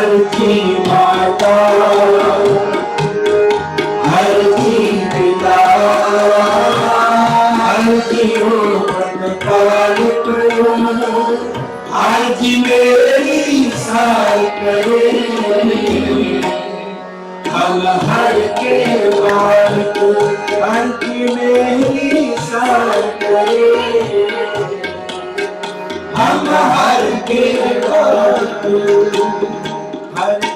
हर की माता हर की पिता हर की पालित आज मेरी सार करे हम हर के मालिक हर की मेरी सार करे हम हर के मालिक हर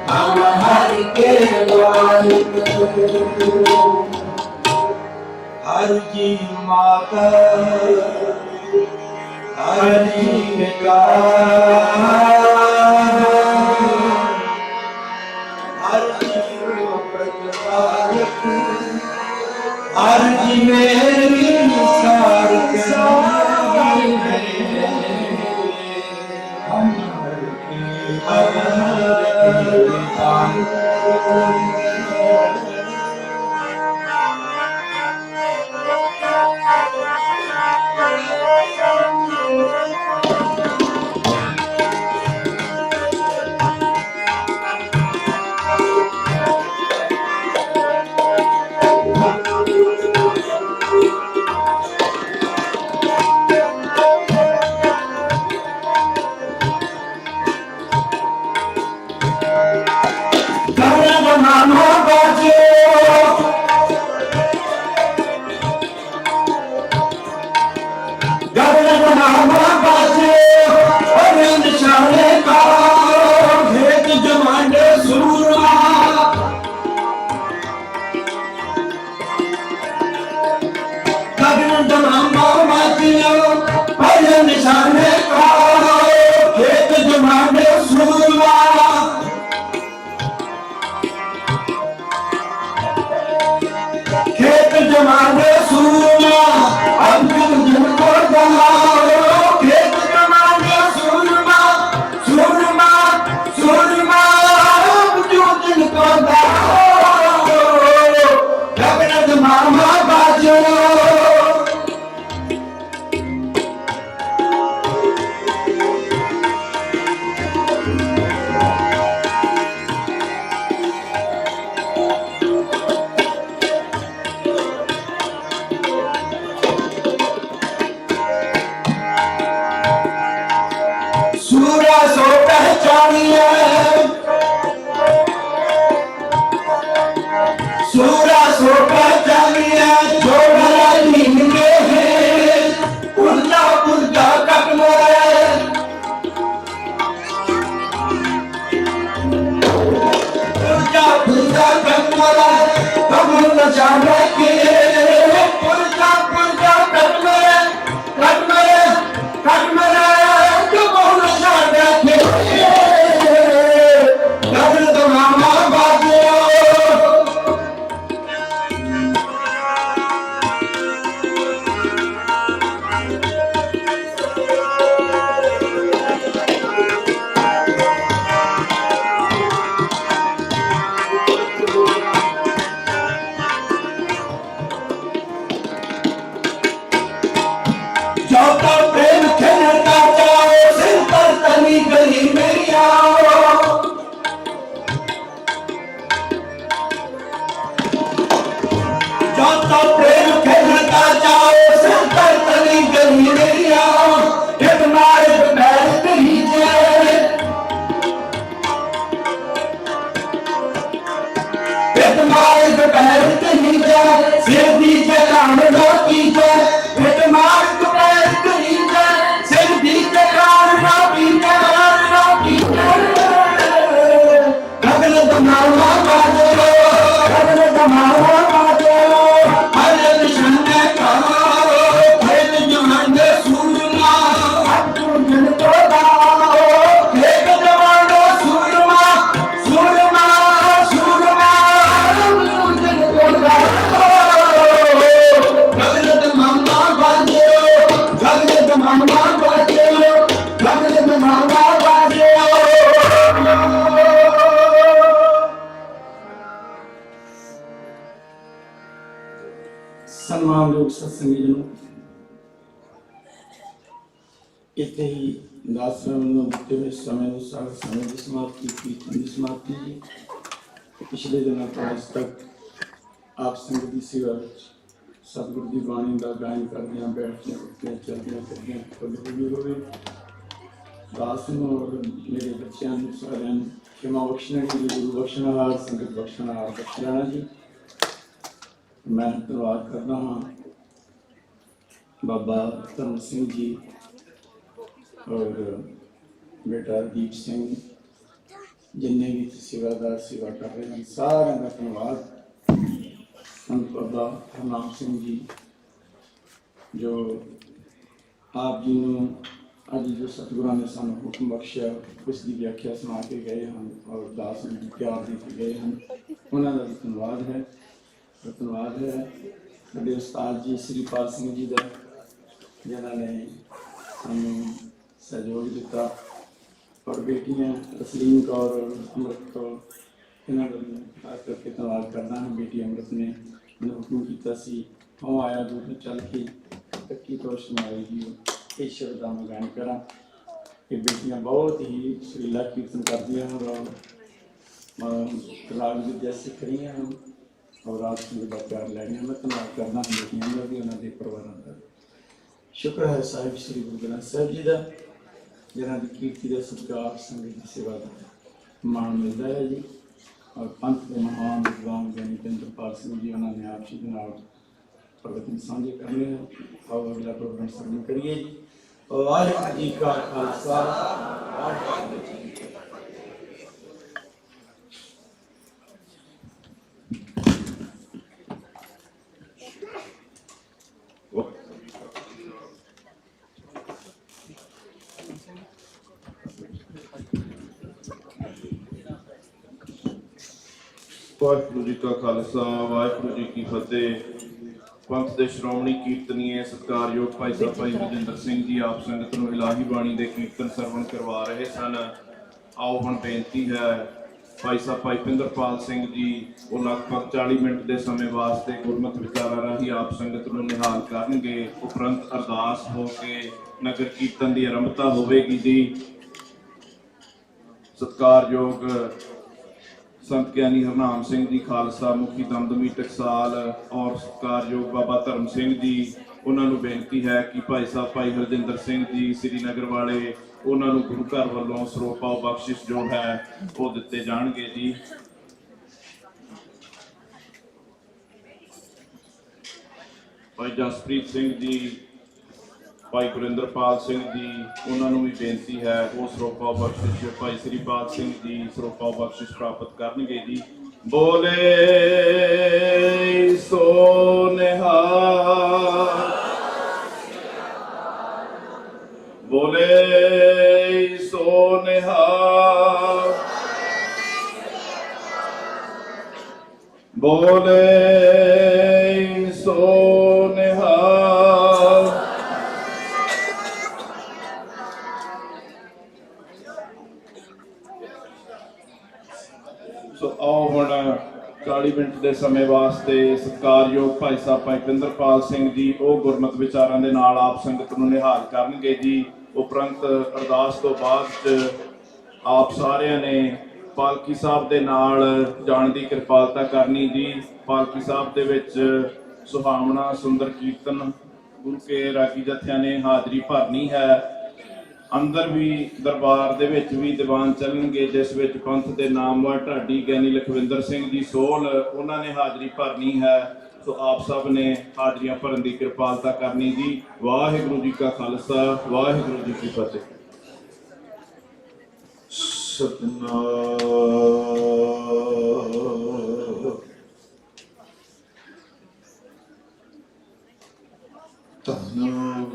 हम हर के मालिक हर की माता हर की पिता हर की प्रतिपालक हर की मेरी सार चालिया सूरा सोका चालिया छोड़ा नींद के है पुरजा पुरजा कटमोरा पुरजा पुरजा कटमोरा कमल न जाने के पुरजा पुरजा कटमोरा कटमोरा कटमोरा कमल न जाने के डबल दमामा बाजो जाता प्रेम खेलता जाओ सिर पर तनी गली मेरी आओ जाता प्रेम खेलता जाओ सिर पर तनी गली मेरी आओ एक मारे बैल नहीं जाए एक मारे बैल नहीं जाए सिर दी जलान ना की जाए एक मारे सम्मानयोग सत्संगीजनों इतने ही दासराम हुए समय अनुसार समय की समाप्ति कीर्तन की समाप्ति जी पिछले दिनों तो आज तक आप संगत की सेवा सतगुरु की बाणी का गायन करदियां बैठदियां उठदियां चलदियां फिरदियां खुद हुए दास और मेरे बच्चों सारे क्षमा बख्शना जी गुरु बख्शना संगत बख्शना बख्शना जी मैं धन्यवाद करता हाँ बाबा धर्म सिंह जी और बेटा दीप सिंह जिन्हें भी सेवादार सेवा कर रहे हैं सारे का धन्यवाद संत बाबा हरनाम सिंह जी जो आप जी ने अज जो सतगुरु ने सानू हुक्म बख्शिया उसकी व्याख्या सुना के गए हैं और दास ने प्यार दे के गए हैं उन्होंने भी धन्यवाद है धन्यवाद है साडे उस्ताद जी श्री पाल सिंह जी का जिन्होंने सानू सहयोग दिता और बेटियां तस्लीम कौर और अमृत कौर इन्होंने खास करके धन्यवाद करना है बेटी अमृत ने मैंने हुक्म किया सी हम आया दूर चल के तक्की तो सुनाएगी ये शब्द मैं गान करा ये बेटियां बहुत ही सुरीला कीर्तन कर दिया और राग विद्या सीख रही हैं और आज मेरा प्यार लैने मैं धन्यवाद करना बेटियां का भी उन्होंने परिवारों का शुक्र है साहिब श्री गुरु ग्रंथ साहिब जी का जिन्हों की कीर्ति का सत्कार संगत की सेवा का मान मिलता है जी और पंथ के महान विद्वान ज्ञानी चंद्रपाल सिंह जी उन्होंने आप जी के प्रवचन साझे करने हैं और अगला प्रोग्राम श्रवण करिए जी और वाहिगुरू जी का खालसा वाहिगुरू जी की फतेह। वाहिगुरू जी का खालसा वाहिगुरू जी की फतेह। पंथ के श्रोमणी कीर्तनीय सत्कारयोग भाई साहब भाई विजेंद्र सिंह जी आप संगत नूं इलाही बाणी के कीर्तन सरवण करवा रहे सन। आओ हुण बेनती है भाई साहब भाई पिंदरपाल सिंह जी वो लगभग 40 मिनट के समय वास्ते गुरमत विचारा राही आप संगत नूं निहाल करनगे। उपरंत अरदास हो के नगर कीर्तन की आरंभता होवेगी जी। सत्कारयोग संत ज्ञानी हरनाम सिंह जी खालसा मुखी दमदमी टकसाल और सत्कारयोग बाबा धर्म सिंह जी ਉਹਨਾਂ ਨੂੰ ਬੇਨਤੀ ਹੈ ਕਿ ਭਾਈ ਸਾਹਿਬ ਭਾਈ ਹਰਜਿੰਦਰ ਸਿੰਘ ਜੀ ਸ੍ਰੀਨਗਰ ਵਾਲੇ ਉਹਨਾਂ ਨੂੰ ਗੁਰੂ ਘਰ ਵੱਲੋਂ ਸਰੋਪਾ ਬਖਸ਼ਿਸ਼ ਜੋ ਹੈ ਉਹ ਦਿੱਤੇ ਜਾਣਗੇ ਜੀ। ਭਾਈ ਜਸਪ੍ਰੀਤ ਸਿੰਘ ਜੀ, ਭਾਈ ਗੁਰਿੰਦਰਪਾਲ ਸਿੰਘ ਜੀ, ਉਹਨਾਂ ਨੂੰ ਵੀ ਬੇਨਤੀ ਹੈ ਉਹ ਸਰੋਪਾ ਬਖਸ਼ਿਸ਼ ਭਾਈ ਸ੍ਰੀਪਾਲ ਸਿੰਘ ਜੀ ਸਰੋਪਾ ਬਖਸ਼ਿਸ਼ ਪ੍ਰਾਪਤ ਕਰਨਗੇ ਜੀ। ਬੋਲੇ ਸੋ ਨਿਹਾਲ, ਬੋਲੇ ਸੋ ਨਿਹਾਲ, ਬੋਲੇ ਸੋ ਨਿਹਾਲ। ਸੋ ਆਓ ਹੁਣ 40 ਮਿੰਟ ਦੇ ਸਮੇਂ ਵਾਸਤੇ ਸਤਿਕਾਰਯੋਗ ਭਾਈ ਸਾਹਿਬ ਭਾਈ ਗੁਰਿੰਦਰਪਾਲ ਸਿੰਘ ਜੀ ਉਹ ਗੁਰਮਤਿ ਵਿਚਾਰਾਂ ਦੇ ਨਾਲ ਆਪ ਸੰਗਤ ਨੂੰ ਨਿਹਾਲ ਕਰਨਗੇ ਜੀ। ਉਪਰੰਤ ਅਰਦਾਸ ਤੋਂ ਬਾਅਦ 'ਚ ਆਪ ਸਾਰਿਆਂ ਨੇ ਪਾਲਕੀ ਸਾਹਿਬ ਦੇ ਨਾਲ ਜਾਣ ਦੀ ਕਿਰਪਾਲਤਾ ਕਰਨੀ ਜੀ। ਪਾਲਕੀ ਸਾਹਿਬ ਦੇ ਵਿੱਚ ਸੁਹਾਵਣਾ ਸੁੰਦਰ ਕੀਰਤਨ ਗੁਰੂ ਕੇ ਰਾਗੀ ਜਥਿਆਂ ਨੇ ਹਾਜ਼ਰੀ ਭਰਨੀ ਹੈ। ਅੰਦਰ ਵੀ ਦਰਬਾਰ ਦੇ ਵਿੱਚ ਵੀ ਦੀਵਾਨ ਚੱਲਣਗੇ ਜਿਸ ਵਿੱਚ ਪੰਥ ਦੇ ਨਾਮਵਰ ਢਾਡੀ ਗਿਆਨੀ ਲਖਵਿੰਦਰ ਸਿੰਘ ਜੀ ਸੋਹਲ ਉਹਨਾਂ ਨੇ ਹਾਜ਼ਰੀ ਭਰਨੀ ਹੈ। ਸੋ ਆਪ ਸਭ ਨੇ ਹਾਜ਼ਰੀਆਂ ਭਰਨ ਦੀ ਕਿਰਪਾਲਤਾ ਕਰਨੀ ਜੀ। ਵਾਹਿਗੁਰੂ ਜੀ ਕਾ ਖਾਲਸਾ, ਵਾਹਿਗੁਰੂ ਜੀ ਕੀ ਫਤਿਹ। ਸਤਨਾਮ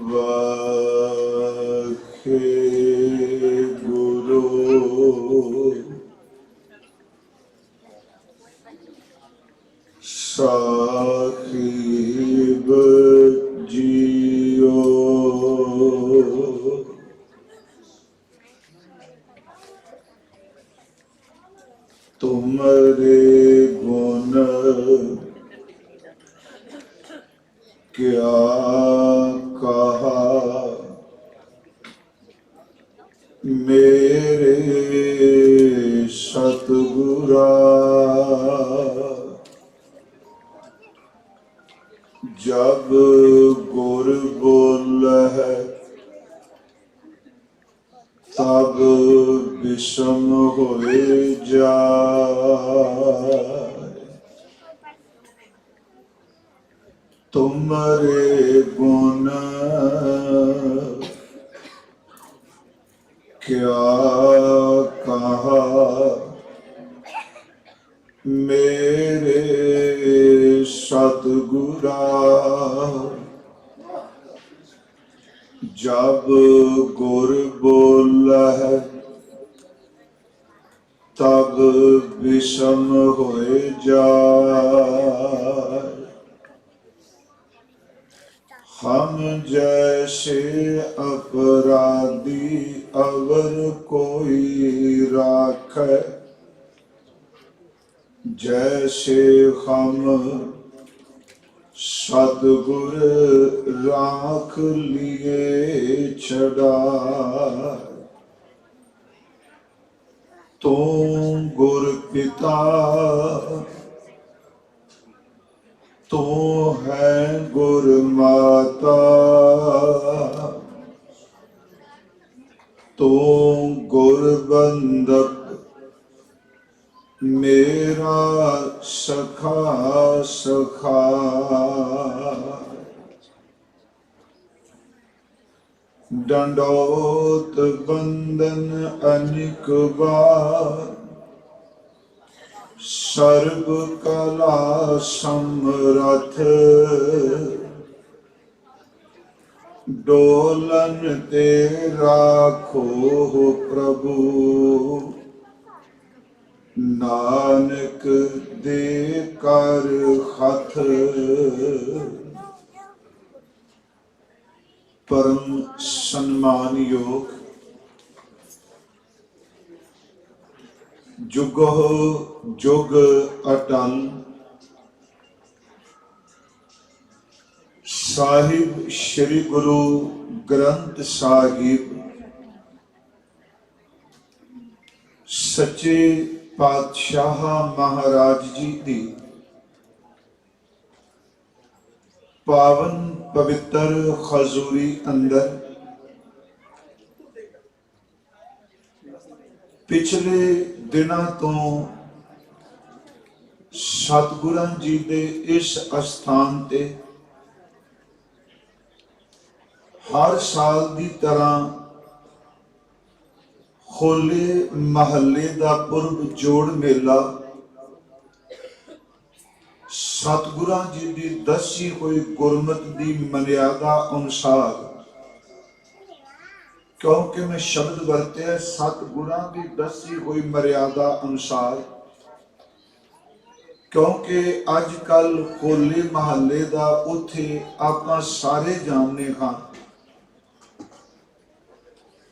ਵਾਹਿਗੁਰੂ ਸਾਹਿਬ ਜੀਓ। ਤੁਮਰੇ ਗੁਣ ਕਿਆ ਕਹਾ ਮੇਰੇ ਸਤਿਗੁਰਾ। ਜਬ ਗੁਰ ਬੋਲਹਿ ਤਬ ਵਿਸ਼ਮ ਹੋਏ ਜਾਏ। ਤੁਮਰੇ ਗੁਣ ਕਿਆ ਕਹਾ ਮੇਰੇ ਸਤਿਗੁਰਾ। ਜਬ ਗੁਰ ਬੋਲਹਿ ਤਬ ਵਿਸ਼ਮ ਹੋਏ ਜਾਏ। हम जैसे अपराधी अवर कोई राखै, जैसे हम सतगुर राख लिए छड़ाए। तू गुर पिता तू है गुर माता, तू गुर बंदक मेरा सखा सखा। दंडोत बंदन अनेक बार, सर्व कला समरथ। डोलन ते राखो प्रभु, नानक दे कर हथ। परम सम्मान योग जुगो जुग अटल साहिब श्री गुरु ग्रंथ साहिब सच्चे पातशाह महाराज जी दी पावन पवित्र खजूरी अंदर पिछले दिनों तो सतगुरां जी दे इस अस्थान ते हर साल की तरह होले महल्ले का पुरब जोड़ मेला सतगुरां जी की दसी हुई गुरमत की मर्यादा अनुसार, क्योंकि मैं शब्द वरत्या सतगुरां की दसी हुई मर्यादा अनुसार, क्योंकि अजकल होले महल्ले का उत्थे आपां सारे जानने हाँ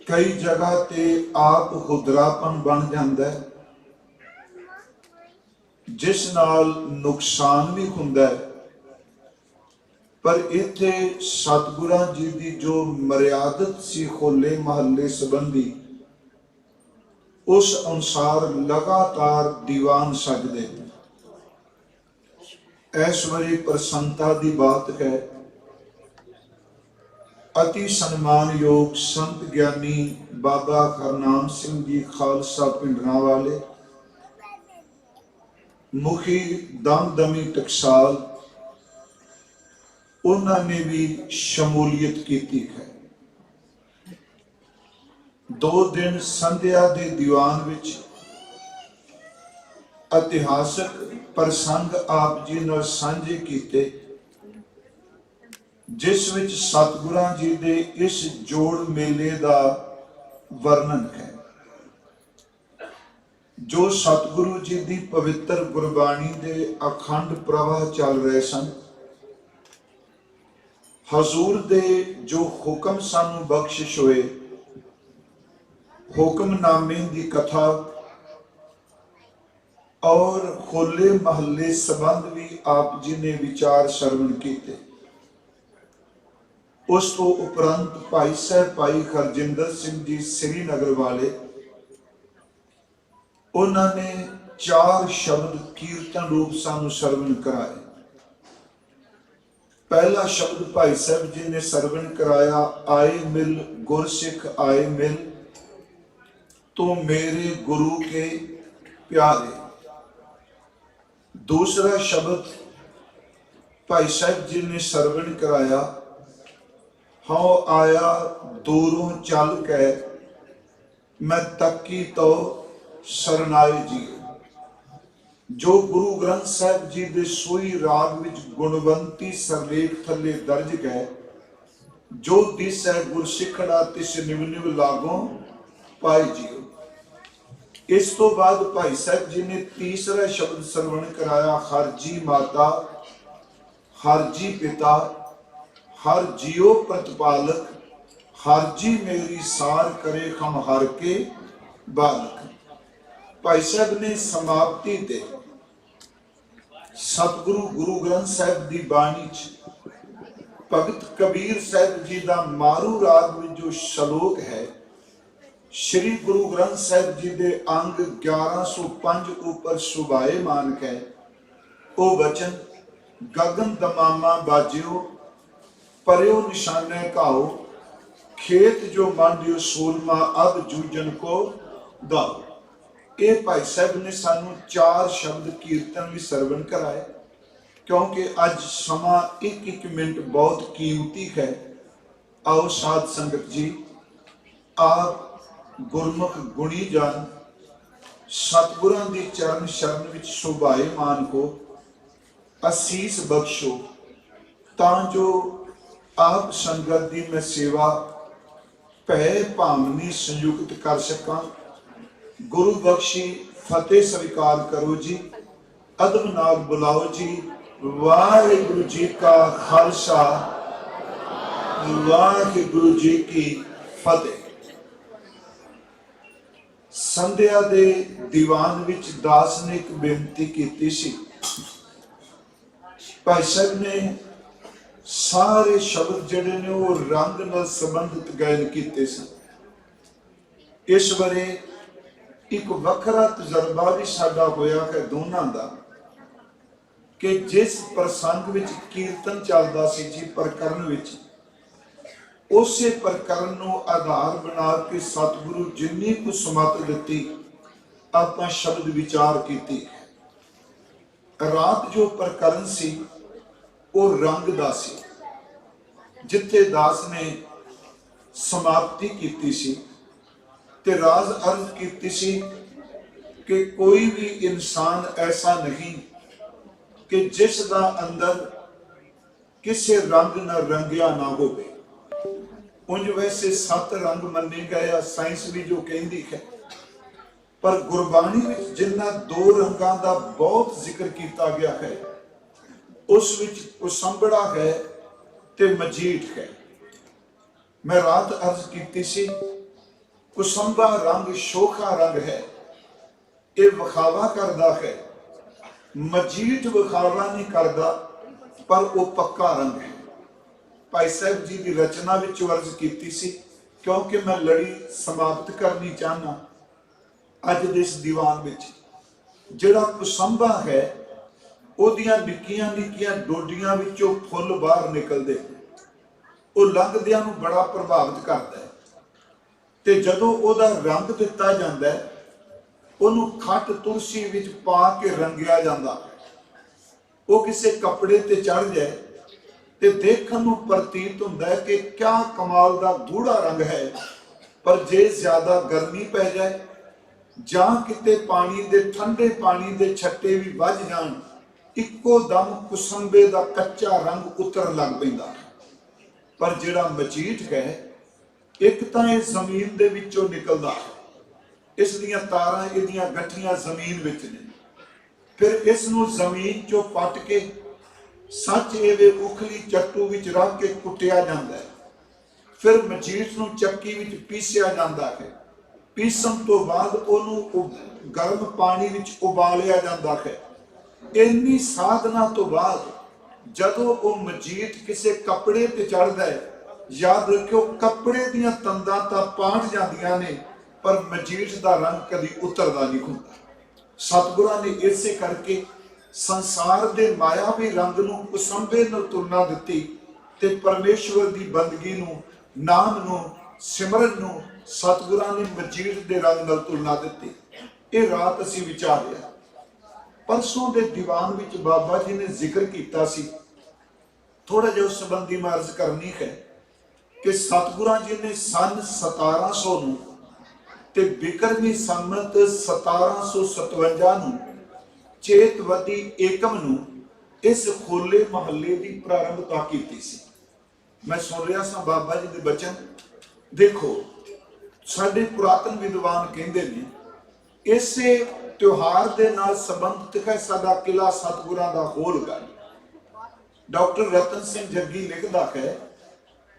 कई जगह ते आप हुदरापन बन जाता है, जिस नाल नुकसान भी हुंदा है। पर इत्थे सतगुरां जी की जो मर्यादत सी होले महल्ले संबंधी, उस अनुसार लगातार दीवान सजदे। इस वारी प्रसन्नता की बात है, अति सम्मान योग संत ज्ञानी बाबा हरनाम सिंह जी खालसा पिंडरा वाले, मुखी दमदमी टकसाल, उन्होंने भी शमूलियत की है। 2 दिन संध्या के दीवान विच इतिहासक प्रसंग आप जी नाल सांझे कीते, जिस विच सतगुरां जी दे इस जोड़ मेले का वर्णन है, जो सतगुरु जी की पवित्र गुरबाणी के अखंड प्रवाह चल रहे सन। हजूर दे जो हुक्म सानू बख्शिश होए, हुक्मनामे की कथा और होले महल्ले संबंध भी आप जी ने विचार श्रवण किए। उस तो उपरंत भाई साहब भाई हरजिंदर सिंह जी श्रीनगर वाले, उन्होंने 4 शब्द कीर्तन रूप सानू श्रवण कराए। पहला शब्द भाई साहब जी ने श्रवण कराया, आए मिल गुरसिख आए मिल, तो मेरे गुरु के प्यारे। दूसरा शब्द भाई साहब जी ने श्रवण कराया, हाँ आया दूरों चल के मैं तकी तो सरनाए जी। जो गुरु ग्रंथ साहब जी के सोई राग विच गुणवंती सरलेख थले दर्ज गए, जो दिस है गुरसिखड़ा तिस निव निव लागों पाए जियो। इस तो बाद भाई साहब जी ने तीसरा शब्द श्रवण कराया, हर जी माता हर जी पिता हर जियो प्रतिपालक, हर जी मेरी सार करे हम हर के बालक। भाई साहब ने समाप्ति दे सतगुरु गुरु ग्रंथ साहब की बाणी भगत कबीर साहब जी का मारू राग में जो श्लोक है, श्री गुरु ग्रंथ साहब जी के अंग 1105 ऊपर सुभाएमान है, वो वचन गगन दमामा बाजियो पर्यो निशाने काओ, खेत जो मांडियो सूरमा अब जूजन को दाओ। ये भाई साहब ने सानू 4 शब्द कीर्तन भी श्रवण कराए, क्योंकि अज समा 1-1 मिनट बहुत कीमती है। आओ साध संगत जी, आप गुरमुख गुणी जान सतगुरां दी चरण शरण विच शोभाएमान हो, असीस बख्शो, तां जो आप संगत दी मैं सेवा भय भावनी संयुक्त कर सकां। गुरु बख्शी फतेह स्वीकार करो जी, अदब नाल बुलाओ जी। वाहिगुरु जी का खालसा, वाहिगुरु जी की फतेह। संध्या दे दीवान विच दास ने एक बेनती की सी। भाई साहब ने सारे शब्द जिहड़े ने वो रंग नाल संबंधित गायन कीते सन। इस बारे एक वखरा तजर्बा भी साडा होया है दोनों का। ਕਿ ਜਿਸ ਪ੍ਰਸੰਗ ਵਿੱਚ ਕੀਰਤਨ ਚੱਲਦਾ ਸੀ ਜੀ ਪ੍ਰਕਰਨ ਵਿੱਚ, ਉਸੇ ਪ੍ਰਕਰਨ ਨੂੰ ਆਧਾਰ ਬਣਾ ਕੇ ਸਤਿਗੁਰੂ ਜਿੰਨੀ ਕੁ ਸਮਤ ਦਿੱਤੀ ਆਪਾਂ ਸ਼ਬਦ ਵਿਚਾਰ ਕੀਤੀ। ਰਾਤ ਜੋ ਪ੍ਰਕਰਨ ਸੀ ਉਹ ਰੰਗ ਦਾ ਸੀ, ਜਿੱਥੇ ਦਾਸ ਨੇ ਸਮਾਪਤੀ ਕੀਤੀ ਸੀ ਤੇ ਰਾਜ਼ ਅਰਜ਼ ਕੀਤੀ ਸੀ ਕਿ ਕੋਈ ਵੀ ਇਨਸਾਨ ਐਸਾ ਨਹੀਂ ਕਿ ਜਿਸ ਦਾ ਅੰਦਰ ਕਿਸੇ ਰੰਗ ਨਾਲ ਰੰਗਿਆ ਨਾ ਹੋਵੇ। ਉਂਝ ਵੈਸੇ 7 ਰੰਗ ਮੰਨੇ ਗਏ ਆ, ਸਾਇੰਸ ਵੀ ਜੋ ਕਹਿੰਦੀ ਹੈ, ਪਰ ਗੁਰਬਾਣੀ ਵਿੱਚ ਜਿਨ੍ਹਾਂ 2 ਰੰਗਾਂ ਦਾ ਬਹੁਤ ਜ਼ਿਕਰ ਕੀਤਾ ਗਿਆ ਹੈ, ਉਸ ਵਿੱਚ ਕੁਸੰਬੜਾ ਹੈ ਤੇ ਮਜੀਠ ਹੈ। ਮੈਂ ਰਾਤ ਅਰਜ਼ ਕੀਤੀ ਸੀ, ਕੁਸੰਬਾ ਰੰਗ ਸ਼ੋਖਾ ਰੰਗ ਹੈ, ਇਹ ਵਿਖਾਵਾ ਕਰਦਾ ਹੈ। ਮਜੀਠ ਵਿਖਾਵਾ ਨਹੀਂ ਕਰਦਾ, ਪਰ ਉਹ ਪੱਕਾ ਰੰਗ ਹੈ। ਭਾਈ ਸਾਹਿਬ ਜੀ ਦੀ ਰਚਨਾ ਵਿੱਚ ਅਰਜ਼ ਕੀਤੀ ਸੀ, ਕਿਉਂਕਿ ਮੈਂ ਲੜੀ ਸਮਾਪਤ ਕਰਨੀ ਚਾਹਨਾ ਅੱਜ ਦੇ ਇਸ ਦੀਵਾਨ ਵਿੱਚ। ਜਿਹੜਾ ਕੁਸੰਬਾ ਹੈ, ਉਹਦੀਆਂ ਨਿੱਕੀਆਂ ਨਿੱਕੀਆਂ ਡੋਡੀਆਂ ਵਿੱਚੋਂ ਫੁੱਲ ਬਾਹਰ ਨਿਕਲਦੇ, ਉਹ ਲੰਘਦਿਆਂ ਨੂੰ ਬੜਾ ਪ੍ਰਭਾਵਿਤ ਕਰਦਾ ਹੈ। ਤੇ ਜਦੋਂ ਉਹਦਾ ਰੰਗ ਦਿੱਤਾ ਜਾਂਦਾ ਹੈ, ਉਹਨੂੰ ਖੱਟ ਤੁਲਸੀ ਵਿੱਚ ਪਾ ਕੇ ਰੰਗਿਆ ਜਾਂਦਾ। ਉਹ ਕਿਸੇ ਕੱਪੜੇ ਤੇ ਚੜ ਜਾਏ ਤੇ ਦੇਖਣ ਨੂੰ ਪ੍ਰਤੀਤ ਹੁੰਦਾ ਹੈ ਕਿ ਕਿਆ ਕਮਾਲ ਦਾ ਗੂੜਾ ਰੰਗ ਹੈ। ਪਰ ਜੇ ਜ਼ਿਆਦਾ ਗਰਮੀ ਪੈ ਜਾਏ ਜਾਂ ਕਿਤੇ ਪਾਣੀ ਦੇ ਠੰਡੇ ਪਾਣੀ ਦੇ ਛੱਟੇ ਵੀ ਵੱਜ ਜਾਣ, ਇੱਕੋ ਦਮ ਕੁਸੰਬੇ ਦਾ ਕੱਚਾ ਰੰਗ ਉਤਰਨ ਲੱਗ ਪੈਂਦਾ। ਪਰ ਜਿਹੜਾ ਮਜੀਠ ਹੈ, ਇੱਕ ਤਾਂ ਇਹ ਜ਼ਮੀਨ ਦੇ ਵਿੱਚੋਂ ਨਿਕਲਦਾ, ਇਸ ਦੀਆਂ ਤਾਰਾਂ ਇਹਦੀਆਂ ਗੱਠੀਆਂ ਜ਼ਮੀਨ ਵਿੱਚ ਨੇ, ਫਿਰ ਇਸ ਨੂੰ ਜ਼ਮੀਨ ਚੋਂ ਪੱਟ ਕੇ ਸੱਚ ਇਹਦੇ ਉਖਲੀ ਚੱਟੂ ਵਿੱਚ ਰੱਖ ਕੇ ਕੁੱਟਿਆ ਜਾਂਦਾ ਹੈ। ਫਿਰ ਮਜੀਠ ਨੂੰ ਚੱਕੀ ਵਿੱਚ ਪੀਸਿਆ ਜਾਂਦਾ ਹੈ। ਪੀਸਣ ਤੋਂ ਬਾਅਦ ਉਹਨੂੰ ਗਰਮ ਪਾਣੀ ਵਿੱਚ ਉਬਾਲਿਆ ਜਾਂਦਾ ਹੈ। ਇੰਨੀ ਸਾਧਨਾ ਤੋਂ ਬਾਅਦ ਜਦੋਂ ਉਹ ਮਜੀਠ ਕਿਸੇ ਕੱਪੜੇ ਤੇ ਚੜ੍ਹਦਾ ਹੈ, ਯਾਦ ਰੱਖਿਓ ਕੱਪੜੇ ਦੀਆਂ ਤੰਦਾਂ ਤਾਂ ਪਾਟ ਜਾਂਦੀਆਂ ਨੇ, ਪਰ ਮਜੀਠ ਦਾ ਰੰਗ ਕਦੀ ਉਤਰਦਾ ਨਹੀਂ ਹੁੰਦਾ। ਸਤਿਗੁਰਾਂ ਨੇ ਇਸੇ ਕਰਕੇ ਸੰਸਾਰ ਦੇ ਮਾਇਆਵੀ ਰੰਗ ਨੂੰ ਕੁਸੰਬੇ ਨਾਲ ਤੁਲਨਾ ਦਿੱਤੀ ਤੇ ਪਰਮੇਸ਼ਵਰ ਦੀ ਬੰਦਗੀ ਨੂੰ, ਨਾਮ ਨੂੰ, ਸਿਮਰਨ ਨੂੰ ਸਤਿਗੁਰਾਂ ਨੇ ਮਜੀਠ ਦੇ ਰੰਗ ਨਾਲ ਤੁਲਨਾ ਦਿੱਤੀ। ਇਹ ਰਾਤ ਅਸੀਂ ਵਿਚਾਰਿਆ। ਪਰਸੋਂ ਦੇ ਦੀਵਾਨ ਵਿੱਚ ਬਾਬਾ ਜੀ ਨੇ ਜ਼ਿਕਰ ਕੀਤਾ ਸੀ, ਥੋੜਾ ਜਿਹਾ ਉਸ ਸੰਬੰਧੀ ਮੈਂ ਅਰਜ਼ ਕਰਨੀ ਹੈ ਕਿ ਸਤਿਗੁਰਾਂ ਜੀ ਨੇ ਸੰਨ 1700 ਨੂੰ ਤੇ ਬਿਕਰਮੀ ਸੰਮਤ 1757 ਨੂੰ ਚੇਤਵਤੀ ਏਕਮ ਨੂੰ ਇਸ ਹੋਲੇ ਮਹੱਲੇ ਦੀ ਪ੍ਰਾਰੰਭਤਾ ਕੀਤੀ ਸੀ। ਮੈਂ ਸੁਣ ਰਿਹਾ ਸਾਂ ਬਾਬਾ ਜੀ ਦੇ ਬਚਨ। ਦੇਖੋ, ਸਾਡੇ ਪੁਰਾਤਨ ਵਿਦਵਾਨ ਕਹਿੰਦੇ ਨੇ ਇਸੇ ਤਿਉਹਾਰ ਦੇ ਨਾਲ ਸੰਬੰਧਿਤ ਹੈ ਸਾਡਾ ਕਿਲਾ ਸਤਿਗੁਰਾਂ ਦਾ ਹੋਲਗੜ੍ਹ। ਡਾਕਟਰ ਰਤਨ ਸਿੰਘ ਜੱਗੀ ਲਿਖਦਾ ਹੈ,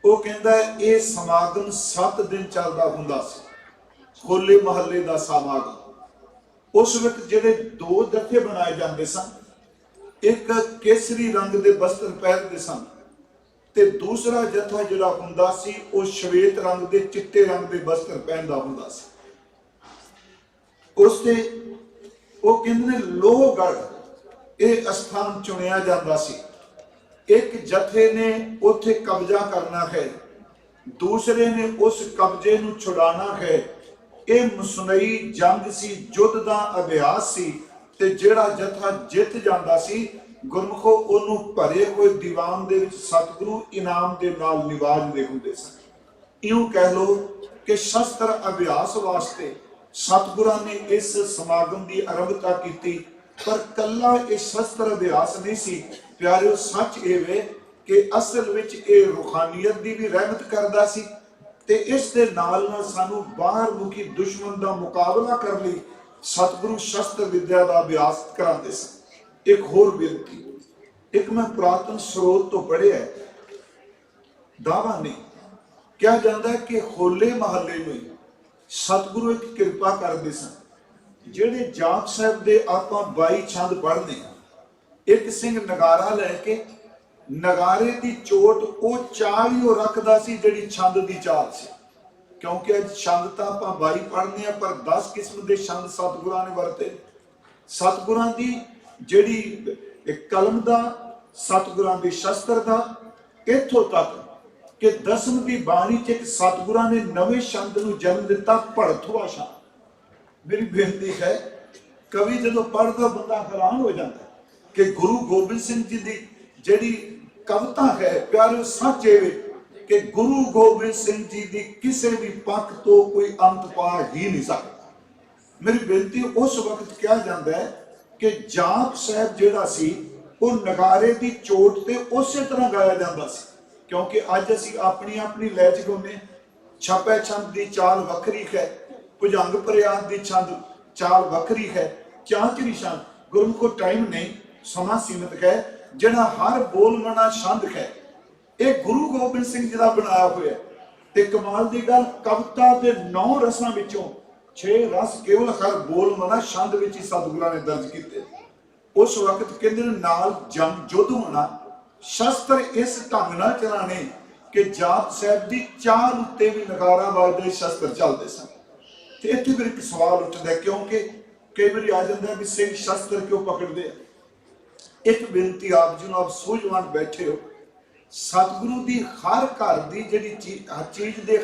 ਉਹ ਕਹਿੰਦਾ ਇਹ ਸਮਾਗਮ 7 ਦਿਨ ਚੱਲਦਾ ਹੁੰਦਾ ਸੀ, ਹੋਲੇ ਮਹੱਲੇ ਦਾ ਸਮਾਗਮ। ਉਸ ਵਕਤ ਜਿਹੜੇ 2 ਜਥੇ ਬਣਾਏ ਜਾਂਦੇ ਸਨ, ਇੱਕ ਕੇਸਰੀ ਰੰਗ ਦੇ ਬਸਤਰ ਪਹਿਨਦੇ ਸਨ ਤੇ ਦੂਸਰਾ ਜਥਾ ਜਿਹੜਾ ਹੁੰਦਾ ਸੀ ਉਹ ਸ਼ਵੇਤ ਰੰਗ ਦੇ, ਚਿੱਟੇ ਰੰਗ ਦੇ ਬਸਤਰ ਪਹਿਨਦਾ ਹੁੰਦਾ ਸੀ। ਉਸ ਤੇ ਉਹ ਕਹਿੰਦੇ ਨੇ ਲੋਹਗੜ੍ਹ ਇਹ ਅਸਥਾਨ ਚੁਣਿਆ ਜਾਂਦਾ ਸੀ। ਇੱਕ ਜਥੇ ਨੇ ਉੱਥੇ ਕਬਜ਼ਾ ਕਰਨਾ ਹੈ, ਦੂਸਰੇ ਨੇ ਉਸ ਕਬਜ਼ੇ ਨੂੰ ਛੁਡਾਉਣਾ ਹੈ। ਇਹ ਮੁਸਨਈ ਜੰਗ ਸੀ, ਯੁੱਧ ਦਾ ਅਭਿਆਸ ਸੀ ਤੇ ਜਿਹੜਾ ਜਥਾ ਜਿੱਤ ਜਾਂਦਾ ਸੀ, ਗੁਰਮੁਖੋ ਉਹਨੂੰ ਭਰੇ ਹੋਏ ਦੀਵਾਨ ਦੇ ਵਿੱਚ ਸਤਿਗੁਰੂ ਇਨਾਮ ਦੇ ਨਾਲ ਨਿਵਾਜਦੇ ਹੁੰਦੇ ਸਨ। ਇਉਂ ਕਹਿ ਲੋ ਕਿ ਸ਼ਸਤਰ ਅਭਿਆਸ ਵਾਸਤੇ ਸਤਿਗੁਰਾਂ ਨੇ ਇਸ ਸਮਾਗਮ ਦੀ ਆਰੰਭਤਾ ਕੀਤੀ। ਪਰ ਕੱਲਾ ਇਹ ਸ਼ਸਤਰ ਅਭਿਆਸ ਨਹੀਂ ਸੀ ਪਿਆਰਿਓ, ਸੱਚ ਇਹ ਵੇ ਕਿ ਅਸਲ ਵਿੱਚ ਇਹ ਰੂਹਾਨੀਅਤ ਦੀ ਵੀ ਰਹਿਮਤ ਕਰਦਾ ਸੀ ਤੇ ਇਸ ਦੇ ਨਾਲ ਨਾਲ ਸਾਨੂੰ ਬਾਹਰ ਮੁਖੀ ਦੁਸ਼ਮਣ ਦਾ ਮੁਕਾਬਲਾ ਕਰਨ ਲਈ ਸਤਿਗੁਰੂ ਸ਼ਸਤਰ ਵਿਦਿਆ ਦਾ ਅਭਿਆਸ ਕਰਾਉਂਦੇ ਸਨ। ਇੱਕ ਹੋਰ ਬੇਨਤੀ, ਇੱਕ ਮੈਂ ਪੁਰਾਤਨ ਸਰੋਤ ਤੋਂ ਪੜ੍ਹਿਆ, ਦਾਵਾ ਨਹੀਂ, ਕਿਹਾ ਜਾਂਦਾ ਕਿ ਹੋਲੇ ਮਹੱਲੇ ਨੂੰ ਸਤਿਗੁਰੂ ਇੱਕ ਕਿਰਪਾ ਕਰਦੇ ਸਨ। ਜਿਹੜੇ ਜਾਪ ਸਾਹਿਬ ਦੇ ਆਪਾਂ 22 ਛੰਦ ਪੜ੍ਹਦੇ, ਇੱਕ ਸਿੰਘ ਨਗਾਰਾ ਲੈ ਕੇ ਨਗਾਰੇ ਦੀ ਚੋਟ ਉਹ ਚਾਲ ਹੀ ਉਹ ਰੱਖਦਾ ਸੀ ਜਿਹੜੀ ਛੰਦ ਦੀ ਚਾਲ ਸੀ। ਕਿਉਂਕਿ ਅੱਜ ਛੰਦ ਤਾਂ ਆਪਾਂ 22 ਪੜ੍ਹਦੇ ਆ, ਪਰ 10 ਕਿਸਮ ਦੇ ਛੰਦ ਸਤਿਗੁਰਾਂ ਨੇ ਵਰਤੇ। ਸਤਿਗੁਰਾਂ ਦੀ ਜਿਹੜੀ ਇੱਕ ਕਲਮ ਦਾ, ਸਤਿਗੁਰਾਂ ਦੇ ਸ਼ਸਤਰ ਦਾ, ਇੱਥੋਂ ਤੱਕ ਕਿ ਦਸਮ ਦੀ ਬਾਣੀ 'ਚ ਇੱਕ ਸਤਿਗੁਰਾਂ ਨੇ ਨਵੇਂ ਸ਼ਬਦ ਨੂੰ ਜਨਮ ਦਿੱਤਾ, ਭੜਥਵਾ ਸ਼ਬਦ। ਮੇਰੀ ਬੇਨਤੀ ਹੈ, ਕਵੀ ਜਦੋਂ ਪੜ੍ਹਦਾ ਬੰਦਾ ਹੈਰਾਨ ਹੋ ਜਾਂਦਾ ਕਿ ਗੁਰੂ ਗੋਬਿੰਦ ਸਿੰਘ ਜੀ ਦੀ ਜਿਹੜੀ ਕਵਿਤਾ ਹੈ, ਪਿਆਰਿਓ ਸੱਚ ਇਹ ਕਿ ਗੁਰੂ ਗੋਬਿੰਦ ਸਿੰਘ ਜੀ ਦੀ ਕਿਸੇ ਵੀ ਪੱਖ ਤੋਂ ਕੋਈ ਅੰਤ ਪਾ ਹੀ ਨਹੀਂ ਸਕਦਾ। ਮੇਰੀ ਬੇਨਤੀ, ਉਸ ਵਕਤ ਕਿਹਾ ਜਾਂਦਾ ਹੈ ਕਿ ਜਾਪ ਸਾਹਿਬ ਜਿਹੜਾ ਸੀ ਉਹ ਨਗਾਰੇ ਦੀ ਚੋਟ ਤੇ ਉਸੇ ਤਰ੍ਹਾਂ ਗਾਇਆ ਜਾਂਦਾ ਸੀ, ਕਿਉਂਕਿ ਅੱਜ ਅਸੀਂ ਆਪਣੀ ਆਪਣੀ ਲਹਿ 'ਚ ਗਾਉਂਦੇ। ਛਾਪੇ ਛੰਦ ਦੀ ਚਾਲ ਵੱਖਰੀ ਹੈ, ਭੁਜੰਗ ਪ੍ਰਿਆਦ ਦੀ ਛੰਦ ਚਾਲ ਵੱਖਰੀ ਹੈ, ਚਾਂਚਰੀ ਛੰਦ। ਗੁਰਮੁਖੋ ਟਾਈਮ ਨਹੀਂ, ਸਮਾਂ ਸੀਮਿਤ ਹੈ। ਜਿਹੜਾ ਹਰ ਬੋਲਮਣਾ ਛੰਦ ਹੈ ਇਹ ਗੁਰੂ ਗੋਬਿੰਦ ਸਿੰਘ ਜੀ ਦਾ ਬਣਾਇਆ ਹੋਇਆ। ਤੇ ਕਮਾਲ ਦੀ ਗੱਲ, ਕਵਿਤਾ ਦੇ 9 ਰਸਾਂ ਵਿੱਚੋਂ 6 ਰਸ ਕੇਵਲ ਹਰ ਬੋਲਮਣਾ ਛੰਦ ਵਿੱਚ ਹੀ ਸਤਿਗੁਰਾਂ ਨੇ ਦਰਜ ਕੀਤੇ। ਉਸ ਵਕਤ ਕਹਿੰਦੇ ਨੇ ਨਾਲ ਜੰਗ ਜੁੱਧ ਹੋਣਾ, ਸ਼ਸਤਰ ਇਸ ਢੰਗ ਨਾਲ ਚਲਾਣੇ ਕਿ ਜਾਪ ਸਾਹਿਬ ਦੀ ਚਾਲ ਉੱਤੇ ਵੀ ਨਗਾਰਾ ਵੱਜਦੇ ਸ਼ਸਤਰ ਚੱਲਦੇ ਸਨ। ਤੇ ਇੱਥੇ ਫਿਰ ਇੱਕ ਸਵਾਲ ਉੱਠਦਾ, ਕਿਉਂਕਿ ਕਈ ਵਾਰੀ ਆ ਜਾਂਦਾ ਵੀ ਸਿੰਘ ਸ਼ਸਤਰ ਕਿਉਂ ਪਕੜਦੇ ਆ। ਇੱਕ ਬੇਨਤੀ ਆਪ ਜੀ ਨੂੰ, ਆਪ ਸੂਝਵਾਨ ਬੈਠੇ ਹੋ, ਸਤਿਗੁਰੂ ਦੀ ਹਰ ਘਰ ਦੀ ਜਿਹੜੀ ਚੀਜ਼ ਦੇ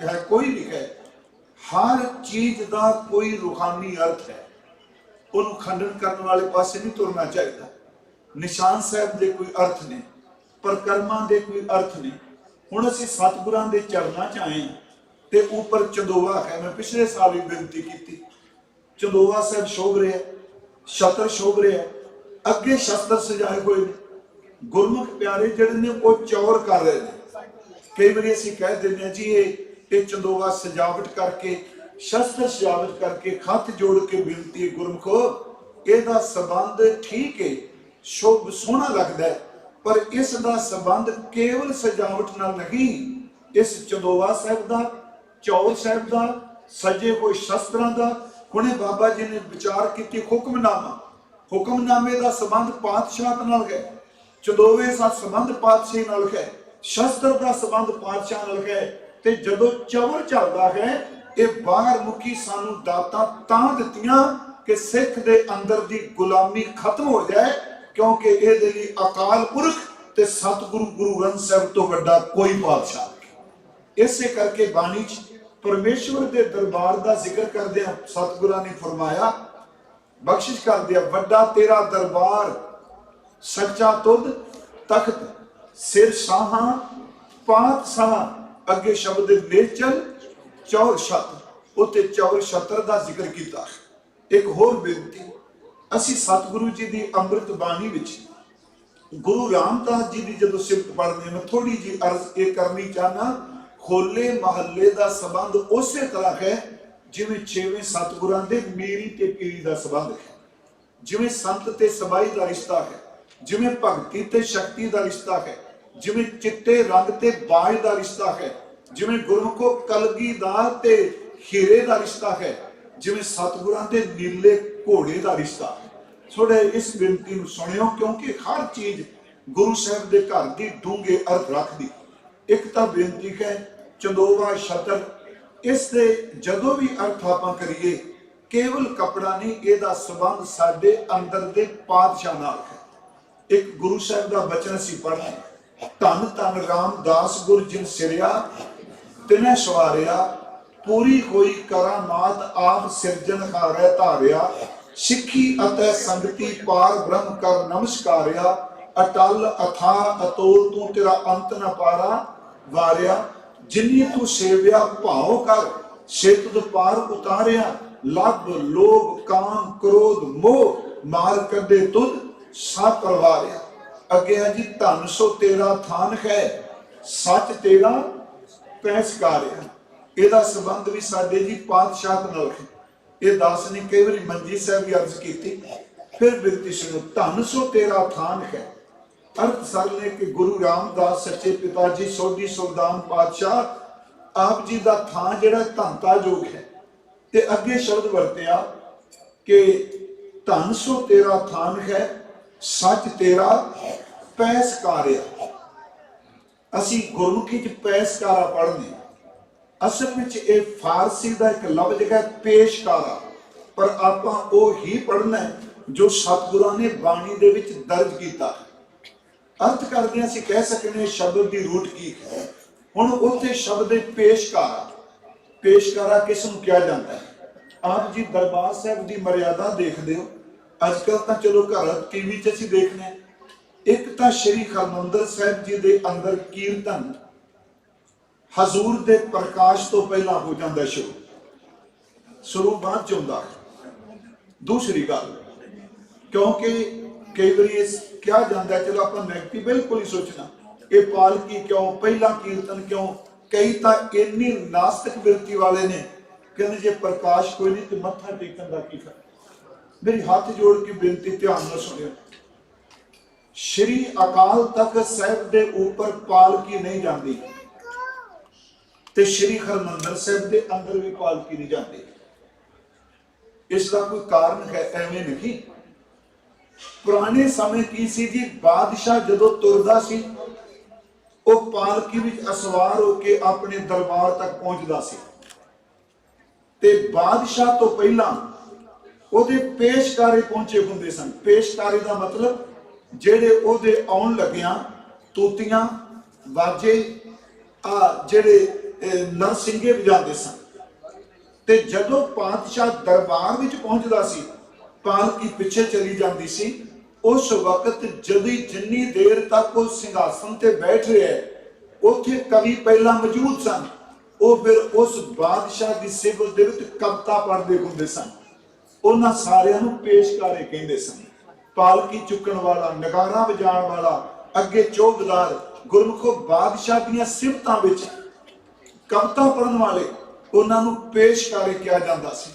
ਹੈ ਕੋਈ ਵੀ ਹੈ, ਹਰ ਚੀਜ਼ ਦਾ ਕੋਈ ਰੂਹਾਨੀ ਅਰਥ ਹੈ। ਉਹਨੂੰ ਖੰਡਨ ਕਰਨ ਵਾਲੇ ਪਾਸੇ ਨਹੀਂ ਤੁਰਨਾ ਚਾਹੀਦਾ। ਨਿਸ਼ਾਨ ਸਾਹਿਬ ਦੇ ਕੋਈ ਅਰਥ ਨੇ, ਪਰਕਰਮਾਂ ਦੇ ਕੋਈ ਅਰਥ ਨੇ। ਹੁਣ ਅਸੀਂ ਸਤਿਗੁਰਾਂ ਦੇ ਚਰਨਾਂ 'ਚ ਆਏ ਤੇ ਉੱਪਰ ਚੰਦੋਵਾ ਹੈ। ਮੈਂ ਪਿਛਲੇ ਸਾਲ ਵੀ ਬੇਨਤੀ ਕੀਤੀ, ਚੰਦੋਵਾ ਸਾਹਿਬ ਸ਼ੋਭ ਰਿਹਾ, ਛਤਰ ਸ਼ੋਭ ਰਿਹਾ, ਅੱਗੇ ਸ਼ਸਤਰ ਸਜਾਏ ਹੋਏ ਨੇ। ਗੁਰਮੁਖ ਪਿਆਰੇ ਜਿਹੜੇ ਨੇ ਉਹ ਚੌਰ ਕਰ ਰਹੇ ਨੇ। ਕਈ ਵਾਰੀ ਅਸੀਂ ਕਹਿ ਦਿੰਦੇ ਹਾਂ ਜੀ ਇਹ ਚੰਦੋਵਾ ਸਜਾਵਟ ਕਰਕੇ, ਸ਼ਸਤਰ ਸਜਾਵਟ ਕਰਕੇ, ਹੱਥ ਜੋੜ ਕੇ ਬੇਨਤੀ, ਗੁਰਮੁਖੋ ਇਹਦਾ ਸੰਬੰਧ ਠੀਕ ਹੈ, ਸ਼ੁਭ ਸੋਹਣਾ ਲੱਗਦਾ ਹੈ, ਪਰ ਇਸ ਦਾ ਸੰਬੰਧ ਕੇਵਲ ਸਜਾਵਟ ਨਾਲ ਨਹੀਂ। ਇਸ ਚੰਦੋਵਾ ਸਾਹਿਬ ਦਾ, ਚੌਰ ਸਾਹਿਬ ਦਾ, ਸਜੇ ਹੋਏ ਸ਼ਸਤਰਾਂ ਦਾ, ਹੁਣੇ ਬਾਬਾ ਜੀ ਨੇ ਵਿਚਾਰ ਕੀਤੀ ਹੁਕਮਨਾਮਾ, ਹੁਕਮਨਾਮੇ ਦਾ ਸੰਬੰਧ ਪਾਤਸ਼ਾਹ ਨਾਲ ਹੈ, ਚੰਦੋਵੇ ਦਾ ਸੰਬੰਧ ਪਾਤਸ਼ਾਹੀ ਨਾਲ ਹੈ, ਸ਼ਸਤਰ ਦਾ ਸੰਬੰਧ ਪਾਤਸ਼ਾਹ ਨਾਲ ਹੈ। ਤੇ ਜਦੋਂ ਚਵਰ ਚੱਲਦਾ ਹੈ, ਇਹ ਬਾਹਰ ਮੁਖੀ ਸਾਨੂੰ ਦਾਤਾਂ ਤਾਂ ਦਿੱਤੀਆਂ ਕਿ ਸਿੱਖ ਦੇ ਅੰਦਰ ਦੀ ਗੁਲਾਮੀ ਖਤਮ ਹੋ ਜਾਏ, ਕਿਉਂਕਿ ਇਹਦੇ ਲਈ ਅਕਾਲ ਪੁਰਖ ਤੇ ਸਤਿਗੁਰੂ ਗੁਰੂ ਗ੍ਰੰਥ ਸਾਹਿਬ ਤੋਂ ਵੱਡਾ ਕੋਈ ਪਾਤਸ਼ਾਹ ਨਹੀਂ। ਇਸੇ ਕਰਕੇ ਬਾਣੀ 'ਚ ਪਰਮੇਸ਼ਵਰ ਦੇ ਦਰਬਾਰ ਦਾ ਜ਼ਿਕਰ ਕਰਦੇ ਆ, ਸਤਿਗੁਰਾਂ ਨੇ ਫਰਮਾਇਆ, ਬਖਸ਼ਿਸ਼ ਕਰਦੇ ਆ, ਵੱਡਾ ਤੇਰਾ ਦਰਬਾਰ, ਸੱਚਾ ਤੁਧ ਤਖਤ, ਸਿਰ ਸ਼ਾਹਾਂ ਪਾਤਸ਼ਾਹ। ਅੱਗੇ ਸ਼ਬਦ ਨੇਚਲ ਚੌਰ ਛਤਰ, ਉੱਤੇ ਚੌਰ ਛਤਰ ਦਾ ਜ਼ਿਕਰ ਕੀਤਾ। ਇੱਕ ਹੋਰ ਬੇਨਤੀ, ਅਸੀਂ ਸਤਿਗੁਰੂ ਜੀ ਦੀ ਅੰਮ੍ਰਿਤ ਬਾਣੀ ਵਿੱਚ ਗੁਰੂ ਰਾਮਦਾਸ ਜੀ ਦੀ ਜਦੋਂ ਸਿਫਤ ਪੜ੍ਹਦੇ, ਮੈਂ ਥੋੜੀ ਜਿਹੀ ਅਰਜ਼ ਇਹ ਕਰਨੀ ਚਾਹਨਾ। ਹੋਲੇ ਮਹੱਲੇ ਦਾ ਸੰਬੰਧ ਉਸੇ ਤਰ੍ਹਾਂ ਹੈ ਜਿਵੇਂ 6ਵੇਂ ਸਤਿਗੁਰਾਂ ਦੇ ਮੀਰੀ ਤੇ ਪੀਰੀ ਦਾ ਸੰਬੰਧ ਹੈ, ਜਿਵੇਂ ਸੰਤ ਤੇ ਸਬਾਈ ਦਾ ਰਿਸ਼ਤਾ ਹੈ, ਜਿਵੇਂ ਭਗਤੀ ਤੇ ਸ਼ਕਤੀ ਦਾ ਰਿਸ਼ਤਾ ਹੈ, ਜਿਵੇਂ ਚਿੱਟੇ ਰੰਗ ਤੇ ਬਾਜ ਦਾ ਰਿਸ਼ਤਾ ਹੈ, ਜਿਵੇਂ ਗੁਰਮੁਖੋ ਕਲਗੀਦਾਰ ਤੇ ਹੀਰੇ ਦਾ ਰਿਸ਼ਤਾ ਹੈ, ਜਿਵੇਂ ਸਤਿਗੁਰਾਂ ਦੇ ਨੀਲੇ ਘੋੜੇ ਦਾ ਰਿਸ਼ਤਾ ਹੈ। ਥੋੜੇ ਇਸ ਬੇਨਤੀ ਨੂੰ ਸੁਣਿਓ, ਕਿਉਂਕਿ ਹਰ ਚੀਜ਼ ਗੁਰੂ ਸਾਹਿਬ ਦੇ ਘਰ ਦੀ ਡੂੰਘੇ ਅਰਥ ਰੱਖਦੀ। ਇੱਕ ਤਾਂ ਬੇਨਤੀ ਹੈ ਚੰਦੋਵਾ ਛਤਰ, ਇਸ ਦੇ ਜਦੋਂ ਵੀ ਅਰਥ ਆਪਾਂ ਕਰੀਏ, ਕੇਵਲ ਕੱਪੜਾ ਨਹੀਂ, ਇਹਦਾ ਸੰਬੰਧ ਸਾਡੇ ਅੰਦਰ ਦੇ ਪਾਤਸ਼ਾਹ ਨਾਲ ਹੈ। ਇੱਕ ਗੁਰੂ ਸਾਹਿਬ ਦਾ ਬਚਨ ਅਸੀਂ ਪੜ੍ਹਨਾ, ਧੰਨ ਧੰਨ ਰਾਮਦਾਸ ਗੁਰ ਜਿਨ ਸਿਰਿਆ, ਤਿਨੈ ਸਵਾਰਿਆ, ਪੂਰੀ ਹੋਈ ਕਰਾਮਾਤ ਆਪ ਸਿਰਜਣਹਾਰੈ ਧਾਰਿਆ, ਸਿੱਖੀ ਅਤੇ ਸੰਗਤੀ ਪਾਰ ਬ੍ਰਹਮ ਕਰ ਨਮਸਕਾਰਿਆ, ਅਟਲ ਅਥਾ ਅਤੋਲ ਤੂੰ ਤੇਰਾ ਅੰਤ ਨ ਪਾਰਾ ਵਾਰਿਆ, ਜਿਨੀ ਤੂੰ ਸੇਵਿਆ ਭਾਉ ਕਰ ਸੇ ਤੁਧ ਪਾਰ ਉਤਾਰਿਆ, ਲੱਭ ਲੋਭ ਕਾਮ ਕ੍ਰੋਧ ਮੋਹ ਮਾਰ ਕੱਢੇ ਤੁਧ ਸਾ ਪਰਵਾਰਿਆ। ਅੱਗੇ ਹੈ ਜੀ, ਧਨ ਸੋ ਤੇਰਾ ਥਾਨ ਹੈ, ਸੱਚ ਤੇਰਾ ਪੈਸਕਾਰਿਆ। ਇਹਦਾ ਸੰਬੰਧ ਵੀ ਸਾਡੇ ਜੀ ਪਾਤਸ਼ਾਹ ਨਾਲ ਹੈ। ਇਹ ਦਾਸ ਨੇ ਕਈ ਵਾਰੀ ਮੰਜੀ ਸਾਹਿਬ ਵੀ ਅਰਜ਼ ਕੀਤੀ। ਫਿਰ ਬੇਨਤੀ ਸੁਣੋ, ਧਨ ਸੋ ਤੇਰਾ ਥਾਨ ਹੈ, ਅਰਥ ਸਰਲ ਨੇ ਕਿ ਗੁਰੂ ਰਾਮਦਾਸ ਸੱਚੇ ਪਿਤਾ ਜੀ ਸੋਢੀ ਸੁਲਤਾਨ ਪਾਤਸ਼ਾਹ ਆਪ ਜੀ ਦਾ ਥਾਂ ਜਿਹੜਾ ਧੰਤਾ ਯੋਗ ਹੈ। ਤੇ ਅੱਗੇ ਸ਼ਬਦ ਵਰਤਿਆ ਕਿ ਧਨ ਸੋ ਤੇਰਾ ਥਾਨ ਹੈ, ਸੱਚ ਤੇਰਾ ਪੈਸਕਾਰਿਆ। ਅਸੀਂ ਗੁਰਮੁਖੀ ਚ ਪੈਸਕਾਰਾ ਪੜ੍ਹਦੇ, ਅਸਲ ਵਿੱਚ ਇਹ ਫਾਰਸੀ ਦਾ ਇੱਕ ਲਫ਼ਜ਼ ਹੈ ਪੇਸ਼ਕਾਰਾ, ਪਰ ਆਪਾਂ ਉਹ ਹੀ ਪੜ੍ਹਨਾ ਹੈ ਜੋ ਸਤਿਗੁਰਾਂ ਨੇ ਬਾਣੀ ਦੇ ਵਿੱਚ ਦਰਜ ਕੀਤਾ। ਅਰਥ ਕਰਦੇ ਅਸੀਂ ਕਹਿ ਸਕਦੇ ਹਾਂ ਸ਼ਬਦ ਦੀ ਰੂਟ ਕੀ ਹੈ। ਹੁਣ ਉੱਥੇ ਸ਼ਬਦ ਦੇ ਪੇਸ਼ਕਾਰਾ ਕਿਸ ਨੂੰ ਕਿਹਾ ਜਾਂਦਾ ਹੈ? ਆਪ ਜੀ ਦਰਬਾਰ ਸਾਹਿਬ ਦੀ ਮਰਿਆਦਾ ਦੇਖਦੇ ਹੋ। ਅੱਜ ਕੱਲ ਤਾਂ ਚਲੋ ਘਰ ਟੀਵੀ 'ਚ ਅਸੀਂ ਦੇਖਦੇ ਹਾਂ। ਇੱਕ ਤਾਂ ਸ਼੍ਰੀ ਹਰਿਮੰਦਰ ਸਾਹਿਬ ਜੀ ਦੇ ਅੰਦਰ ਕੀਰਤਨ ਹਜ਼ੂਰ ਦੇ ਪ੍ਰਕਾਸ਼ ਤੋਂ ਪਹਿਲਾਂ ਹੋ ਜਾਂਦਾ ਸ਼ੁਰੂ ਬਾਅਦ ਚ ਹੁੰਦਾ। ਦੂਸਰੀ ਗੱਲ, ਕਿਉਂਕਿ ਕਈ ਵਾਰੀ ਇਹ ਕਿਹਾ ਜਾਂਦਾ, ਚਲੋ ਆਪਾਂ ਨੈਗੇਟਿਵ ਬਿਲਕੁਲ ਹੀ ਸੋਚਣਾ, ਇਹ ਪਾਲਕੀ ਕਿਉਂ, ਪਹਿਲਾ ਕੀਰਤਨ ਕਿਉਂ? ਕਈ ਤਾਂ ਇੰਨੀ ਨਾਸਤਿਕ ਬਿਰਤੀ ਵਾਲੇ ਨੇ, ਕਹਿੰਦੇ ਜੇ ਪ੍ਰਕਾਸ਼ ਕੋਈ ਨਹੀਂ ਤੇ ਮੱਥਾ ਟੇਕਣ ਦਾ ਕੀ ਫਾਇਦਾ। ਮੇਰੀ ਹੱਥ ਜੋੜ ਕੇ ਬੇਨਤੀ ਧਿਆਨ ਨਾਲ ਸੁਣਿਓ, ਸ਼੍ਰੀ ਅਕਾਲ ਤਖਤ ਸਾਹਿਬ ਦੇ ਉੱਪਰ ਪਾਲਕੀ ਨਹੀਂ ਜਾਂਦੀ ਤੇ ਸ਼੍ਰੀ ਹਰਿਮੰਦਰ ਸਾਹਿਬ ਦੇ ਅੰਦਰ ਵੀ ਪਾਲਕੀ ਨਹੀਂ ਜਾਂਦੀ। ਇਸ ਦਾ ਕੋਈ ਕਾਰਨ ਹੈ? ਐਵੇਂ ਨਹੀਂ। ਪੁਰਾਣੇ ਸਮੇਂ ਕੀ ਸੀ ਜੀ, ਬਾਦਸ਼ਾਹ ਜਦੋਂ ਤੁਰਦਾ ਸੀ ਉਹ ਪਾਲਕੀ ਵਿੱਚ ਅਸਵਾਰ ਹੋ ਕੇ ਆਪਣੇ ਦਰਬਾਰ ਤੱਕ ਪਹੁੰਚਦਾ ਸੀ ਤੇ ਬਾਦਸ਼ਾਹ ਤੋਂ ਪਹਿਲਾਂ ਉਹਦੇ ਪੇਸ਼ਕਾਰੇ ਪਹੁੰਚੇ ਹੁੰਦੇ ਸਨ। ਪੇਸ਼ਕਾਰੇ ਦਾ ਮਤਲਬ ਜਿਹੜੇ ਉਹਦੇ ਆਉਣ ਲੱਗਿਆਂ ਤੂਤੀਆਂ ਬਾਜੇ ਜਿਹੜੇ ਨਰਸਿੰਘੇ ਵਜਾਉਂਦੇ ਸਨ। ਤੇ ਜਦੋਂ ਪਾਤਸ਼ਾਹ ਦਰਬਾਰ ਵਿੱਚ ਪਹੁੰਚਦਾ ਸੀ ਪਾਲਕੀ ਪਿੱਛੇ ਚਲੀ ਜਾਂਦੀ ਸੀ। ਉਸ ਵਕਤ ਜਿੰਨੀ ਦੇਰ ਤੱਕ ਉਹ ਸਿੰਘਾਸਨ ਤੇ ਬੈਠ ਰਿਹਾ ਉੱਥੇ ਕਵੀ ਪਹਿਲਾਂ ਮੌਜੂਦ ਸਨ, ਉਹ ਫਿਰ ਉਸ ਬਾਦਸ਼ਾਹ ਦੀ ਸਿਫਤ ਦੇ ਵਿੱਚ ਕਵਿਤਾ ਪੜ੍ਹਦੇ ਹੁੰਦੇ ਸਨ। ਉਹਨਾਂ ਸਾਰਿਆਂ ਨੂੰ ਪੇਸ਼ਕਾਰੇ ਕਹਿੰਦੇ ਸਨ। ਪਾਲਕੀ ਚੁੱਕਣ ਵਾਲਾ, ਨਗਾਰਾ ਵਜਾਉਣ ਵਾਲਾ, ਅੱਗੇ ਚੌਕੀਦਾਰ, ਗੁਰਮੁਖੋ ਬਾਦਸ਼ਾਹ ਦੀਆਂ ਸਿਫਤਾਂ ਵਿੱਚ ਕਵਿਤਾ ਪੜ੍ਹਨ ਵਾਲੇ, ਉਹਨਾਂ ਨੂੰ ਪੇਸ਼ਕਾਰੇ ਕਿਹਾ ਜਾਂਦਾ ਸੀ।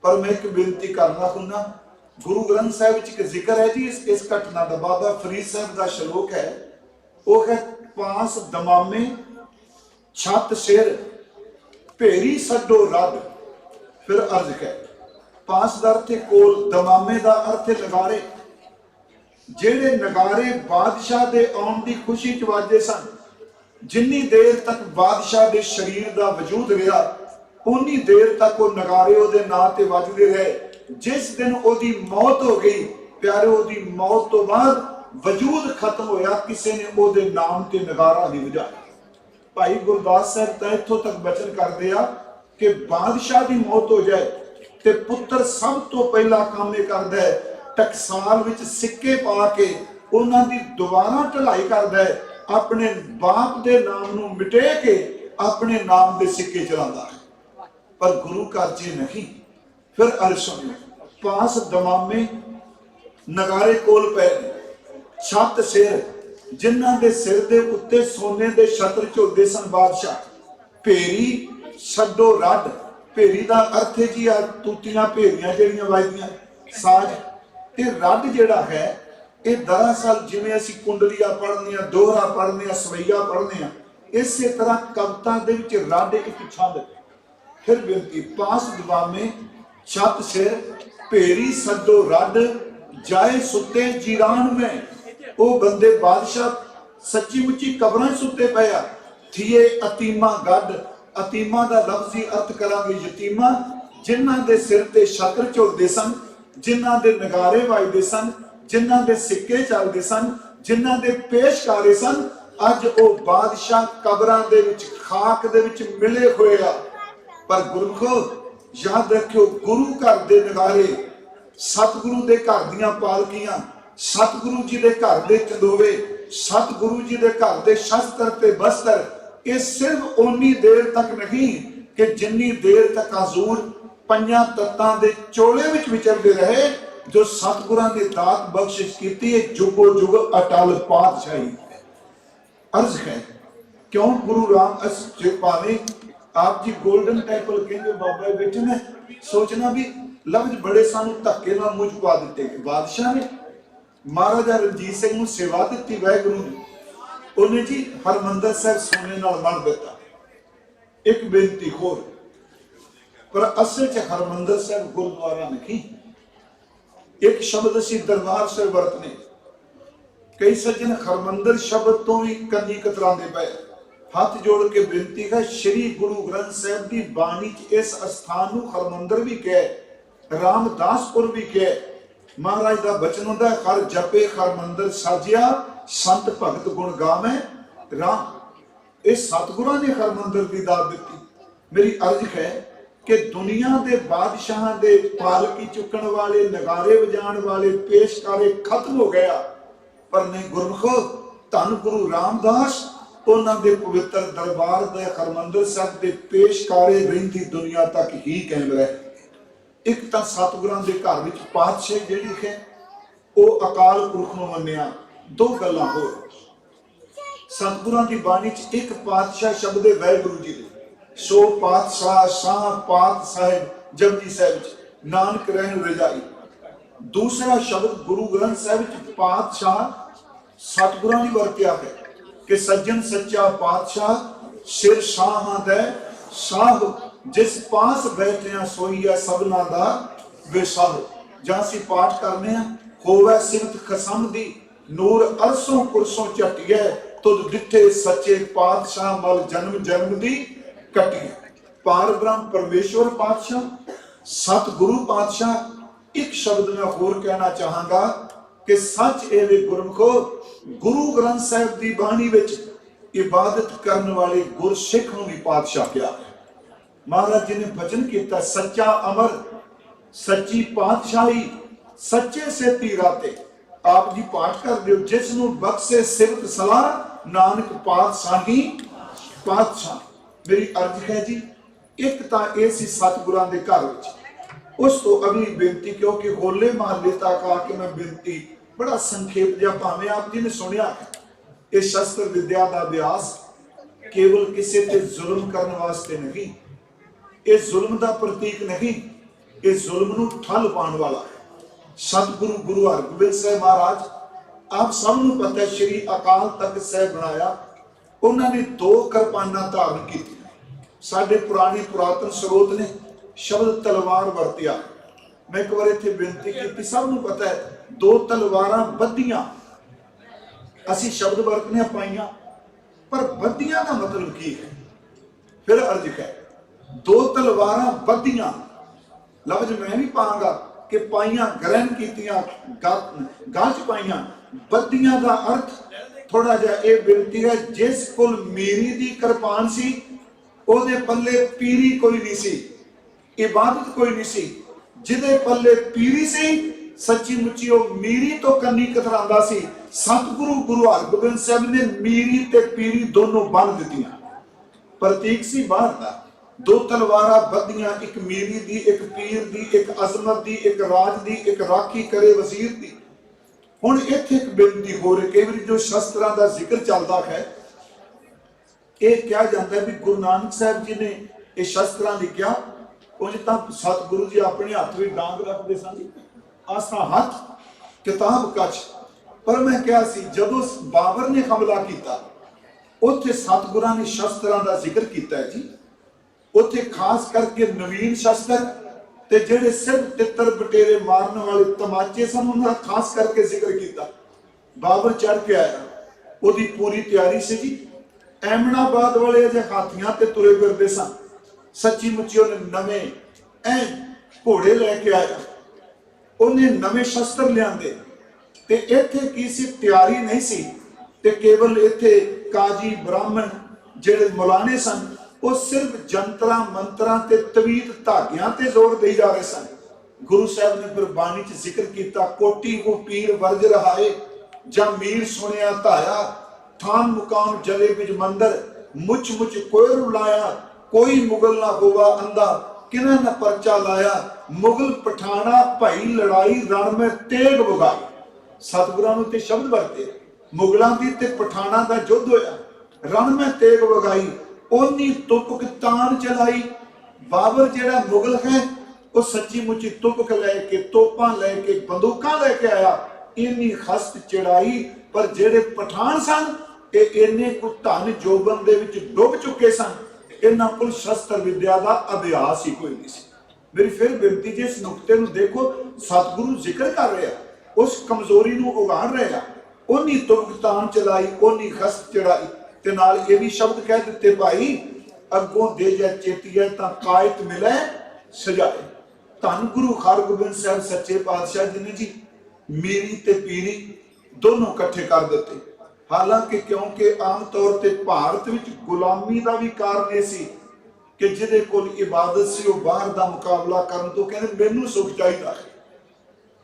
ਪਰ ਮੈਂ ਇੱਕ ਬੇਨਤੀ ਕਰਨਾ ਹੁੰਦਾ, ਗੁਰੂ ਗ੍ਰੰਥ ਸਾਹਿਬ ਵਿੱਚ ਇੱਕ ਜ਼ਿਕਰ ਹੈ ਜੀ ਇਸ ਘਟਨਾ ਦਾ। ਬਾਬਾ ਫਰੀਦ ਸਾਹਿਬ ਦਾ ਸ਼ਲੋਕ ਹੈ, ਉਹ ਹੈ ਪਾਸ ਦਮਾਮੇ ਛੱਤ ਸਿਰ ਭੇਰੀ ਛੱਡੋ ਰੱਦ। ਫਿਰ ਅਰਜ਼ ਹੈ, ਪਾਸ ਦਾ ਅਰਥ ਹੈ ਕੋਲ, ਦਮਾਮੇ ਦਾ ਅਰਥ ਹੈ ਨਗਾਰੇ। ਜਿਹੜੇ ਨਗਾਰੇ ਬਾਦਸ਼ਾਹ ਦੇ ਆਉਣ ਦੀ ਖੁਸ਼ੀ ਚ ਵੱਜਦੇ ਸਨ, ਜਿੰਨੀ ਦੇਰ ਤੱਕ ਬਾਦਸ਼ਾਹ ਦੇ ਸਰੀਰ ਦਾ ਵਜੂਦ ਰਿਹਾ ਉਨੀ ਦੇਰ ਤੱਕ ਉਹ ਨਗਾਰੇ ਉਹਦੇ ਨਾਂ ਤੇ ਵੱਜਦੇ ਰਹੇ। ਜਿਸ ਦਿਨ ਉਹਦੀ ਮੌਤ ਹੋ ਗਈ ਪਿਆਰੇ, ਉਹਦੀ ਮੌਤ ਤੋਂ ਬਾਅਦ ਵਜੂਦ ਖਤਮ ਹੋਇਆ, ਕਿਸੇ ਨੇ ਉਹਦੇ ਨਾਮ ਤੇ ਨਗਾਰਾ ਨਹੀਂ ਵਜਾਇਆ। ਭਾਈ ਗੁਰਦਾਸ ਸਾਹਿਬ ਤਾਂ ਇੱਥੋਂ ਤੱਕ ਬਚਨ ਕਰਦੇ ਆ ਕਿ ਬਾਦਸ਼ਾਹ ਦੀ ਮੌਤ ਹੋ ਜਾਏ ਤੇ ਪੁੱਤਰ ਸਭ ਤੋਂ ਪਹਿਲਾ ਕੰਮ ਇਹ ਕਰਦਾ ਹੈ, ਟਕਸਾਲ ਵਿੱਚ ਸਿੱਕੇ ਪਾ ਕੇ ਉਹਨਾਂ ਦੀ ਦੁਬਾਰਾ ਢਲਾਈ ਕਰਦਾ ਹੈ, ਆਪਣੇ ਬਾਪ ਦੇ ਨਾਮ ਨੂੰ ਮਿਟੇ ਕੇ ਆਪਣੇ ਨਾਮ ਦੇ ਸਿੱਕੇ ਚਲਾਉਂਦਾ ਹੈ। ਪਰ ਗੁਰੂ ਘਰ 'ਚ ਨਹੀਂ। ਫਿਰ ਅਰਜ਼ ਸੁਣਿਓ, ਪਾਸ ਦਮਾਮੇ ਨਗਾਰੇ ਕੋਲ ਪਏ, ਛੱਤ ਸਿਰ, ਜਿਨ੍ਹਾਂ ਦੇ ਸਿਰ ਦੇ ਉੱਤੇ ਸੋਨੇ ਦੇ ਛਤਰ ਝੁਲਦੇ ਸਨ ਬਾਦਸ਼ਾਹ। ਭੇਰੀ ਛੱਡੋ ਰੱਡ, ਭੇਰੀ ਦਾ ਅਰਥ ਹੈ ਜੀ ਆ ਤੂਤੀਆਂ ਭੇਰੀਆਂ ਜਿਹੜੀਆਂ ਵੱਜਦੀਆਂ ਸਾਜ਼। ਤੇ ਰੱਡ ਜਿਹੜਾ ਹੈ ਇਹ ਦਰਅਸਲ ਜਿਵੇਂ ਅਸੀਂ ਕੁੰਡਲੀਆ ਪੜ੍ਹਦੇ ਹਾਂ, ਦੋਹਰਾ ਪੜ੍ਹਦੇ ਹਾਂ, ਸਵਈਆ ਪੜ੍ਹਦੇ ਹਾਂ, ਇਸੇ ਤਰ੍ਹਾਂ ਕਵਿਤਾ ਦੇ ਵਿੱਚ ਰੱਡ ਇੱਕ ਛੰਦ। ਫਿਰ ਬੇਨਤੀ, ਪਾਸ ਦਬਾਮੇ ਛੱਤ ਸਿਰ ਭੇਰੀ ਛੱਡੋ ਰੱਡ, ਜਾਏ ਸੁੱਤੇ ਜੀਰਾਨ ਮੈਂ। ਉਹ ਬੰਦੇ ਬਾਦਸ਼ਾਹ ਸੱਚੀ ਮੁੱਚੀ ਕਬਰਾਂ 'ਚ ਸੁੱਤੇ ਪਏ ਆ। ਥੀਏ ਅਤੀਮਾ ਗੱਡ, ਅਤੀਮਾ ਦਾ ਲਫ਼ਜ਼ੀ ਅਰਥ ਕਰਾਂਗੇ ਯਤੀਮਾ, ਜਿਨ੍ਹਾਂ ਦੇ ਸਿਰ ਤੇ ਛਤਰ ਝੁਲਦੇ ਸਨ, ਜਿਨ੍ਹਾਂ ਦੇ ਨਗਾਰੇ ਵੱਜਦੇ ਸਨ, ਜਿਨ੍ਹਾਂ ਦੇ ਸਿੱਕੇ ਚੱਲਦੇ ਸਨ, ਜਿਨ੍ਹਾਂ ਦੇ ਪੇਸ਼ਕਾਰੇ ਸਨ, ਅੱਜ ਉਹ ਬਾਦਸ਼ਾਹ ਕਬਰਾਂ ਦੇ ਵਿੱਚ ਖਾਕ ਦੇ ਵਿੱਚ ਮਿਲੇ ਹੋਏ ਆ। ਪਰ ਗੁਰਮੁਖੋ ਯਾਦ ਰੱਖਿਓ, ਗੁਰੂ ਘਰ ਦੇ ਨਗਾਰੇ, ਸਤਿਗੁਰੂ ਦੇ ਘਰ ਦੀਆਂ ਪਾਲਕੀਆਂ, ਸਤਿਗੁਰੂ ਜੀ ਦੇ ਘਰ ਦੇ ਚੰਦੋਵੇ, ਸਤਿਗੁਰੂ ਜੀ ਦੇ ਘਰ ਦੇ ਸ਼ਸਤਰ ਤੇ ਬਸਤਰ, ਇਹ ਸਿਰਫ ਓਨੀ ਦੇਰ ਤੱਕ ਨਹੀਂ ਕਿ ਜਿੰਨੀ ਦੇਰ ਤੱਕ ਹਜ਼ੂਰ ਪੰਜਾਂ ਤੱਤਾਂ ਦੇ ਚੋਲੇ ਵਿੱਚ ਵਿਚਰਦੇ ਰਹੇ। ਜੋ ਸਤਿਗੁਰਾਂ ਨੇ ਦਾਤ ਬਖਸ਼ਿਸ਼ ਕੀਤੀ ਹੈ, ਜੁਗੋ ਜੁਗ ਅਟਲ ਪਾਤਸ਼ਾਹੀ। ਅਰਜ਼ ਹੈ, ਕਿਉਂ ਗੁਰੂ ਰਾਮ ਭਾਵੇਂ ਆਪ ਜੀ ਗੋਲਡਨ ਟੈਂਪਲ ਕਹਿੰਦੇ ਬਾਬਾ ਬੈਠੇ ਨੇ, ਸੋਚਣਾ ਵੀ ਲਫ਼ਜ਼ ਬੜੇ ਸਾਨੂੰ ਧੱਕੇ ਨਾਲ ਮੂੰਹ 'ਚ ਪਾ ਦਿੱਤੇ ਕਿ ਬਾਦਸ਼ਾਹ ਨੇ ਮਹਾਰਾਜਾ ਰਣਜੀਤ ਸਿੰਘ ਨੂੰ ਸੇਵਾ ਦਿੱਤੀ ਵਾਹਿਗੁਰੂ ਨੇ, ਉਹਨੇ ਜੀ ਹਰਮੰਦਰ ਸਾਹਿਬ ਸੋਨੇ ਨਾਲ ਮੜ ਦਿੱਤਾ। ਇੱਕ ਬੇਨਤੀ ਹੋਰ, ਪਰ ਅਸਲ 'ਚ ਹਰਮੰਦਰ ਸਾਹਿਬ ਗੁਰਦੁਆਰਾ ਨਹੀਂ। ਇੱਕ ਸ਼ਬਦ ਅਸੀਂ ਦਰਬਾਰ ਸਾਹਿਬ ਵਰਤਨੇ, ਕਈ ਸੱਜਣ ਹਰਮੰਦਰ ਸ਼ਬਦ ਤੋਂ ਵੀ ਕੰਨੀ ਕਤਰਾਉਂਦੇ ਪਏ। ਹੱਥ ਜੋੜ ਕੇ ਬੇਨਤੀ ਹੈ, ਸ਼੍ਰੀ ਗੁਰੂ ਗ੍ਰੰਥ ਸਾਹਿਬ ਦੀ ਬਾਣੀ 'ਚ ਇਸ ਅਸਥਾਨ ਨੂੰ ਹਰਮੰਦਰ ਵੀ ਕਹੇ, ਰਾਮਦਾਸਪੁਰ ਵੀ ਕਹੇ, महाराज का बचन होता है, हर जपे हर मंदिर साजिया, संत भगत गुण गावे राम। इस सतगुरां ने हर मंदिर की दात दी। मेरी अर्ज है कि दुनिया के बादशाह के पालकी चुकन वाले, नगारे बजाण वाले, पेशकारे खत्म हो गया, पर नहीं गुरमुखो धन गुरु रामदास उन्होंने पवित्र दरबार के हरमंदिर साहब के पेशकारे रहिंदी दुनिया तक ही कायम रहे। एक तो सतगुरां दे घर विच पातशाही जिहड़ी है वो अकाल पुरख नूं मन्निया। दो गल्लां होर, सतगुरां दी बाणी च एक पातशाह शब्द है वाहिगुरू जी दे, सो पातशाह शाह पात साहिब जपजी साहिब च नानक रहन रजाई। दूसरा शब्द गुरु ग्रंथ साहिब च पातशाह सतगुरां दी वरतिया है कि सज्जन सच्चा पातशाह सिर शाह दे साह, जिस पास बैठिया सोईया सबना दा विसाह। जहां सी पाठ करने हैं, होवे सिमत खसम दी नूर अरसों कुरसों झटिए, तुद दिठे सच्चे पातशाह मल जन्म जन्म दी कटिए। पार ब्रह्म परमेश्वर पातशाह सतगुरु पातशाह। एक शब्द मैं होर कहना चाहांगा कि सच एवे गुरमुखो गुरु ग्रंथ साहिब की बाणी विच इबादत करने वाले गुरसिख नूं भी पातशाह क्या है। महाराज जी ने भजन किया, सच्चा अमर सच्ची पातशाही सच्चे से तीराते। आप जी पाठ कर दियो, जिसनों बख्शे सिफत सलाह नानक पातशाही पातशाह। मेरी अर्ज है जी, एक तो यह सी सतगुरां दे घर विच। उस तो अगली बेनती, क्योंकि होले महल्ले तक आके मैं बेनती बड़ा संखेप जहा, भावें आप जी ने सुनिया, इस शस्त्र विद्या का अभ्यास केवल किसी ते जुल्म करने वास्ते नहीं, इस जुल्म का प्रतीक नहीं, इस जुल्म नूं ठल पाने वाला है। सतगुरु गुरु हरगोबिंद साहिब महाराज, आप सबनों पता है, श्री अकाल तख्त साहिब बनाया, उन्होंने 2 किरपाना धारण की। साडे पुराने पुरातन स्रोत ने शब्द तलवार वरतिया। मैं एक बार इत्थे बेनती की, सबनों पता है 2 तलवारां बद्धियां, असी शब्द वरतने पाइयां, पर बद्धियां का मतलब की है। फिर अर्ज है, 2 तलवारां बद्धियां, लफ्ज मैं नहीं पाऊंगा कि पाइयां ग्रहण कीतियां गांच पाइयां। बद्धियां का अर्थ थोड़ा जिहा यह बेनती है, जिस कोल मीरी दी किरपान सी ओदे पल्ले पीरी कोई नहीं सी, इबादत कोई नहीं सी। जिदे पल्ले पीरी सी सच्ची मुच्ची वो मीरी तो कन्नी कतरांदा सी। सतगुरु गुरु हरगोबिंद साहब ने मीरी ते पीरी दोनों बन दित्तियां। प्रतीक सी बाहर दा, 2 तलवारां बद्धियां, एक मीरी दी, एक पीर दी, एक अजमत दी, एक राज दी, एक राखी करे वजीर दी। हुण इत्थे एक बेनती हो रही, कई बार जो शस्त्रां दा जिक्र चलदा है, ये क्या जाता है भी गुरु नानक साहब जी ने ये शस्त्रां लिखिया। उंज तां सतगुरु जी अपने हाथ में डांग रखते सन, आसा हाथ किताब कच। पर मैं क्या सी, जदों बाबर ने हमला किया, उत्थे सतगुरां ने शस्त्रां दा जिक्र किया है जी। उत्थे खास करके नवीन शस्त्र ते जेड़े सिर तितर बटेरे मारने वाले तमाचे सन, उन्होंने खास करके जिक्र किया। बाबर चढ़ के आया, उहदी पूरी तैयारी सी जी। एमनाबाद वाले अजे हाथियां ते तुरे फिरदे सन, सच्ची मुच्ची उन्हें नवे घोड़े लैके आया, उन्हें नवे शस्त्र लियांदे। ते इत्थे की सी, तैयारी नहीं सी, ते केवल इत्थे काजी ब्राह्मण जेड़े मुलाने सन, वो सिर्फ जंतरा मंत्रा ते तवीत धागियां ते जोर दे जा रहे सन। गुरु साहब ने फिर बाणी च जिक्र किया, कोटी को पीर वर्ज रहाए, जब मीर सुनिया धाया, थान मुकाम जले बिज मंदर, मुच मुच कोई रुलाया, कोई मुगल ना होवा अंधा, किना न परचा लाया, मुगल पठाना भाई लड़ाई, रण में तेग बुगाई। सतगुरां नूं ते शब्द वरते, मुगलों की ते पठाना का युद्ध होया, रण में तेग बुगाई, ओनी तुपक तान चलाई। बाबर जेड़ा मुगल है वो सच्ची मुच्ची तुपक लैके, तोपां लैके, बंदूकां लैके आया, इन्नी खस्त चढ़ाई। पर जेड़े पठान सन इन्ने को धन जोबन दे विच डुब चुके सन, इन्हां कोल शस्त्र विद्या का अभ्यास ही कोई नहीं सी। मेरी फिर बेनती जी, इस नुकते नूं देखो, सतगुरु जिक्र कर रहे हैं, उस कमजोरी नूं उगाड़ रहे हैं। ओनी तुगतान चलाई, ओनी खस्त चढ़ाई, ते नाल ये भी शब्द कह दिते, भाई अगों दे जा चेतीए तां कायत मिले सजाए। धन गुरु हरगोबिंद साहब सच्चे पातशाह जी ने जी ਮੀਰੀ ਤੇ ਪੀਰੀ ਦੋਨੋਂ ਇਕੱਠੇ ਕਰ ਦਿੱਤੇ। ਹਾਲਾਂਕਿ ਕਿਉਂਕਿ ਆਮ ਤੌਰ ਤੇ ਭਾਰਤ ਵਿੱਚ ਗੁਲਾਮੀ ਦਾ ਵੀ ਕਾਰਨ ਇਹ ਸੀ ਕਿ ਜਿਹਦੇ ਕੋਲ ਇਬਾਦਤ ਸੀ ਉਹ ਬਾਹਰ ਦਾ ਮੁਕਾਬਲਾ ਕਰਨ ਤੋਂ ਕਹਿੰਦੇ ਮੈਨੂੰ ਸੁਖ ਚਾਹੀਦਾ ਹੈ।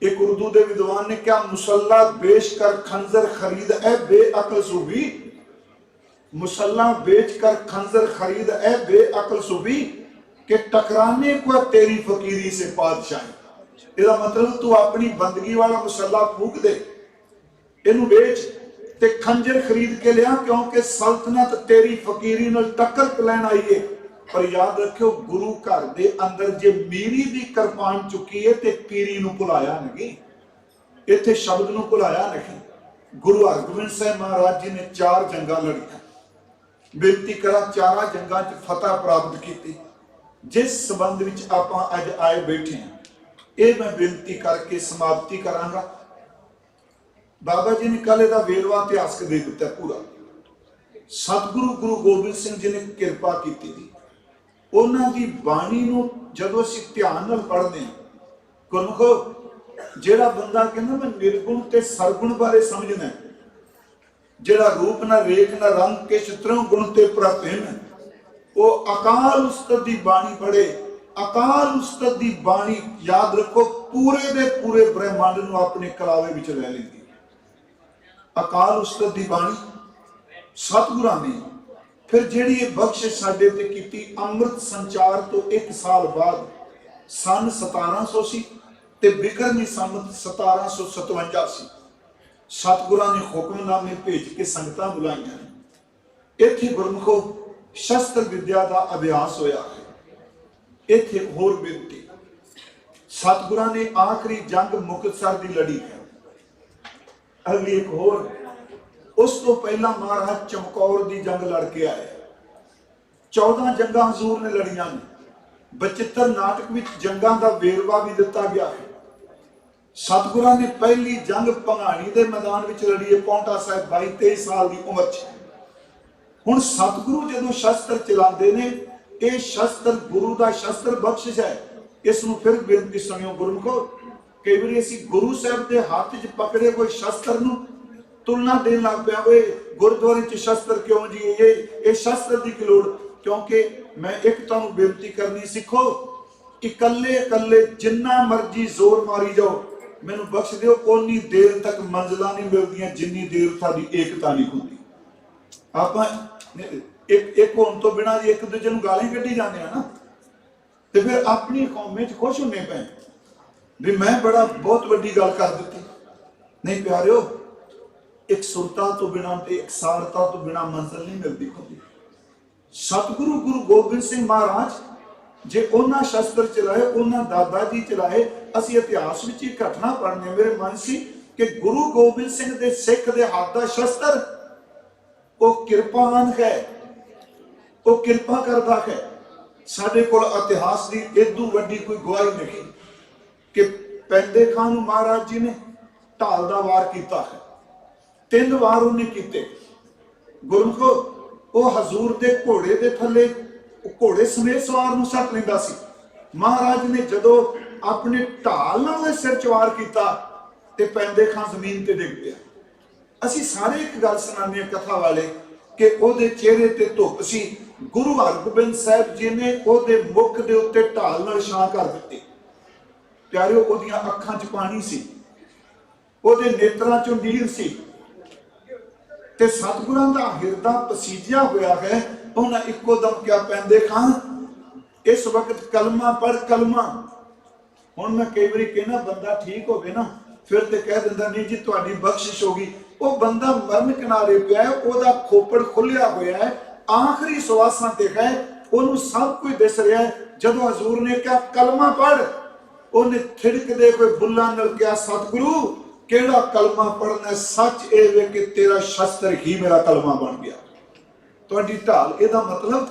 एक उर्दू के विद्वान ने क्या मुसल्ला बेच कर खंजर खरीद ए बेअक्ल सूफी, मुसल्ला बेच कर खंजर खरीद ए बेअक्ल सूफी के टकराने को तेरी फकीरी से पादशाही। इसका मतलब तू अपनी बंदगी वाला मुसल्ला फूक दे, इनू बेच ते खंजर खरीद के लिया क्योंकि सल्तनत तेरी फकीरी नाल टक्कर लैन आई है। पर याद रखियो गुरु घर दे अंदर जे मीरी दी किरपान चुकी है ते पीरी नूं भुलाया नहीं, इत्थे शब्द नूं भुलाया नहीं। गुरु हरगोबिंद साहिब महाराज जी ने 4 जंगां लड़ियां, बेनती करा 4 जंगां च फतह प्राप्त की। जिस संबंध विच आपां अज आए बैठे हैं ये मैं बेनती करके समाप्ति करांगा। बाबा जी ने कल इहदा वेरवा इतिहासक दे दिता पूरा। सतगुरु गुरु गोबिंद सिंह जी ने किरपा की थी, ਉਹਨਾਂ ਦੀ ਬਾਣੀ ਨੂੰ ਜਦੋਂ ਅਸੀਂ ਧਿਆਨ ਨਾਲ ਪੜ੍ਹਦੇ ਹਾਂ, ਗੁਰਮੁਖੋ ਜਿਹੜਾ ਬੰਦਾ ਕਹਿੰਦਾ ਮੈਂ ਨਿਰਗੁਣ ਤੇ ਸਰਗੁਣ ਬਾਰੇ ਸਮਝਣਾ, ਜਿਹੜਾ ਰੂਪ ਨਾ ਰੇਖ ਨਾ ਰੰਗ ਕੇ ਚਿਤਰੋਂ ਗੁਣ ਤੇ ਪ੍ਰਤਿਮ, ਉਹ ਅਕਾਲ ਉਸਤਤ ਦੀ ਬਾਣੀ ਪੜ੍ਹੇ। ਅਕਾਲ ਉਸਤਤ ਦੀ ਬਾਣੀ ਯਾਦ ਰੱਖੋ ਪੂਰੇ ਦੇ ਪੂਰੇ ਬ੍ਰਹਿਮੰਡ ਨੂੰ ਆਪਣੇ ਕਲਾਵੇ ਵਿੱਚ ਲੈ ਲੈਂਦੀ। ਅਕਾਲ ਉਸਤਤ ਦੀ ਬਾਣੀ ਸਤਿਗੁਰਾਂ ਦੀ फिर जिहड़ी ये बख्शिश साडे ते कीती अमृत संचार तो 1 साल बाद सन 1700 सी ते बिकरमी संमत 1757 सी सतगुरां ने हुक्मनामे भेज के संगतां बुलाईयां ने। इत्थे गुरमुखो शस्त्र विद्या का अभ्यास होया है। इत्थे होर बेनती, सतगुरां ने आखिरी जंग मुक्तसर दी लड़ी है। अगली एक होर, उस तो पहला महाराज चमकौर की जंग लड़के आए। 14 जंगा हजूर ने लड़ियां ने। बचित्र नाटक में जंगा का वेरवा भी दिता गया है। सतगुरां ने पहली जंग भंगाणी के मैदान में लड़ी है, पौंटा साहिब 22-23 साल की उम्र च। हुण सतगुरु जदों शस्त्र चलाते ने, यह शस्त्र गुरु का शस्त्र बख्शिश है। इसनूं फिर बेनती सुनियो गुरमुखो, कई बार असीं गुरु साहब के हाथ च पकड़े कोई शस्त्र नूं तुलना देन लग पिया, गुरुद्वारे च शस्त्र क्यों जी, ये शस्त्र की की लोड़। क्योंकि मैं एक तुहानूं बेनती करनी, सीखो इकल्ले इकल्ले जिन्ना मर्जी जोर मारी जाओ, मैनूं बख्श दिओ, उन्नी देर तक मंजिलां नहीं मिलदियां जिन्नी देर तुहाडी एकता नहीं हुंदी। आपां एक होण तो बिना एक दूजे नूं गालीं कड्ढी जांदे आ ना, ते फिर अपनी कौम च खुश होने पे भी मैं बड़ा बहुत वड्डी गल कर दित्ती। नहीं प्यारिओ, एक सुरता तो बिना ते एक सारता तो बिना मंजिल नहीं मिलती खुद। सतगुरु गुरु गोबिंद सिंह महाराज जे उन्हां शस्त्र चलाए, उन्हां दादा जी चलाए। असीं इतिहास विच एक घटना पढ़ने, मेरे मन सी कि गुरु गोबिंद सिंह दे सिख दे हाथ दा शस्त्र वो किरपान है, वो किरपा करदा है। साडे कोल इतिहास दी इदू वड्डी कोई गवाही नहीं कि पैंदे खान महाराज जी ने ढाल दा वार कीता है, 3 वार उन्हें कीते। गुरमुखो वो हजूर दे घोड़े दे थले घोड़े समेत सवार नूं सट लैंदा सी। महाराज ने जदों अपने ढाल नाल सिर च वार कीता ते पैंदे खां जमीन ते डिग पिया। असीं सारे एक गल सुणाने कथा वाले कि ओहदे चेहरे ते धुप सी। गुरु हरगोबिंद साहिब जी ने ओहदे मुख दे उत्ते ढाल नाल छां कर दित्ती। प्यारिओ, ओहदियां अखां च पानी सी, ओहदे नेत्रां चों नीर सी ते सतगुरां दा हिरदा पसीजिया होया है। उन्हें इको दम क्या पैंदे खां इस वक्त कलमा पढ़ कलमा। हुण मैं कई बारी कहना बंदा ठीक होवे ना, फिर ते कह दिंदा नहीं जी तुहाडी बख्शिश होगी। वो बंदा मरण किनारे पिया है, ओहदा खोपड़ खुलिया होया है, आखिरी सवासां ते है, ओनू सब कुछ दिस रहा है। जदों हजूर ने कहा कलमा पढ़, उन्हें थिड़कदे कोई बुल्लां नाल कहा सतगुरु केड़ा कलमा पढ़ना, सच ए वे कि तेरा शस्त्र ही मेरा कलमा बन गया। तुहाडी ढाल, इहदा मतलब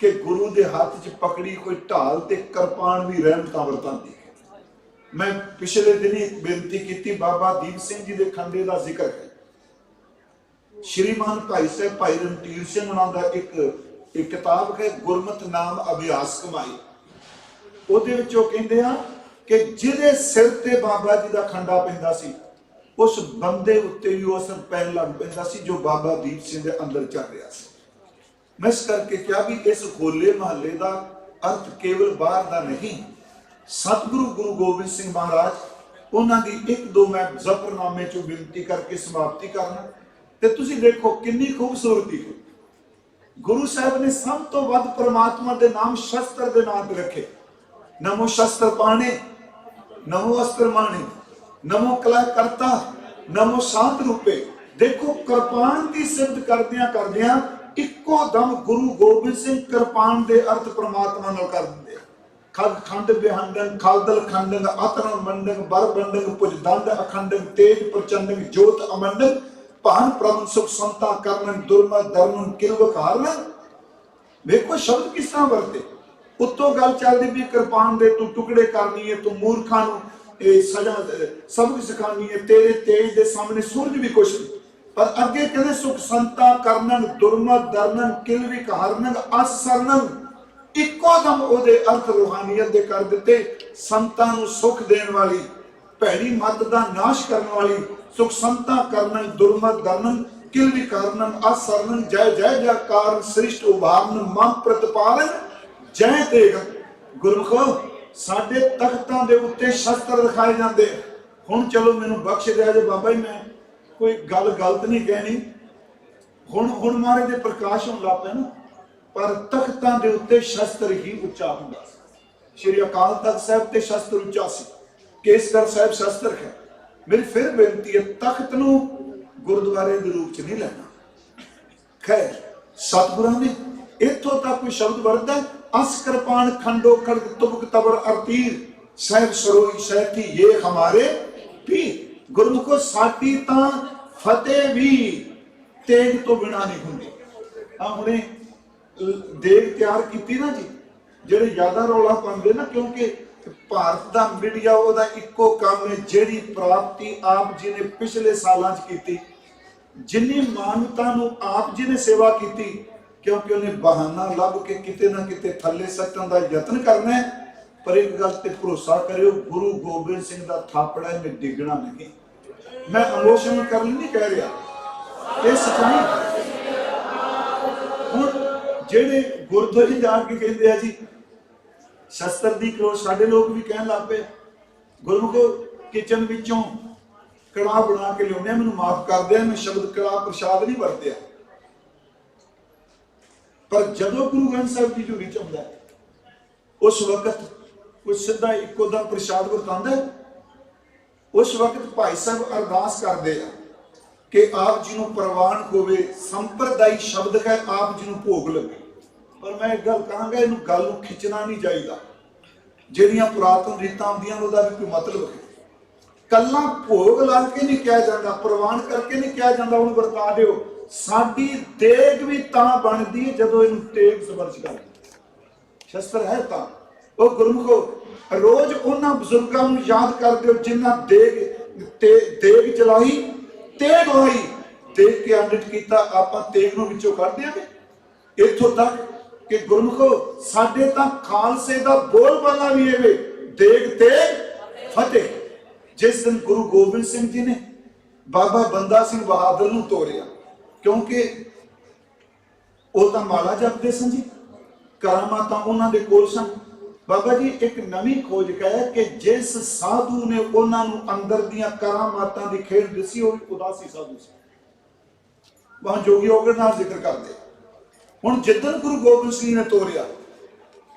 कि गुरु दे हाथ च पकड़ी कोई ढाल ते किरपान भी रहमतां वरतांदी है। मैं पिछले दिनी बेनती की, बाबा दीप सिंह जी दे खंडे का जिक्र है। श्रीमान भाई साहब भाई रणधीर सिंह उन्हां दा एक किताब है गुरमत नाम अभ्यास कमाई। ਉਹਦੇ ਵਿੱਚ ਉਹ ਕਹਿੰਦੇ ਆ ਕਿ ਜਿਹਦੇ ਸਿਰ ਤੇ ਬਾਬਾ ਜੀ ਦਾ ਖੰਡਾ ਪੈਂਦਾ ਸੀ ਉਸ ਬੰਦੇ ਉੱਤੇ ਵੀ ਉਹ ਅਸਰ ਪੈਣ ਲੱਗ ਪੈਂਦਾ ਸੀ ਜੋ ਬਾਬਾ ਦੀਪ ਸਿੰਘ ਦੇ ਅੰਦਰ ਚੱਲ ਰਿਹਾ ਸੀ। ਮੈਂ ਇਸ ਕਰਕੇ ਕਿਹਾ ਵੀ ਇਸ ਹੋਲੇ ਮਹੱਲੇ ਦਾ ਅਰਥ ਕੇਵਲ ਬਾਹਰ ਦਾ ਨਹੀਂ। ਸਤਿਗੁਰੂ ਗੁਰੂ ਗੋਬਿੰਦ ਸਿੰਘ ਮਹਾਰਾਜ ਉਹਨਾਂ ਦੀ ਇੱਕ ਦੋ ਮੈਂ ਜ਼ਫਰਨਾਮੇ ਚੋਂ ਬੇਨਤੀ ਕਰਕੇ ਸਮਾਪਤੀ ਕਰਨਾ। ਤੇ ਤੁਸੀਂ ਦੇਖੋ ਕਿੰਨੀ ਖੂਬਸੂਰਤੀ ਹੈ। ਗੁਰੂ ਸਾਹਿਬ ਨੇ ਸਭ ਤੋਂ ਵੱਧ ਪ੍ਰਮਾਤਮਾ ਦੇ ਨਾਮ ਸ਼ਸਤਰ ਦੇ ਨਾਮ ਤੇ ਰੱਖੇ। ਨਮੋ ਸ਼ਸਤਰ ਪਾਣੇ, ਨਮੋ ਅਸਤਰ ਮਾਣੇ, ਨਮੋ ਕਲਾ ਕਰਤਾ, ਨਮੋ ਸ਼ਾਂਤ ਰੂਪੇ। ਦੇਖੋ ਕਿਰਪਾਨ ਦੀ ਸਿਫਤ ਕਰਦਿਆਂ ਇੱਕੋ ਦਮ ਗੁਰੂ ਗੋਬਿੰਦ ਸਿੰਘ ਕਿਰਪਾਨ ਦੇ ਅਰਥ ਪ੍ਰਮਾਤਮਾ ਨਾਲ ਕਰ ਦਿੰਦੇ ਆ। ਖਗ ਖੰਡ ਬਿਹੰਡਨ ਖਾਲਦਲ ਖੰਡਨ ਅਤਰਨ ਮੰਡਨ ਬਰ ਬੰਡਨ ਪੁਜ ਦੰਡ ਅਖੰਡਨ ਤੇਜ ਪ੍ਰਚੰਡਨ ਜੋਤ ਅਮੰਡਨ ਭਾਨ ਪ੍ਰਭਨ ਸੁਖ ਸੰਤਾ ਕਰਨਨ ਦੁਰਮਾ ਦਰਮਨ ਕਿਲਵ ਕਾਰਨ। ਵੇਖੋ ਸ਼ਬਦ ਕਿਸ ਤਰ੍ਹਾਂ ਵਰਤੇ। ਉੱਤੋਂ ਗੱਲ ਚੱਲਦੀ ਵੀ ਕਿਰਪਾਨ ਦੇ ਤੂੰ ਟੁਕੜੇ ਕਰਨੀ ਹੈ, ਤੂੰ ਮੂਰਖਾਂ ਨੂੰ ਇਹ ਸਜ਼ਾ ਸਬਕ ਸਿਖਾਣੀ ਹੈ, ਤੇਰੇ ਤੇਜ ਦੇ ਸਾਹਮਣੇ ਸੂਰਜ ਵੀ ਕੁਛ ਨਹੀਂ। ਪਰ ਅੱਗੇ ਕਹਿੰਦੇ ਸੁਖ ਸੰਤਾ ਕਰਨਨ ਦੁਰਮਾ ਦਰਨਨ ਕਿਲਵ ਕਾਰਨ ਅਸ ਸਰਨਨ। ਇੱਕੋ ਦਮ ਉਹਦੇ ਅਰਥ ਰੂਹਾਨੀਅਤ ਦੇ ਕਰ ਦਿੱਤੇ। ਸੰਤਾਂ ਨੂੰ ਸੁਖ ਦੇਣ ਵਾਲੀ, ਭੈੜੀ ਮੱਤ ਦਾ ਨਾਸ਼ ਕਰਨ ਵਾਲੀ, ਸੁਖ ਸੰਤਾ ਕਰਨਨ ਦੁਰਮਤ ਦਰਨਨ ਕਿਲਵ ਕਾਰਨ ਅਸ ਸਰਨਨ। ਜੈ ਜੈ ਜੈਕਾਰ ਸ੍ਰਿਸ਼ਟ ਉਭਾਰਨ ਮਨ ਪ੍ਰਤਪਾਰਨ ਜੈ ਤੇਗ। ਗੁਰਮੁਖੋ ਸਾਡੇ ਤਖਤਾਂ ਦੇ ਉੱਤੇ ਸ਼ਸਤਰ ਦਿਖਾਏ ਜਾਂਦੇ। ਹੁਣ ਚਲੋ ਮੈਨੂੰ ਬਖਸ਼ ਦਿਆ ਜੇ ਬਾਬਾ ਜੀ, ਮੈਂ ਕੋਈ ਗੱਲ ਗਲਤ ਨਹੀਂ ਕਹਿਣੀ। ਹੁਣ ਮਾਰੇ ਦੇ ਪ੍ਰਕਾਸ਼ ਹੋਣ ਲੱਗ ਪਏ ਨਾ, ਪਰ ਤਖਤਾਂ ਦੇ ਉੱਤੇ ਸ਼ਸਤਰ ਹੀ ਉੱਚਾ ਹੁੰਦਾ ਸੀ। ਸ਼੍ਰੀ ਅਕਾਲ ਤਖਤ ਸਾਹਿਬ ਤੇ ਸ਼ਸਤਰ ਉੱਚਾ ਸੀ, ਕੇਸਗੜ੍ਹ ਸਾਹਿਬ ਸ਼ਸਤਰ ਹੈ। ਮੇਰੀ ਫਿਰ ਬੇਨਤੀ ਹੈ, ਤਖਤ ਨੂੰ ਗੁਰਦੁਆਰੇ ਦੇ ਰੂਪ ਚ ਨਹੀਂ ਲੈਣਾ। ਖੈਰ ਸਤਿਗੁਰਾਂ ਨੇ ਇੱਥੋਂ ਤੱਕ ਕੋਈ ਸ਼ਬਦ ਵਰਤਦਾ, ਅਸ ਕਿਰਪਾਨ ਖੰਡੋ ਖੜਗ ਤੁਬਕ ਤਬਰ ਅਰਤੀਰ ਸਾਹਿਬ ਸਰੋਈ ਸਹਿਤੀ ਇਹ ਹਮਾਰੇ ਪੀਰ। ਗੁਰਮੁਖੋ ਸਾਡੀ ਤਾਂ ਫਤਿਹ ਵੀ ਤੇਗ ਤੋਂ ਬਿਨਾ ਨਹੀਂ ਹੁੰਦੀ। ਆ ਹੁਣੇ ਦੇਗ ਤਿਆਰ ਕੀਤੀ ਨਾ ਜੀ, ਜਿਹੜੇ ਜ਼ਿਆਦਾ ਰੌਲਾ ਪਾਉਂਦੇ ਨਾ, ਕਿਉਂਕਿ ਭਾਰਤ ਦਾ ਮੀਡੀਆ ਉਹਦਾ ਇੱਕੋ ਕੰਮ ਹੈ, ਜਿਹੜੀ ਪ੍ਰਾਪਤੀ ਆਪ ਜੀ ਨੇ ਪਿਛਲੇ ਸਾਲਾਂ 'ਚ ਕੀਤੀ, ਜਿੰਨੀ ਮਾਨਵਤਾ ਨੂੰ ਆਪ ਜੀ ਨੇ ਸੇਵਾ ਕੀਤੀ, ਕਿਉਂਕਿ ਉਹਨੇ ਬਹਾਨਾ ਲੱਭ ਕੇ ਕਿਤੇ ਨਾ ਕਿਤੇ ਥੱਲੇ ਸੱਟਣ ਦਾ ਯਤਨ ਕਰਨਾ ਹੈ। ਪਰ ਇੱਕ ਗੱਲ ਤੇ ਭਰੋਸਾ ਕਰਿਓ, ਗੁਰੂ ਗੋਬਿੰਦ ਸਿੰਘ ਦਾ ਥਾਪੜਾ ਇਹਨੇ ਡਿੱਗਣਾ ਨਹੀਂ। ਮੈਂ ਇਮੋਸ਼ਨਲ ਕਰਨ ਨਹੀਂ ਕਹਿ ਰਿਹਾ, ਇਹ ਸੱਚਾਈ। ਹੁਣ ਜਿਹੜੇ ਗੁਰਦੁਆਰੇ ਜਾ ਕੇ ਕਹਿੰਦੇ ਆ ਜੀ ਸ਼ਸਤਰ ਦੀ ਕਰੋ, ਸਾਡੇ ਲੋਕ ਵੀ ਕਹਿਣ ਲੱਗ ਪਏ ਗੁਰਮੁਖੋ ਕਿਚਨ ਵਿੱਚੋਂ ਕੜਾਹ ਬਣਾ ਕੇ ਲਿਆਉਂਦੇ, ਮੈਨੂੰ ਮਾਫ ਕਰ ਦਿਆ, ਮੈਂ ਸ਼ਬਦ ਕੜਾਹ ਪ੍ਰਸ਼ਾਦ ਨਹੀਂ ਵਰਤਿਆ। ਪਰ ਜਦੋਂ ਗੁਰੂ ਗ੍ਰੰਥ ਸਾਹਿਬ ਦੀ ਝੂਰੀ ਚ ਆਉਂਦਾ ਉਸ ਵਕਤ ਕੋਈ ਸਿੱਧਾ ਇੱਕੋ ਦਮ ਪ੍ਰਸ਼ਾਦ ਵਰਤਾਉਂਦਾ। ਉਸ ਵਕਤ ਭਾਈ ਸਾਹਿਬ ਅਰਦਾਸ ਕਰਦੇ ਆ ਕਿ ਆਪ ਜੀ ਨੂੰ ਪ੍ਰਵਾਨ ਹੋਵੇ, ਸੰਪਰਦਾਈ ਸ਼ਬਦ ਹੈ, ਆਪ ਜੀ ਨੂੰ ਭੋਗ ਲੱਗੇ। ਪਰ ਮੈਂ ਇੱਕ ਗੱਲ ਕਹਾਂਗਾ, ਇਹਨੂੰ ਗੱਲ ਨੂੰ ਖਿੱਚਣਾ ਨਹੀਂ ਚਾਹੀਦਾ। ਜਿਹੜੀਆਂ ਪੁਰਾਤਨ ਰੀਤਾਂ ਹੁੰਦੀਆਂ ਉਹਦਾ ਵੀ ਕੋਈ ਮਤਲਬ ਹੈ। ਕੱਲਾ ਭੋਗ ਲਾ ਕੇ ਨਹੀਂ ਕਿਹਾ ਜਾਂਦਾ, ਪ੍ਰਵਾਨ ਕਰਕੇ ਨਹੀਂ ਕਿਹਾ ਜਾਂਦਾ ਉਹਨੂੰ ਵਰਤਾ ਦਿਓ। ਸਾਡੀ ਦੇਗ ਵੀ ਤਾਂ ਬਣਦੀ ਹੈ ਜਦੋਂ ਇਹਨੂੰ ਤੇਗ ਸਬਰਜ ਕਰਦੇ। ਸ਼ਸਤਰ ਹੈ ਤਾਂ ਉਹ ਗੁਰਮੁਖੋ ਰੋਜ਼ ਉਹਨਾਂ ਬਜ਼ੁਰਗਾਂ ਨੂੰ ਯਾਦ ਕਰਦੇ ਹੋ ਜਿਨ੍ਹਾਂ ਦੇਗ ਚਲਾਈ, ਤੇਗ ਹੋਈ, ਦੇਖ ਕੇ ਅੰਡਿਤ ਕੀਤਾ। ਆਪਾਂ ਤੇਗ ਨੂੰ ਵਿੱਚੋਂ ਕੱਢ ਦਿਆਂਗੇ। ਇੱਥੋਂ ਤੱਕ ਕਿ ਗੁਰਮੁਖੋ ਸਾਡੇ ਤਾਂ ਖਾਲਸੇ ਦਾ ਬੋਲਬਾਲਾ ਵੀ ਇਹ ਵੇ, ਦੇਗ ਤੇਗ ਫਤਿਹ। ਜਿਸ ਦਿਨ ਗੁਰੂ ਗੋਬਿੰਦ ਸਿੰਘ ਜੀ ਨੇ ਬਾਬਾ ਬੰਦਾ ਸਿੰਘ ਬਹਾਦਰ ਨੂੰ ਤੋਰਿਆ, ਕਿਉਂਕਿ ਉਹ ਤਾਂ ਮਾਲਾ ਜਪਦੇ ਸਨ ਜੀ, ਕਰਾਮਾਤਾਂ ਉਹਨਾਂ ਦੇ ਕੋਲ ਸਨ। ਬਾਬਾ ਜੀ ਇੱਕ ਨਵੀਂ ਖੋਜ ਕਹੇ ਕਿ ਜਿਸ ਸਾਧੂ ਨੇ ਉਹਨਾਂ ਨੂੰ ਅੰਦਰ ਦੀਆਂ ਕਰਾਮਾਤਾਂ ਦੀ ਖੇਡ ਦਿੱਸੀ, ਉਹ ਉਦਾਸੀ ਸਾਧੂ ਸੀ। ਵਹਾਂ ਜੋਗੀ ਔਗਣ ਨਾਲ ਜ਼ਿਕਰ ਕਰਦੇ। ਹੁਣ ਜਿੱਦਣ ਗੁਰੂ ਗੋਬਿੰਦ ਸਿੰਘ ਨੇ ਤੋਰਿਆ,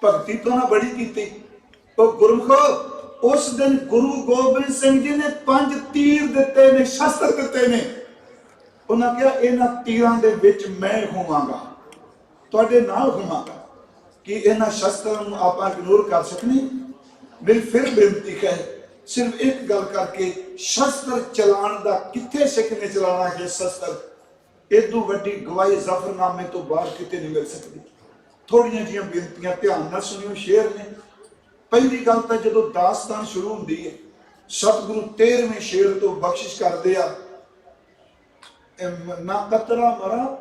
ਭਗਤੀ ਤੋਂ ਨਾ ਬੜੀ ਕੀਤੀ। ਉਹ ਗੁਰਮੁਖੋ ਉਸ ਦਿਨ ਗੁਰੂ ਗੋਬਿੰਦ ਸਿੰਘ ਜੀ ਨੇ 5 ਤੀਰ ਦਿੱਤੇ ਨੇ, ਸ਼ਸਤਰ ਦਿੱਤੇ ਨੇ। ਉਹਨਾਂ ਕਿਹਾ ਇਹਨਾਂ ਤੀਰਾਂ ਦੇ ਵਿੱਚ ਮੈਂ ਹੋਵਾਂਗਾ, ਤੁਹਾਡੇ ਨਾਲ ਹੋਵਾਂਗਾ। ਕਿ ਇਹਨਾਂ ਸ਼ਸਤਰਾਂ ਨੂੰ ਆਪਾਂ ਇਗਨੋਰ ਕਰ ਸਕਨੇ? ਮੇਰੀ ਫਿਰ ਬੇਨਤੀ ਹੈ, ਸਿਰਫ ਇੱਕ ਗੱਲ ਕਰਕੇ, ਸ਼ਸਤਰ ਚਲਾਉਣ ਦਾ ਕਿੱਥੇ ਸਿੱਖ ਨੇ ਚਲਾਉਣਾ ਹੈ ਸ਼ਸਤਰ, ਇਦੋਂ ਵੱਡੀ ਗਵਾਹੀ ਜ਼ਫਰਨਾਮੇ ਤੋਂ ਬਾਹਰ ਕਿਤੇ ਨਹੀਂ ਮਿਲ ਸਕਦੀ। ਥੋੜੀਆਂ ਜਿਹੀਆਂ ਬੇਨਤੀਆਂ ਧਿਆਨ ਨਾਲ ਸੁਣਿਓ, ਸ਼ੇਰ ਨੇ। ਪਹਿਲੀ ਗੱਲ ਤਾਂ ਜਦੋਂ ਦਾਸਤਾਨ ਸ਼ੁਰੂ ਹੁੰਦੀ ਹੈ, ਸਤਿਗੁਰੂ 13ਵੇਂ ਸ਼ੇਰ ਤੋਂ ਬਖਸ਼ਿਸ਼ ਕਰਦੇ ਆ, ਨਾ ਕਤਰਾ ਮਰਾ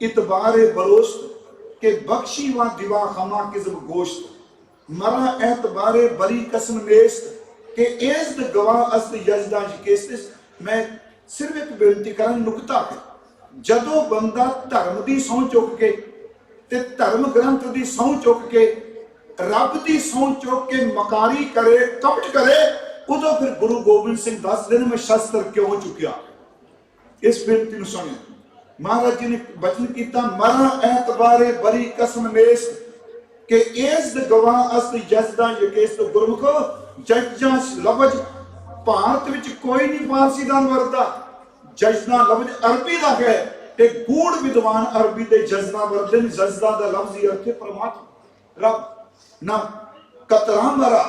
ਇਤਬਾਰੇ ਬਲੋਸਤ ਕਿ ਬਖਸ਼ੀ ਵਾ ਦਿਵਾ ਖਮਾ ਕਿਜ਼ਬ ਗੋਸ਼ਤ। मरा एतबारे बरी कसम नेस्त कि इस गवाह अस्त यजदा यकेस्तिस। मैं सिर्फ एक बेनती करा नुकता है, जदों बंदा धर्म की सौं चुक के ते धर्म ग्रंथ की सौं चुक के रब की सौं चुक के मकारी करे कपट करे, उदों फिर गुरु गोबिंद सिंह दस दिन मैं शस्त्र क्यों चुकिया। इस बेनती सुनिए, महाराज जी ने वचन किया, मरा एतबारे बरी कसम नेस्त कि इस गवाह अस्त यजदा यकेस्त। गुरमुखो जज्जा लफज भारत विच कोई नहीं फारसी का वरता, जजदा लफज अरबी का है ते गूढ़ विद्वान अरबी ते जजदा वरते ने। जजदा का लफ्ज ही अर्थ है परमात्मा रब। ना कतरा मरा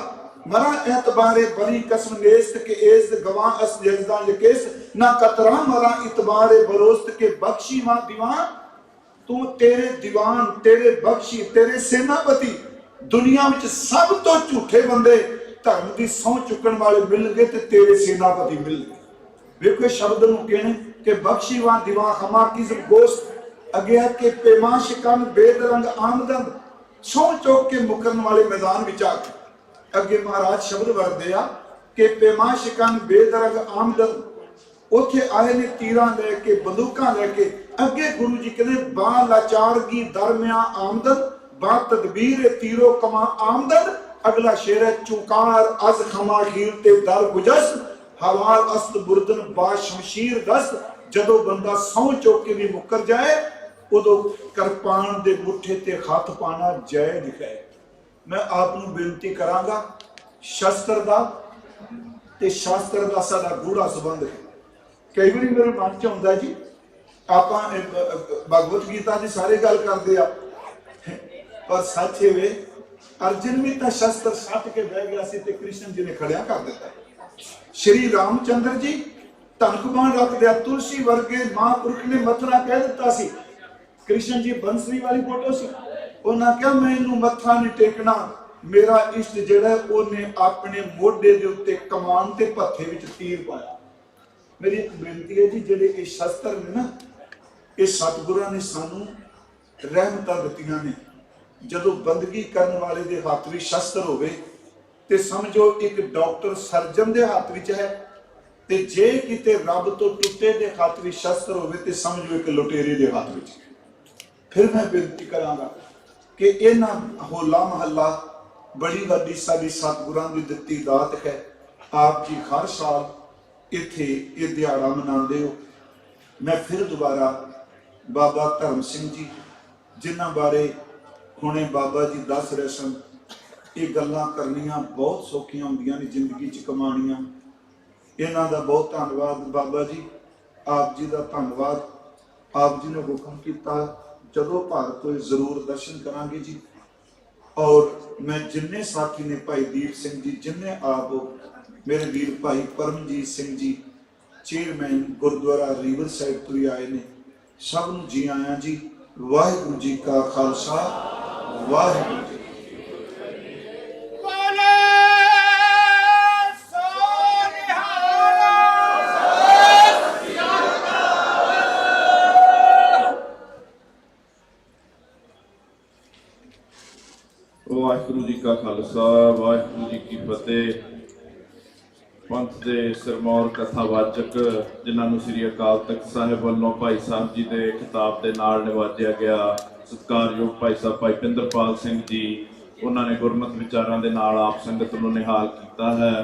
मरा एतबारे बरी कसम नेस्त के इस गवाह अस्त यजदा यकेस्त। ना कतरा मरा इतबारे बरोस्त के बख्शी मां दीवान। तू तेरे दीवान तेरे बख्शी तेरे सेनापति दुनिया में सब तो झूठे बंदे धर्म की सौं चुकन वाले मिल गए ते तेरे सेनापति मिल गए। वेखो शब्द नूं कहने कि बख्शी वां दीवान हमा किस्म गोश्त अगे के पेमाश कन बेदरंग आमदन। सौं चौक के मुकरन वाले मैदान विच आके अगे महाराज शब्द वरदे आ कि पेमाश कन बेदरंग आमदन। उथे आए ने तीरां लैके बंदूकां लैके अगे गुरु जी कहते बा लाचारगी दरमिया आमदन बा तदबीर तीरो कमा आमदन। अगला शेर है चुकार अज खमा खीर ते दर गुजस हवाल अस्त बुरदन बा शमशीर दस्त। जदों बंदा सौं चौक के भी मुकर जाए उदों करपान दे मुठे ते हथ पाना जय दिखे। मैं आपनूं बेनती करांगा, शस्त्र दा ते शास्त्र दा साडा गूढ़ा संबंध है। कई बार मेरे मन च आउंदा जी आप भगवत गीता की सारे गल करते आ, पर सच है अर्जुन भी तो शस्त्र सट के बह गया सी ते कृष्ण जी ने खड़िया कर दिता। श्री रामचंद्र जी धनकुमान रख दिया, तुलसी वर्गे महापुरुष ने मथना कह दिता सी। कृष्ण जी बंसरी वाली फोटो सी, उन्हें कहा मैं इनू मथा नहीं टेकना, मेरा इष्ट जिहड़ा उन्हें अपने मोढे दे उत्ते कमान ते भत्थे विच तीर पाया। मेरी एक बेनती है जी, जेडे ये शस्त्र ने ना ये सतगुरां ने सानू रहमतां दित्तियां ने। जदों बंदगी करने वाले दे हाथ विच शस्त्र होवे ते समझो एक डॉक्टर सर्जन दे हाथ विच है, ते जे किते रब तो टुटे दे हाथ विच शस्त्र होवे ते समझो एक लुटेरे दे हाथ विच। फिर मैं बेनती करांगा कि इन्हां होला महल्ला बड़ी वड्डी साडी सतगुरां दी दित्ती दात है। आप जी हर साल इत्थे ये दिहाड़ा मनाते हो। मैं फिर दोबारा बाबा धर्म सिंह जी जिन्हां बारे हुणे बाबा जी दस रहे सन, ये गल्लां करनियां बहुत सौखियां हुंदियां ने, जिंदगी च कमानियां। इन्हां दा बहुत धन्नवाद बाबा जी, आप जी का धन्नवाद। आप जी ने हुक्म किया जदों भारत होए जरूर दर्शन करांगे जी। और मैं जिन्ने साथी ने भाई दीप सिंह जी, जिन्ने आप मेरे वीर भाई Paramjit Singh ji chairman gurdwara river side तो ही आए ने, सब नूं जी आया जी। वाहिगुरू जी का खालसा वाहिगुरू जी। वाहिगुरू जी का खालसा वाहिगुरू जी की फतेह। पंथ के सिरमौर कथावाचक जिन्होंने श्री अकाल तख्त साहिब वालों भाई साहब जी के खिताब के नाल निवाजिया गया, सत्कारयोग भाई साहब भाई पिंदरपाल सिंह जी, उन्होंने गुरमत विचारों के नाल आप संगत को निहाल किया है।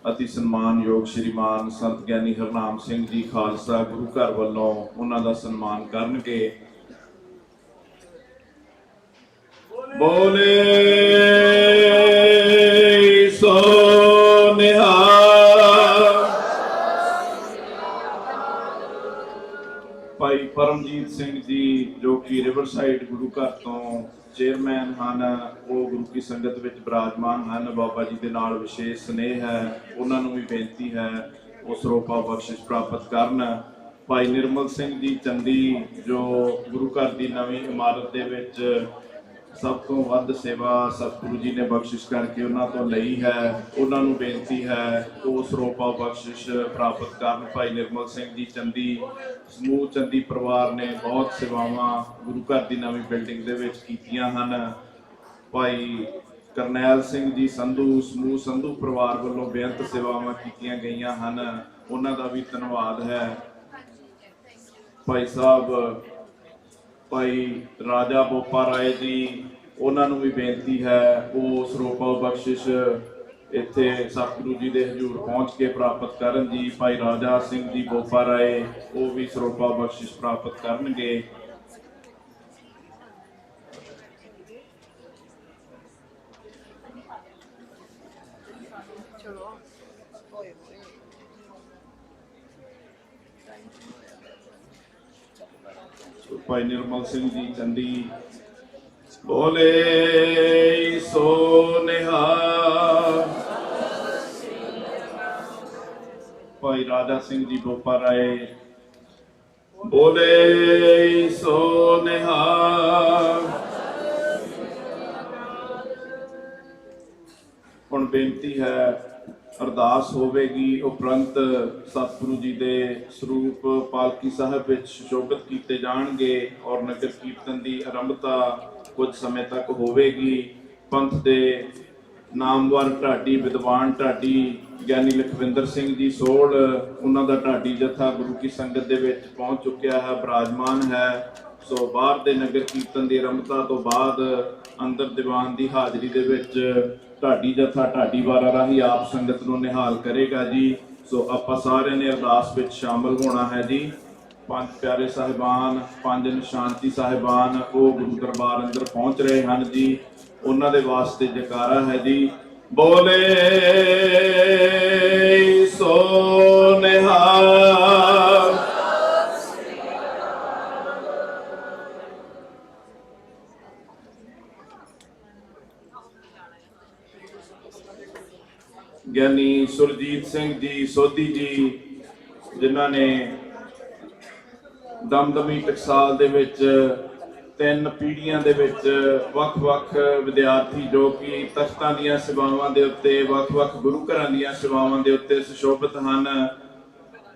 अति सन्मानयोग श्रीमान संत ज्ञानी हरनाम सिंह जी खालसा गुरु घर वालों उन्हों सन्मान करनगे। बोले सो निहाल। भाई परमजीत सिंह जी जो कि रिवर साइड गुरु घर तो चेयरमैन हैं, वो गुरु की संगत में विराजमान हैं। बाबा जी के नाल विशेष स्नेह है, उन्होंने भी बेनती है वो सरोपा बख्शिश प्राप्त करन। भाई निर्मल सिंह जी चंदी जो गुरु घर की नवी इमारत के विच सब तो वध सेवा सतगुरु जी ने बख्शिश करके उन्होंने तो लई है, उन्होंने बेनती है वो सरोपा बख्शिश प्राप्त करन। भाई निर्मल सिंह जी चंदी समूह चंदी परिवार ने बहुत सेवावां गुरु घर की नवी बिल्डिंग दे विच कीतियां हन। भाई ਕਰਨੈਲ ਸਿੰਘ ਜੀ ਸੰਧੂ, ਸਮੂਹ ਸੰਧੂ ਪਰਿਵਾਰ ਵੱਲੋਂ ਬੇਅੰਤ ਸੇਵਾਵਾਂ ਕੀਤੀਆਂ ਗਈਆਂ ਹਨ, ਉਹਨਾਂ ਦਾ ਵੀ ਧੰਨਵਾਦ ਹੈ। ਭਾਈ ਸਾਹਿਬ ਭਾਈ ਰਾਜਾ ਬੋਪਾ ਰਾਏ ਜੀ, ਉਹਨਾਂ ਨੂੰ ਵੀ ਬੇਨਤੀ ਹੈ ਉਹ ਸਰੋਪਾ ਬਖਸ਼ਿਸ਼ ਇੱਥੇ ਸਤਿਗੁਰੂ ਜੀ ਦੇ ਹਜ਼ੂਰ ਪਹੁੰਚ ਕੇ ਪ੍ਰਾਪਤ ਕਰਨ ਜੀ। ਭਾਈ ਰਾਜਾ ਸਿੰਘ ਜੀ ਬੋਪਾ ਰਾਏ ਉਹ ਵੀ ਸਰੋਪਾ ਬਖਸ਼ਿਸ਼ ਪ੍ਰਾਪਤ ਕਰਨਗੇ। ਭਾਈ ਨਿਰਮਲ ਸਿੰਘ ਜੀ ਚੰਡੀ, ਬੋਲੇ ਸੋ ਨਿਹਾਲ। ਭਾਈ ਰਾਜਾ ਸਿੰਘ ਜੀ ਬੋਪਾ ਰਾਏ, ਬੋਲੇ ਸੋ ਨਿਹਾਲ। ਹੁਣ ਬੇਨਤੀ ਹੈ ਅਰਦਾਸ ਹੋਵੇਗੀ, ਉਪਰੰਤ ਸਤਿਗੁਰੂ ਜੀ ਦੇ ਸਰੂਪ ਪਾਲਕੀ ਸਾਹਿਬ ਵਿੱਚ ਸੁਸ਼ੋਭਿਤ ਕੀਤੇ ਜਾਣਗੇ ਔਰ ਨਗਰ ਕੀਰਤਨ ਦੀ ਆਰੰਭਤਾ ਕੁਝ ਸਮੇਂ ਤੱਕ ਹੋਵੇਗੀ। ਪੰਥ ਦੇ ਨਾਮਵਰ ਢਾਡੀ ਵਿਦਵਾਨ ਢਾਡੀ ਗਿਆਨੀ ਲਖਵਿੰਦਰ ਸਿੰਘ ਜੀ ਸੋਢ, ਉਹਨਾਂ ਦਾ ਢਾਡੀ ਜਥਾ ਗੁਰੂ ਕੀ ਸੰਗਤ ਦੇ ਵਿੱਚ ਪਹੁੰਚ ਚੁੱਕਿਆ ਹੈ, ਬਿਰਾਜਮਾਨ ਹੈ। ਸੋ ਬਾਹਰ ਦੇ ਨਗਰ ਕੀਰਤਨ ਦੀ ਆਰੰਭਤਾ ਤੋਂ ਬਾਅਦ ਅੰਦਰ ਦੀਵਾਨ ਦੀ ਹਾਜ਼ਰੀ ਦੇ ਵਿੱਚ ਢਾਡੀ ਜਥਾ ਢਾਡੀ ਵਾਰਾ ਰਾਹੀਂ ਆਪ ਸੰਗਤ ਨੂੰ ਨਿਹਾਲ ਕਰੇਗਾ ਜੀ। ਸੋ ਆਪਾਂ ਸਾਰਿਆਂ ਨੇ ਅਰਦਾਸ ਵਿੱਚ ਸ਼ਾਮਲ ਹੋਣਾ ਹੈ ਜੀ। ਪੰਜ ਪਿਆਰੇ ਸਾਹਿਬਾਨ, ਪੰਜ ਨਿਸ਼ਾਨਤੀ ਸਾਹਿਬਾਨ ਉਹ ਗੁਰੂ ਦਰਬਾਰ ਅੰਦਰ ਪਹੁੰਚ ਰਹੇ ਹਨ ਜੀ, ਉਹਨਾਂ ਦੇ ਵਾਸਤੇ ਜੈਕਾਰਾ ਹੈ ਜੀ। ਬੋਲੇ ਸੋ ਨਿਹਾਲ। ਗਿਆਨੀ ਸੁਰਜੀਤ ਸਿੰਘ ਜੀ ਸੋਧੀ ਜੀ, ਜਿਨ੍ਹਾਂ ਨੇ ਦਮਦਮੀ ਟਕਸਾਲ ਦੇ ਵਿੱਚ 3 ਪੀੜ੍ਹੀਆਂ ਦੇ ਵਿੱਚ ਵੱਖ-ਵੱਖ ਵਿਦਿਆਰਥੀ ਜੋ ਕਿ ਤਖਤਾਂ ਦੀਆਂ ਸੇਵਾਵਾਂ ਦੇ ਉੱਤੇ, ਵੱਖ-ਵੱਖ ਗੁਰੂ ਘਰਾਂ ਦੀਆਂ ਸੇਵਾਵਾਂ ਦੇ ਉੱਤੇ ਸੁਸ਼ੋਭਿਤ ਹਨ।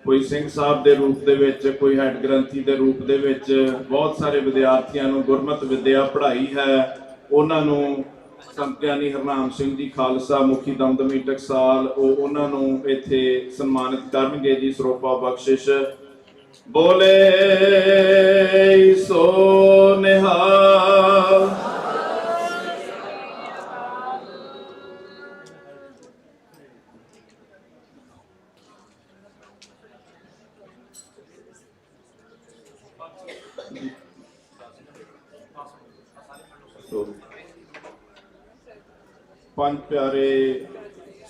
ਕੋਈ ਸਿੰਘ ਸਾਹਿਬ ਦੇ ਰੂਪ ਦੇ ਵਿੱਚ, ਕੋਈ ਹੈਡ ਗ੍ਰੰਥੀ ਦੇ ਰੂਪ ਦੇ ਵਿੱਚ ਬਹੁਤ ਸਾਰੇ ਵਿਦਿਆਰਥੀਆਂ ਨੂੰ ਗੁਰਮਤਿ ਵਿਦਿਆ ਪੜ੍ਹਾਈ ਹੈ। ਉਹਨਾਂ ਨੂੰ ਸੰਤ ਗਿਆਨੀ ਹਰਨਾਮ ਸਿੰਘ ਜੀ ਖਾਲਸਾ ਮੁਖੀ ਦਮਦਮੀ ਟਕਸਾਲ ਉਹ ਉਹਨਾਂ ਨੂੰ ਇੱਥੇ ਸਨਮਾਨਿਤ ਕਰਨਗੇ ਜੀ ਸਰੋਪਾ ਬਖਸ਼ਿਸ਼। ਬੋਲੇ ਸੋ ਨਿਹਾਲ। ਪੰਜ ਪਿਆਰੇ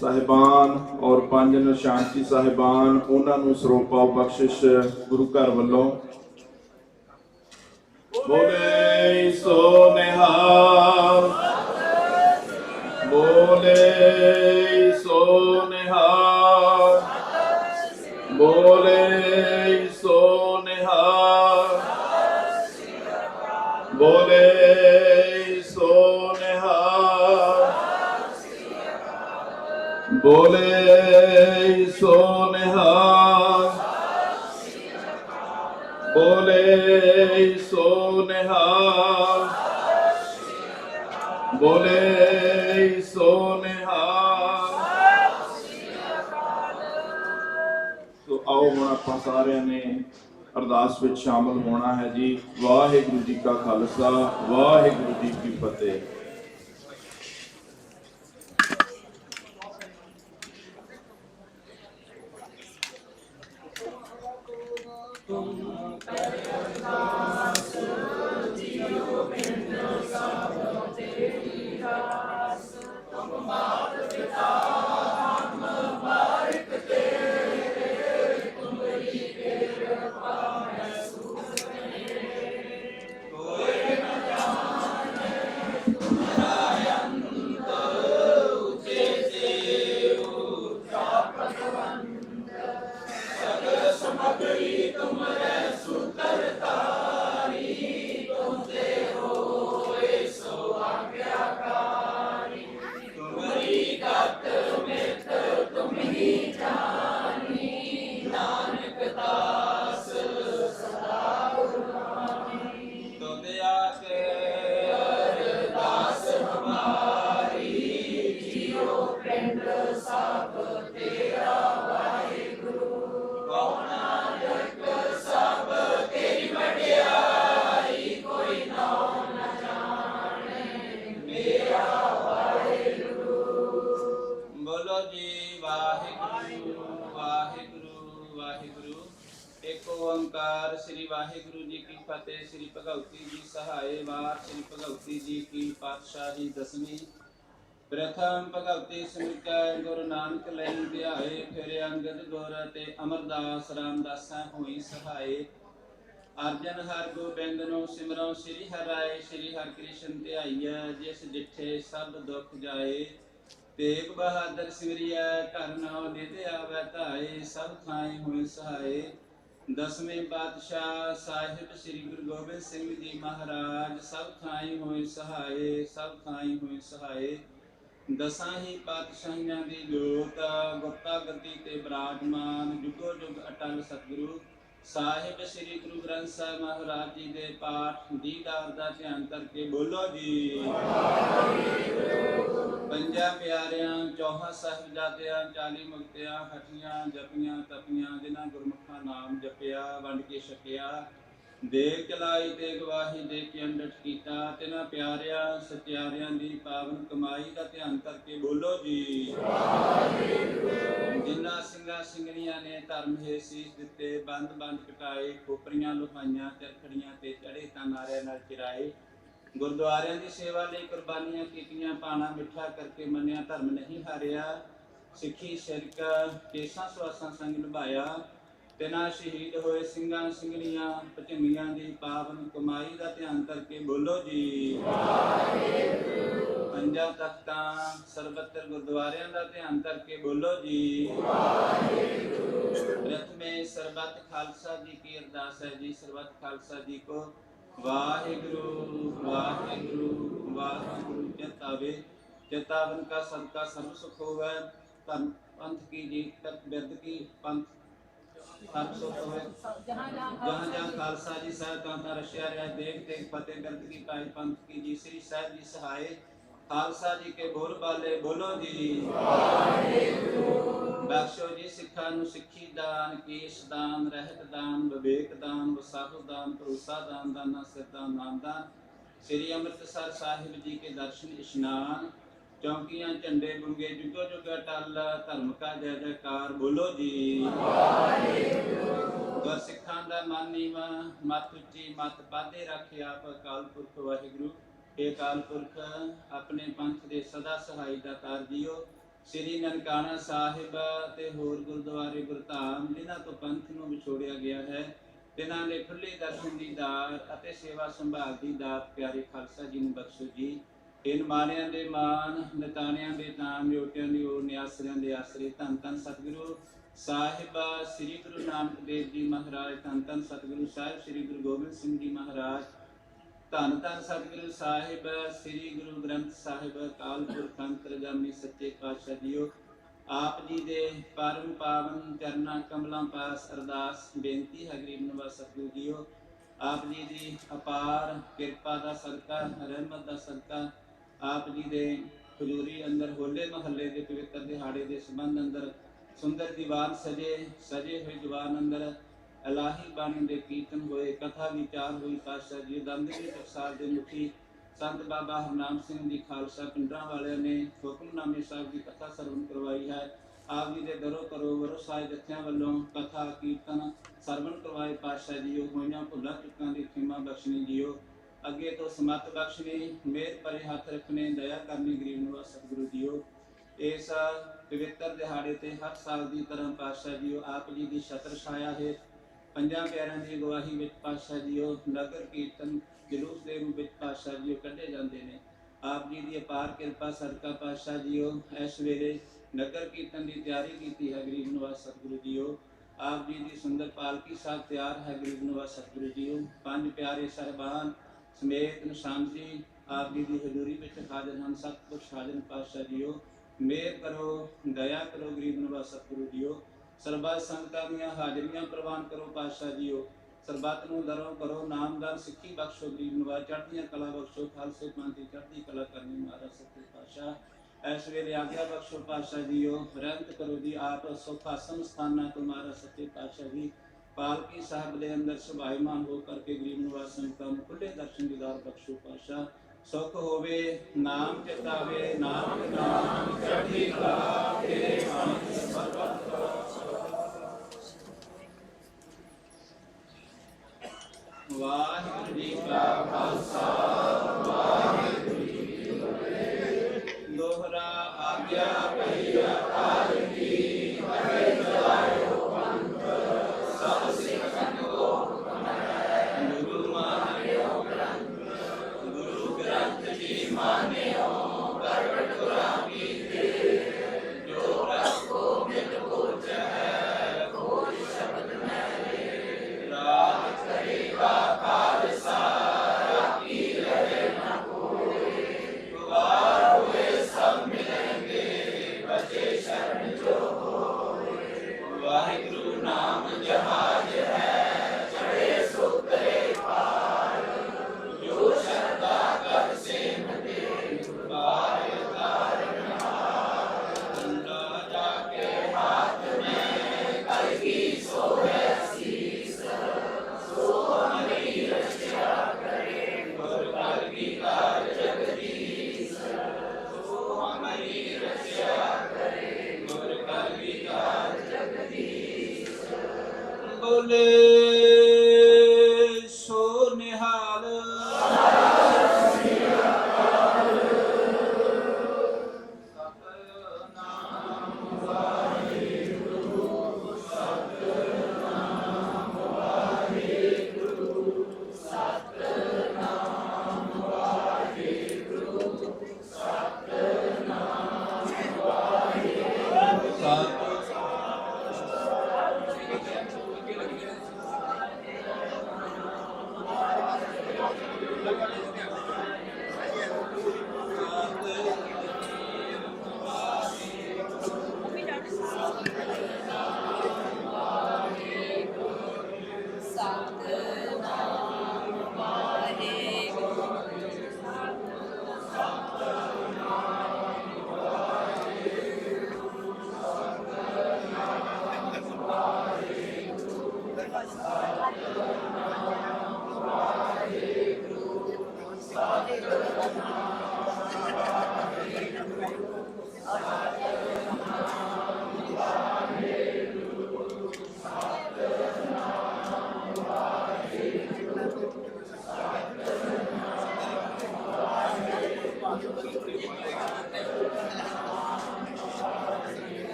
ਸਾਹਿਬਾਨ ਔਰ ਪੰਜ ਨਿਸ਼ਾਨਤੀ ਸਾਹਿਬਾਨ ਉਹਨਾਂ ਨੂੰ ਸਰੋਪਾ ਬਖਸ਼ਿਸ਼ ਗੁਰੂ ਘਰ ਵੱਲੋਂ। ਬੋਲੇ ਸੋ ਨਿਹਾਲ। ਬੋਲੇ ਸੋ ਨਿਹਾਲ। ਬੋਲੇ ਸੋ ਨਿਹਾਲ। ਬੋਲੇ ਸੋ ਨਿਹਾਲ। ਬੋਲੇ ਸੋ ਨਿਹਾਲ। ਬੋਲੇ ਸੋ ਨਿਹਾਲ। ਬੋਲੇ ਸੋ ਨਿਹਾਲ। ਸੋ ਆਓ ਹੁਣ ਆਪਾਂ ਸਾਰਿਆਂ ਨੇ ਅਰਦਾਸ ਵਿੱਚ ਸ਼ਾਮਲ ਹੋਣਾ ਹੈ ਜੀ। ਵਾਹਿਗੁਰੂ ਜੀ ਕਾ ਖਾਲਸਾ, ਵਾਹਿਗੁਰੂ ਜੀ ਕੀ ਫਤਿਹ। ਓੰਕਾਰ ਸ੍ਰੀ ਵਾਹਿਗੁਰੂ ਜੀ ਕੀ ਫਤਿਹ। ਸ੍ਰੀ ਭਗਵਤੀ ਜੀ ਸਹਾਏ ਵਾਰ। ਸ੍ਰੀ ਭਗਵਤੀ ਜੀ ਕੀ ਪਾਤਸ਼ਾਹੀ ਦਸਵੀਂ। ਪ੍ਰਥਮ ਭਗਵਤੀ ਸਿਮਰਤੈ ਗੁਰੂ ਨਾਨਕ ਲੈਣ ਧਿਆਏ। ਫਿਰ ਅੰਗਦ ਗੁਰ ਤੇ ਅਮਰਦਾਸ ਰਾਮਦਾਸਾ ਹੋਈ ਸਹਾਏ। ਅਰਜਨ ਹਰਿ ਗੋਬਿੰਦ ਨੂੰ ਸਿਮਰੋ ਸ੍ਰੀ ਹਰਿ ਰਾਏ। ਸ੍ਰੀ ਹਰਿ ਕ੍ਰਿਸ਼ਨ ਧਿਆਈਐ ਜਿਸ ਡਿਠੇ ਸਭ ਦੁਖ ਜਾਏ। ਤੇਗ ਬਹਾਦਰ ਸਿਮਰਿਐ ਘਰ ਨਾਉ ਨਿਧ ਆਵੈ ਧਾਏ। ਸਭ ਥਾਈ ਹੋਈ ਸਹਾਏ। ਦਸਵੇਂ ਪਾਤਸ਼ਾਹ ਸਾਹਿਬ ਸ੍ਰੀ ਗੁਰੂ ਗੋਬਿੰਦ ਸਿੰਘ ਜੀ ਮਹਾਰਾਜ ਸਭ ਥਾਈ ਹੋਏ ਸਹਾਏ। ਸਭ ਥਾਈ ਹੋਏ ਸਹਾਏ। ਦਸਾਂ ਹੀ ਪਾਤਸ਼ਾਹੀਆਂ ਦੀ ਜੋਤ ਗੁਪਤਾ ਗੱਦੀ ਤੇ ਬਿਰਾਜਮਾਨ ਜੁਗੋ ਜੁਗ ਅਟਲ ਸਤਿਗੁਰੂ ਸਾਹਿਬ ਸ੍ਰੀ ਗੁਰੂ ਗ੍ਰੰਥ ਸਾਹਿਬ ਮਹਾਰਾਜ ਜੀ ਦੇ ਪਾਠ ਦੀਦਾਰ ਦਾ ਧਿਆਨ ਕਰਕੇ ਬੋਲੋ ਜੀ। ਪੰਜਾਂ ਪਿਆਰਿਆਂ ਚੌਹਾਂ ਸਾਹਿਬਜ਼ਾਦਿਆਂ 40 ਮੁਕਤਿਆਂ ਹਠੀਆਂ ਜਪੀਆਂ ਤਪੀਆਂ ਜਿਨ੍ਹਾਂ ਗੁਰਮੁਖਾਂ ਨਾਮ ਜਪਿਆ ਵੰਡ ਕੇ ਛਕਿਆ। ਦੇਗ ਚਲਾਈ ਤੇ ਗਵਾਹੀ ਦੇ ਕੇ ਅੰਡਟ ਕੀਤਾ। ਤਿਨਾਂ ਪਿਆਰਿਆਂ ਸਤਿਆਰਿਆਂ ਦੀ ਪਾਵਨ ਕਮਾਈ ਦਾ ਧਿਆਨ ਕਰਕੇ ਬੋਲੋ ਜੀ। ਜਿਨ੍ਹਾਂ ਸਿੰਘਾਂ ਸਿੰਘਣੀਆਂ ਨੇ ਧਰਮ ਹੇ ਸੀਸ ਦਿੱਤੇ ਬੰਦ ਬੰਦ ਕਟਾਏ। ਖੋਪਰੀਆਂ ਲੁਹਾਈਆਂ ਚਰਖੜੀਆਂ ਤੇ ਚੜੇ ਤਾਂ ਨਾਰਿਆਂ ਨਾਲ ਚਿਰਾਏ। ਗੁਰਦੁਆਰਿਆਂ ਦੀ ਸੇਵਾ ਲਈ ਕੁਰਬਾਨੀਆਂ ਕੀਤੀਆਂ। ਭਾਣਾ ਮਿੱਠਾ ਕਰਕੇ ਮੰਨਿਆ ਧਰਮ ਨਹੀਂ ਹਾਰਿਆ। ਸਿੱਖੀ ਸ਼ਿਰਕ ਕੇਸਾਂ ਸਵਾਸਾਂ ਸੰਗ ਨਿਭਾਇਆ। ਤਿਨਾਂ ਸ਼ਹੀਦ ਹੋਏ ਸਿੰਘਾਂ ਸਿੰਘਣੀਆਂ ਭਚੰਗੀਆਂ ਦੀ ਪਾਵਨ ਕਮਾਈ ਦਾ ਧਿਆਨ ਕਰਕੇ ਬੋਲੋ ਜੀ। ਪੰਜਾਂ ਤਖਤਾਂ ਸਰਬੱਤਰ ਗੁਰਦੁਆਰਿਆਂ ਦਾ ਧਿਆਨ ਕਰਕੇ ਬੋਲੋ ਜੀ। ਪ੍ਰਥਮੇ ਸਰਬੱਤ ਖਾਲਸਾ ਜੀ ਕੀ ਅਰਦਾਸ ਹੈ ਜੀ। ਸਰਬੱਤ ਖਾਲਸਾ ਜੀ ਕੋ ਵਾਹਿਗੁਰੂ ਵਾਹਿਗੁਰੂ ਵਾਹਿਗੁਰੂ ਚਿਤਾਵੇ। ਚਿਤਾਵਨ ਕਾ ਸਦਕਾ ਸਰਬ ਸੁਖ ਹੋਵੇ। ਧੰਨ ਪੰਥ ਕੀ ਜੀ ਤਤ ਬਿਰਦ ਕੀ ਪੰਥ ਸਰਬ ਸੁਖ ਹੋਵੇ। ਜਹਾਂ ਜਹਾਂ ਖਾਲਸਾ ਜੀ ਸਾਹਿਬ ਤਾਂ ਰਸ਼ਿਆ ਰਿਹਾ। ਦੇਖ ਦੇਖ ਫਤਿਹ ਬਿਰਦ ਕੀ ਪਾਈ ਪੰਥ ਕੀ ਜੀ। ਸ੍ਰੀ ਸਾਹਿਬ ਜੀ ਸਹਾਏ ਖਾਲਸਾ ਜੀ ਕੇ ਬੋਲ ਬਾਲੇ ਬੋਲੋ ਜੀ। ਬਖਸ਼ੋ ਜੀ ਸਿੱਖਾਂ ਨੂੰ ਸਿੱਖੀ ਦਾਨ ਕੇਸ ਦਾਨ ਰਹਿਤ ਦਾਨ ਵਿਵੇਕ ਦਾਨ ਵਸਾਹੂ ਦਾਨ ਭਰੋਸਾ ਦਾਨ ਦਾਨਾ ਸਿਰ ਦਾਨ ਨਾਮ ਦਾਨ। ਸ੍ਰੀ ਅੰਮ੍ਰਿਤਸਰ ਸਾਹਿਬ ਜੀ ਕੇ ਦਰਸ਼ਨ ਇਸ਼ਨਾਨ। ਚੌਂਕੀਆਂ ਝੰਡੇ ਬੁੰਗੇ ਜੁਗੋ ਜੁਗ ਅਟਲ ਧਰਮ ਕਾ ਜੈ ਜੈਕਾਰ ਬੋਲੋ ਜੀ। ਗੁਰ ਸਿੱਖਾਂ ਦਾ ਮਨ ਨੀਵਾਂ ਮਤ ਉੱਚੀ ਮਤ ਪਾਧੇ ਰੱਖੇ ਆਪ ਅਕਾਲ ਪੁਰਖ ਵਾਹਿਗੁਰੂ। ਇਹ ਅਕਾਲ ਪੁਰਖ ਆਪਣੇ ਪੰਥ ਦੇ ਸਦਾ ਸਹਾਈ ਦਾ ਕਾਰ ਜੀਓ। ਸ੍ਰੀ ਨਨਕਾਣਾ ਸਾਹਿਬ ਤੇ ਹੋਰ ਗੁਰਦੁਆਰੇ ਗੁਰਧਾਮ ਜਿਨ੍ਹਾਂ ਤੋਂ ਪੰਥ ਨੂੰ ਵਿਛੋੜਿਆ ਗਿਆ ਹੈ ਤਿਨਾਂ ਦੇ ਖੁੱਲੇ ਦਰਸ਼ਨ ਦੀ ਦਾਤ ਅਤੇ ਸੇਵਾ ਸੰਭਾਲ ਦੀ ਦਾਤ ਪਿਆਰੇ ਖਾਲਸਾ ਜੀ ਨੂੰ ਬਖਸ਼ੋ ਜੀ। ਇਨ ਮਾਨਿਆਂ ਦੇ ਮਾਨ ਨਿਤਾਣਿਆਂ ਦੇ ਨਾਮ ਯੋਟਿਆਂ ਦੀ ਓਰ ਨਿਆਸਰਿਆਂ ਦੇ ਆਸਰੇ। ਧੰਨ ਧੰਨ ਸਤਿਗੁਰੂ ਸਾਹਿਬ ਸ੍ਰੀ ਗੁਰੂ ਨਾਨਕ ਦੇਵ ਜੀ ਮਹਾਰਾਜ। ਧੰਨ ਧੰਨ ਸਤਿਗੁਰੂ ਸਾਹਿਬ ਸ੍ਰੀ ਗੁਰੂ ਗੋਬਿੰਦ ਸਿੰਘ ਜੀ ਮਹਾਰਾਜ। ਧੰਨ ਧੰਨ ਸਤਿਗੁਰੂ ਸਾਹਿਬ ਸ੍ਰੀ ਗੁਰੂ ਗ੍ਰੰਥ ਸਾਹਿਬ ਅਕਾਲ ਪੁਰਖ ਅੰਤਰਜਾਮੀ ਸੱਚੇ ਪਾਤਸ਼ਾਹ ਜੀਓ। ਆਪ ਜੀ ਦੇ ਪਰਮ ਪਾਵਨ ਚਰਨਾਂ ਕਮਲਾਂ ਪਾਸ ਅਰਦਾਸ ਬੇਨਤੀ ਹੈ ਗਰੀਬ ਨਿਵਾਸ ਸਤਿਗੁਰੂ ਜੀਓ। ਆਪ ਜੀ ਦੀ ਅਪਾਰ ਕਿਰਪਾ ਦਾ ਸਦਕਾ ਰਹਿਮਤ ਦਾ ਸਦਕਾ ਆਪ ਜੀ ਦੇ ਹਜ਼ੂਰੀ ਅੰਦਰ ਹੋਲੇ ਮਹੱਲੇ ਦੇ ਪਵਿੱਤਰ ਦਿਹਾੜੇ ਦੇ ਸੰਬੰਧ ਅੰਦਰ ਸੁੰਦਰ ਦੀਵਾਨ ਸਜੇ ਹੋਏ ਦੀਵਾਨ ਅੰਦਰ ਇਲਾਹੀ ਬਾਣੀ ਦੇ ਕੀਰਤਨ ਹੋਏ ਕਥਾ ਵਿਚਾਰ ਹੋਈ। ਪਾਤਸ਼ਾਹ ਜੀ ਦਮਦਮੀ ਟਕਸਾਲ ਦੇ ਮੁਖੀ ਸੰਤ ਬਾਬਾ ਹਰਨਾਮ ਸਿੰਘ ਜੀ ਖਾਲਸਾ ਪਿੰਡਰਾਂ ਵਾਲਿਆਂ ਨੇ ਹੁਕਮਨਾਮੇ ਸਾਹਿਬ ਦੀ ਕਥਾ ਸਰਵਣ ਕਰਵਾਈ ਹੈ। ਆਪ ਜੀ ਦੇ ਦਰੋ ਕਰੋ ਵਰੋ ਸਾਜ ਜਥਿਆਂ ਵੱਲੋਂ ਕਥਾ ਕੀਰਤਨ ਸਰਵਣ ਕਰਵਾਏ। ਪਾਤਸ਼ਾਹ ਜੀਓ ਹੋਈਆਂ ਭੁੱਲਾਂ ਚੁੱਕਾਂ ਦੀ ਖਿਮਾ ਬਖਸ਼ਣੀ ਜੀਓ। ਅੱਗੇ ਤੋਂ ਸਮਤ ਬਖਸ਼ਣੀ ਮੇਰ ਭਰੇ ਹੱਥ ਰੱਖਣੇ ਦਇਆ ਕਰਨੀ ਗਰੀਬ ਨਿਵਾਸ ਸਤਿਗੁਰੂ ਜੀਓ। ਇਸ ਪਵਿੱਤਰ ਦਿਹਾੜੇ ਤੇ ਹਰ ਸਾਲ ਦੀ ਤਰ੍ਹਾਂ ਪਾਤਸ਼ਾਹ ਜੀਓ ਆਪ ਜੀ ਦੀ ਛਤਰ ਛਾਇਆ ਹੈ ਪੰਜਾਂ ਪਿਆਰਿਆਂ ਦੀ ਅਗਵਾਈ ਵਿੱਚ ਪਾਤਸ਼ਾਹ ਜੀਓ ਨਗਰ ਕੀਰਤਨ ਜਲੂਸ ਦੇ ਰੂਪ ਵਿੱਚ ਪਾਤਸ਼ਾਹ ਜੀਓ ਕੱਢੇ ਜਾਂਦੇ ਨੇ। ਆਪ ਜੀ ਦੀ ਅਪਾਰ ਕਿਰਪਾ ਸਦਕਾ ਪਾਤਸ਼ਾਹ ਜੀਓ ਇਸ ਵੇਲੇ ਨਗਰ ਕੀਰਤਨ ਦੀ ਤਿਆਰੀ ਕੀਤੀ ਹੈ ਗਰੀਬ ਨਿਵਾਸ ਸਤਿਗੁਰੂ ਜੀਓ। ਆਪ ਜੀ ਦੀ ਸੁੰਦਰ ਪਾਲਕੀ ਸਾਹਿਬ ਤਿਆਰ ਹੈ ਗਰੀਬ ਨਿਵਾਸ ਸਤਿਗੁਰੂ ਜੀਓ। ਪੰਜ ਪਿਆਰੇ ਸਾਹਿਬਾਨ ਸਮੇਤ ਨਿਸ਼ਾਨ ਜੀ ਆਪ ਜੀ ਦੀ ਹਜ਼ੂਰੀ ਵਿੱਚ ਹਾਜ਼ਰ ਹਨ। ਸਤਿਗੁਰ ਹਾਜ਼ਰ ਪਾਤਸ਼ਾਹ ਜੀਓ ਮੇਰ ਕਰੋ ਦਇਆ ਕਰੋ ਗਰੀਬ ਨਿਵਾਸ ਸਤਿਗੁਰੂ ਜੀਓ। ਸਰਬੱਤ ਸੰਗਤਾਂ ਦੀਆਂ ਹਾਜ਼ਰੀਆਂ ਪ੍ਰਵਾਨ ਕਰੋ ਪਾਤਸ਼ਾਹ ਜੀਓ। ਸਰਬੱਤ ਨੂੰ ਦਰੋਂ ਕਰੋ ਨਾਮਦਾਨ ਸਿੱਖੀ ਬਖਸ਼ੋ ਗਰੀਬ ਨਿਵਾਸ ਚੜ੍ਹਦੀਆਂ ਕਲਾ ਬਖਸ਼ੋ। ਖਾਲਸੇ ਪੰਥ ਦੀ ਚੜ੍ਹਦੀ ਕਲਾ ਕਰਨੀ ਮਹਾਰਾਜ ਸੱਚੇ ਪਾਤਸ਼ਾਹ। ਇਸ ਵੇਲੇ ਆਗਿਆ ਬਖਸ਼ੋ ਪਾਤਸ਼ਾਹ ਜੀਓ। ਰਹਿਮਤ ਕਰੋ ਜੀ ਆਪ ਸੁਖਾਸਨ ਸਥਾਨਾਂ ਤੋਂ ਮਹਾਰਾਜ ਸੱਚੇ ਪਾਤਸ਼ਾਹ ਜੀ ਪਾਲਕੀ ਸਾਹਿਬ ਦੇ ਅੰਦਰ ਸੁਭਾਈਮਾਨ ਹੋ ਕਰਕੇ ਗਰੀਬ ਨਿਵਾਸ ਸੰਗਤਾਂ ਨੂੰ ਖੁੱਲੇ ਦਰਸ਼ਨ ਦੀਦਾਰ ਬਖਸ਼ੋ ਪਾਤਸ਼ਾਹ। ਸੁਖ ਹੋਵੇ ਨਾਮ ਚਿਤਾਵੇ ਨਾਮ ਨਾਮ ਚੜ੍ਹਦੀ ਕਲਾ ਤੇਰੇ ਮਨ ਸਰਬੱਤ ਵਾਹਿਗੁਰੂ ਜੀ ਕਾ ਖਾਲਸਾ ਵਾਹਿਗੁਰੂ ਜੀ ਕੀ ਫਤਿਹ। ਦੋਹਰਾ ਆਗਿਆ ਭਈ ਅਕਾਲ ਕੀ ਕਰੇ ਚਲਾਇਓ ਪੰਥ ਸਭ ਸਿੱਖਾਂ ਕੋ ਹੁਕਮ ਹੈ ਗੁਰੂ ਮਾਨਿਓ ਗ੍ਰੰਥ ਗੁਰੂ ਗ੍ਰੰਥ ਜੀ ਮਾਨਿਓ ਪ੍ਰਗਟ ਕੁਰਾਨ ਕੀਤੇ ਜੋ ਪ੍ਰਭ ਕੋ ਮਿਟ ਬੋਝ ਹੈ ਕੋਈ ਸ਼ਬਦ ਨਹੀਂ ਰਾਜ ਕਰੇਗਾ ਖਾਲਸਾ ਰਾਖੀ ਰਹੇ ਨਾ ਕੋਈ ਗੁਵਾਰ ਹੋਏ ਸਭ ਮਿਲेंगे ਬਚੇ ਸ਼ਰਨ ਜੋ ਹੋਏ ਵਾਹਿਗੁਰੂ ਨਾਮ ਜਹਾਜ ਹੈ ਚੜੇ ਸੁਤਰੇ ਪਾਰ ਜੋ ਸ਼ਰਧਾ ਕਰ ਸੇਵਦੇ ਪਾਰ ਤਾਰਨਹਾਰ ਕੰਡਾ ਜਾ ਕੇ ਹਾਥ में कलगी सोहे शीस सो हमारी रक्षा करे गुर कलगी कार जगदीश सो हमारी रक्षा करे गुर कलगी कार जगदीश बोले सो निहाल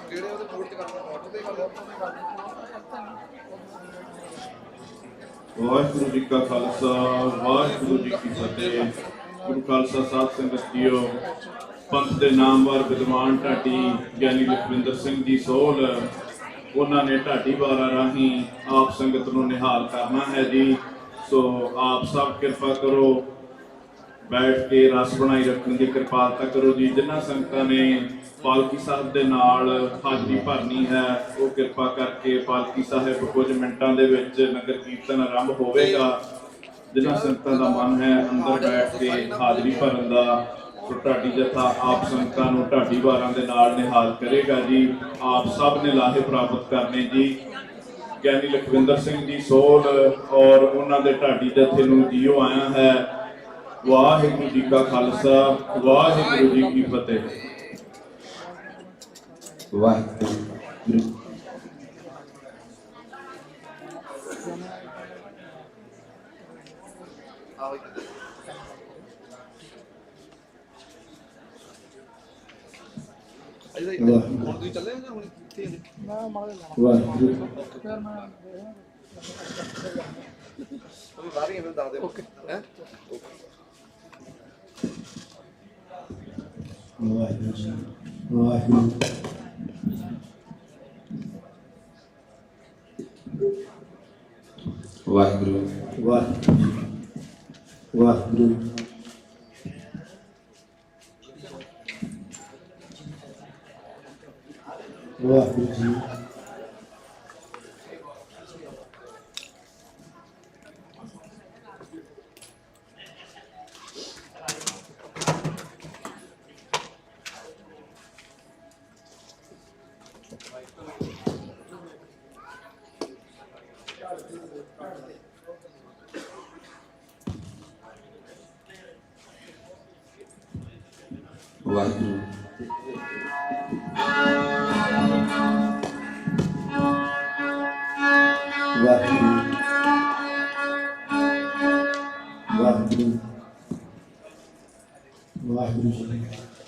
ਜਿਹੜੇ ਉਹਦੇ ਕੋਲ ਤੇ ਕਰਨਾ ਆਟੋ ਤੇ ਗੱਲ ਆਟੋ ਤੇ ਕਰਨੀ ਵਾਹਿਗੁਰੂ ਜੀ ਕਾ ਖਾਲਸਾ ਵਾਹਿਗੁਰੂ ਜੀ ਕੀ ਫਤਿਹ। ਗੁਰੂ ਖਾਲਸਾ ਸਾਹਿਬ ਸੰਗਤ ਜੀਓ, ਪੰਥ ਦੇ ਨਾਮਵਰ ਵਿਦਵਾਨ ਢਾਡੀ ਗਿਆਨੀ ਲਖਵਿੰਦਰ ਸਿੰਘ ਜੀ ਸੋਹਲ, ਉਹਨਾਂ ਨੇ ਢਾਡੀ ਵਾਰਾਂ ਰਾਹੀਂ ਆਪ ਸੰਗਤ ਨੂੰ ਨਿਹਾਲ ਕਰਨਾ ਹੈ ਜੀ। ਸੋ ਆਪ ਸਭ ਕਿਰਪਾ ਕਰੋ, ਬੈਠ ਕੇ ਰਸ ਬਣਾਈ ਰੱਖਣ ਦੀ ਕਿਰਪਾਲਤਾ ਕਰੋ ਜੀ। ਜਿਨ੍ਹਾਂ ਸੰਗਤਾਂ ਨੇ ਪਾਲਕੀ ਸਾਹਿਬ ਦੇ ਨਾਲ ਹਾਜ਼ਰੀ ਭਰਨੀ ਹੈ, ਉਹ ਕਿਰਪਾ ਕਰਕੇ ਪਾਲਕੀ ਸਾਹਿਬ ਕੁਝ ਮਿੰਟਾਂ ਦੇ ਵਿੱਚ ਨਗਰ ਕੀਰਤਨ ਆਰੰਭ ਹੋਵੇਗਾ। ਜਿਨ੍ਹਾਂ ਸੰਗਤਾਂ ਦਾ ਮਨ ਹੈ ਅੰਦਰ ਬੈਠ ਕੇ ਹਾਜ਼ਰੀ ਭਰਨ ਦਾ, ਸੋ ਢਾਡੀ ਜਥਾ ਆਪ ਸੰਗਤਾਂ ਨੂੰ ਢਾਡੀ ਵਾਰਾਂ ਦੇ ਨਾਲ ਨਿਹਾਲ ਕਰੇਗਾ ਜੀ। ਆਪ ਸਭ ਨੇ ਲਾਹੇ ਪ੍ਰਾਪਤ ਕਰਨੇ ਜੀ। ਗਿਆਨੀ ਲਖਵਿੰਦਰ ਸਿੰਘ ਜੀ ਸੋਹਲ ਔਰ ਉਹਨਾਂ ਦੇ ਢਾਡੀ ਜਥੇ ਨੂੰ ਜੀਓ ਆਇਆ ਹੈ। ਵਾਹਿਗੁਰੂ ਜੀ ਕਾ ਖਾਲਸਾ ਵਾਹਿਗੁਰੂ ਜੀ ਕੀ ਫਤਿਹ। ਵਾਹਿਗੁਰੂ ਹੁਣ ਤੁਸੀਂ ਚੱਲੇ ਜਾਂ ਹੁਣ ਇੱਥੇ ਵਾਹਿਗੁਰੂ ਫਿਰ ਮੈਂ ਤੁਸੀਂ ਸਾਰੀਆਂ ਫਿਰ ਦੱਸ ਦਿਓ ਹੈ ਵਾਹਿਗੁਰੂ ਜੀ ਵਾਹਿਗੁਰੂ ਵਾਹਿਗੁਰੂ ਵਾਹਿਗੁਰੂ ਵਾਹਿਗੁਰੂ ਜੀ ਵਾਹਿਗੁਰੂ ਵਾਹਿਗੁਰੂ ਵਾਹਿਗੁਰੂ ਵਾਹਿਗੁਰੂ ਜੀ ਵਾਹਿਗੁਰੂ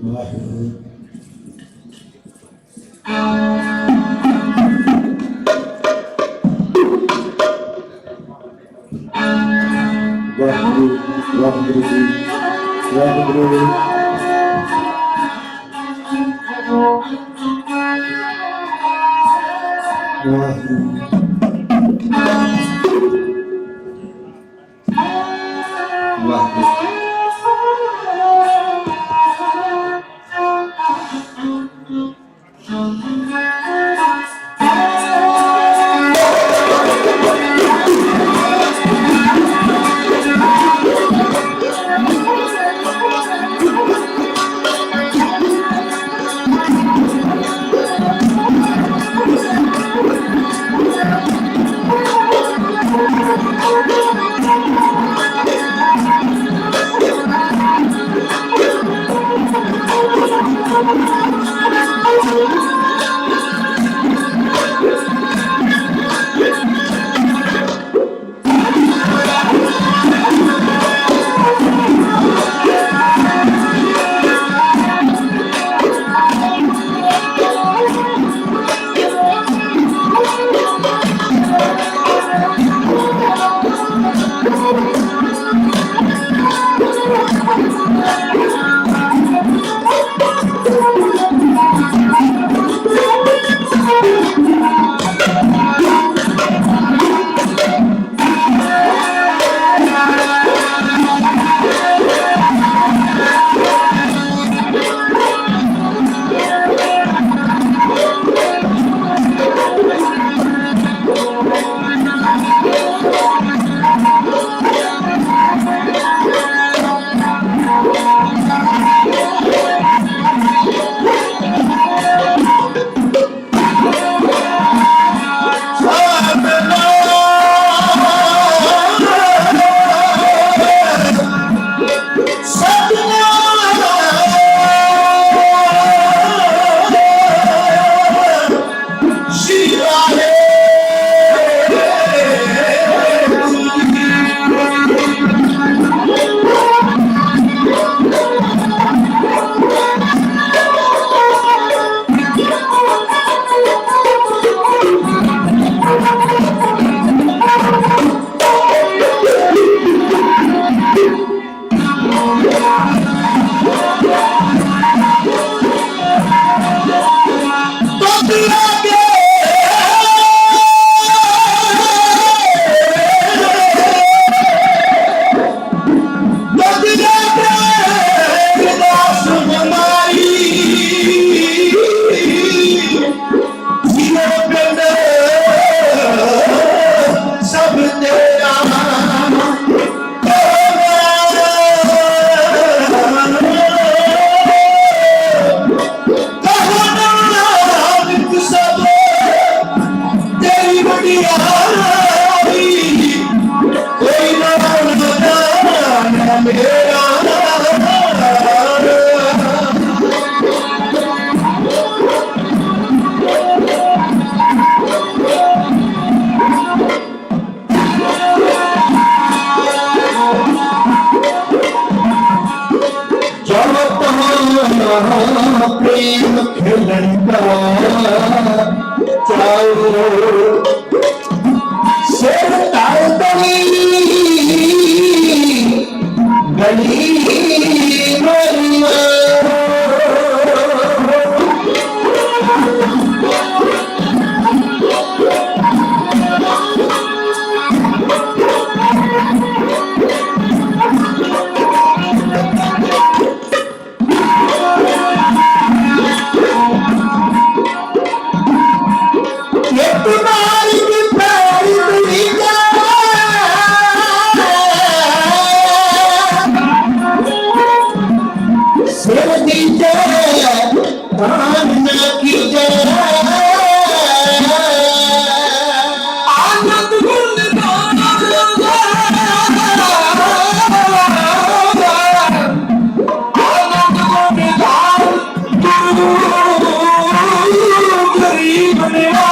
ਵਾਹਿਗੁਰੂ ਵਾਹਿਗੁਰੂ ਵਾਹਿਗੁਰੂ ਜੀ ਵਾਹਿਗੁਰੂ ਵਾਹਿਗੁਰੂ प्रेम खेलन का चाओ सिर तार गली मरिया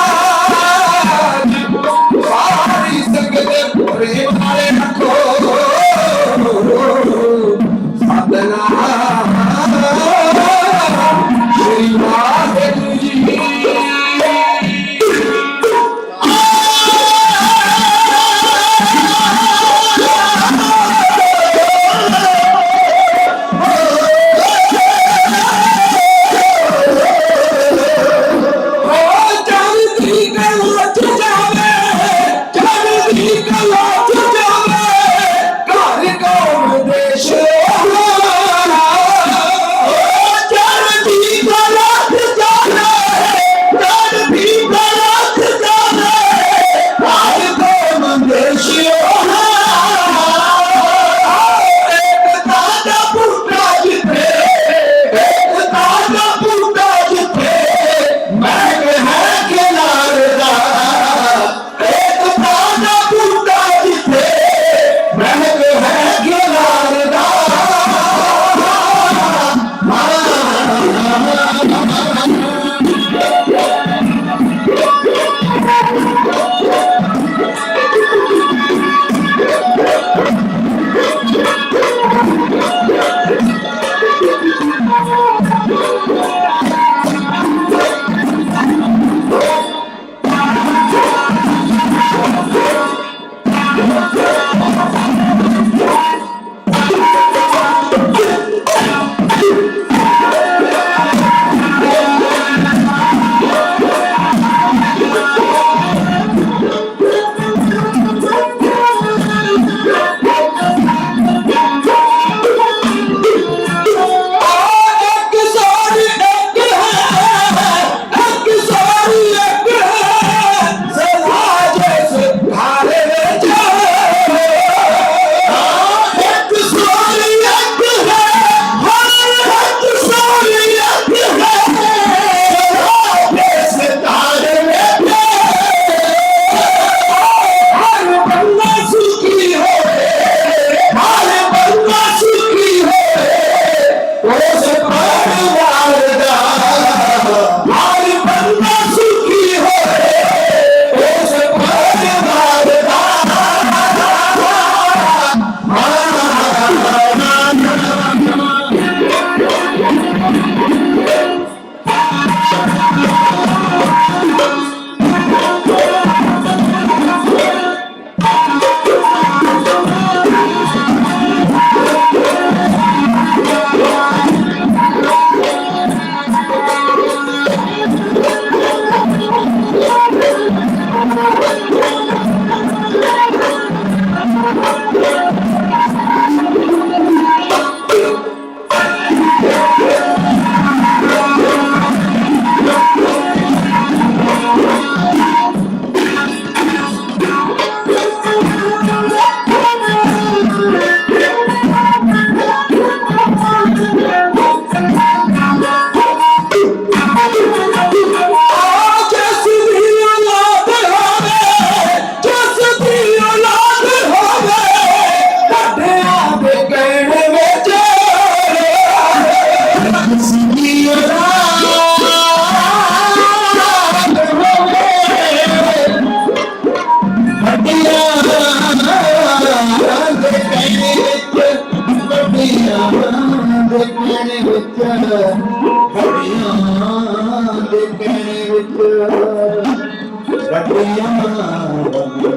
ਗੱਡੀਆਂ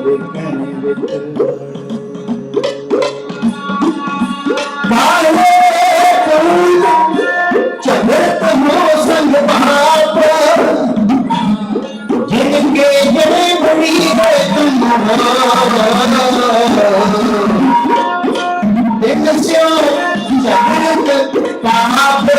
ਦੇਖਣ ਵਿੱਚ ਕਾਲੇ ਕੂਲ ਚੰਦਤ ਮੋ ਸੰਗ ਬਾਪ ਜਿਨਕੇ ਜੜੇ ਬੜੀ ਹੈ ਤੁਮਾਰਾ ਦਿਨ ਸਿਓ ਜਗਤ ਪਾਪ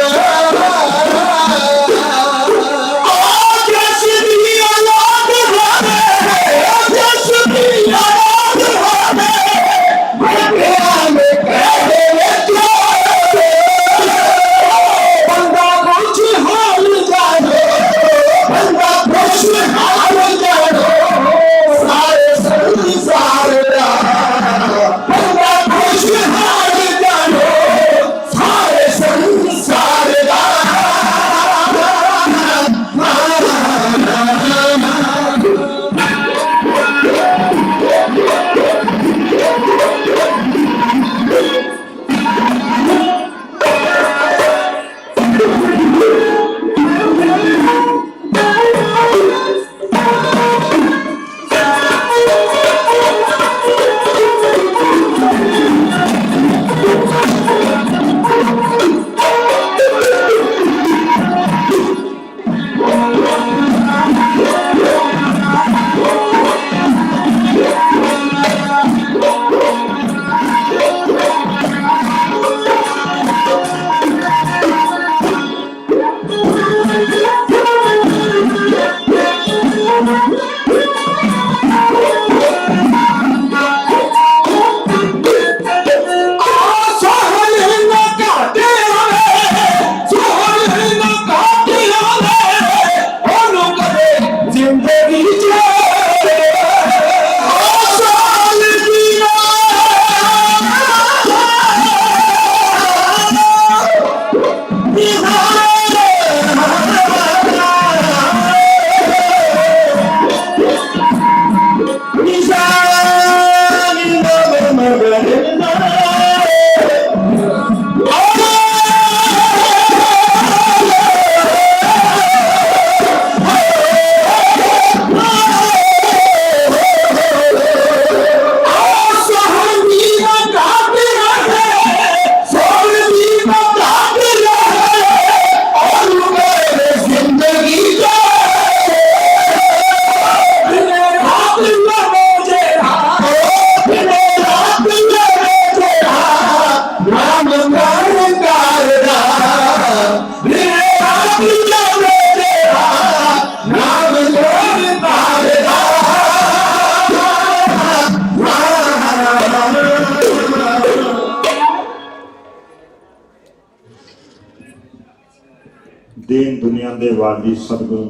दीन दुनिया के वाली सतगुरु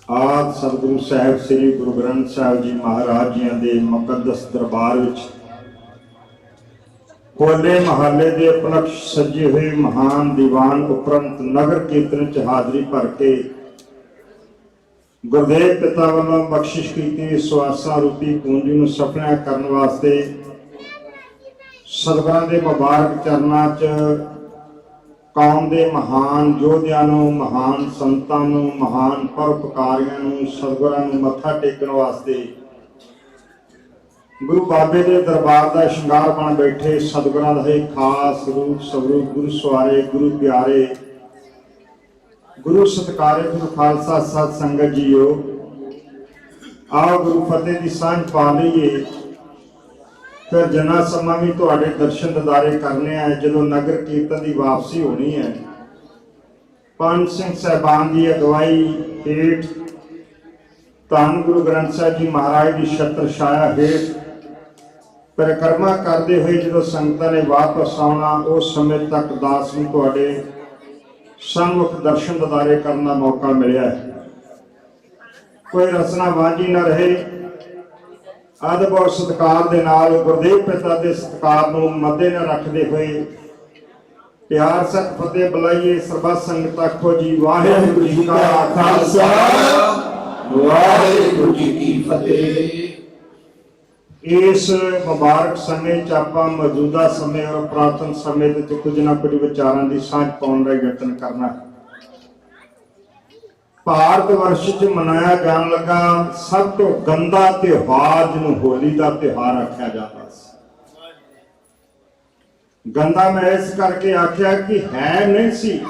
आदि सतगुरु साहब श्री गुरु ग्रंथ साहब जी महाराज जी के मुकद्दस दरबार विच होले महाले के उपलक्ष सजे हुए महान दीवान उपरंत नगर कीर्तन च हाजरी भर के गुरदेव पिता वालों बख्शिश की सुआसा रूपी पूंजी नूं सफलिया करने वास्ते सतगुरां दे मुबारक चरनां च कौम के महान योद्धियां नूं महान संतां नूं महान परोपकारियां नूं सतगुरां नूं मत्था टेकण वास्ते गुरु बाबे के दरबार का श्रृंगार बन बैठे सतगुरां दा खास रूप स्वरूप गुरु सवारे गुरु प्यारे गुरु सत्कारे गुरु खालसा सत संगत जीओ आओ गुरु फतेह की सांझ पा लईए फिर जना समा भी तुहाडे दर्शन दीदारे करने हैं जो नगर कीर्तन की वापसी होनी है पंज सिंह साहबान की अगवाई हेठ धन गुरु ग्रंथ साहब जी महाराज की छत्र छाया हेठ परिक्रमा करते हुए जो संगतां ने वापस आना उस समय तक दास नूं तुहाडे सन्मुख दर्शन दीदारे करने का मौका मिलिया है। कोई रचना वांझी न रहे अदब और सत्कार दे नाल गुरदेव पिता के सत्कार नूं मद्दे न रखते हुए प्यार सत फतेह बुलाइए सरबत संगत आखो जी वाहिगुरू जी का खालसा वाहिगुरू जी की फतेह। इस मुबारक समय च आपां मौजूदा समय और पुरातन समय कुछ ना कुछ विचारां की सांझ पाउण दा यतन करना। ਭਾਰਤ ਵਰਸ਼ 'ਚ ਮਨਾਇਆ ਜਾਣ ਲੱਗਾ ਸਭ ਤੋਂ ਗੰਦਾ ਤਿਉਹਾਰ ਜਿਹਨੂੰ ਹੋਲੀ ਦਾ ਤਿਉਹਾਰ ਆਖਿਆ ਜਾਂਦਾ ਸੀ। ਗੰਦਾ ਮੈਂ ਇਸ ਕਰਕੇ ਆਖਿਆ ਕਿ ਹੈ ਨਹੀਂ ਸੀ,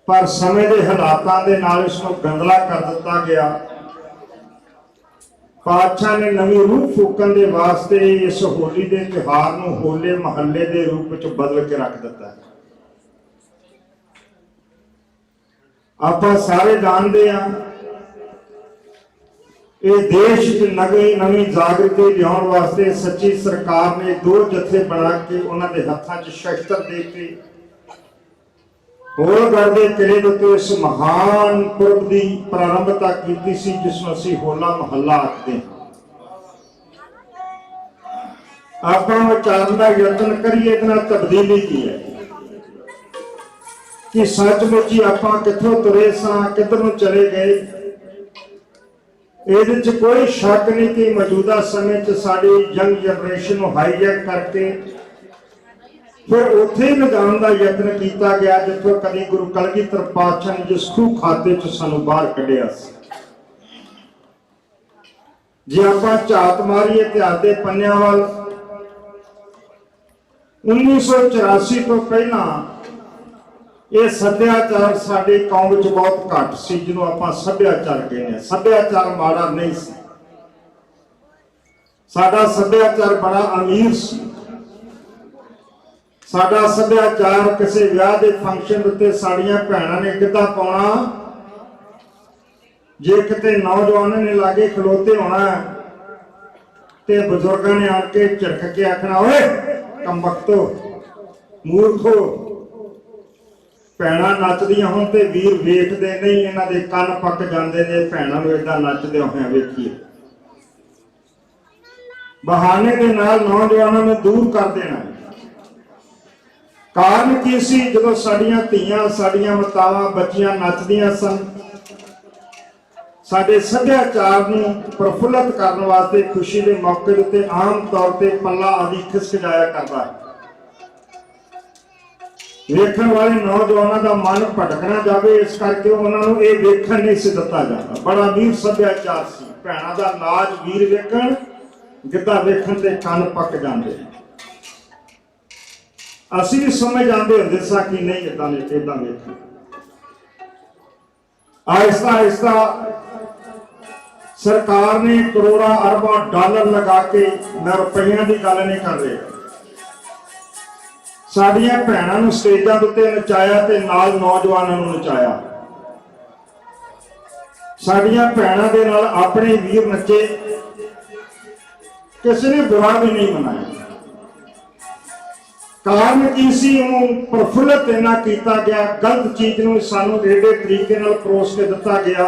ਪਰ ਸਮੇਂ ਦੇ ਹਾਲਾਤਾਂ ਦੇ ਨਾਲ ਇਸ ਨੂੰ ਗੰਦਲਾ ਕਰ ਦਿੱਤਾ ਗਿਆ। ਪਾਤਸ਼ਾਹ ਨੇ ਨਵੀਂ ਰੂਹ ਫੂਕਣ ਦੇ ਵਾਸਤੇ ਇਸ ਹੋਲੀ ਦੇ ਤਿਉਹਾਰ ਨੂੰ ਹੋਲੇ ਮਹੱਲੇ ਦੇ ਰੂਪ ਵਿੱਚ ਬਦਲ ਕੇ ਰੱਖ ਦਿੱਤਾ। ਆਪਾਂ ਸਾਰੇ ਜਾਣਦੇ ਆ ਇਹ ਦੇਸ਼ 'ਚ ਨਵੀਂ ਜਾਗਰਤੀ ਲਿਆਉਣ ਵਾਸਤੇ ਸੱਚੀ ਸਰਕਾਰ ਨੇ 2 ਜਥੇ ਬਣਾ ਕੇ ਉਹਨਾਂ ਦੇ ਹੱਥਾਂ 'ਚ ਸ਼ਸਤਰ ਦੇ ਕੇ ਹੋਲਗੜ੍ਹ ਦੇ ਕਿਲੇ ਦੇ ਉੱਤੇ ਇਸ ਮਹਾਨ ਪੁਰਬ ਦੀ ਪ੍ਰਾਰੰਭਤਾ ਕੀਤੀ ਸੀ, ਜਿਸ ਨੂੰ ਅਸੀਂ ਹੋਲਾ ਮਹੱਲਾ ਆਖਦੇ ਹਾਂ। ਆਪਾਂ ਵਿਚਾਰਨ ਦਾ ਯਤਨ ਕਰੀਏ ਇਹਦੇ ਨਾਲ ਤਬਦੀਲੀ ਕੀ ਹੈ ਕਿ ਸੱਚਮੁੱਚ ਹੀ ਆਪਾਂ ਕਿੱਥੋਂ ਤੁਰੇ ਸਾਂ, ਕਿੱਧਰ ਨੂੰ ਚਲੇ ਗਏ। ਇਹਦੇ 'ਚ ਕੋਈ ਸ਼ੱਕ ਨਹੀਂ ਕਿ ਮੌਜੂਦਾ ਸਮੇਂ 'ਚ ਸਾਡੀ ਯੰਗ ਜਨਰੇਸ਼ਨ ਨੂੰ ਹਾਈਜੈਕ ਕਰਕੇ ਫਿਰ ਉੱਥੇ ਹੀ ਲਿਜਾਣ ਦਾ ਯਤਨ ਕੀਤਾ ਗਿਆ ਜਿੱਥੋਂ ਕਦੀ ਗੁਰੂ ਕਲਗੀਧਰ ਪਾਤਸ਼ਾਹ ਨੇ ਜਿਸ ਖੂਹ ਖਾਤੇ 'ਚ ਸਾਨੂੰ ਬਾਹਰ ਕੱਢਿਆ ਸੀ। ਜੇ ਆਪਾਂ ਝਾਤ ਮਾਰੀਏ ਇਤਿਹਾਸ ਦੇ ਪੰਨਿਆਂ ਵੱਲ, 1984 ਤੋਂ ਪਹਿਲਾਂ ਇਹ ਸੱਭਿਆਚਾਰ ਸਾਡੀ ਕੌਮ ਵਿੱਚ ਬਹੁਤ ਘੱਟ ਸੀ, ਜਿਹਨੂੰ ਆਪਾਂ ਸੱਭਿਆਚਾਰ ਕਹਿੰਦੇ ਆ। ਸੱਭਿਆਚਾਰ ਮਾੜਾ ਨਹੀਂ ਸੀ, ਸਾਡਾ ਸੱਭਿਆਚਾਰ ਬੜਾ ਅਮੀਰ ਸੀ। ਸਾਡਾ ਸੱਭਿਆਚਾਰ ਕਿਸੇ ਵਿਆਹ ਦੇ ਫੰਕਸ਼ਨ ਉੱਤੇ ਸਾਡੀਆਂ ਭੈਣਾਂ ਨੇ ਗਿੱਧਾ ਪਾਉਣਾ, ਜੇ ਕਿਤੇ ਨੌਜਵਾਨਾਂ ਨੇ ਲਾਗੇ ਖਲੋਤੇ ਹੋਣਾ ਤੇ ਬਜ਼ੁਰਗਾਂ ਨੇ ਆਣ ਕੇ ਝਿੜਕ ਕੇ ਆਖਣਾ, ਓਏ ਕੰਬਖਤੋ, ਮੂਰਖੋ, ਭੈਣਾਂ ਨੱਚਦੀਆਂ ਹੁਣ ਤੇ ਵੀਰ ਵੇਖਦੇ ਨਹੀਂ, ਇਹਨਾਂ ਦੇ ਕੰਨ ਪੱਕ ਜਾਂਦੇ ਨੇ ਭੈਣਾਂ ਨੂੰ ਏਦਾਂ ਨੱਚਦੇ ਹੋਇਆ ਵੇਖੀਏ। ਬਹਾਨੇ ਦੇ ਨਾਲ ਨੌਜਵਾਨਾਂ ਨੂੰ ਦੂਰ ਕਰ ਦੇਣਾ। ਕਾਰਨ ਕੀ ਸੀ? ਜਦੋਂ ਸਾਡੀਆਂ ਧੀਆਂ, ਸਾਡੀਆਂ ਮਾਤਾਵਾਂ, ਬੱਚੀਆਂ ਨੱਚਦੀਆਂ ਸਨ, ਸਾਡੇ ਸੱਭਿਆਚਾਰ ਨੂੰ ਪ੍ਰਫੁੱਲਤ ਕਰਨ ਵਾਸਤੇ ਖੁਸ਼ੀ ਦੇ ਮੌਕੇ ਉੱਤੇ ਆਮ ਤੌਰ ਤੇ ਪੱਲਾ ਆਦਿ ਖਿਸਕ ਜਾਇਆ ਕਰਦਾ ਹੈ। ਵੇਖਣ ਵਾਲੇ ਨੌਜਵਾਨਾਂ ਦਾ ਮਨ ਭਟਕ ਨਾ ਜਾਵੇ, ਇਸ ਕਰਕੇ ਉਹਨਾਂ ਨੂੰ ਇਹ ਵੇਖਣ ਨਹੀਂ ਸੀ ਦਿੱਤਾ ਜਾਂਦਾ। ਬੜਾ ਅਮੀਰ ਸੱਭਿਆਚਾਰ ਸੀ। ਭੈਣਾਂ ਦਾ ਨਾਚ ਵੀਰ ਵੇਖਣ, ਗਿੱਧਾ ਵੇਖਣ ਤੇ ਕੰਨ ਪੱਕ ਜਾਂਦੇ। ਅਸੀਂ ਵੀ ਸਮਝ ਆਉਂਦੇ ਹੁੰਦੇ ਸਾਂ ਕਿ ਨਹੀਂ ਏਦਾਂ ਵੇਖਣ। ਆਹਿਸਤਾ ਆਹਿਸਤਾ ਸਰਕਾਰ ਨੇ ਕਰੋੜਾਂ ਅਰਬਾਂ ਡਾਲਰ ਲਗਾ ਕੇ, ਮੈਂ ਰੁਪਈਆਂ ਦੀ ਗੱਲ ਨਹੀਂ ਕਰ ਰਿਹਾ, ਸਾਡੀਆਂ ਭੈਣਾਂ ਨੂੰ ਸਟੇਜਾਂ ਉੱਤੇ ਨਚਾਇਆ ਤੇ ਨਾਲ ਨੌਜਵਾਨਾਂ ਨੂੰ ਨਚਾਇਆ। ਸਾਡੀਆਂ ਭੈਣਾਂ ਦੇ ਨਾਲ ਆਪਣੇ ਵੀਰ ਨੱਚੇ, ਕਿਸੇ ਨੇ ਬੁਰਾ ਵੀ ਨਹੀਂ ਮਨਾਇਆ। ਕਾਰਨ ਕੀ ਸੀ? ਉਹਨੂੰ ਪ੍ਰਫੁੱਲਤ ਇੰਨਾ ਕੀਤਾ ਗਿਆ, ਗਲਤ ਚੀਜ਼ ਨੂੰ ਸਾਨੂੰ ਏਡੇ ਤਰੀਕੇ ਨਾਲ ਪਰੋਸ ਕੇ ਦਿੱਤਾ ਗਿਆ,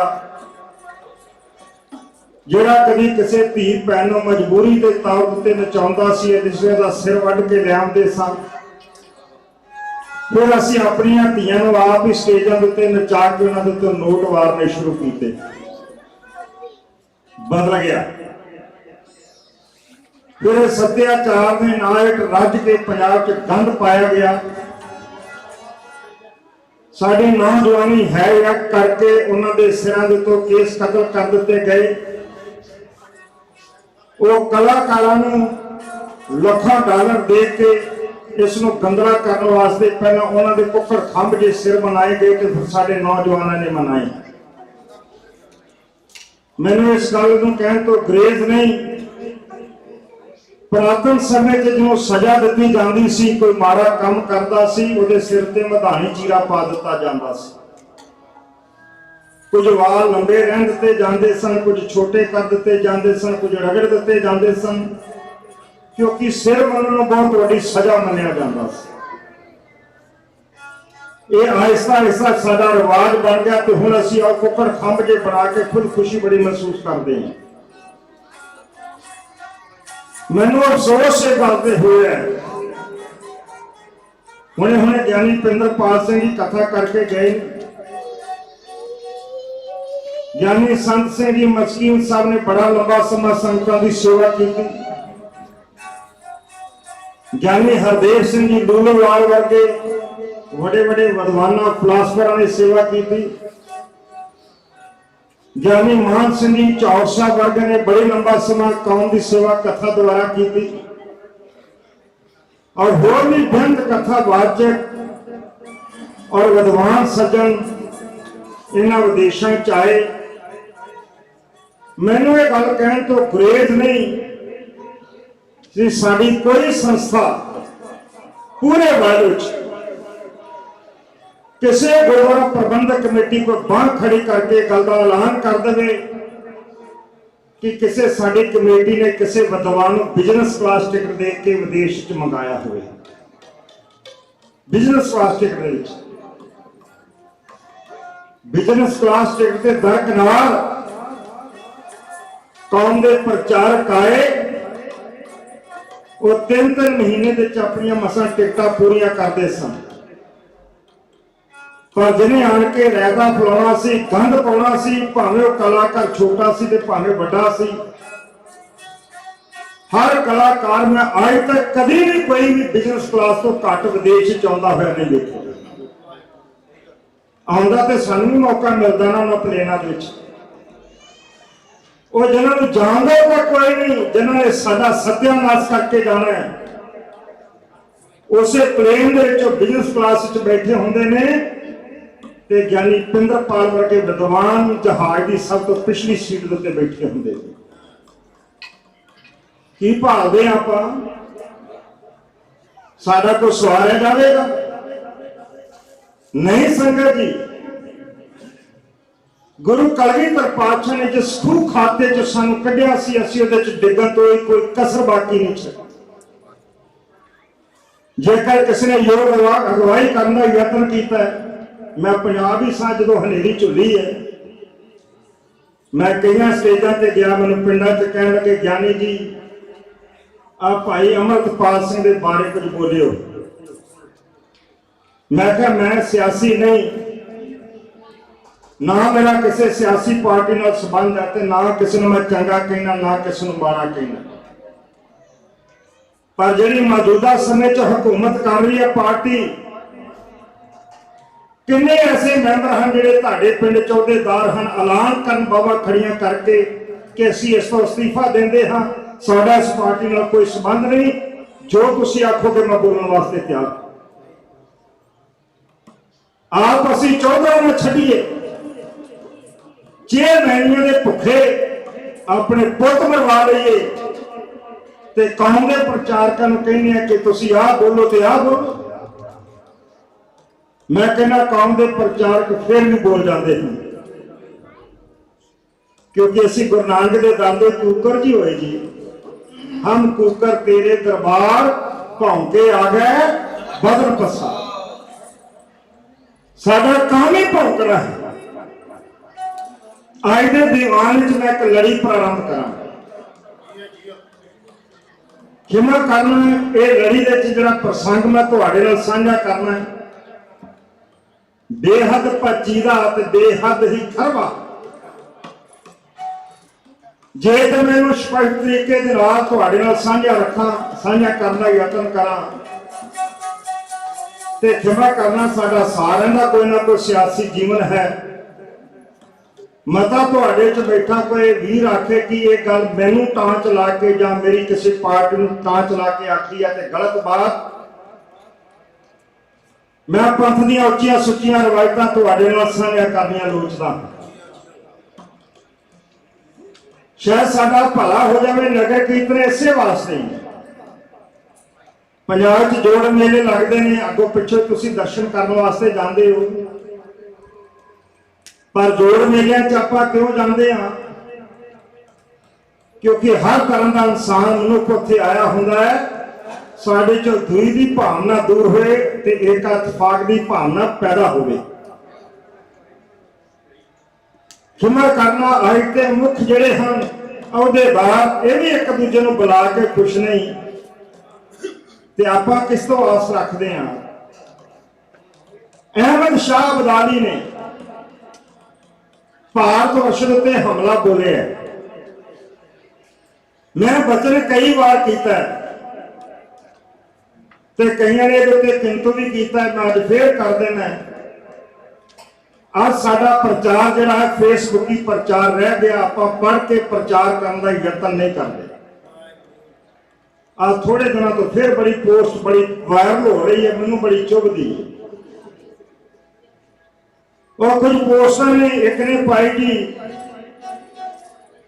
ਜਿਹੜਾ ਕਦੀ ਕਿਸੇ ਧੀ ਭੈਣ ਨੂੰ ਮਜਬੂਰੀ ਦੇ ਤੌਰ ਉੱਤੇ ਨਚਾਉਂਦਾ ਸੀ, ਦੂਸਰੇ ਦਾ ਸਿਰ ਵੱਢ ਕੇ ਲਿਆਉਂਦੇ ਸਨ। ਫਿਰ ਅਸੀਂ ਆਪਣੀਆਂ ਧੀਆਂ ਨੂੰ ਆਪ ਹੀ ਸਟੇਜਾਂ ਦੇ ਉੱਤੇ ਨਚਾ ਕੇ ਉਹਨਾਂ ਦੇ ਉੱਤੇ ਨੋਟ ਵਾਰਨੇ ਸ਼ੁਰੂ ਕੀਤੇ। ਬਦਲ ਗਿਆ। ਫਿਰ ਸੱਭਿਆਚਾਰ ਦੇ ਨਾਲ ਇੱਕ ਰੱਜ ਕੇ ਪੰਜਾਬ 'ਚ ਗੰਦ ਪਾਇਆ ਗਿਆ। ਸਾਡੀ ਨੌਜਵਾਨੀ ਹੈ ਕਰਕੇ ਉਹਨਾਂ ਦੇ ਸਿਰਾਂ ਦੇ ਉੱਤੇ ਕੇਸ ਕਤਲ ਕਰ ਦਿੱਤੇ ਗਏ। ਉਹ ਕਲਾਕਾਰਾਂ ਨੂੰ ਲੱਖਾਂ ਡਾਲਰ ਦੇ ਕੇ ਇਸ ਨੂੰ ਗੰਦਲਾ ਕਰਨ ਵਾਸਤੇ ਪਹਿਲਾਂ ਉਹਨਾਂ ਦੇ ਕੁੱਕੜ ਖੰਭ ਜੇ ਸਿਰ ਬਣਾਏ ਗਏ ਤੇ ਫਿਰ ਸਾਡੇ ਨੌਜਵਾਨਾਂ ਨੇ ਮਨਾਏ। ਮੈਨੂੰ ਇਸ ਗੱਲ ਨੂੰ ਕਹਿਣ ਤੋਂ ਗਰੇਜ਼ ਨਹੀਂ। ਪੁਰਾਤਨ ਸਮੇਂ 'ਚ ਜਦੋਂ ਸਜ਼ਾ ਦਿੱਤੀ ਜਾਂਦੀ ਸੀ, ਕੋਈ ਮਾੜਾ ਕੰਮ ਕਰਦਾ ਸੀ, ਉਹਦੇ ਸਿਰ ਤੇ ਮਧਾਣੀ ਚੀਰਾ ਪਾ ਦਿੱਤਾ ਜਾਂਦਾ ਸੀ। ਕੁਝ ਵਾਲ ਲੰਬੇ ਰਹਿਣ ਦਿੱਤੇ ਜਾਂਦੇ ਸਨ, ਕੁਝ ਛੋਟੇ ਕਰ ਦਿੱਤੇ ਜਾਂਦੇ ਸਨ, ਕੁਝ ਰਗੜ ਦਿੱਤੇ ਜਾਂਦੇ ਸਨ, ਕਿਉਂਕਿ ਸਿਰ ਮੰਨਣ ਨੂੰ ਬਹੁਤ ਵੱਡੀ ਸਜ਼ਾ ਮੰਨਿਆ ਜਾਂਦਾ ਸੀ। ਇਹ ਆਹਿਸਤਾ ਆਹਿਸਤਾ ਸਾਡਾ ਰਿਵਾਜ ਬਣ ਗਿਆ ਤੇ ਹੁਣ ਅਸੀਂ ਉਹ ਕੁੱਕੜ ਖੰਭ ਜੇ ਬਣਾ ਕੇ ਖੁਦ ਖੁਸ਼ੀ ਬੜੀ ਮਹਿਸੂਸ ਕਰਦੇ ਹਾਂ। ਮੈਨੂੰ ਅਫਸੋਸ ਇਹ ਗੱਲ ਤੇ ਹੋਇਆ, ਹੁਣੇ ਗਿਆਨੀ ਪਿੰਦਰਪਾਲ ਸਿੰਘ ਜੀ ਕਥਾ ਕਰਕੇ ਗਏ। ਗਿਆਨੀ ਸੰਤ ਸਿੰਘ ਜੀ ਮਸਕੀਨ ਸਾਹਿਬ ਨੇ ਬੜਾ ਲੰਬਾ ਸਮਾਂ ਸੰਗਤਾਂ ਦੀ ਸੇਵਾ ਕੀਤੀ। ਗਿਆਨੀ ਹਰਦੇਵ ਸਿੰਘ ਜੀ ਲੂਲੋਵਾਲ ਵਰਗੇ ਵੱਡੇ ਵੱਡੇ ਵਿਦਵਾਨਾਂ, ਫਿਲਾਸਫਰਾਂ ਨੇ ਸੇਵਾ ਕੀਤੀ। ਗਿਆਨੀ ਮਾਨ ਸਿੰਘ ਜੀ ਚੌਰ ਸਾਹਿਬ ਵਰਗੇ ਨੇ ਬੜੇ ਲੰਬਾ ਸਮਾਂ ਕੌਮ ਦੀ ਸੇਵਾ ਕਥਾ ਦੁਆਰਾ ਕੀਤੀ ਔਰ ਹੋਰ ਵੀ ਬੇਅੰਤ ਕਥਾ ਵਾਚਕ ਔਰ ਵਿਦਵਾਨ ਸੱਜਣ ਇਹਨਾਂ ਵਿਦੇਸ਼ਾਂ ਚ ਆਏ। ਮੈਨੂੰ ਇਹ ਗੱਲ ਕਹਿਣ ਤੋਂ ਗੁਰੇਜ਼ ਨਹੀਂ ਕਿ ਸਾਡੀ ਕੋਈ ਸੰਸਥਾ ਪੂਰੇ ਵਰਲਡ ਵਿੱਚ ਕਿਸੇ ਗੁਰਦੁਆਰਾ ਪ੍ਰਬੰਧਕ ਕਮੇਟੀ ਕੋਲ ਬਾਂਹ ਖੜੀ ਕਰਕੇ ਗੱਲ ਦਾ ਐਲਾਨ ਕਰ ਦੇਵੇ ਕਿ ਕਿਸੇ ਸਾਡੀ ਕਮੇਟੀ ਨੇ ਕਿਸੇ ਵਿਦਵਾਨ ਨੂੰ ਬਿਜ਼ਨਸ ਕਲਾਸ ਟਿਕਟ ਦੇ ਕੇ ਵਿਦੇਸ਼ ਚ ਮੰਗਾਇਆ ਹੋਵੇ। ਬਿਜ਼ਨਸ ਕਲਾਸ ਟਿਕਟ ਦੇ ਵਿੱਚ ਬਿਜ਼ਨਸ ਕਲਾਸ ਟਿਕਟ ਤੇ ਦਰਕਨਾਰ ਕੌਮ ਦੇ ਪ੍ਰਚਾਰਕ ਆਏ, ਉਹ 3-3 ਮਹੀਨੇ ਦੇ ਵਿੱਚ ਆਪਣੀਆਂ ਮਸਾਂ ਟਿਕਟਾਂ ਪੂਰੀਆਂ ਕਰਦੇ ਸਨ। ਪਰ ਜਿਹਨੇ ਆਣ ਕੇ ਰਹਿਦਾ ਫਲਾਉਣਾ ਸੀ, ਗੰਦ ਪਾਉਣਾ ਸੀ, ਭਾਵੇਂ ਉਹ ਕਲਾਕਾਰ ਛੋਟਾ ਸੀ ਤੇ ਭਾਵੇਂ ਵੱਡਾ ਸੀ, ਹਰ ਕਲਾਕਾਰ ਮੈਂ ਅੱਜ ਤੱਕ ਕਦੀ ਵੀ ਕੋਈ ਵੀ ਬਿਜ਼ਨਸ ਕਲਾਸ ਤੋਂ ਘੱਟ ਵਿਦੇਸ਼ ਚ ਆਉਂਦਾ ਹੋਇਆ ਨਹੀਂ ਦੇਖਿਆ। ਆਉਂਦਾ ਤੇ ਸਾਨੂੰ ਵੀ ਮੌਕਾ ਮਿਲਦਾ ਨਾ ਉਹਨਾਂ ਪਲੇਨਾਂ ਦੇ ਵਿੱਚ। ਉਹ ਜਿਹਨਾਂ ਨੂੰ ਜਾਣਦਾ ਤਾਂ ਕੋਈ ਨਹੀਂ, ਜਿਹਨਾਂ ਨੇ ਸਾਡਾ ਸਤਿਆਨਾਸ਼ ਕਰਕੇ ਜਾਣਾ ਹੈ, ਉਸੇ ਪਲੇਨ ਦੇ ਵਿੱਚ ਬਿਜ਼ਨਸ ਕਲਾਸ ਵਿੱਚ ਬੈਠੇ ਹੁੰਦੇ ਨੇ ਤੇ ਗਿਆਨੀ ਪਿੰਦਰਪਾਲ ਵਰਗੇ ਵਿਦਵਾਨ ਜਹਾਜ਼ ਦੀ ਸਭ ਤੋਂ ਪਿਛਲੀ ਸੀਟ ਦੇ ਉੱਤੇ ਬੈਠੇ ਹੁੰਦੇ ਨੇ। ਕੀ ਭਾਲਦੇ ਆਪਾਂ? ਸਾਡਾ ਕੋਈ ਸਵਾਰਿਆ ਜਾਵੇਗਾ? ਨਹੀਂ ਸੰਗਤ ਜੀ। ਗੁਰੂ ਕਲਗੀਧਰ ਪਾਤਸ਼ਾਹ ਨੇ ਜਿਸ ਖੂਹ ਖਾਤੇ ਚ ਸਾਨੂੰ ਕੱਢਿਆ ਸੀ, ਅਸੀਂ ਉਹਦੇ ਚ ਡਿੱਗਣ ਤੋਂ ਕੋਈ ਕਸਰ ਬਾਕੀ ਨਹੀਂ ਛੱਡੀ। ਜੇਕਰ ਕਿਸੇ ਨੇ ਯੋਗ ਅਗਵਾਈ ਕਰਨ ਦਾ ਯਤਨ ਕੀਤਾ ਹੈ, ਮੈਂ ਪੰਜਾਬ ਹੀ ਸਾਂ ਜਦੋਂ ਹਨੇਰੀ ਝੁੱਲੀ ਹੈ, ਮੈਂ ਕਈਆਂ ਸਟੇਜਾਂ ਤੇ ਗਿਆ, ਮੈਨੂੰ ਪਿੰਡਾਂ ਚ ਕਹਿਣ ਲੱਗੇ ਗਿਆਨੀ ਜੀ ਆ ਭਾਈ ਅਮਰਤਪਾਲ ਸਿੰਘ ਦੇ ਬਾਰੇ ਕੁਝ ਬੋਲਿਓ। ਮੈਂ ਕਿਹਾ ਮੈਂ ਸਿਆਸੀ ਨਹੀਂ, ਨਾ ਮੇਰਾ ਕਿਸੇ ਸਿਆਸੀ ਪਾਰਟੀ ਨਾਲ ਸੰਬੰਧ ਹੈ ਤੇ ਨਾ ਕਿਸੇ ਨੂੰ ਮੈਂ ਚੰਗਾ ਕਹਿਣਾ, ਨਾ ਕਿਸੇ ਨੂੰ ਮਾੜਾ ਕਹਿਣਾ। ਪਰ ਜਿਹੜੀ ਮੌਜੂਦਾ ਸਮੇਂ 'ਚ ਹਕੂਮਤ ਕਰ ਰਹੀ ਹੈ ਪਾਰਟੀ, ਕਿੰਨੇ ਐਸੇ ਮੈਂਬਰ ਹਨ ਜਿਹੜੇ ਤੁਹਾਡੇ ਪਿੰਡ 'ਚ ਅਹੁਦੇਦਾਰ ਹਨ, ਐਲਾਨ ਕਰਨ ਬਾਬਾ ਖੜੀਆਂ ਕਰਕੇ ਕਿ ਅਸੀਂ ਇਸ ਤੋਂ ਅਸਤੀਫਾ ਦਿੰਦੇ ਹਾਂ, ਸਾਡਾ ਇਸ ਪਾਰਟੀ ਨਾਲ ਕੋਈ ਸੰਬੰਧ ਨਹੀਂ, ਜੋ ਤੁਸੀਂ ਆਖੋਗੇ ਮੈਂ ਬੋਲਣ ਵਾਸਤੇ ਤਿਆਰ। ਆਪ ਅਸੀਂ ਚਾਹੁੰਦੇ ਨਾ ਛੱਡੀਏ, ਚੇਅਰਮੈਨੀਆਂ ਦੇ ਭੁੱਖੇ ਆਪਣੇ ਪੁੱਤ ਮਰਵਾ ਲਈਏ ਤੇ ਕੌਮ ਦੇ ਪ੍ਰਚਾਰਕਾਂ ਨੂੰ ਕਹਿੰਦੇ ਆ ਕਿ ਤੁਸੀਂ ਆਹ ਬੋਲੋ ਤੇ ਆਹ ਬੋਲੋ। ਮੈਂ ਕਹਿੰਦਾ ਕੌਮ ਦੇ ਪ੍ਰਚਾਰਕ ਫਿਰ ਵੀ ਬੋਲ ਜਾਂਦੇ ਹਨ, ਕਿਉਂਕਿ ਅਸੀਂ ਗੁਰੂ ਨਾਨਕ ਦੇ ਦਾਦੇ ਕੂਕਰ ਜੀ ਹੋਏ ਜੀ। ਹਮ ਕੂਕਰ ਤੇਰੇ ਦਰਬਾਰ ਭੌਂਕੇ ਆ ਗਏ ਬਦਲ ਪਸਾ। ਸਾਡਾ ਕੰਮ ਹੀ ਭੌਂਕਣਾ ਹੈ। ਅੱਜ ਦੇ ਦੀਵਾਨ ਵਿੱਚ ਮੈਂ ਇੱਕ ਲੜੀ ਪ੍ਰਾਰੰਭ ਕਰਾਂ। ਖਿਮਾ ਕਰਨਾ, ਇਹ ਲੜੀ ਦੇ ਵਿੱਚ ਜਿਹੜਾ ਪ੍ਰਸੰਗ ਮੈਂ ਤੁਹਾਡੇ ਨਾਲ ਸਾਂਝਾ ਕਰਨਾ ਹੈ, ਬੇਹੱਦ ਪਚੀਦਾ ਤੇ ਬੇਹੱਦ ਹੀ ਖਰਵਾ। ਜੇ ਤਾਂ ਮੈਨੂੰ ਸਪਸ਼ਟ ਤਰੀਕੇ ਦੇ ਨਾਲ ਤੁਹਾਡੇ ਨਾਲ ਸਾਂਝਾ ਕਰਨ ਦਾ ਯਤਨ ਕਰਾਂ ਤੇ ਖਿਮਾ ਕਰਨਾ, ਸਾਡਾ ਸਾਰਿਆਂ ਦਾ ਕੋਈ ਨਾ ਕੋਈ ਸਿਆਸੀ ਜੀਵਨ ਹੈ। ਮਤਾ ਤੁਹਾਡੇ ਚ ਬੈਠਾ ਕੋਈ ਵੀਰ ਆਖੇ ਕਿ ਇਹ ਗੱਲ ਮੈਨੂੰ ਤਾਂ ਚਲਾ ਕੇ ਜਾਂ ਮੇਰੀ ਕਿਸੇ ਪਾਰਟੀ ਨੂੰ ਤਾਂ ਚਲਾ ਕੇ ਆਖੀ ਹੈ ਤੇ ਗਲਤ ਬਾਤ। ਮੈਂ ਪੰਥ ਦੀਆਂ ਉੱਚੀਆਂ ਸੁੱਚੀਆਂ ਰਵਾਇਤਾਂ ਤੁਹਾਡੇ ਨਾਲ ਸਾਂਝਾ ਕਰਨੀਆਂ ਲੋਚਦਾ। ਸ਼ਾਇਦ ਸਾਡਾ ਭਲਾ ਹੋ ਜਾਵੇ। ਨਗਰ ਕੀਰਤਨ ਇਸੇ ਵਾਸਤੇ ਹੀ ਪੰਜਾਬ 'ਚ ਜੋੜ ਮੇਲੇ ਲੱਗਦੇ ਨੇ, ਅੱਗੋਂ ਪਿੱਛੋਂ ਤੁਸੀਂ ਦਰਸ਼ਨ ਕਰਨ ਵਾਸਤੇ ਜਾਂਦੇ ਹੋ। ਪਰ ਜੋੜ ਮੇਲਿਆਂ 'ਚ ਆਪਾਂ ਕਿਉਂ ਜਾਂਦੇ ਹਾਂ? ਕਿਉਂਕਿ ਹਰ ਤਰ੍ਹਾਂ ਦਾ ਇਨਸਾਨ ਮਨੁੱਖ ਉੱਥੇ ਆਇਆ ਹੁੰਦਾ ਹੈ। ਸਾਡੇ 'ਚੋਂ ਦੂਈ ਦੀ ਭਾਵਨਾ ਦੂਰ ਹੋਏ ਤੇ ਏਕਾ ਇਤਫਾਕ ਦੀ ਭਾਵਨਾ ਪੈਦਾ ਹੋਵੇ। ਖਿਮਾ ਕਰਨਾ ਅੱਜ ਦੇ ਮੁੱਖ ਜਿਹੜੇ ਹਨ ਅਹੁਦੇਦਾਰ, ਇਹ ਵੀ ਇੱਕ ਦੂਜੇ ਨੂੰ ਬੁਲਾ ਕੇ ਖੁਸ਼ ਨਹੀਂ ਤੇ ਆਪਾਂ ਕਿਸ ਤੋਂ ਆਸ ਰੱਖਦੇ ਹਾਂ? ਅਹਿਮਦ ਸ਼ਾਹ ਅਬਦਾਲੀ ਨੇ ਭਾਰਤ ਵਰਸ਼ ਉੱਤੇ ਹਮਲਾ ਬੋਲਿਆ। ਮੈਂ ਬਚਨ ਕਈ ਵਾਰ ਕੀਤਾ ਤੇ ਕਈਆਂ ਨੇ ਇਹਦੇ ਉੱਤੇ ਕਿੰਤੂ ਵੀ ਕੀਤਾ। ਮੈਂ ਅੱਜ ਫੇਰ ਕਰ ਦੇਣਾ, आज साडा प्रचार जिहड़ा है फेसबुकी प्रचार रह गया, आपां पढ़ के प्रचार करने का यतन नहीं करते। आज थोड़े दिनों तो फिर बड़ी पोस्ट बड़ी वायरल हो रही है, मैनूं बड़ी चुभदी है। और कुछ पोस्टां ने एक ने पाई कि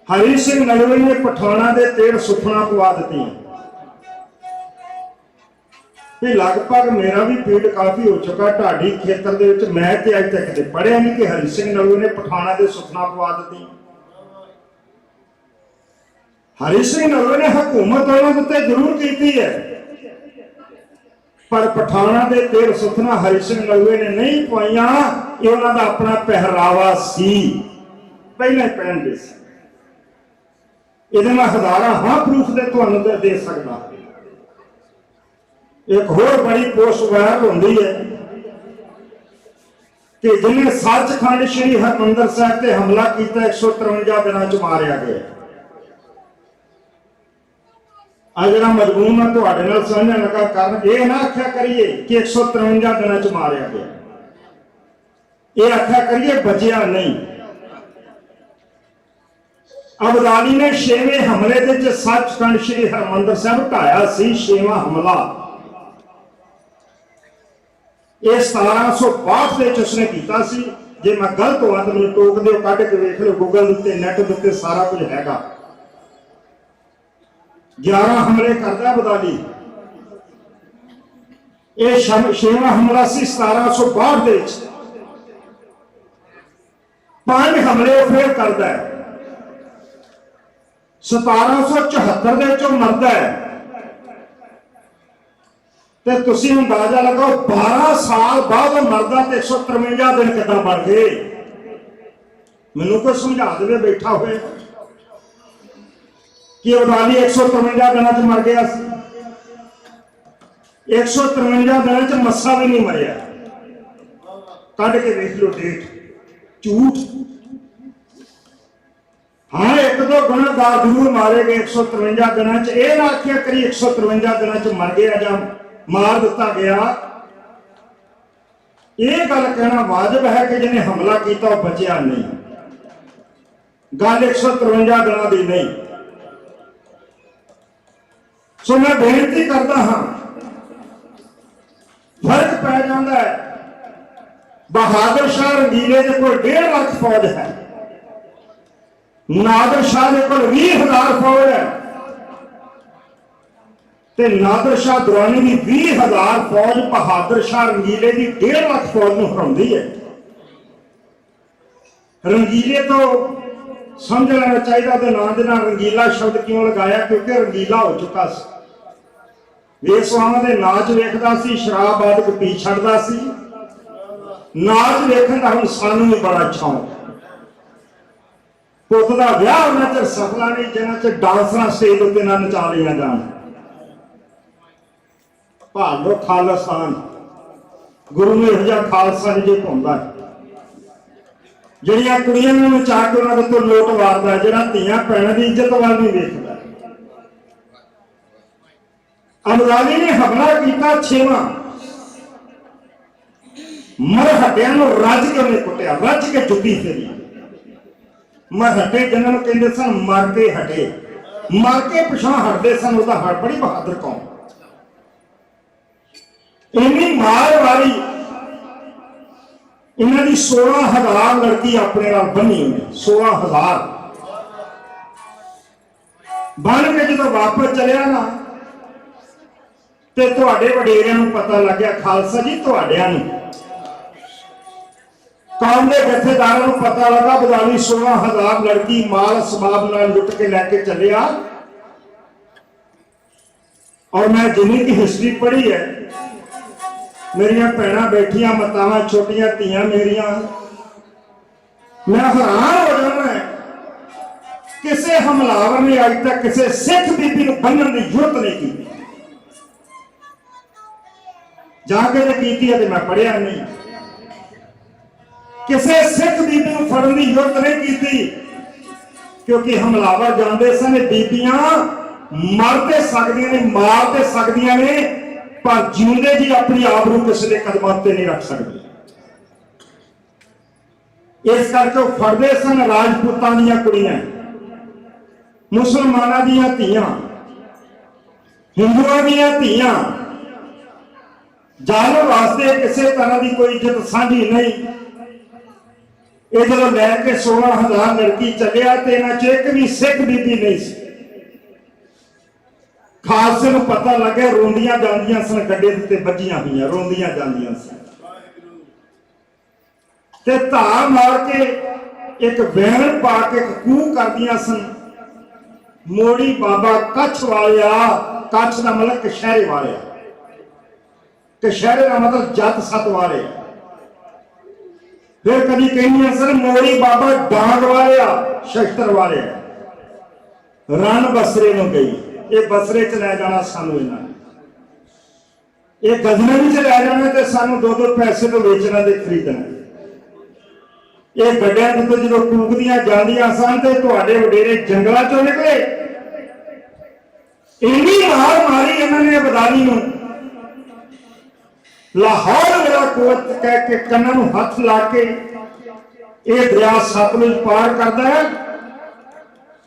हरी सिंह नलवे ने पठाना दे तेल सुखना पवा दी। लगभग मेरा भी फील्ड काफी हो चुका ढाडी खेतर दे विच, मैं ते अज तक पढ़िया नहीं कि हरी सिंह नलवे ने पठाना दे सुखना पवा दी। हरी सिंह नलवे ने हुकूमत उन्होंने उत्ते जरूर की है, पर पठाना दे तेल सुखना हरी सिंह नलवे ने नहीं पवाइया। ये उन्होंने अपना पहरावा सी, पहले ही पहनते सी। ये मैं हजारां हाँ प्रूफ दे दे सकता। एक होर बड़ी पोस्ट वायरल होती है कि जिन्हें सचखंड श्री हरमंदिर साहिब ते हमला किया 153 दिनों च मारिया गया। आज जरा मजमून है तुहाडे नाल साझा लगा कारण ये ना आख्या करिए कि 153 दिनों च मारिया गया, ये आख्या करिए बचिया नहीं। अबदाली ने 6वें हमले दे सचखंड श्री हरमंदिर साहिब ढाया सी। 6वां हमला ये 1762 ਦੇ उसने किया सी। जे मैं गलत हुआ तो मैं टोक दो, कट के वेख लो गूगल उत्ते नेट उत्ते सारा कुछ हैगा। 11 हमले करता बदाली। ये 6वां हमला सी 1762 ਦੇ 5 हमले फिर करता है। 1774 ਦੇ ਚੋਂ मरदा है ते तुसी अंदाजा लगाओ 12 साल बाद मरदा ते 153 दिन कितना बढ़ गए। मैनू कोई समझा दे बैठा हुए कि अबदाली 153 दिनों च मर गया। 153 दिनों च मस्सा भी नहीं मरिया। कट के देख लो डेट, झूठ। हाँ एक दो गुनाहगार जरूर मारे गए 153 दिनों च। यह ना आख्या करी 153 दिनों च मर गया जां मार दिता गया। यह गल कहना वाजिब है कि जिन्हें हमला किया वह बचिया नहीं। गल 153 दिनों की नहीं। सो मैं बेनती करता हाँ, फर्क पै जाता है। बहादुर शाह रंगीले के कोल 1.5 लाख फौज है, नादर शाह के कोल 20,000 फौज है, ते नादर शाह दुरानी की 20,000 फौज बहादुर शाह रंगीले की 1.5 लाख फौज में हराउंदी है। रंगीले तो समझ लेना चाहिए तो नाम के नाम रंगीला शब्द क्यों लगाया, क्योंकि रंगीला हो चुका सी। वेसवावां दे नाच वेखदा सी, शराब आदि पी छड़दा सी। नाच वेखण दा हुण सानूं भी बड़ा शौक। पुत्त दा विआह उन्ना चिर सफला नहीं जिन्ना चिर डांसरां स्टेज उत्ते ना नचा लिया जाण। भालो खालिस्तान, गुरु ने यह जिहा खालसा नहीं जे पाउंदा ਜਿਹੜੀਆਂ ਕੁੜੀਆਂ ਨੂੰ ਨਚਾ ਕੇ ਉਹਨਾਂ ਤੋਂ ਲੋਟ ਵਾਰਦਾ, ਜਿਹੜਾ ਧੀਆਂ ਭੈਣਾਂ ਦੀ ਇੱਜ਼ਤ ਵੱਲ ਨਹੀਂ ਵੇਖਦਾ। ਅਬਦਾਲੀ ਨੇ ਹਮਲਾ ਕੀਤਾ 6ਵਾਂ। ਮਰਹਟਿਆਂ ਨੂੰ ਰੱਜ ਕੇ ਉਹਨੇ ਕੁੱਟਿਆ, ਰੱਜ ਕੇ ਜੁੱਤੀ ਫੇਰੀ। ਮਰਹਟੇ ਜਿਹਨਾਂ ਨੂੰ ਕਹਿੰਦੇ ਸਨ ਮਰ ਕੇ ਹਟੇ, ਮਰ ਕੇ ਪਿਛਾਂ ਹਟਦੇ ਸਨ, ਉਹਦਾ ਹੜ ਬੜੀ ਬਹਾਦਰ ਕੌਮ। ਇੰਨੀ ਮਾਰ ਵਾਰੀ इन्हों की 16,000 लड़की अपने नाल बनी हुई। 16,000 बन के जो वापस चलिया ना ते तुहाडे वडेरियां नूं पता लग गया, खालसा जी तुहाडियां नूं कौम के जथेदारां नूं पता लगा बदाली 16,000 लड़की माल सबाब नाल लुट के लैके चलिया। और मैं जिन्नी की हिस्ट्री पढ़ी है, मेरिया भैन बैठिया मातावां छोटिया धीआं मेरिया, मैं हैरान हो जाना है किसी हमलावर ने अज तक किसी सिख बीबी को बन्नण की जरूरत नहीं की। जाके की है तो मैं पढ़िया नहीं। किसी सिख बीबी को फड़न की जरूरत नहीं की, क्योंकि हमलावर जानते सन बीबियां मर तो सकदियां ने, मार तो सकदियां ने, पर जिंदे जी अपनी आबरू किसी के कदमां ते नहीं रख सकती। इस करके वो फड़दे सन राजपूतां दीयां कुड़ियां, मुसलमानां दीयां धीआं, हिंदुआं दीयां धीआं। जान वास्ते किसी तरह की कोई इज्जत साझी नहीं। ये जो लैके 16,000 लड़की चलिया तो इन्हां च एक भी सिख बीबी नहीं सी। खालसे नूं पता लगे रोंदियां जांदियां सन, गड्डे ते बज्जियां हुई रोंदियां जांदियां सन ते धार मार के एक बैन पा के कूह करदियां सन, मोड़ी बाबा कच्छ वालिया। कच्छ का मतलब कशहरे वालिया, कशहरे का मतलब जत सत वाले। फिर कभी कहियां सन मोड़ी बाबा डांग वालिया, शस्त्र वाले। रन बसरे में गई, ये बसरे च लै जाना सानू, इन्हां ये गजनवी च लै जाना ते सानू 2-2 पैसे तो वेचना ते खरीदना। ये गड्डियां तो जो कूकदियां जांदियां सन ते तुहाडे वडेरे जंगलां चों निकले। इन्नी मार मारी इन्होंने बदाली नूं, लाहौर मेरा कोट कह के कन्ना नूं हथ ला के ये दरिया सतलुज पार करता है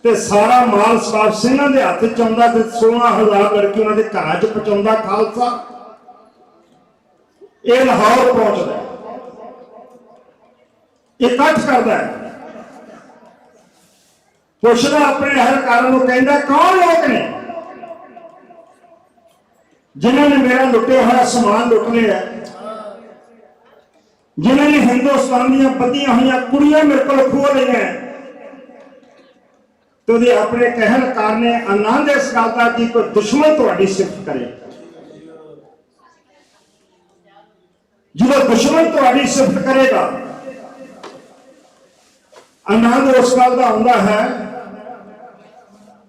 ते सारा माल साफ सिंहां दे हत्थ च आउंदा ते 16,000 लड़की उन्हां दे घरां च पहुंचाउंदा खालसा। ये लाहौर पहुंचदा है, इकट्ठ करता है, पुछदा अपने अहलकारां नूं, कहंदा कौन लोग ने जिन्होंने मेरा लुटे हुआ समान लुट लिया, जिन्होंने हिंदुस्तान दी बदियां हुई कुड़ियां मेरे को खो ली हैं। तो अपने कहलकार ने आनंद इस गल का कि कोई दुश्मन तुहाडी सिफत करे। जो दुश्मन तुहाडी सिफत करेगा, आनंद उस गल का आउंदा है।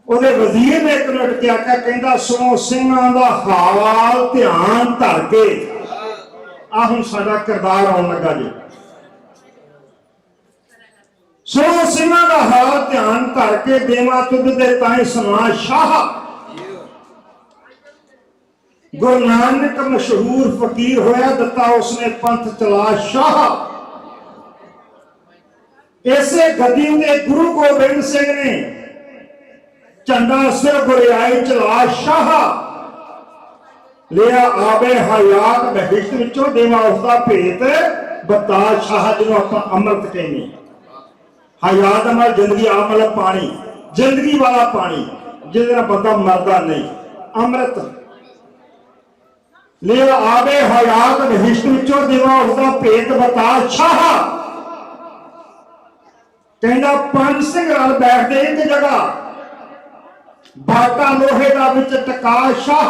ਉਹਦੇ वजीर ने एक लुट के आख्या, कहता सुनो ਸਿੰਘਾਂ ਦਾ हाल ध्यान धर के आ हुण साडा किरदार आउण लगा जी। सुनो ਸਿੰਘਾਂ ਦਾ हाल ध्यान धर के देवा तुद दे ताईं समा शाह। गुरु नानक मशहूर फकीर होया, दिता उसने पंथ चला शाह। इसे गद्दी ते गुरु गोबिंद सिंह ने झंडा सिर गुरियाई चला शाह। लिया आबे हयात बहिश्त विचों, देवा उसका भेत बता शाह, जिन्हों आप अमृत कहने। हयात अमल जिंदगी, अमल पानी, जिंदगी वाला पानी जिसका बंदा मरदा नहीं, अमृत। लिया आबे हयात बहिश्त विचों, देवा उसका भेत बता शाह। कहना 5 सिंह रल बैठते एक जगह, बाटा लोहे का विच टका शाह।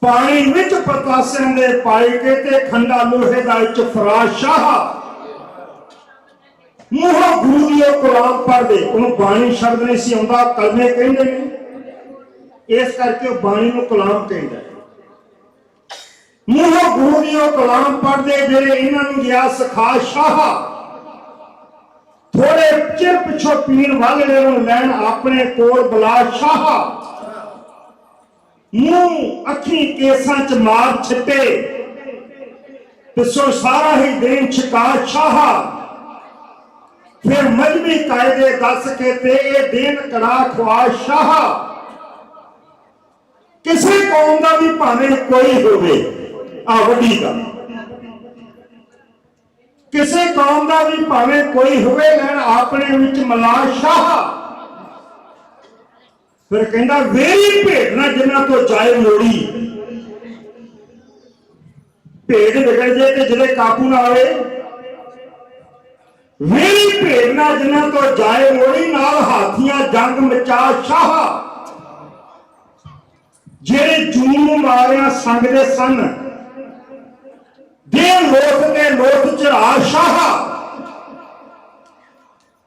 पानी विच पतासे दे पाई के ते खंडा लोहे का विच फरा शाह। मूह गुरु दी कलाम पढ़दे, उन्होंने बाणी शब्द नहीं सी आउंदा, कलमे कहंदे ने, इस करके बाणी नूं कलाम कहंदा है। मूह गुरु दी कलाम पढ़दे, जेड़े इन्हां नूं गया सिखा शाह। थोड़े चिर पिछों पीण वाले लैन अपने कोल बुला शाह। मुंह अखी केसां च मार छिटे, पिछों सारा ही देन छिका शाह। फिर मजहबी कायदे दस के ते देन कड़ा खुआ शाह। किसी कौम का भी भावें कोई होवे, आ वड्डी गल, किसी कौम का भी भावें कोई हुए, लैन अपने विच मला शाह। फिर कहता वेरी भेड़ना जिन्हां तो जाए मोड़ी। भेड़ बिगड़ जाए तो जिले काबू ना आए। वेरी भेड़ना जिन्हां तो जाए मोड़ी, नाल हाथियां जंग मचा शाह। जेड़े जून मारिया संगदे सन, दे लोथ के लोथ चढ़ा शाह।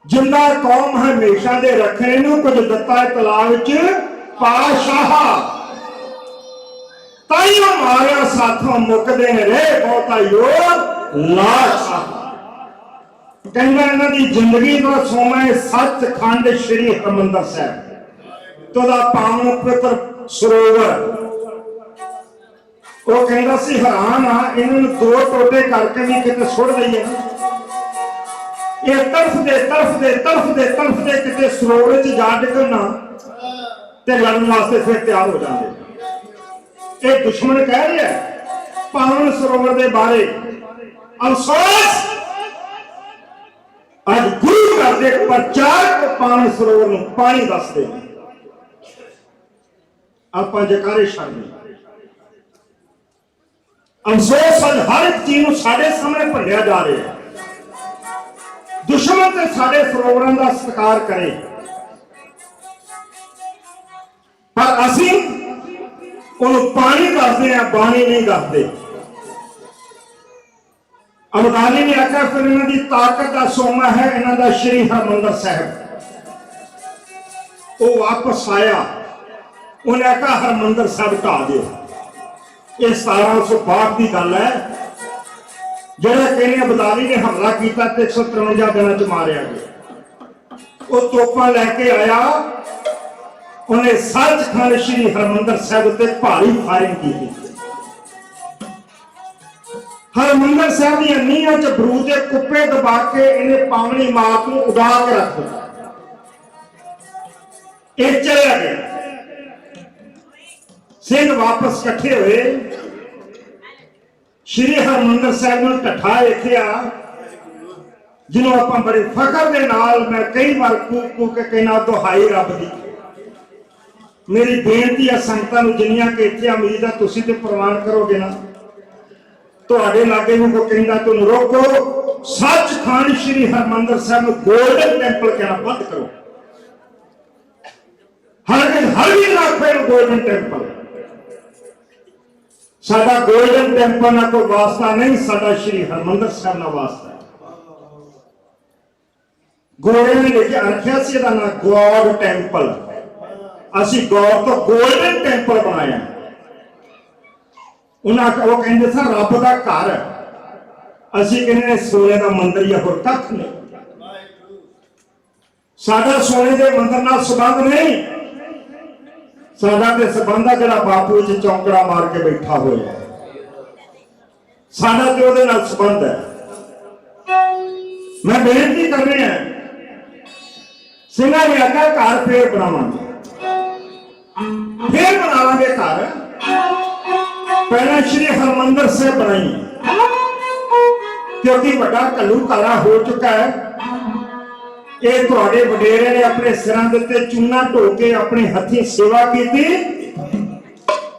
जिंदा कौम हमेशा दे रखने नूं कुछ दत्ता तलाब च पा शाह। ताइयों मारिया साथों मुकदे रहे, बहुता योग ला शाह। कहना इन्हां दी जिंदगी का सोमा है सचखंड श्री हरमंदर साहब, तो दा पावन पवित्र सरोवर। वो कहता सी हैरान आ, इन्होंने 2 टोटे करके भी कितने सुट दईए। ਇਹ ਤੜਫਦੇ ਕਿਤੇ ਸਰੋਵਰ 'ਚ ਜਾ ਡਿੱਗਣਾ ਤੇ ਲੜਨ ਵਾਸਤੇ ਫਿਰ ਤਿਆਰ ਹੋ ਜਾਂਦੇ। ਇਹ ਦੁਸ਼ਮਣ ਕਹਿ ਰਿਹਾ ਪਾਵਨ ਸਰੋਵਰ ਦੇ ਬਾਰੇ। ਅਫਸੋਸ ਅੱਜ ਗੁਰੂ ਘਰ ਦੇ ਪ੍ਰਚਾਰਕ ਪਾਵਨ ਸਰੋਵਰ ਨੂੰ ਪਾਣੀ ਦੱਸਦੇ ਨੇ। ਆਪਾਂ ਜਕਾਰੇ ਛੱਡਦੇ। ਅਫਸੋਸ ਅੱਜ ਹਰ ਇੱਕ ਚੀਜ਼ ਨੂੰ ਸਾਡੇ ਸਾਹਮਣੇ ਭੰਡਿਆ ਜਾ ਰਿਹਾ। ਦੁਸ਼ਮਣ ਤੇ ਸਾਡੇ ਸਰੋਵਰਾਂ ਦਾ ਸਤਿਕਾਰ ਕਰੇ, ਪਰ ਅਸੀਂ ਉਹਨੂੰ ਪਾਣੀ ਦੱਸਦੇ ਆ, ਬਾਣੀ ਨਹੀਂ ਦੱਸਦੇ। ਅਬਦਾਲੀ ਨੇ ਆਖਿਆ ਫਿਰ ਇਹਨਾਂ ਦੀ ਤਾਕਤ ਦਾ ਸੋਮਾ ਹੈ ਇਹਨਾਂ ਦਾ ਸ਼੍ਰੀ ਹਰਿਮੰਦਰ ਸਾਹਿਬ। ਉਹ ਵਾਪਸ ਆਇਆ, ਉਹਨੇ ਆਖਿਆ ਹਰਿਮੰਦਰ ਸਾਹਿਬ ਢਾਹ ਦਿਓ। ਇਹ 1762 ਦੀ ਗੱਲ ਹੈ। ਜਿਹੜਾ ਕਹਿੰਦੇ ਅਬਦਾਲੀ ਨੇ ਹਮਲਾ ਕੀਤਾ ਤੇ 153 ਦਿਨਾਂ ਚ ਮਾਰਿਆ ਗਿਆ। ਉਹ ਤੋਪਾਂ ਲੈ ਕੇ ਆਇਆ, ਉਹਨੇ ਸੱਚਖੰਡ ਸ਼੍ਰੀ ਹਰਿਮੰਦਰ ਸਾਹਿਬ ਤੇ ਭਾਰੀ ਫਾਇਰਿੰਗ ਕੀਤੀ। ਹਰਿਮੰਦਰ ਸਾਹਿਬ ਦੀਆਂ ਨੀਹਾਂ ਚ ਬਰੂਦ ਦੇ ਕੁੱਪੇ ਦਬਾ ਕੇ ਇਹਨੇ ਪਾਵਨੀ ਮਾਤ ਨੂੰ ਉਡਾ ਕੇ ਰੱਖ ਦਿੱਤਾ। ਇਹ ਚਲਿਆ ਗਿਆ। ਸਿੰਘ ਵਾਪਸ ਇਕੱਠੇ ਹੋਏ, ਸ਼੍ਰੀ ਹਰਿਮੰਦਰ ਸਾਹਿਬ ਨੂੰ ਢੱਠਾ ਵੇਖਿਆ, ਜਿਹਨੂੰ ਆਪਾਂ ਬੜੇ ਫਖਰ ਦੇ ਨਾਲ ਮੈਂ ਕਈ ਵਾਰ ਕੂਕ ਕੇ ਕਹਿਣਾ ਦੁਹਾਈ ਰੱਬ ਦੀ। ਮੇਰੀ ਬੇਨਤੀ ਹੈ ਸੰਗਤਾਂ ਨੂੰ ਜਿੰਨੀਆਂ ਕਿ ਇੱਥੇ ਉਮੀਦ ਆ ਤੁਸੀਂ ਤੇ ਪ੍ਰਵਾਨ ਕਰੋਗੇ ਨਾ। ਤੁਹਾਡੇ ਲਾਗੇ ਨੂੰ ਕੋਈ ਕਹਿੰਦਾ ਤੁਹਾਨੂੰ ਰੋਕੋ, ਸੱਚਖੰਡ ਸ਼੍ਰੀ ਹਰਿਮੰਦਰ ਸਾਹਿਬ ਨੂੰ ਗੋਲਡਨ ਟੈਂਪਲ ਕਹਿਣਾ ਬੰਦ ਕਰੋ। ਹਰ ਵੀ ਰੱਖੇ ਗੋਲਡਨ ਟੈਂਪਲ। ਸਾਡਾ ਗੋਲਡਨ ਟੈਂਪਲ ਨਾਲ ਕੋਈ ਵਾਸਤਾ ਨਹੀਂ, ਸਾਡਾ ਸ਼੍ਰੀ ਹਰਿਮੰਦਰ ਸਾਹਿਬ ਨਾਲ ਵਾਸਤਾ ਹੈ। ਗੋਰੇ ਨੇ ਲਿਖਿਆ ਰੱਖਿਆ ਸੀ ਇਹਦਾ ਨਾਂ ਗੋਡ ਟੈਂਪਲ। ਅਸੀਂ ਗੋਡ ਤੋਂ ਗੋਲਡਨ ਟੈਂਪਲ ਬਣਾਇਆ। ਉਹ ਕਹਿੰਦੇ ਸਨ ਰੱਬ ਦਾ ਘਰ, ਅਸੀਂ ਕਹਿੰਦੇ ਸੋਨੇ ਦਾ ਮੰਦਿਰ ਜਾਂ ਹੋਰ ਕੱਖ ਨਹੀਂ। ਸਾਡਾ ਸੋਨੇ ਦੇ ਮੰਦਿਰ ਨਾਲ ਸੰਬੰਧ ਨਹੀਂ, ਸਾਡਾ ਤੇ ਸੰਬੰਧ ਆ ਜਿਹੜਾ ਬਾਪੂ ਚ ਚੌਂਕੜਾ ਮਾਰ ਕੇ ਬੈਠਾ ਹੋਇਆ। ਸਾਡਾ ਤੇ ਉਹਦੇ ਨਾਲ ਸੰਬੰਧ ਹੈ। ਮੈਂ ਬੇਨਤੀ ਕਰ ਰਿਹਾ, ਸਿੰਘਾਂ ਨੇ ਆਖਿਆ ਘਰ ਫੇਰ ਬਣਾਵਾਂਗੇ, ਫੇਰ ਬਣਾਵਾਂਗੇ ਘਰ। ਪਹਿਲਾਂ ਸ਼੍ਰੀ ਹਰਿਮੰਦਰ ਸਾਹਿਬ ਬਣਾਈ, ਕਿਉਂਕਿ ਵੱਡਾ ਘੱਲੂ ਘਾਰਾ ਹੋ ਚੁੱਕਾ ਹੈ। ਇਹ ਤੁਹਾਡੇ ਵਡੇਰੇ ਨੇ ਆਪਣੇ ਸਿਰਾਂ ਦੇ ਉੱਤੇ ਚੂਨਾ ਢੋ ਕੇ ਆਪਣੀ ਹੱਥੀਂ ਸੇਵਾ ਕੀਤੀ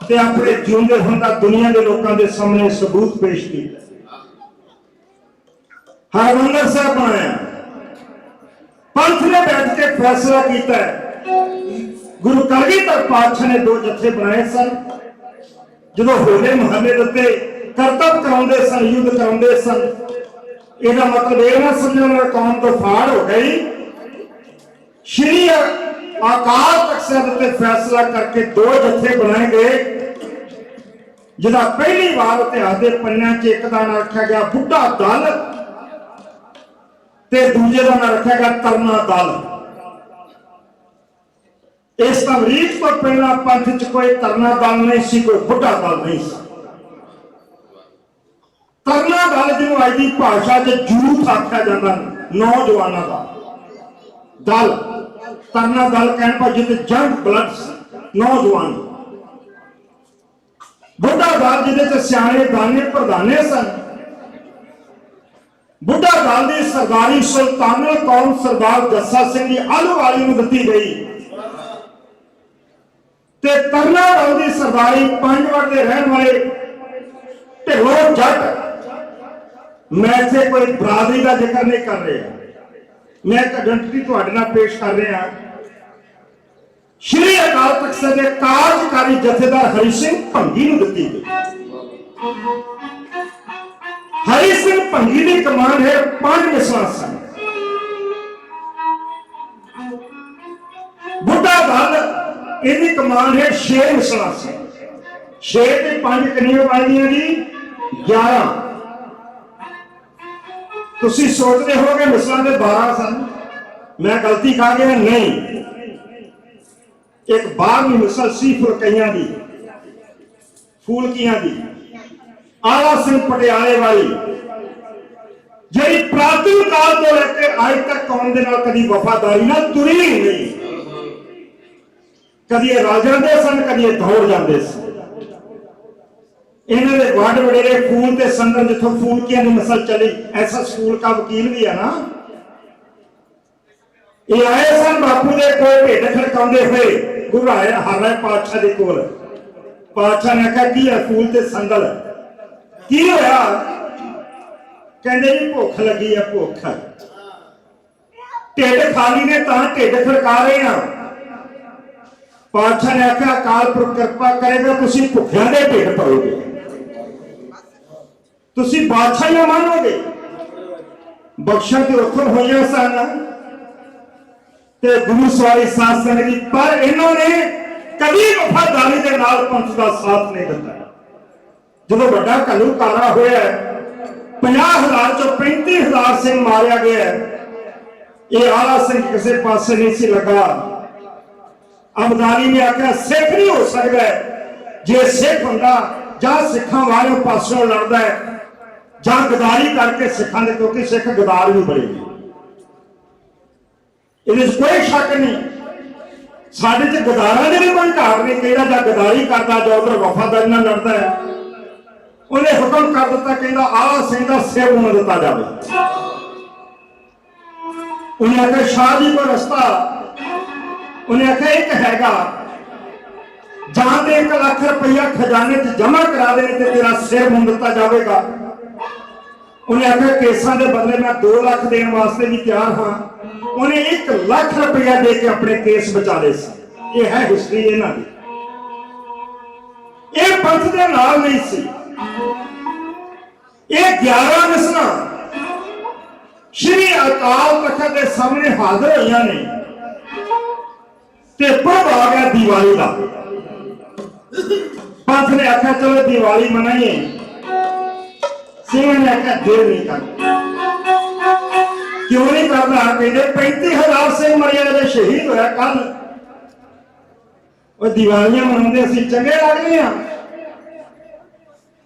ਤੇ ਆਪਣੇ ਜਿਉਂਦੇ ਹੋਣ ਦਾ ਦੁਨੀਆ ਦੇ ਲੋਕਾਂ ਦੇ ਸਾਹਮਣੇ ਸਬੂਤ ਪੇਸ਼ ਕੀਤਾ। ਹਰਿਮੰਦਰ ਸਾਹਿਬ ਬਣਾਇਆ, ਪੰਥ ਨੇ ਬੈਠ ਕੇ ਫੈਸਲਾ ਕੀਤਾ। ਗੁਰੂ ਕਲਗੀਧਰ ਪਾਤਸ਼ਾਹ ਨੇ 2 ਜੱਥੇ ਬਣਾਏ ਸਨ। ਜਦੋਂ ਹੋਲੇ ਮੁਹੱਲੇ ਦੇ ਉੱਤੇ ਕਰਤੱਵ ਕਰਾਉਂਦੇ ਸਨ, ਯੁੱਧ ਕਰਾਉਂਦੇ ਸਨ, ਇਹਦਾ ਮਤਲਬ ਇਹ ਨਾ ਸਮਝਣਾ ਕੌਮ ਤੋਂ ਫਾੜ ਹੋ ਗਈ। ਸ਼੍ਰੀ ਅਕਾਲ ਤਖਤ ਸਾਹਿਬ ਤੇ ਫੈਸਲਾ ਕਰਕੇ 2 ਜੱਥੇ ਬਣਾਏ ਗਏ, ਜਿਹਦਾ ਪਹਿਲੀ ਵਾਰ ਇਤਿਹਾਸ ਦੇ ਪੰਨਿਆਂ 'ਚ ਇੱਕ ਦਾ ਨਾਂ ਰੱਖਿਆ ਗਿਆ ਬੁੱਢਾ ਦਲ ਤੇ ਦੂਜੇ ਦਾ ਨਾਂ ਰੱਖਿਆ ਗਿਆ ਤਰਨਾ ਦਲ। ਇਸ ਤਵਰੀਕ ਤੋਂ ਪਹਿਲਾਂ ਪੰਥ 'ਚ ਕੋਈ ਤਰਨਾ ਦਲ ਨਹੀਂ ਸੀ, ਕੋਈ ਬੁੱਢਾ ਦਲ ਨਹੀਂ ਸੀ। ਤਰਨਾ ਦਲ ਜਿਹਨੂੰ ਅੱਜ ਦੀ ਭਾਸ਼ਾ 'ਚ ਯੂਥ ਆਖਿਆ ਜਾਂਦਾ, ਨੌਜਵਾਨਾਂ ਦਾ ਦਲ। ਤਰਨਾ ਦਲ ਕਹਿਣ ਭਾਵੇਂ ਜਿੱਥੇ ਜੰਗ ਬਲੱਡ ਨੌਜਵਾਨ। ਬੁੱਢਾ ਦਲ ਜਿਹਦੇ 'ਚ ਸਿਆਣੇ ਦਾਨੇ ਪ੍ਰਧਾਨੇ ਸਨ। ਬੁੱਢਾ ਦਲ ਦੀ ਸਰਦਾਰੀ ਸੁਲਤਾਨੁਲ ਕੌਮ ਸਰਦਾਰ ਜੱਸਾ ਸਿੰਘ ਦੀ ਆਹਲੂਵਾਲੀ ਨੂੰ ਦਿੱਤੀ ਗਈ ਤੇ ਤਰਨਾ ਦਲ ਦੀ ਸਰਦਾਰੀ ਪੰਜਵੜ ਦੇ ਰਹਿਣ ਵਾਲੇ ਢਿੱਲੋਂ ਜੱਟ। ਮੈਂ ਇੱਥੇ ਕੋਈ ਬਰਾਦਰੀ ਦਾ ਜ਼ਿਕਰ ਨਹੀਂ ਕਰ ਰਿਹਾ, ਮੈਂ ਇੱਕ ਆਇਡੈਂਟੀਟੀ ਤੁਹਾਡੇ ਨਾਲ ਪੇਸ਼ ਕਰ ਰਿਹਾ। ਸ਼੍ਰੀ ਅਕਾਲ ਤਖਤ ਸਾਹਿਬ ਦੇ ਕਾਰਜਕਾਰੀ ਜਥੇਦਾਰ ਹਰੀ ਸਿੰਘ ਭੰਗੀ ਨੂੰ ਦਿੱਤੀ ਗਈ। ਹਰੀ ਸਿੰਘ ਭੰਗੀ ਦੀ ਕਮਾਨ ਹੈ 5 ਮਿਸਲਾਂ ਸਨ। ਬੁੱਢਾ ਦਲ ਇਹਦੀ ਕਮਾਨ ਹੈ 6 ਮਿਸਲਾਂ ਸਨ। 6 ਤੇ 5 ਕਿੰਨੀਆਂ ਬਣਦੀਆਂ ਜੀ? 11। ਤੁਸੀਂ ਸੋਚਦੇ ਹੋਗੇ ਮਿਸਲਾਂ ਦੇ 12 ਸਨ, ਮੈਂ ਗਲਤੀ ਕਰ ਗਿਆ। ਨਹੀਂ, ਇੱਕ 12ਵੀਂ ਮਿਸਲ ਸੀ ਫੁਲਕੀਆਂ ਦੀ, ਫੂਲਕੀਆਂ ਦੀ, ਆਲਾ ਸਿੰਘ ਪਟਿਆਲੇ ਵਾਲੀ, ਜਿਹੜੀ ਪ੍ਰਾਚੀਨ ਕਾਲ ਤੋਂ ਲੈ ਕੇ दे नाल कदी वफादारी नाल तुरी ही नहीं। कदी ये रल जाते सन, कदी ये दौड़ जाते सन। इन्होंने वड वडेरे फूल ते संदर जिथों फूलकियां की नस्ल चली, ऐसा स्कूल का वकील भी है ना। ये आए सन बापू के कोल भेड खड़काउंदे हुए गुरु हरराय पातशाह के कोल। पातशाह ने आख्या की है फूल ते संदल की होया? कहंदे जी भुख लगी है, भुख ढिड खाली ने तां ढिड खड़का रहे हैं। पातशाह ने आख्या अकाल पुरख कृपा करेगा, तुसीं भुखियां दे ढिड भरोगे, तुसीं बादशाही मानोगे। बख्शा ते उत्थों होइयां सन ते गुरु सवारी साध संगत जी, पर इन्होंने कभी वफादारी के नाल पंथ का साथ नहीं दिता। जो बड़ा घलूकारा होया 50,000 चो 35,000 सिंह मारिया गया, ये आला सिंह किसी पासे नहीं सी लगा। अबदाली ने आख्या सिख नहीं हो सकता, जे सिख होंदा जां सिखां वाले पासों लड़दा है जां गदारी करके सिखां दे, क्योंकि सिख गदार भी बड़े ने, इहदे कोई शक नहीं। साडे च गदारां दे भी कोई घाट नहीं, कहदा जां गदारी करदा जां उधर वफादारी नाल लड़दा है। उन्हें हुक्म कर दिता, कहदा आला सिंह दा सिर उन्हें दिता जाए। उन्हें आख्या शाह जी को रस्ता, उन्हें आख्या एक हैगा, जां ते 1 लाख रुपया खजाने च जमा करा दे ते तेरा सिर मुंन दिता जाएगा। उन्हें आख्या केसां दे बदले मैं 2 लाख देने वास्ते भी तैयार हाँ। उन्हें 1 लाख रुपया दे के अपने केस बचा ले। ये है हिस्ट्री इन्हां दी। ये पंथ दे नाल नहीं सी। ये 11 मिसना श्री अकाल तखत के सामने हाजिर होइयां ने ते पर्व आ गया दिवाली का। पंथ ने आख्या चलो दिवाली मनाइए, सिंह ने आख्या देर नहीं करना। क्यों नहीं करना? कहते 35,000 सिंह मरिया जो शहीद होया कल, वो दिवालियां मनाते असीं चंगे लगते हैं।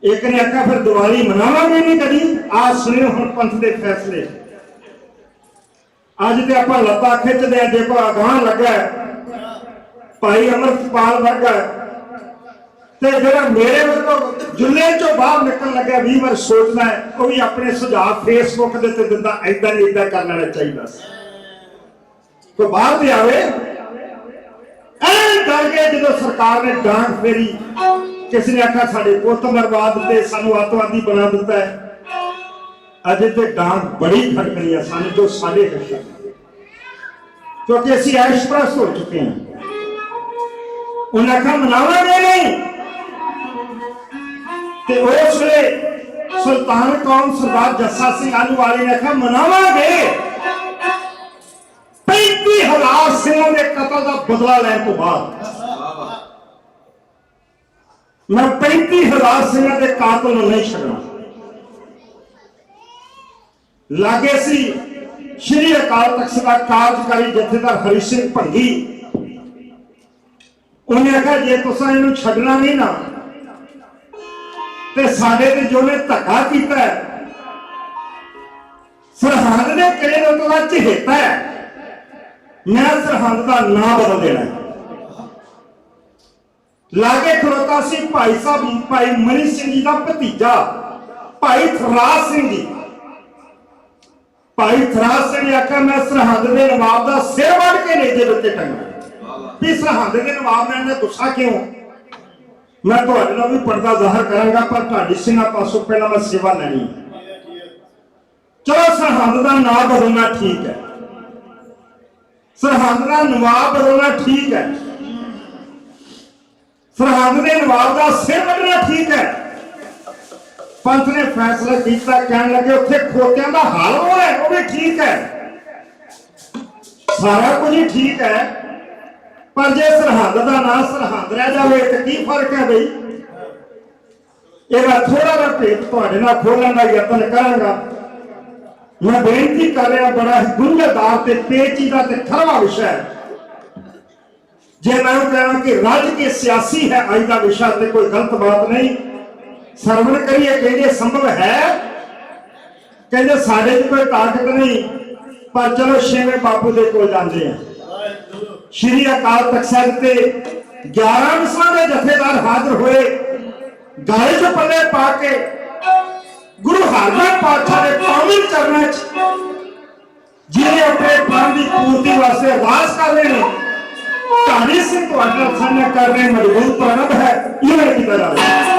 एक ने आख्या फिर दिवाली मनावांगे नहीं कभी। आज सुनियो हुण पंथ के फैसले। अज तो आप लत्ता खिंचते हैं, देखो अगाह लगा भाई अमृतपाल वर्गा ते जरा मेरे वालों जुल्ले चो बाहर निकल लगे 20 बार सोचना है, वो भी अपने सुझाव फेसबुक के ते दिंदा ऐदा नहीं ऐदा करना चाहिए। कोई बाहर भी आवे डर गए जो सरकार ने डांट फेरी। किसी ने आख्या साढ़े पुत मरवा दिते, सानू अतवादी बना दिता है। अजे तो डांट बड़ी खड़कनी है सानू जो साढ़े हिस्सा, क्योंकि असीं ऐशप्रस्त हो चुके हैं। उन्हें आख्या मनावांगे नहीं ते उस वे सुल्तान कौम सरदार जस्सा सिंह आलूवाली ने आख्या मनावांगे 35,000 सिंहों के कतल का बदला लैन तो बाद। मैं 35,000 सिंहों के कातल नहीं छड़ना। लागे सी श्री अकाल तख्त का कार्यकारी जथेदार हरि सिंह भंगी। उन्हें आख्या जे तुसां इहनूं छड्डना नहीं ना ते साडे ते जो ने धक्का कीता है, सरहद दे किले दे तो चहेता है, मैं सरहद का नाम बदल देना। लागे खड़ोता सी भाई साहब भाई मनी सिंह जी का भतीजा भाई थराज सिंह जी। भाई थराज सिंह ने आख्या मैं सरहद के नवाब का सिर वड़ के नेजे उत्ते टंगा। भी सरहद के नवाब ने इन्हें गुस्सा क्यों? मैं तुहाडे नाल भी पर्दा जाहिर करांगा, पर तुहाडी सिंहां पासों पहला मैं सेवा लैनी। चलो सरहद का नाम बदलना ठीक है, सरहद का नवाब बदलना ठीक है, सरहद के नवाब का सिर वड्डना ठीक है। पंथ ने फैसला किया, कहने लगे उत्थे खोतियां दा हाल हो है, वो भी ठीक है, सारा कुछ ही ठीक है, पर जे सरहद का ना सरहद रह जाए तो की फर्क है भाई? यह थोड़ा जा भेद तुहाडे नाल खोलने का यत्न करांगा। मैं बेनती कर रहा, बड़ा ही गुंझलदार ते पेचीदा ते खरवा विषय है। जे मैं कहना कि राज्य के सियासी है अज का विषय, तो कोई गलत बात नहीं। सरवण करिए, कहते संभव है, कहते साढ़े कोई ताकत नहीं, पर चलो छेवें बापू के कोल जाते हैं। श्री अकाल तख्त साहिब ते 11 नस्लों के जथेदार हाजिर हुए, गाले च पल्ले पा के गुरु हरगोबिंद पातशाह के पावन चरणों च जिन्हें अपने प्राण की पूर्ति वास्ते अरदास कर रहे हैं। कहानी सिंह तुम्हारे सामने कर रहे मजबूत प्रणब है, इन्हें किया जा रहा है।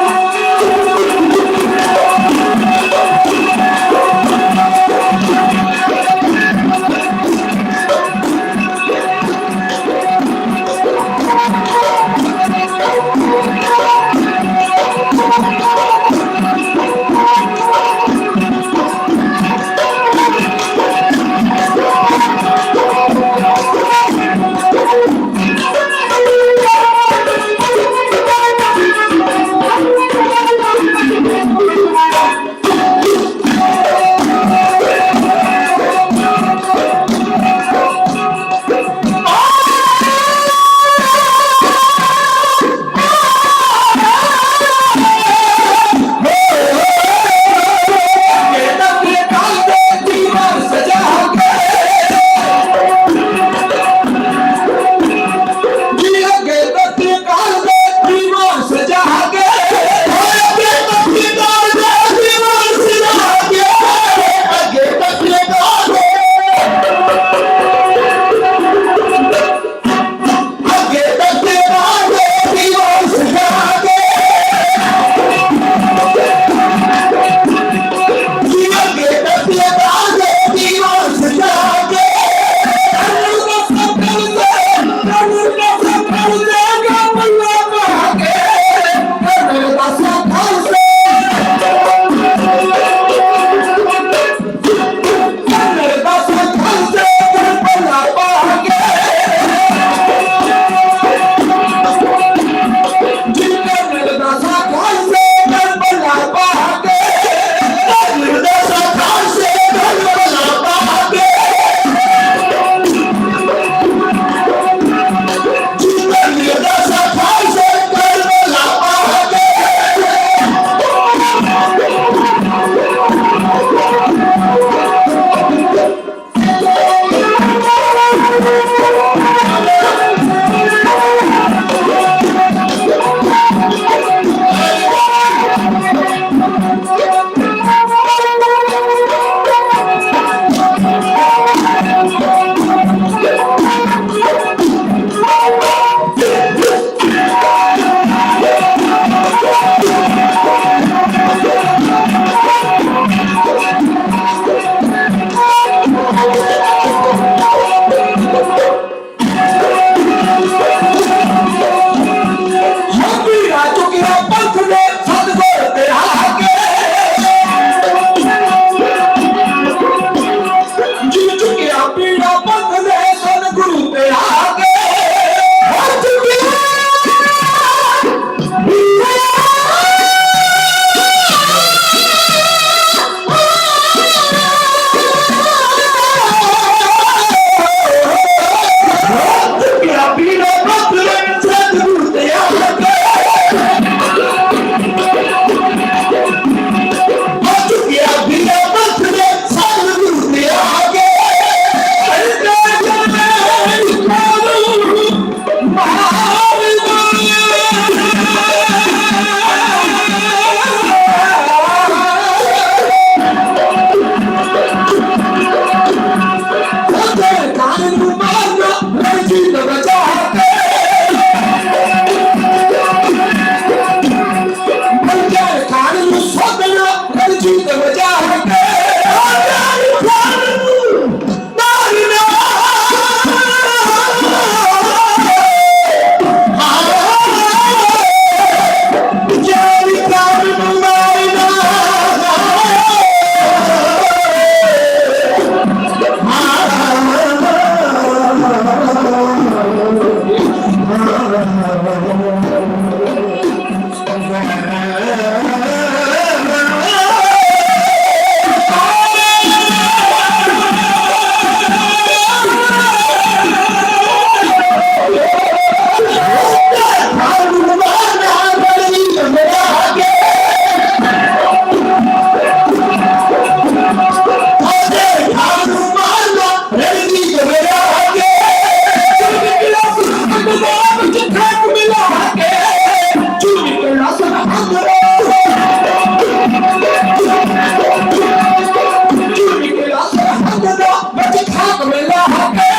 खाक मिला के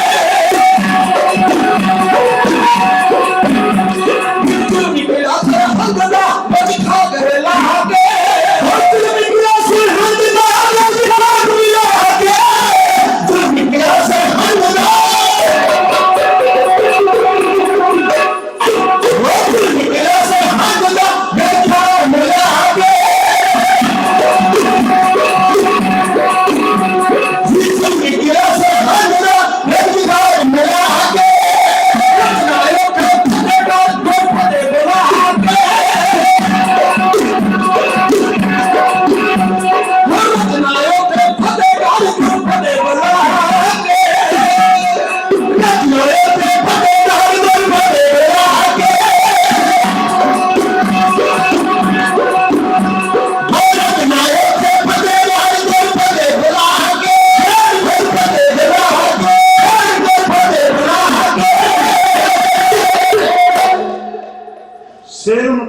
निकला सरहद दा बच खाक मिला के निकला सरहद दा बच खाक मिला के निकला सरहद दा निकला सरहद दा बच खाक मिला के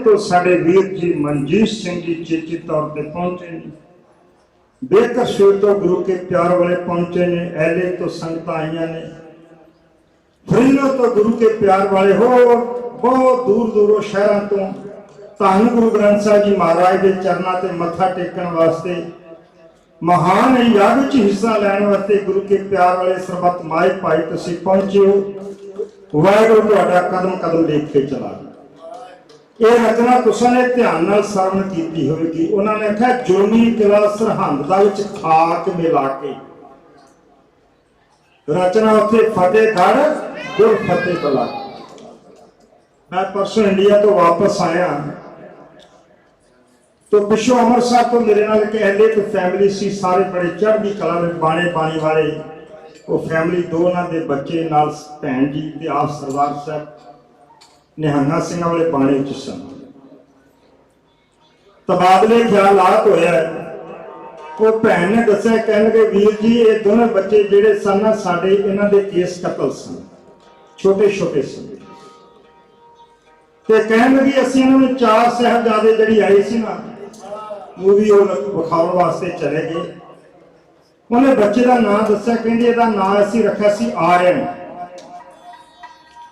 तो साढ़े वीर जी मनजीत सिंह जी चेची तौर पर पहुंचे ने, बेहतर शोर तो गुरु के प्यार वाले पहुंचे ने, एले तो संगत आईया ने, फरीलो तो गुरु के प्यार वाले हो बहुत दूर दूरों शहरों तो धन गुरु ग्रंथ साहिब जी महाराज के चरणों से मत्था टेकन वास्ते महान याग च हिस्सा लैन वास्ते गुरु के प्यार वाले सरबत माए भाई तुसीं पहुंचे हो। वाहिगुरू तुहाडा कदम कदम देख के चला। ये रचना तुसां ने ध्यान नाल सरवण कीती होवेगी। उन्होंने आख्या जुर्मी किला सरहंद दा विच खाक मिला के, रचना उत्थे फतेहगढ़ गुर फतेह बला। मैं परसों इंडिया तो वापस आया तो पिछों अमृतसर तो मेरे नाल एक अहले तो फैमिली सी, सारे बड़े चढ़दी कला में बाणे बाणी वाले वो फैमिली, दो उन्हां दे बच्चे नाल भैन जी ते आप सरदार साहब निहंगा सिंह वाले बाणे च सन। तबादले ख्यालात होया, वो भैन ने दस्सिया कहण लगे वीर जी ये दोनों बच्चे जिहड़े सन साडे इन्हां दे केस कतल सन, छोटे छोटे सन। ते कहण लगी असीं इन्हां नूं चार साहिबजादे जिहड़ी आई सी ना मूवी वो विखाउण वास्ते चले गए। उन्हें बच्चे का नाम दस्सिया, कहंदे इहदा नाम असीं रखिया सी आर्यन,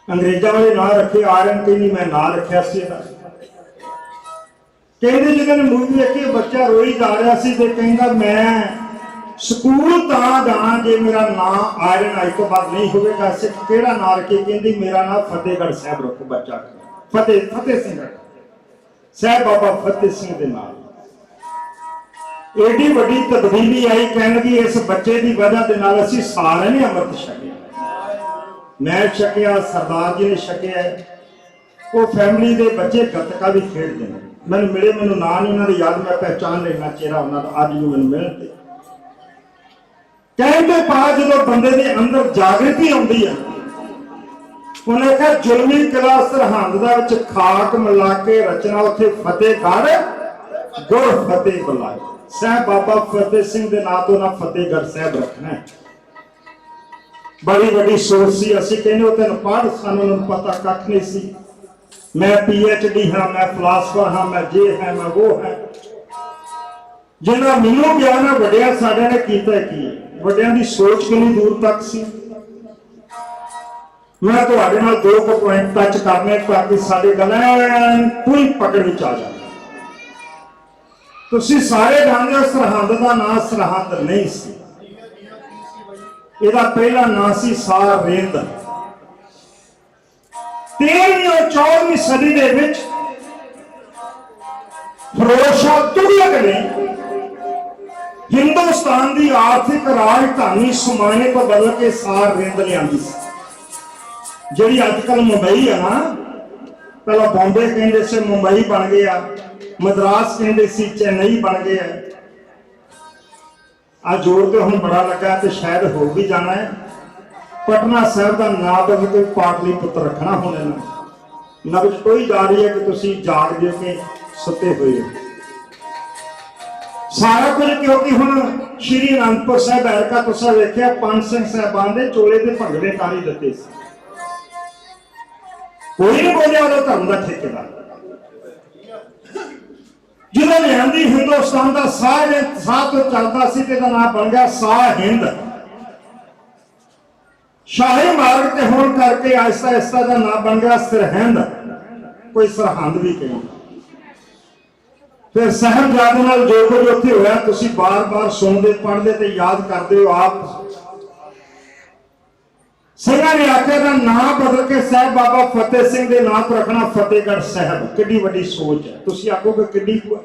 अंग्रेजा वाले ना रखे आर्यन, कहनी मैं ना रखिया सी इहदा। कहंदे जिहने ने मूवी देखी बच्चा रोई जा रहा सी ते कहंदा मैं स्कूल तां जाना जे मेरा नाम आर्यन अज तो बाद नहीं होवेगा। सिख किहड़ा नाम रखे? कहंदी मेरा नाम फतेहगढ़ साहब रखो बच्चा, फतेह सिंह साहब बाबा फतेह सिंह दे नाम। एडी वड्डी तब्दीली आई, कहण लगी इस बच्चे की वजह के नाल असीं सारे ने अमृत छकिया। मैं छकिया, सरदार जी ने छकिया, वो फैमिली के बच्चे गतका भी खेडते हैं। मैंने मिले, मैंने ना नहीं उन्होंने याद, मैं पहचान लेना चेहरा उन्होंने अज भी मैंने मिलते। कहते बाद जो बंदे के अंदर जागृति आती है, उन्हें कहा जुलमी किला सरहंद दा विच खाक मिला के रचना उत्थे फतेहगढ़ गुर फतेह बुलाए। साहब बाबा फतेह सिंह के नाम तो ना फतेहगढ़ साहब रखना है। बड़ी बड़ी सोच सी, असीं कहने वो तेन पढ़, सानू पता कख नहीं सी। मैं PhD हाँ, मैं फिलासफर हाँ, मैं जे है, मैं वो है। जिन्ना मैनू ज्ञान है वड्डिया साडे ने कीता की, वड्डिया दी सोच कितनी दूर तक सी। मैं तुहाडे नाल दो पॉइंट टच करने ताकि साडी गल पूरी पकड़ विच आ जाए। तुसीं सारे जानदे हो सरहंद दा नाम सरहंद नहीं सी, ਇਹਦਾ ਪਹਿਲਾ ਨਾਂ ਸੀ ਸਾਰਿੰਦ। 13ਵੀਂ और 14ਵੀਂ ਸਦੀ ਦੇ ਵਿੱਚ ਫਿਰੋਜ਼ ਸ਼ਾਹ ਤੁਗਲਕ ਨੇ ਹਿੰਦੁਸਤਾਨ ਦੀ ਆਰਥਿਕ ਰਾਜਧਾਨੀ ਸੁਮਾਣੇ ਤੋਂ ਬਦਲ ਕੇ ਸਾਰਿੰਦ ਲਿਆਂਦੀ ਸੀ। ਜਿਹੜੀ ਅੱਜ ਕੱਲ ਮੁੰਬਈ ਹੈ ਨਾ, ਪਹਿਲਾਂ ਬੰਬੇ ਕਹਿੰਦੇ ਸੀ, ਮੁੰਬਈ ਬਣ ਗਿਆ, मद्रास कहते सी, चेन्नई बन गया। आ जोर तो हम बड़ा लगा तो शायद हो भी जाना है। पटना साहब का नाम बदल के पाटलिपुत्र रखना होने ना। नब्ज कोई जा रही है कि तुसी जाग दे के सुते हुए हो सारा कुछ, क्योंकि हुण श्री आनंदपुर साहब ऐरका तुसा वेख्या पंज सिंह साहबान दे चोले ते भंगड़े तारी दिते सी। कोई नहीं बोलिया उहदा धर्म का ठेकेदार, जिन्होंने हिंदी हिंदुस्तान का साह तो चलता सी, नाम बन गया साह हिंद। शाही मार्ग ते होने करके आहिस्ता आहिस्ता का नाम बन गया सरहिंद, कोई सरहंद भी कहें। फिर साहिबजादे नाल जो कुछ उत्थे होया तुसी बार बार सुनते पढ़ते ते याद करते हो। आप सिंघां ने आख्या दा नाम बदल के साहिब बाबा फतेह सिंह दे नाम पर रखना फतेहगढ़ साहिब। किड्डी वड्डी सोच है, तुसी आखोगे किड्डी कुआ।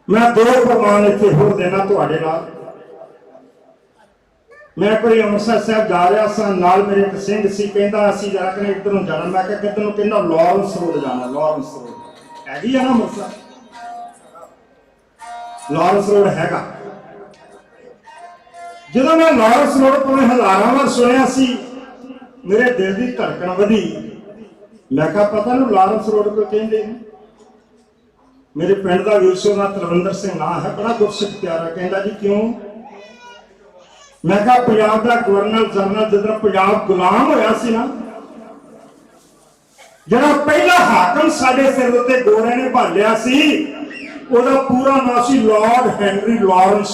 मैं दो प्रमाण इत्थे होर देना तुहाडे नाल। मैं कोई अमृतसर साहब जा रहा सा, नाल मेरे एक सिंह सी, कहंदा असीं जरा कने इधरों जाना। मैं कहा किधर नूं? कहंदा लॉरेंस रोड जाना। लॉरेंस रोड हैगी है ना अमृतसर, लॉरेंस रोड हैगा। ਜਦੋਂ मैं लॉरेंस रोड पर हज़ारां वार सुनिया सी, मेरे दिल की धड़कन वधी। मैं कहा पता नहीं लॉरेंस रोड को कहते हैं। मेरे पिंड का वीर सिंह का तलविंदर सिंह नाम है, बड़ा गुरसिख प्यारा। कहता जी क्यों? मैं कहा पंजाब का गवर्नर जनरल जिधर पंजाब गुलाम होया सी ना, जरा पहला हाकम साडे सिर उत्ते गोरे ने भालिया सी, ਉਹਦਾ पूरा नाम सी लॉर्ड हैनरी लॉरेंस।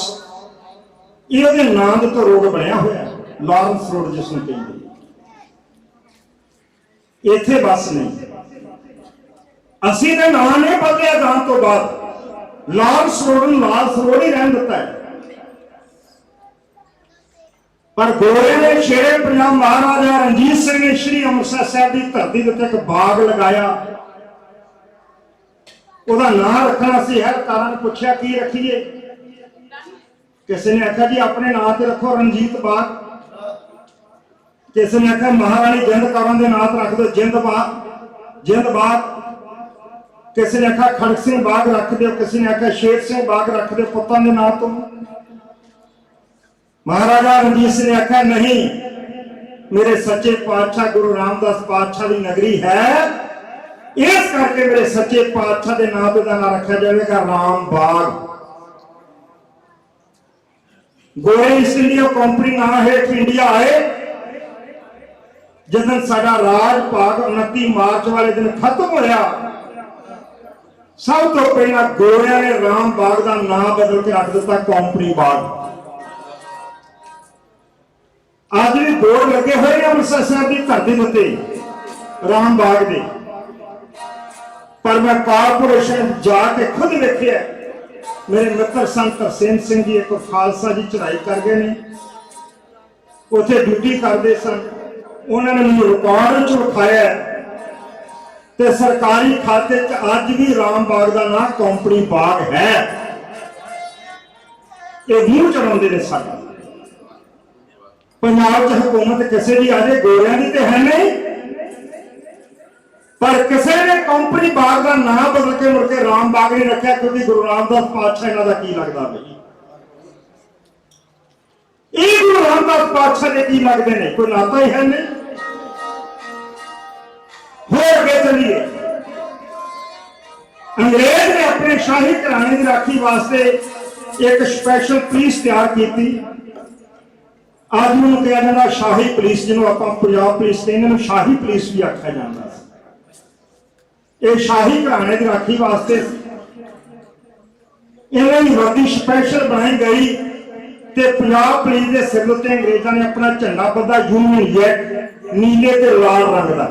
ये नाम तो रोड बनया होया लॉरेंस रोड, जिसने कहते इत्थे बस नहीं। असीं ते नाम नहीं बदलिया जान तो बाद, लॉरेंस रोड लॉरेंस रोड ही रहन दिता है। पर गोरे ने शेरे पंजाब महाराजा रणजीत सिंह ने श्री अमृतसर साहब की धरती के उत्ते एक बाग लगाया। ਉਹਦਾ नाम रखना सी। हर तारा ने पूछा की रखिए, किसी ने आखा जी अपने नाम से रखो रणजीत बाग, किसी ने आखा महारानी जिंद कौर के नाम रख दो जिंद बाग, जिंद बाग। किसी ने आखा खड़क सिंह बाग रख दो, किसी ने आखा शेर सिंह बाग रख दो पुत्तों के नाम तो। महाराजा रणजीत सिंह ने आखा नहीं, मेरे सच्चे पातशाह गुरु रामदास पातशाह की नगरी है, इस करके मेरे सच्चे पातशाह के नाम का नाम रखा जाएगा राम बाग। गोरे ईस्ट इंडिया कंपनी नाम हेठ इंडिया आए, जिस दिन साडा राज भाग 29 मार्च वाले दिन खत्म होया, सब तो पहला गोरिया ने राम बाग का नाम बदल के रख दिता कंपनी बाग। आज भी बोर्ड लगे हुए हैं अमृतसर साहब की धरती उत्ते राम बाग दे, पर मैं कारपोरेशन जाके खुद देखिया। मेरे मित्र संत तरसेम सिंह जी एक खालसा जी चढ़ाई कर गए ने, उत्थे ड्यूटी करते सन। उन्होंने मैंने रिकॉर्ड च विखाया ते सरकारी खाते च अज भी राम बाग का नाम कंपनी बाग है। ये मूंह चढ़ाते ने साडा। पंजाब च हुकूमत किसी की आजे गोरियां की तो है नहीं, पर किसी ने कंपनी बाग का नाम बदल के मुड़ के राम बाग नहीं रखा, क्योंकि गुरु रामदास पातशाह इन्हां दा की लगदा बई? ये गुरु रामदास पातशाह दे की लगदे ने? कोई नाता ही है नहीं। होर अगे चलिए। अंग्रेज ने अपने शाही घराने की राखी वास्ते एक स्पैशल पुलिस तैयार की। आज उन्होंने कहा जाता शाही पुलिस, जिन्होंने आप पंजाब पुलिस कहते, शाही पुलिस भी आख्या जाता। ये शाही घराने की राखी वास्ते इन्होंने वर्दी स्पैशल बनाई गई ते पंजाब पुलिस के सिर उत्ते अंग्रेजों ने अपना झंडा बंधा यूनियन जैक नीले ते लाल रंग का।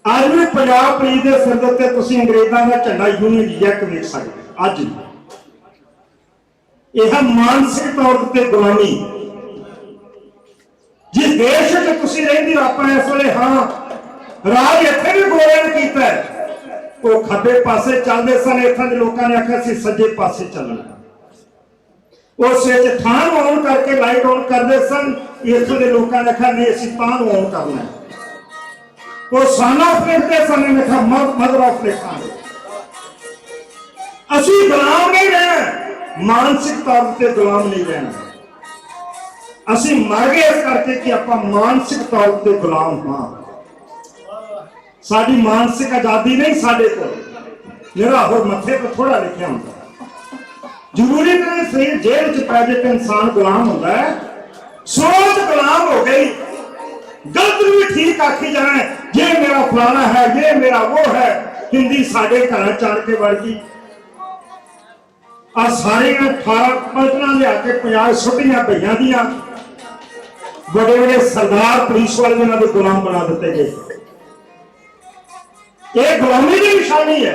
अज भी पंजाब पुलिस के सिर उत्ते तुसीं अंग्रेजों का झंडा यूनियन जैक देख सकते। अज यह मानसिक तौर पर गुलामी। जिस देश में तुसीं रहिंदे हो, अपने इस वेले हाँ राज इत्थे भी गोरियां ने कीता है, वो खब्बे पासे चलते सन, इत्थों के लोगों ने आख्या सी सज्जे पासे चलना। उस थान ऑन करके लाइट ऑन करते सन, इत्थों के लोगों ने आख्या नहीं असीं तान ऑन करना है। वो सन ऑफ लिखते सन, इन्हें आख्या मदर ऑफ लिखा। असीं गुलाम नहीं रहना, मानसिक तौर पर गुलाम नहीं रहना। असीं मर गए इस करके कि आपां मानसिक तौर पर गुलाम हाँ। साडी मानसिक आजादी नहीं साडे को, मेरा होर मथे पर थोड़ा लिखा होता। जरूरी नहीं सही जेल च पै जाए इंसान गुलाम होता है। सोच गुलाम हो गई, गलत भी ठीक आखी जाए, ये मेरा फलाना है, ये मेरा वो है। हिंदी साडे घर चढ़ के बढ़ गई। आ सारिया 18 पलटना लिया के 50 छुट्टियां भैया दियां बड़े बड़े सरदार पुलिस वाले जिन्होंने गुलाम बना दिते गए। ये गुलामी की निशानी है।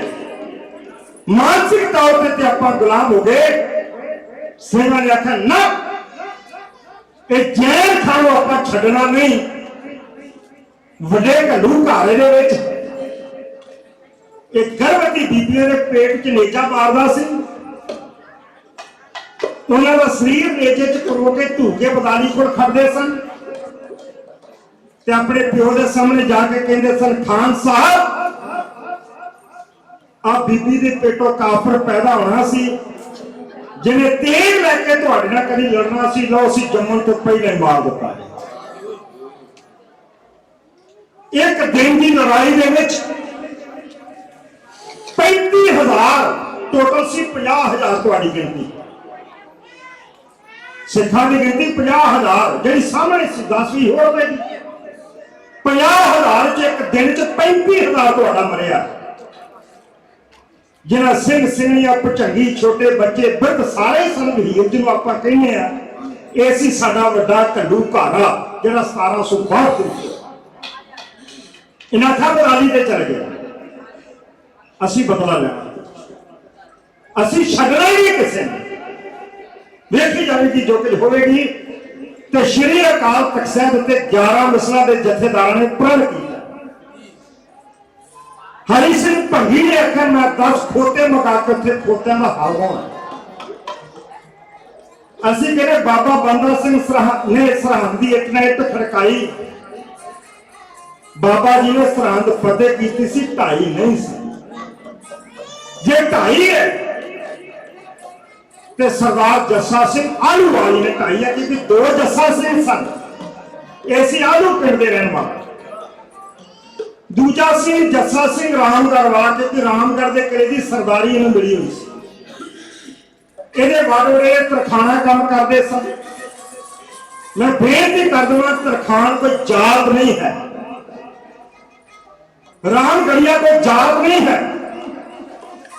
मानसिक तौर पर आप गुलाम हो गए। सिंह ने आखिया ना, ये जैन खानो आप छड़ना नहीं। वड्डे घल्लू घारे दे विच एक गर्भवती बीबियां दे पेट च नेजा मारदा सी। उन्हां दा शरीर नेजे च करो के धूके बदाली कोल खड़दे सन ते अपने प्यो दे सामने जाके कहंदे सन, खान साहब आ बीबी दे पेटों काफर पैदा होना सी, जिन्हें तेल लैके तुहाडे नाल कदी लड़ना सी, लो असीं जम्मण तो पहले ही मार दिता। एक दिन की लड़ाई दे विच 35,000 टोटल सी, 50,000 तुहाडी गिनती, सिखां की गिनती 50,000 जिहड़ी सामने सी 10 होर होगी। 50,000 च एक दिन च 35,000 तुहाडा मरिया। जिन्हां सिंह सिंघियां भुचंगी छोटे बच्चे बिरध सारे सन वीर जिन्हों आप कहने ये सी साडा वड्डा घल्लू घारा जिहड़ा 1762 इनाखा बराली ते चल गया। असी बदला लेना, असी छड्डना ही नहीं किसी ने। देखी जाएगी जो कुछ होगी तो श्री अकाल तख्त साहिब ते 11 मिसलों के जथेदार ने प्रण किया। हरि सिंह भंगी ने आखिया मैं 10 खोते मका के थे खोत्या का हाल होना। असी कहते बाबा बंदा सिंह ने सरहद की एक ना इट खड़काई। बाबा जी ने सरहद फतेह की सी, ढाई नहीं सी। जे ढाई है तो सरदार जस्सा सिंह आलूवाली ने ढाई है, क्योंकि 2 जस्सा सिंह सन, ऐसी आलू पिंड के रहने वाले। दूजा सी जस्सा सिंह रामगढ़ वाला, क्योंकि रामगढ़ के किले की सरदारी इन्हें मिली हुई सी। ये बड़े तरखाना काम करते सन। मैं बेनती कर दूंगा, तरखान कोई जात नहीं है, रामगढ़िया कोई जात नहीं है।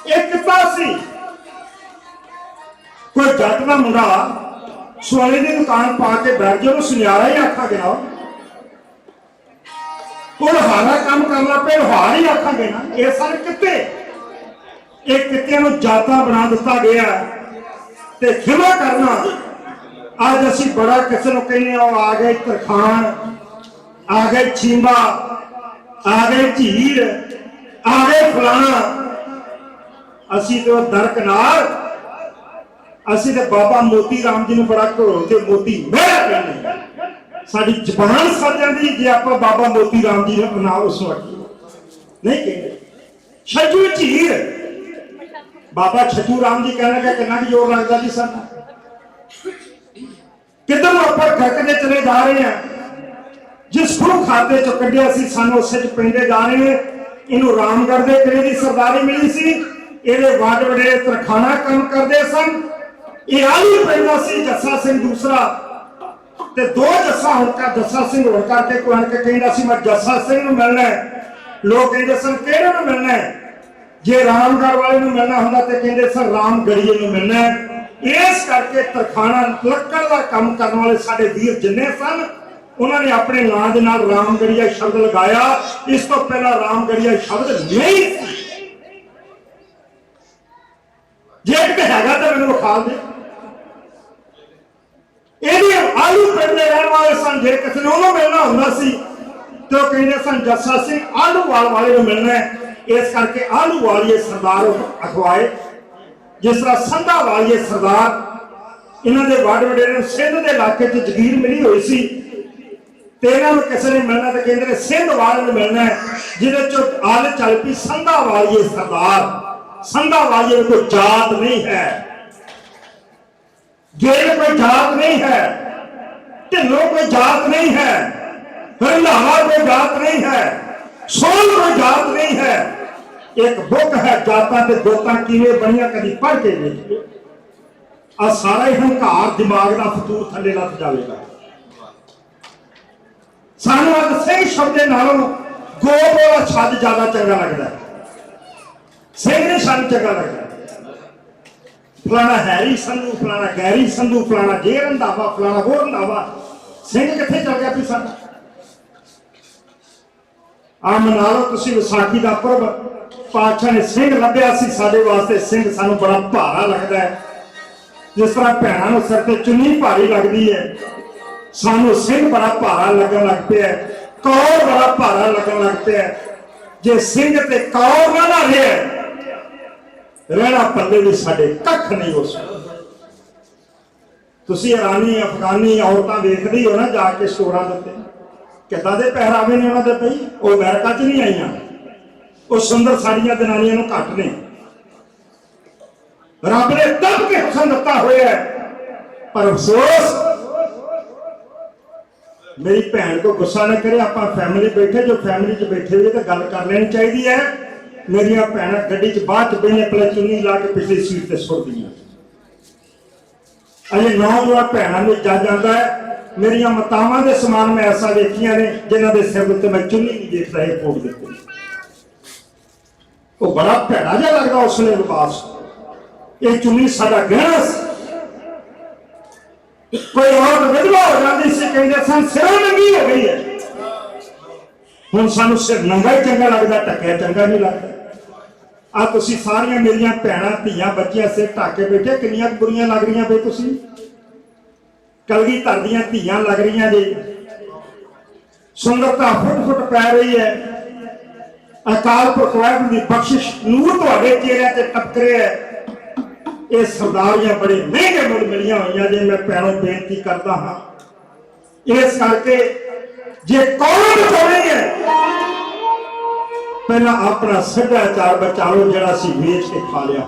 एक सी कोई जट का मुंडा सोने की दुकान पा के बैठ जाओ, सुनियारा ही आखा गया। हारा काम करना पे हार ही आखांगे ना। ये सारे किते एक कितियां नूं जाता बना दिता गया ते खिमा करना। आज असी बड़ा किसी को कहने आ गए तरखान, आ गए चींबा, आ गए झीर, आ गए फलाना। असी तो दरक नाल असी तो बाबा मोती राम जी ने बड़ा घोल के मोती मेरा कहने साडी जबान सड़ जाती जे आप बाबा मोती राम जी ने नाम उस नहीं कहते। छजू झीर बाबा छजू राम जी कहने का कितना जोर लगता जी सर। किधर आप खड़कते चले जा रहे हैं। जिस गुरु खाते चो कढ़िया सी सन उसे पिंडे जा रहे हैं। इनू रामगढ़ के किले की सरदारी मिली सी। ये वड वडे तरखाना काम करते सन। ये आलू पैदा सी जस्सा सिंह दूसरा ते 2 जस्सा होकर जस्सा सिंह होकर के कोई आके कहना सी मैं जस्सा सिंह नूं मिलना है। लोग कहते सन किहड़े नूं मिलना है। जे रामगढ़ वाले नूं मिलना हुंदा ते कहंदे सन रामगढ़िए नूं मिलना है। इस करके तरखाना लक्कड़ का काम करने वाले साडे वीर जिन्ने सन उन्होंने अपने नाम के नाल रामगढ़िया शब्द लगाया। इस तो पहला रामगढ़िया शब्द नहीं जे हैगा तो मैंने विखा दे। आलू पिंड के रहने वाले सन। जे किसी ने उन्होंने मिलना होंदा सी तो कहते सन जस्सा सिंह आलूवाल वाले को मिलना है। इस करके आलूवालिए सरदार अखवाए। जिस तरह संधा वालिए सरदार इन्होंने वड वडेरे सिंध के इलाके च जगीर मिली हुई सी ते इन्हां नूं किसी ने मिलना तो कहते सिंध वाले को मिलना है। जिहदे चो आल चल पई संधा वालिए सरदार। संधा वालिए कोई जात नहीं है, गेल कोई जात नहीं है, ढिल्लों कोई जात नहीं है, रंधावा कोई जात नहीं है, सोल कोई जात नहीं है। एक बुक है जातां ते गोतां किवें बणियां कदी पढ़ के देखिए। आ सारा ही हंकार दिमाग का फतूर थले लथ जाएगा। सानू अज सिंह शब्द नालों गोप वाला शब्द ज्यादा चंगा लगता है। सिंह नहीं सानू चंगा लगता। फलाना हैरी संधू, फलाना गैरी संधू, फलाना जे रंधावा, फलाना वो रंधावा। सिंह कित्थे चल गया भी साडा? आ मना लो तुसीं विसाखी दा पर्व, पातशाह ने सिंह लभ्या सी साडे वास्ते। सिंह सानू बड़ा भारा लगदा है, जिस तरह भैणां नूं सिर ते चुन्नी भारी लगदी है, सानू सिंह बड़ा भारा लगन लग पिया, कौर बड़ा भारा लगन लग पिया। जे सिंह ते कौर ना रहे रहना पल्ले भी साडे कख नहीं हो सकदा। तुसीं ईरानी अफगानी औरतां वेखदी हो ना जाके स्टोरां दे उत्ते, किदां दे पहरावे ने उन्हां दे पई। वो अमेरिका च नहीं आईयां, वो सुंदर साड़ियां जनानियां नूं घट ने। रब ने दब के हुसन दिता होया, पर अफसोस मेरी भैन को गुस्सा न करे। आप फैमिली बैठे, जो फैमिली च बैठे हुए तो गल कर लेनी चाहिए है। मेरिया भैन गड्डी च बाद च बहने पहले चुन्नी ला के पिछली सीट से सुट दी। अजे नौजवान भैनों में जज आता है, मेरिया मातावां दे समान मैं ऐसा देखिया ने जिन्हों के सिर उत्ते मैं चुन्नी नहीं देख रहे फोड़ देते। वो बड़ा भैड़ा जहा लगता उसने लिबास। ये चुन्नी साडा गहना सी। कोई औरत विधवा हो जाती सी, कहते सन सिरों नंगी हो गई है। हुण सानू सिर नंगा ही चंगा लगता, ढक्या चंगा नहीं लगता। आ तुसी सारियां मेरियां भैणां धीआं बच्चियां सिर ढक के बैठे, किन्नियां बुरियां लग रही बे तुसी। कलगीधर दीआं धीआं लग रही जी, सुंदरता फुट फुट पै रही है। अकाल पुरख वाहिगुरू दी बख्शिश नूर तुहाडे चेहरे ते टपकरे है। ये सरदारियां बड़े महंगे मुल मिलियां हुई जी। मैं भैनों बेनती करता हाँ, इस करके जे कौम बचानी है, पहला अपना सभ्याचार बचा लो जरा सी बेच के खा लिया।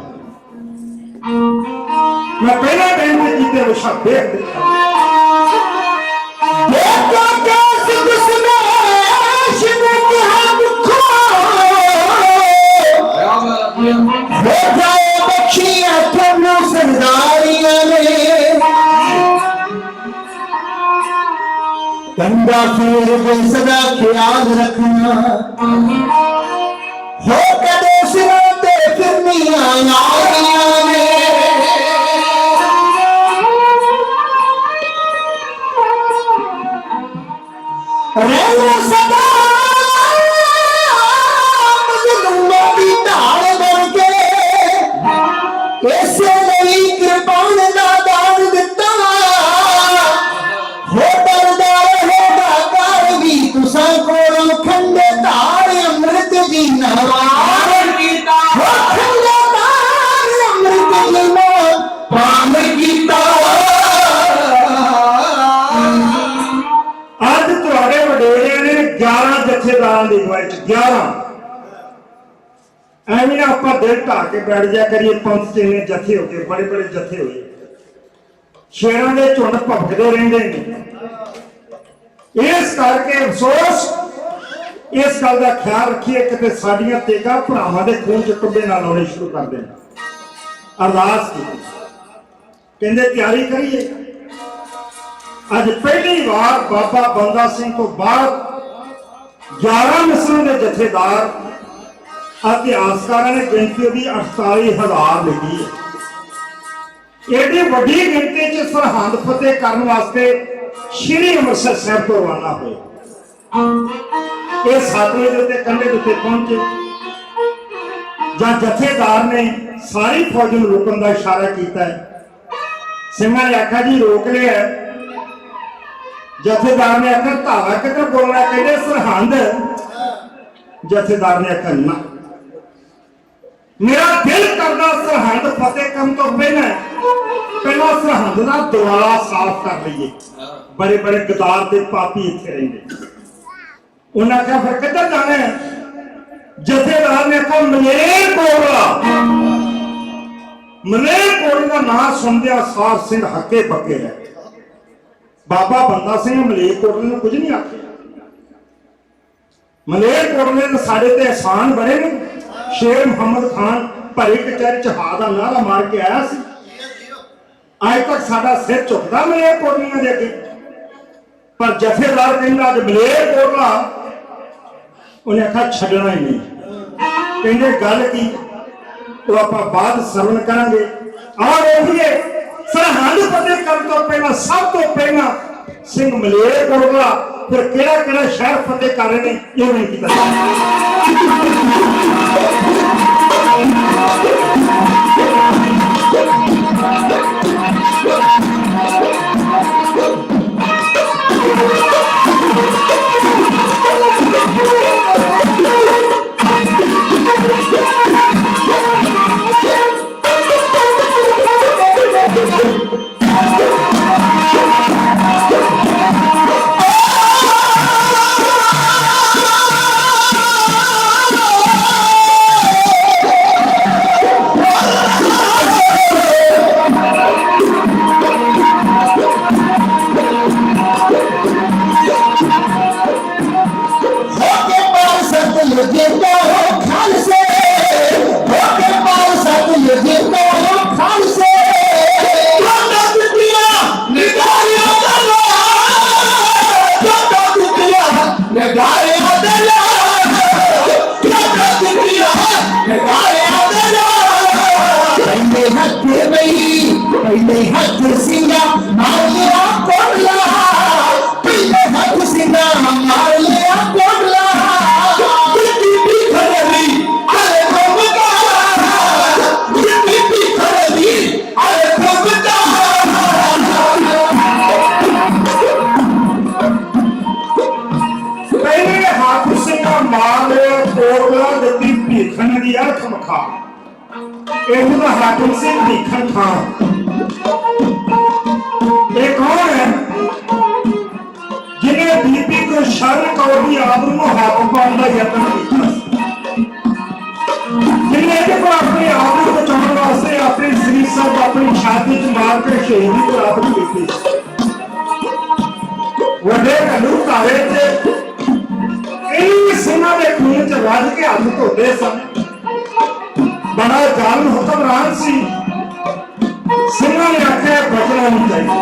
मैं पहला बेनती की विषा देख दिखा कंधा फिर सदा ख्याल रखना हो, कदे सिरों ते फिरनियां यारियां ने। रहना सदा मजलूमों की ढाल बन के, ऐसे नहीं कृपाण दा दान दिता हो। तुसा कोलों खंडे तार अमृत जी नवार कीता, खंडे तार अमृत जी पान कीता। अज तुहाडे वडेरियां ने 11 जथेदारां दी अगुवाई च 11 एवें ना आपां दिल ढा के बैठ जा करिए। पंथ च इन्ने जथे हो गए, बड़े बड़े जथे होए, शेरां दे झुंड भभकदे रहिंदे ने। इस करके अफसोस इस गल का ख्याल रखिए कि साडियां तेगा भरावां दे खून च टुब्बे ना लाने शुरू कर दें। अरदास की कहते तैयारी करिए। अज पहली बार बाबा बंदा सिंह तो बाद 11 नस्लों के जथेदार इतिहासकारों ने गिनती की 48,000 लिखी है। एडी वड्डी गिनती च सरहंद फतेह करने वास्ते श्री अमृतसर साहब को रवाना हुए। ये सतलुज के कंढे उत्ते पहुंचे, जब जथेदार ने सारी फौज में रोकने का इशारा किया है। सिंघा ने आखा जी रोक लिया। जथेदार ने आखा धावा किधर बोलना, कहते सरहंद। जथेदार ने आखा ना, मेरा दिल करना सरहंद फतेह करने तो पहला सरहंद का दरवाजा साफ कर लीए। बड़े बड़े गदार के पापी इतने रहेंगे। उन्हें आख्या फिर किधर जाना है? जथेदार ने आख्या मलेरकोटला। मलेरकोटले का नाम सुनदिया सार सिंह हके पक्के है। बाबा बंदा सिंह मलेरकोटले ने कुछ नहीं आख्या। मलेरकोटले ने साढ़े ते एहसान बड़े ने। शेर मुहम्मद खान भरी कचहरी च हा दा नारा मार के आया सी। अज तक साडा सिर झुकदा मलेरकोटलियां दे अगे। पर जथेदार कहंदा अज मलेरकोटला, उन्हें आखा छड्डना ही नहीं। कहंदे गल की वो आपां बाद सरवण करांगे। ਆਹ ਵੇਖੀਏ ਸਰਹੰਦ ਫਤਿਹ ਕਰਨ ਤੋਂ ਪਹਿਲਾਂ ਸਭ ਤੋਂ ਪਹਿਲਾਂ ਸਿੰਘ ਮਲੇਰਕੋਟਲਾ ਫਿਰ ਕਿਹੜਾ ਕਿਹੜਾ ਸ਼ਹਿਰ ਫਤਿਹ ਕਰ ਰਹੇ ਨੇ ਇਹ ਨਹੀਂ ਕੀਤਾ हाकिम सिंह भीखन खान एक कौन है जिन्हें बीबी गुरशरण कौर की आबरू हाथ पाने का यत्न किया जिन्हें अपनी आबरू बचाने वास्ते अपने श्री साहब अपनी छाती च मार कर शहीदी प्राप्त की वड्डे घलू धारे सिंहां के खून च रज के हाथ धोते सन बड़ा जालम हुक्मरान सी सिंह ने आख्या बचना नहीं चाहिए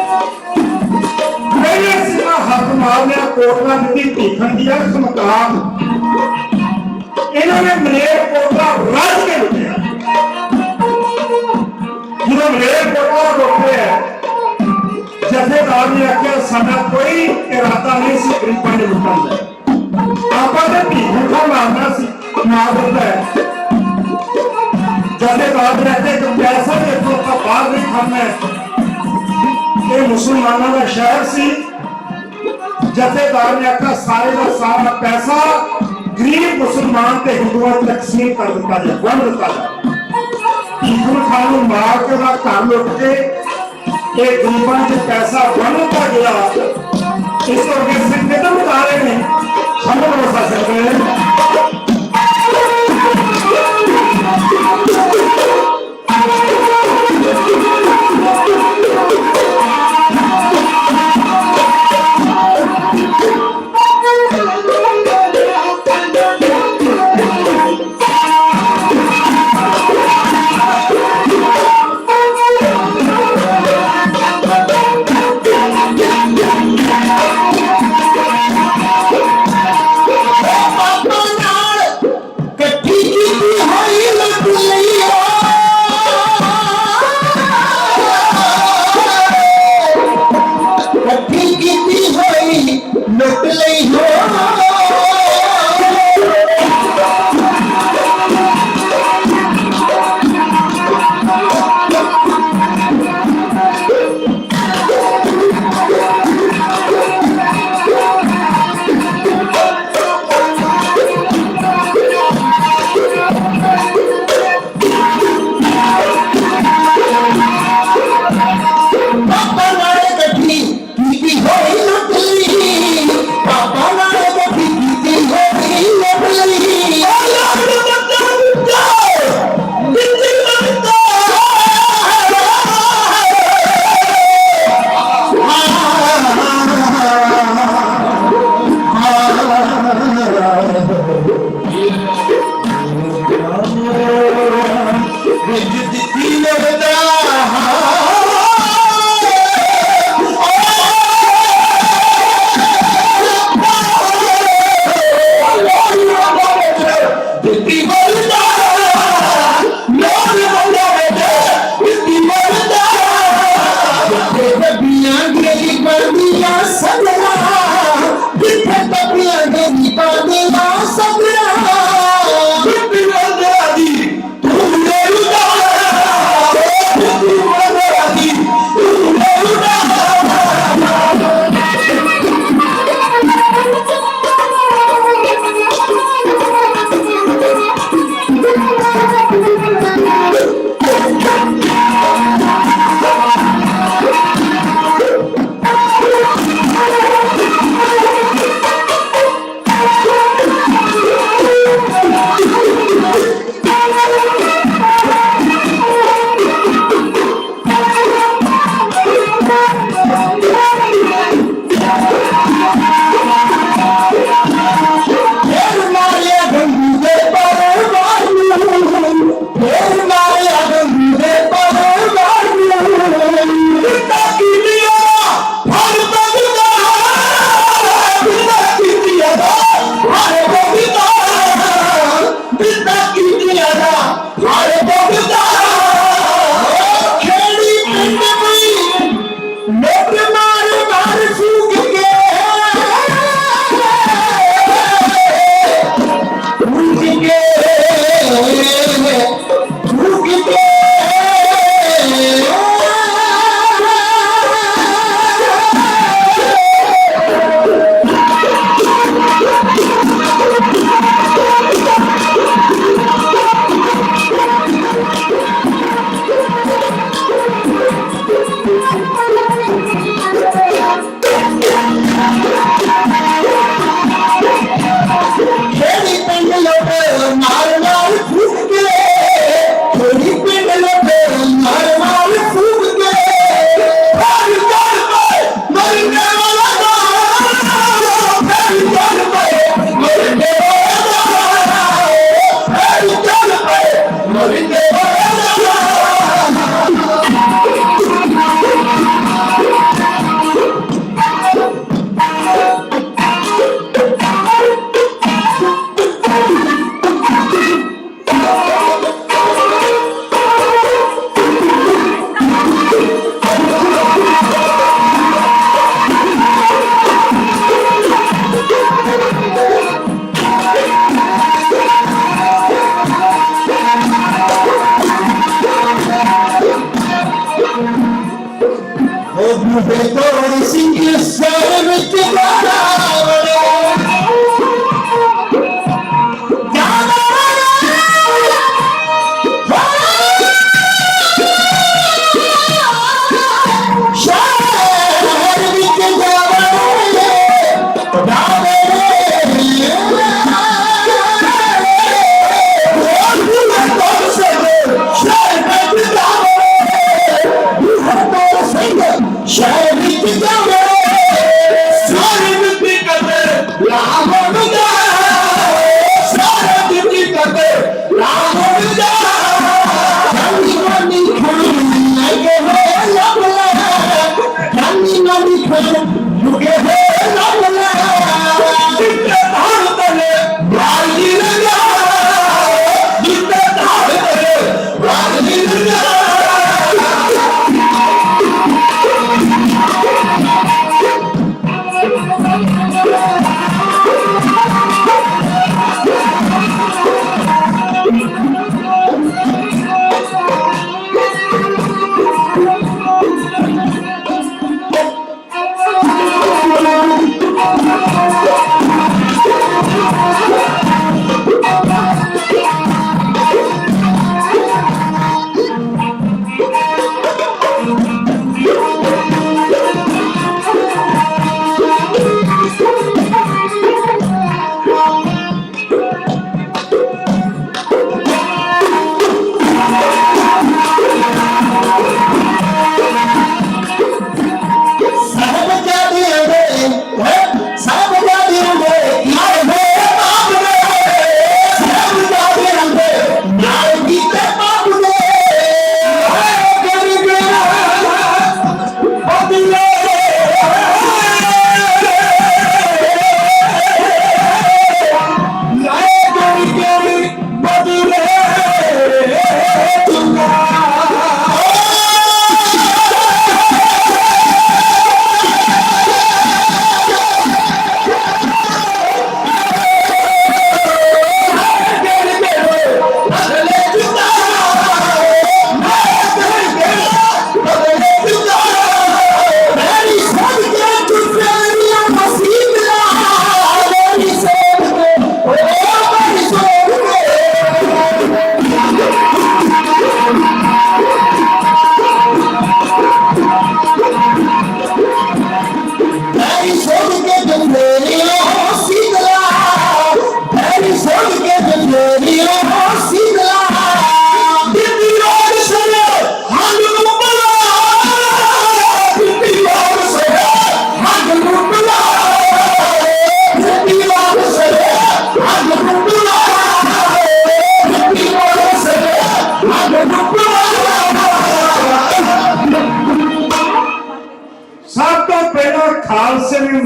सिंह हक मार लिया कोटला दी भीखन दिया मकाम इन्होंने मलेरकोटला रज के लुटिया जो मलेरकोटला रोके जथेदार ने आख्या साडा कोई इरादा नहीं सी गरीबां ने लुटण दा आपां ते भीखन खा मारना सी मार दिंदा है जथेदार रहते तो पैसा भी इतों का बाहर नहीं खाना है ये मुसलमानों का शहर सी जथेदार ने आखा सारे का सारा पैसा गरीब मुसलमान ते हिंदुओं तकसीम कर दिता जाए वंड दिता जाए भीखन खान को मार के घर लुट के गरीबों से पैसा वंडता गया इस अगे सिंह किधर बता रहे हैं समझ हो सकते हैं Papa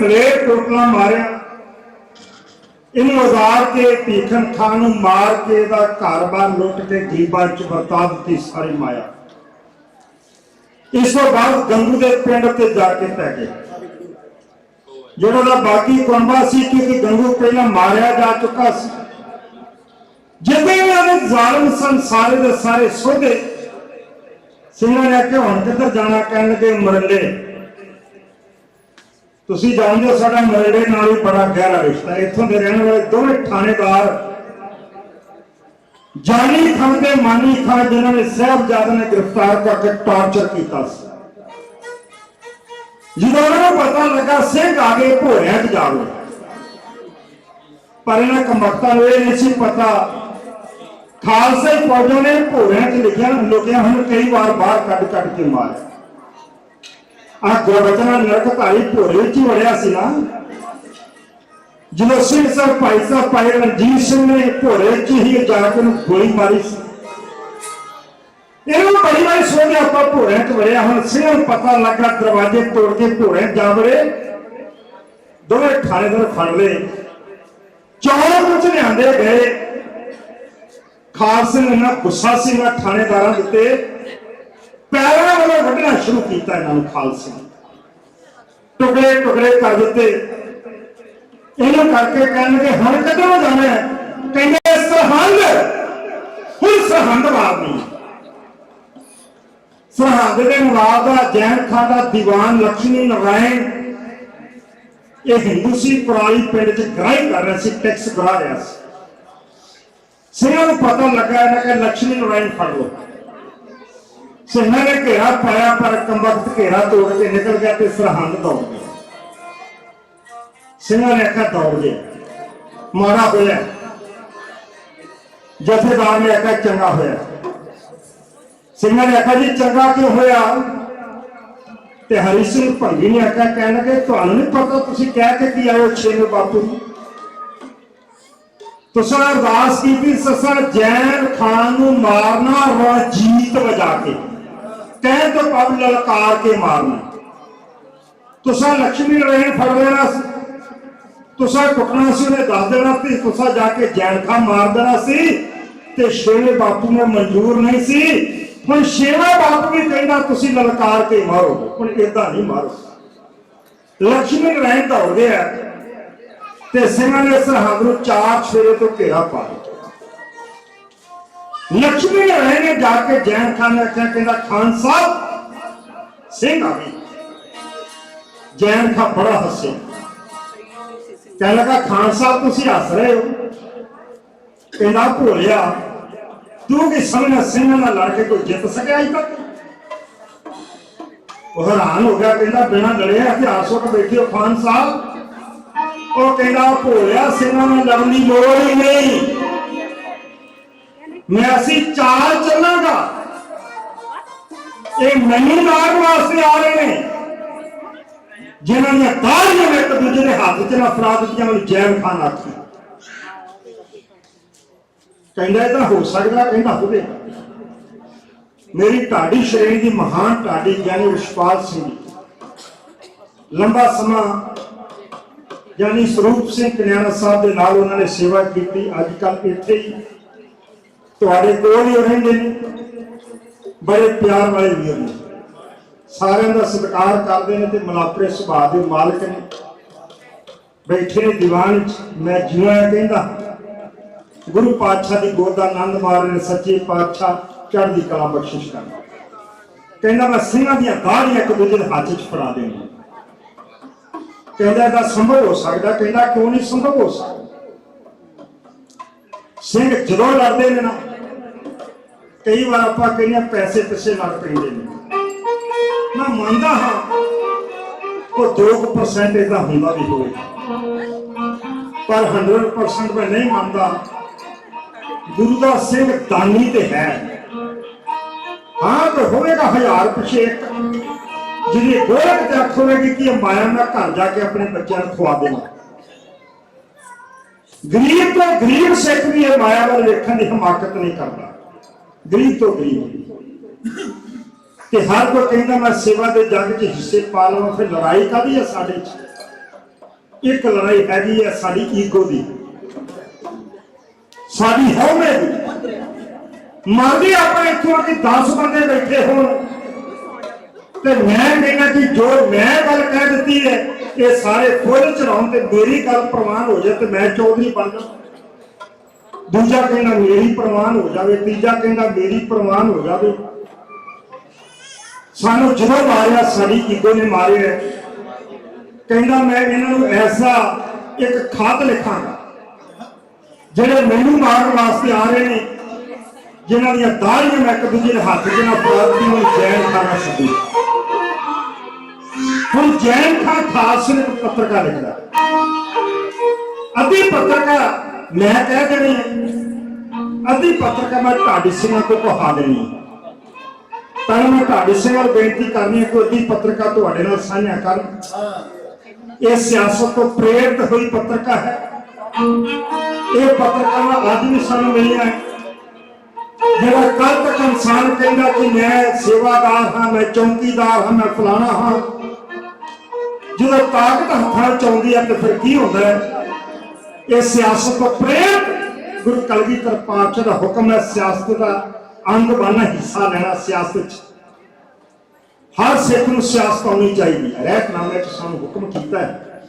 ਮਲੇਰ ਟੋਟਲਾ ਮਾਰਿਆ, ਇਹਨੂੰ ਉਜ਼ਾੜ ਕੇ ਭੀਖਨ ਖਾਨ ਨੂੰ ਮਾਰ ਕੇ ਇਹਦਾ ਘਰ-ਬਾਰ ਲੁੱਟ ਕੇ ਗਰੀਬਾਂ 'ਚ ਵਰਤਾ ਦਿੱਤੀ ਸਾਰੀ ਮਾਇਆ। ਇਸ ਤੋਂ ਬਾਅਦ ਗੰਗੂ ਦੇ ਪਿੰਡ ਤੇ ਜਾ ਕੇ ਪੈ ਗਏ। ਜਿਹੜਾ ਦਾ ਬਾਕੀ ਕੁੰਬਾ ਸੀ, ਕਿਉਂਕਿ ਗੰਗੂ ਪਹਿਲਾਂ ਮਾਰਿਆ ਜਾ ਚੁੱਕਾ ਸੀ। ਜਦੋਂ ਇਹਨਾਂ ਦੇ ਜ਼ਾਲਮ ਸਨ ਸਾਰੇ ਦੇ ਸਾਰੇ ਸੋਧੇ, ਸਿੰਘਾਂ ਨੇ ਆਖਿਆ ਹੁਣ ਕਿੱਧਰ ਜਾਣਾ? ਕਹਿਣ ਲੱਗੇ ਮਰੰਡੇ। ਤੁਸੀਂ ਜਾਣਦੇ ਹੋ ਸਾਡਾ ਮਰੰਡੇ ਨਾਲ ਵੀ ਬੜਾ ਗਹਿਰਾ ਰਿਸ਼ਤਾ। ਇੱਥੋਂ ਦੇ ਰਹਿਣ ਵਾਲੇ ਦੋਵੇਂ ਥਾਣੇਦਾਰ ਜਾਨੀ ਖਾਨ ਤੇ ਮਾਨੀ ਖਾਨ, ਜਿਨ੍ਹਾਂ ਨੇ ਸਾਹਿਬਜ਼ਾਦੇ ਨੇ ਗ੍ਰਿਫਤਾਰ ਕਰਕੇ ਟਾਰਚਰ ਕੀਤਾ ਸੀ। ਜਦੋਂ ਉਹਨਾਂ ਨੂੰ ਪਤਾ ਲੱਗਾ ਸਿੰਘ ਆ ਗਏ ਭੋਰਿਆਂ 'ਚ ਜਾਓ, ਪਰ ਇਹਨਾਂ ਕਮਬਖਤਾਂ ਨੂੰ ਇਹ ਨਹੀਂ ਸੀ ਪਤਾ ਖਾਲਸੇ ਫੌਜਾਂ ਨੇ ਭੋਰਿਆਂ 'ਚ ਲੁਕਿਆ ਹੁਣ ਕਈ ਵਾਰ ਬਾਹਰ ਕੱਢ ਕੇ ਮਾਰਿਆ। ਆਹ ਗੁਰਬਚਨਾਂ ਨਰਕ ਧਾਰੀ ਭੋਰੇ ਵਿੱਚ ਹੀ ਵੜਿਆ ਸੀ ਨਾ। ਜਦੋਂ ਸਿੰਘ ਸਾਹਿਬ ਭਾਈ ਰਣਜੀਤ ਸਿੰਘ ਨੇ ਭੋਰੇ 'ਚ ਹੀ ਜਾ ਕੇ ਉਹਨੂੰ ਗੋਲੀ ਮਾਰੀ ਸੀ। ਇਹਨੂੰ ਬੜੀ ਵਾਰੀ ਸੋਚਿਆ ਆਪਾਂ ਭੋਰਿਆਂ 'ਚ ਵੜਿਆ, ਹੁਣ ਸਿੰਘਾਂ ਨੂੰ ਪਤਾ ਲੱਗਾ, ਦਰਵਾਜ਼ੇ ਤੋੜ ਕੇ ਭੋਰਿਆਂ 'ਚ ਜਾ ਵੜੇ। ਦੋਵੇਂ ਥਾਣੇਦਾਰ ਫੜ ਲਏ, ਚੌਲ ਕੁਝ ਲਿਆਂਦੇ ਗਏ। ਖਾਲਸੇ ਨੇ ਇੰਨਾ ਗੁੱਸਾ ਸੀ ਨਾ ਥਾਣੇਦਾਰਾਂ ਉੱਤੇ, ਪੈਰਾਂ ਵੱਲੋਂ ਵੱਢਣਾ ਸ਼ੁਰੂ ਕੀਤਾ। ਇਹਨਾਂ ਨੂੰ ਖਾਲਸੇ ਟੁਕੜੇ ਟੁਕੜੇ ਕਰ ਦਿੱਤੇ। ਇਹਨੂੰ ਕਰਕੇ ਕਹਿਣਗੇ ਹੁਣ ਕਿੱਧਰੋਂ ਜਾਣਾ ਹੈ? ਕਹਿੰਦੇ ਸਰਹੰਦ। ਹੁਣ ਸਰਹੰਦ ਵਾਰਨੀ। ਸਰਹੰਦ ਦੇ ਮੁਰਾਦ ਦਾ ਜੈਨ ਖਾਂ ਦਾ ਦੀਵਾਨ ਲక్ష్ਮੀ ਨਾਰਾਇਣ, ਇਹ ਹਿੰਦੂ ਸੀ, ਪਰਾਲੀ ਪਿੰਡ 'ਚ ਗ੍ਰਾਹੀ ਕਰ ਰਿਹਾ ਸੀ, ਟੈਕਸ ਗਰਾ ਰਿਹਾ ਸੀ। ਸਿੰਘਾਂ ਨੂੰ ਪਤਾ ਲੱਗਾ, ਇਹਨਾਂ ਕਿ ਲక్ష్ਮੀ ਨਾਰਾਇਣ ਫੜ ਲਓ। ਸਿੰਘਾਂ ਨੇ ਘੇਰਾ ਪਾਇਆ, ਪਰ ਕਮਬਖਤ ਘੇਰਾ ਤੋੜ ਕੇ ਨਿਕਲ ਗਿਆ ਤੇ ਸਰਹੰਦ ਦੌੜ ਗਿਆ। ਸਿੰਘਾਂ ਨੇ ਆਖਿਆ ਦੌੜ ਗਿਆ, ਮਾੜਾ ਹੋਇਆ। ਜਥੇਦਾਰ ਨੇ ਆਖਿਆ ਚੰਗਾ ਹੋਇਆ। ਸਿੰਘਾਂ ਨੇ ਆਖਿਆ ਜੀ ਚੰਗਾ ਕਿਉਂ ਹੋਇਆ? ਤੇ ਹਰੀ ਸਿੰਘ ਭੰਗੀ ਨੇ ਆਖਿਆ, ਕਹਿਣ ਲੱਗੇ ਤੁਹਾਨੂੰ ਨਹੀਂ ਪਤਾ ਤੁਸੀਂ ਕਹਿ ਕੇ ਕੀ ਆਇਓ ਛੇਵੇਂ ਬਾਪੂ ਨੂੰ? ਤੁਸੀਂ ਅਰਦਾਸ ਕੀਤੀ ਸੱਸਾ ਜੈਨ ਖਾਨ ਨੂੰ ਮਾਰਨਾ ਰਣਜੀਤ ਵਜਾ ਕੇ, ਕਹਿ ਤੋਂ ਪਬ ਲਲਕਾਰ ਕੇ ਮਾਰਨਾ। ਤੁਸੀਂ ਲక్ష్ਮੀ ਨਾਰਾਇਣ ਫੜ ਲੈਣਾ ਸੀ, ਤੁਸੀਂ ਟੁਕਣਾ ਸੀ, ਉਹਨੇ ਦੱਸ ਦੇਣਾ ਸੀ, ਤੁਸੀਂ ਜਾ ਕੇ ਜੈਨ ਖਾਨ ਮਾਰ ਦੇਣਾ ਸੀ। ਤੇ ਛੇਵੇਂ ਬਾਪੂ ਨੇ ਮਨਜ਼ੂਰ ਨਹੀਂ ਸੀ। ਹੁਣ ਛੇਵਾਂ ਬਾਪੂ ਵੀ ਕਹਿੰਦਾ ਤੁਸੀਂ ਲਲਕਾਰ ਕੇ ਮਾਰੋ, ਹੁਣ ਏਦਾਂ ਨਹੀਂ ਮਾਰੋ। ਲక్ష్ਮੀ ਨਾਰਾਇਣ ਦੌੜ ਗਿਆ ਤੇ ਸਿੰਘਾਂ ਨੇ ਸਰਹੰਦ ਨੂੰ 4 ਛੇਰੇ ਤੋਂ ਘੇਰਾ ਪਾ ਦਿੱਤਾ। ਲక్ష్ਮੀ ਨਾਰਾਇਣ ਨੇ ਜਾ ਕੇ ਜੈਨ ਖਾਨ ਨੇ ਆਖਿਆ, ਕਹਿੰਦਾ ਖਾਨ ਸਾਹਿਬ ਸਿੰਘ ਆ ਗਏ। ਜੈਨ ਖਾਨ ਬੜਾ ਹੱਸਿਆ, ਕਹਿਣ ਲੱਗਾ ਖਾਨ ਸਾਹਿਬ ਤੁਸੀਂ ਹੱਸ ਰਹੇ ਹੋ? ਕਹਿੰਦਾ ਭੋਲਿਆ ਤੂੰ ਕੀ ਸਮਝਣਾ ਸਿੰਘਾਂ ਨਾਲ ਲੜ ਕੇ ਕੋਈ ਜਿੱਤ ਸਕਿਆ ਅਜੇ ਤੱਕ? ਉਹ ਹੈਰਾਨ ਹੋ ਗਿਆ, ਕਹਿੰਦਾ ਬਿਨਾਂ ਲੜਿਆ ਇਤਿਹਾਸ ਉੱਤੇ ਬੈਠੇ ਹੋ ਖਾਨ ਸਾਹਿਬ? ਉਹ ਕਹਿੰਦਾ ਭੋਲਿਆ ਸਿੰਘਾਂ ਨਾਲ ਲੜਨ ਦੀ ਲੋੜ ਹੀ ਨਹੀਂ, ਮੈਂ ਅਸੀਂ ਚਾਲ ਚੱਲਾਂਗਾ, ਇਹ ਮੈਨੂੰ ਮਾਰਨ ਵਾਸਤੇ ਆ ਰਹੇ ਨੇ। ਜਿਨ੍ਹਾਂ ਦੀਆਂ ਦਾੜੀਆਂ ਨੇ ਇੱਕ ਦੂਜੇ ਦੇ ਹੱਥ 'ਚ ਨਾ ਫੜਾ ਦਿੱਤੀਆਂ, ਉਹਨੂੰ ਜੈਨ ਖਾਨ ਆਖੀ। ਕਹਿੰਦਾ ਇਹ ਤਾਂ ਹੋ ਸਕਦਾ? ਕਹਿੰਦਾ ਹੋਵੇਗਾ। ਮੇਰੀ ਢਾਡੀ ਸ਼੍ਰੇਣੀ ਦੀ ਮਹਾਨ ਢਾਡੀ ਗਿਆਨੀ ਵਿਸ਼ਪਾਲ ਸਿੰਘ ਲੰਬਾ ਸਮਾਂ ਗਿਆਨੀ ਸਰੂਪ ਸਿੰਘ ਕਨਿਆਣਾ ਸਾਹਿਬ ਦੇ ਨਾਲ ਉਹਨਾਂ ਨੇ ਸੇਵਾ ਕੀਤੀ। ਅੱਜ ਕੱਲ੍ਹ ਇੱਥੇ ਹੀ ਤੁਹਾਡੇ ਕੋਲ ਹੀ ਰਹਿੰਦੇ ਨੇ, ਬੜੇ ਪਿਆਰ ਵਾਲੇ ਵੀਰ ਨੇ, ਸਾਰਿਆਂ ਦਾ ਸਤਿਕਾਰ ਕਰਦੇ ਨੇ ਤੇ ਮਲਾਪਰੇ ਸੁਭਾਅ ਦੇ ਮਾਲਕ ਨੇ। ਬੈਠੇ ਨੇ ਦੀਵਾਨ 'ਚ, ਮੈਂ ਜਿਉਂ ਕਹਿੰਦਾ ਗੁਰੂ ਪਾਤਸ਼ਾਹ ਦੀ ਗੋਦ ਦਾ ਆਨੰਦ ਮਾਰ ਰਹੇ, ਸੱਚੇ ਪਾਤਸ਼ਾਹ ਚੜ੍ਹਦੀ ਕਲਾ ਬਖਸ਼ਿਸ਼ ਕਰਨ। ਕਹਿੰਦਾ ਮੈਂ ਸਿੰਘਾਂ ਦੀਆਂ ਦਾੜੀਆਂ ਇੱਕ ਦੂਜੇ ਦੇ ਹੱਥ 'ਚ ਫੜਾ ਦੇਣੀ। ਕਹਿੰਦਾ ਇਹਦਾ ਸੰਭਵ ਹੋ ਸਕਦਾ? ਕਹਿੰਦਾ ਕਿਉਂ ਨਹੀਂ ਸੰਭਵ ਹੋ ਸਕਦਾ? ਸਿੰਘ ਜਦੋਂ ਲੜਦੇ ਨੇ ਨਾ, ਕਈ ਵਾਰ ਆਪਾਂ ਕਹਿੰਦੇ ਪੈਸੇ ਪਿੱਛੇ ਲੜ ਪੈਂਦੇ ਨੇ। ਮੈਂ ਮੰਨਦਾ ਹਾਂ ਉਹ 2% ਇਹਦਾ ਹੁੰਦਾ ਵੀ ਹੋਵੇਗਾ, ਪਰ 100% ਮੈਂ ਨਹੀਂ ਮੰਨਦਾ। ਗੁਰੂ ਦਾ ਸਿੰਘ ਦਾਨੀ ਤੇ ਹੈ, ਹਾਂ ਤੇ ਹੋਵੇਗਾ 1000 ਪਿੱਛੇ ਇੱਕ, ਜਿਹਦੀ ਗੋਲਕ ਤੇ ਅੱਖ ਹੋਵੇਗੀ ਕਿ ਮਾਇਆ ਮੈਂ ਘਰ ਜਾ ਕੇ ਆਪਣੇ ਬੱਚਿਆਂ ਨੂੰ ਖਵਾ ਦੇਵਾਂ। ਗਰੀਬ ਤੋਂ ਗਰੀਬ ਸਿੱਖ ਵੀ ਇਹ ਮਾਇਆ ਵੱਲ ਵੇਖਣ ਦੀ ਹਿਮਾਕਤ ਨਹੀਂ ਕਰਦਾ, ਗਰੀਬ ਤੋਂ ਗਰੀਬ। ਤੇ ਹਰ ਕੋਈ ਕਹਿੰਦਾ ਮੈਂ ਸੇਵਾ ਦੇ ਜੰਗ 'ਚ ਹਿੱਸੇ ਪਾ ਲਵਾਂ, ਫਿਰ ਲੜਾਈ ਕਾਹਦੀ ਹੈ ਸਾਡੇ 'ਚ? ਇੱਕ ਲੜਾਈ ਹੈਗੀ ਹੈ ਸਾਡੀ ਈਗੋ ਦੀ, ਸਾਡੀ ਹਉਮੈ ਦੀ। ਮਰਦੇ ਆਪਾਂ ਇੱਥੋਂ ਕਿ 10 ਬੰਦੇ ਬੈਠੇ ਹੋਣ ਤੇ ਮੈਂ ਕਹਿੰਦਾ ਕਿ ਜੋ ਮੈਂ ਗੱਲ ਕਹਿ ਦਿੱਤੀ ਹੈ ਇਹ ਸਾਰੇ ਫੁੱਲ ਚੜਾਉਣ ਤੇ ਮੇਰੀ ਗੱਲ ਪ੍ਰਵਾਨ ਹੋ ਜਾਏ ਤੇ ਮੈਂ ਚੌਧਰੀ ਬਣ ਜਾਵਾਂ। ਦੂਜਾ ਕਹਿੰਦਾ ਮੇਰੀ ਪ੍ਰਵਾਨ ਹੋ ਜਾਵੇ, ਤੀਜਾ ਕਹਿੰਦਾ ਮੇਰੀ ਪ੍ਰਵਾਨ ਹੋ ਜਾਵੇ। ਸਾਨੂੰ ਜਦੋਂ ਮਾਰਿਆ ਸਾਡੀ ਈਗੋ ਨੇ ਮਾਰਿਆ। ਕਹਿੰਦਾ ਮੈਂ ਇਹਨਾਂ ਨੂੰ ਐਸਾ ਇੱਕ ਖਾਤ ਲਿਖਾਂਗਾ ਜਿਹੜੇ ਮੈਨੂੰ ਮਾਰਨ ਵਾਸਤੇ ਆ ਰਹੇ ਨੇ, ਜਿਨ੍ਹਾਂ ਦੀਆਂ ਦਾੜੀਆਂ ਮੈਂ ਇੱਕ ਦੂਜੇ ਦੇ ਹੱਥ ਜਿਹਨਾਂ ਫੜਾਤੀ ਨੂੰ ਜੈਨ ਖਾਨਾ ਛੱਡੀ। ਹੁਣ ਜੈਨ ਖਾਨ ਖਾਸ ਨੇ ਪੱਤਰਕਾਰ ਲਿਖਦਾ, ਅੱਧੀ ਪੱਤਰਕਾਰ ਮੈਂ ਕਹਿ ਦੇਣੀ ਹੈ, ਅੱਧੀ ਪੱਤਰਕਾਰ ਮੈਂ ਢਾਡੀ ਸਿੰਘਾਂ ਤੋਂ ਕਹਾ ਦੇਣੀ ਹੈ। ਤਾਂ ਮੈਂ ਢਾਡੀ ਸਿੰਘ ਨੂੰ ਬੇਨਤੀ ਕਰਨੀ ਹੈ ਕਿ ਅੱਧੀ ਪੱਤਰਕਾਰ ਤੁਹਾਡੇ ਨਾਲ ਸਾਂਝਾ ਕਰਨ। ਇਹ ਸਿਆਸਤ ਤੋਂ ਪ੍ਰੇਰਿਤ ਹੋਈ ਪੱਤਰਕਾਰ ਹੈ। ਇਹ ਪੱਤਰਕਾਰਾਂ ਅੱਜ ਵੀ ਸਾਨੂੰ ਮਿਲੀਆਂ ਹੈ। ਜਿਹੜਾ ਕੱਲ ਤੱਕ ਇਨਸਾਨ ਕਹਿੰਦਾ ਕਿ ਮੈਂ ਸੇਵਾਦਾਰ ਹਾਂ, ਮੈਂ ਚੌਂਕੀਦਾਰ ਹਾਂ, ਮੈਂ ਫਲਾਣਾ ਹਾਂ, ਜਦੋਂ ਤਾਕਤ ਹੱਥਾਂ ਚ ਆਉਂਦੀ ਹੈ ਤੇ ਫਿਰ ਕੀ ਹੁੰਦਾ ਹੈ? ਇਹ ਸਿਆਸਤ ਤੋਂ ਪ੍ਰੇਰਿਤ ਗੁਰੂ ਕਲਗੀਧਰ ਪਾਤਸ਼ਾਹ ਦਾ ਹੁਕਮ ਹੈ ਸਿਆਸਤ ਦਾ ਅੰਗ ਬਣਨਾ, ਹਿੱਸਾ ਲੈਣਾ ਸਿਆਸਤ ਚ। ਹਰ ਸਿੱਖ ਨੂੰ ਸਿਆਸਤ ਆਉਣੀ ਚਾਹੀਦੀ ਹੈ। ਰਹਿਤਨਾਮੇ ਚ ਸਾਨੂੰ ਹੁਕਮ ਕੀਤਾ ਹੈ।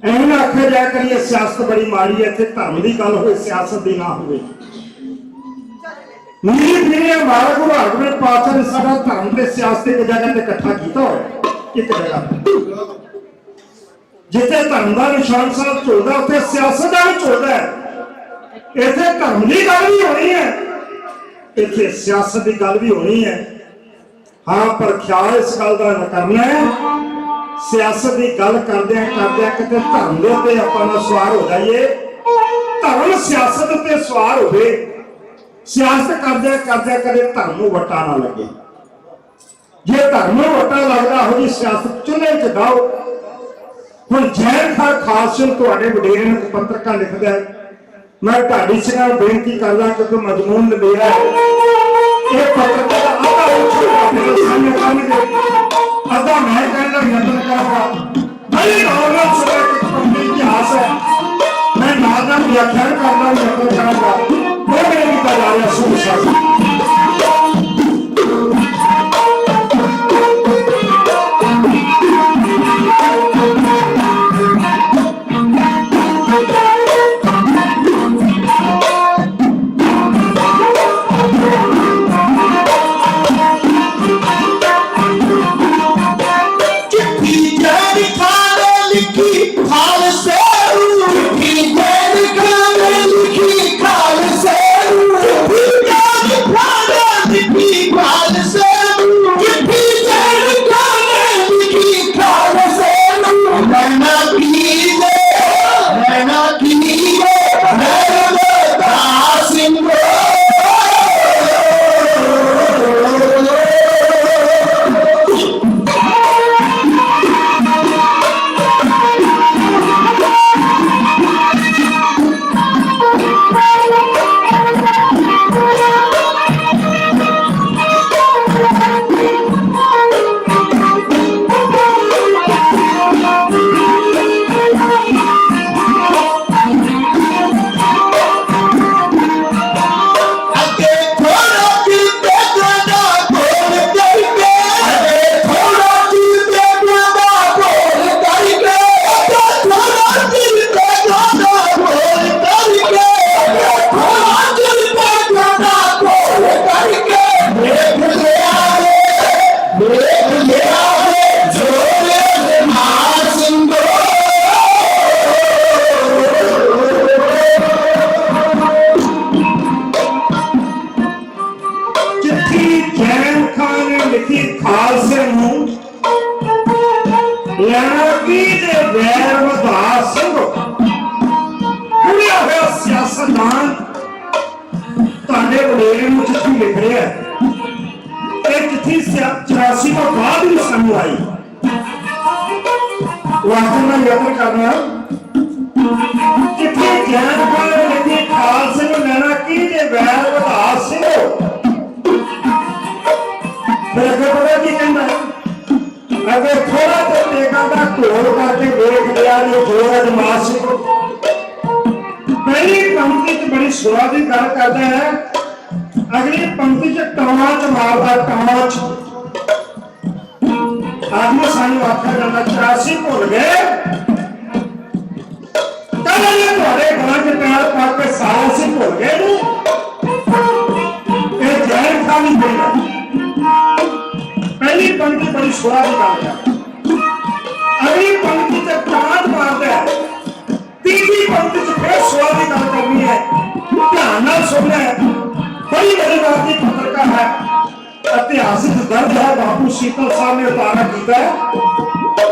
ਐਵੇਂ ਨਾ ਆਖਿਆ ਜਾ ਕਰੀਏ ਸਿਆਸਤ ਬੜੀ ਮਾੜੀ ਹੈ, ਇੱਥੇ ਧਰਮ ਦੀ ਗੱਲ ਹੋਵੇ ਸਿਆਸਤ ਦੀ ਨਾ ਹੋਵੇ। ਨੀਲੀ ਪੀੜ੍ਹੀਆਂ ਮਾਰਾ ਗੁਰੂ ਹਰਗੋਬਿੰਦ ਪਾਤਸ਼ਾਹ ਨੇ ਸਾਡਾ ਧਰਮ ਤੇ ਸਿਆਸਤ ਇੱਕ ਜਗ੍ਹਾ ਤੇ ਇਕੱਠਾ ਕੀਤਾ ਹੋਇਆ, ਇੱਕ ਜਗ੍ਹਾ ਜਿੱਥੇ ਧਰਮ ਦਾ ਨਿਸ਼ਾਨ ਸਾਹਿਬ ਝੁਲਦਾ ਉੱਥੇ ਸਿਆਸਤ ਦਾ ਵੀ ਝੁਲਦਾ ਹੈ। ਇੱਥੇ ਧਰਮ ਦੀ ਗੱਲ ਵੀ ਹੋਣੀ ਹੈ, ਇੱਥੇ ਸਿਆਸਤ ਦੀ ਗੱਲ ਵੀ ਹੋਣੀ ਹੈ। ਹਾਂ, ਪਰ ਖਿਆਲ ਇਸ ਗੱਲ ਦਾ ਕਰਨਾ ਹੈ, ਸਿਆਸਤ ਦੀ ਗੱਲ ਕਰਦਿਆਂ ਕਿਤੇ ਧਰਮ ਦੇ ਉੱਤੇ ਆਪਾਂ ਨਾ ਸਵਾਰ ਹੋ ਜਾਈਏ, ਧਰਮ ਸਿਆਸਤ ਉੱਤੇ ਸਵਾਰ ਹੋਵੇ। ਸਿਆਸਤ ਕਰਦਿਆਂ ਕਦੇ ਧਰਮ ਨੂੰ ਵੱਟਾ ਨਾ ਲੱਗੇ। ਜੇ ਧਰਮ ਨੂੰ ਵੱਟਾ ਲੱਗਦਾ ਹੋ ਜੀ ਸਿਆਸਤ ਚੁੱਲ੍ਹੇ 'ਚ ਗਾਓ। ਹੁਣ ਜੈਨ ਖਾਨ ਖਾਸ ਸਿੰਘ ਤੁਹਾਡੇ ਵਡੇਰੇ ਨੂੰ ਪੱਤਰਕਾਰ ਲਿਖਦਾ, ਮੈਂ ਢਾਡੀ ਸਿੰਘਾਂ ਨੂੰ ਬੇਨਤੀ ਕਰਦਾ ਕਿਉਂਕਿ ਮਜ਼ਮੂਨ ਮੇਰਾ ਇਹ ਪੱਤਰਕਾਰ ਅੱਧਾ ਅੱਧਾ ਮੈਂ ਕਹਿੰਦਾ ਯਤਨ ਕਰਾਂਗਾ। ਬੜੀ ਨੌਲੇਜ ਸਦਾ ਕਿ ਇਤਿਹਾਸ ਹੈ, ਮੈਂ ਨਾਲ ਵਿਆਖਿਆਨ ਕਰਦਾ ਯਤਨ ਕਰਾਂਗਾ। ਉਹ ਮੇਰੇ ਕੀਤਾ ਜਾ ਰਿਹਾ ਸੁਣ ਸਕਦਾ। अगर थोड़ा तो टेका का घोल करके देख गया जो जोर अजमा सको। पहली पंक्ति च बड़ी सुरा की गल करता है, अगली पंक्ति च टौच मारदा टौच। आदमी सानू आख्या जाता 84 भुल गए, कल थोड़े गलों च पैर पा के साल से भुल गए नी। ये जहर खा नहीं देगा। पहली पंक्ति बड़ी सुरा की गल है, अगली पंक्ति च टौच मारदा है, तीसरी पंक्ति च फिर सुरा की गल करनी है। ध्यान नाल सुनना है, बड़ी बड़ी बात की पत्रिका है, इतिहासिक दर्ज है। बापू शीतल साहब ने उतारा किया है,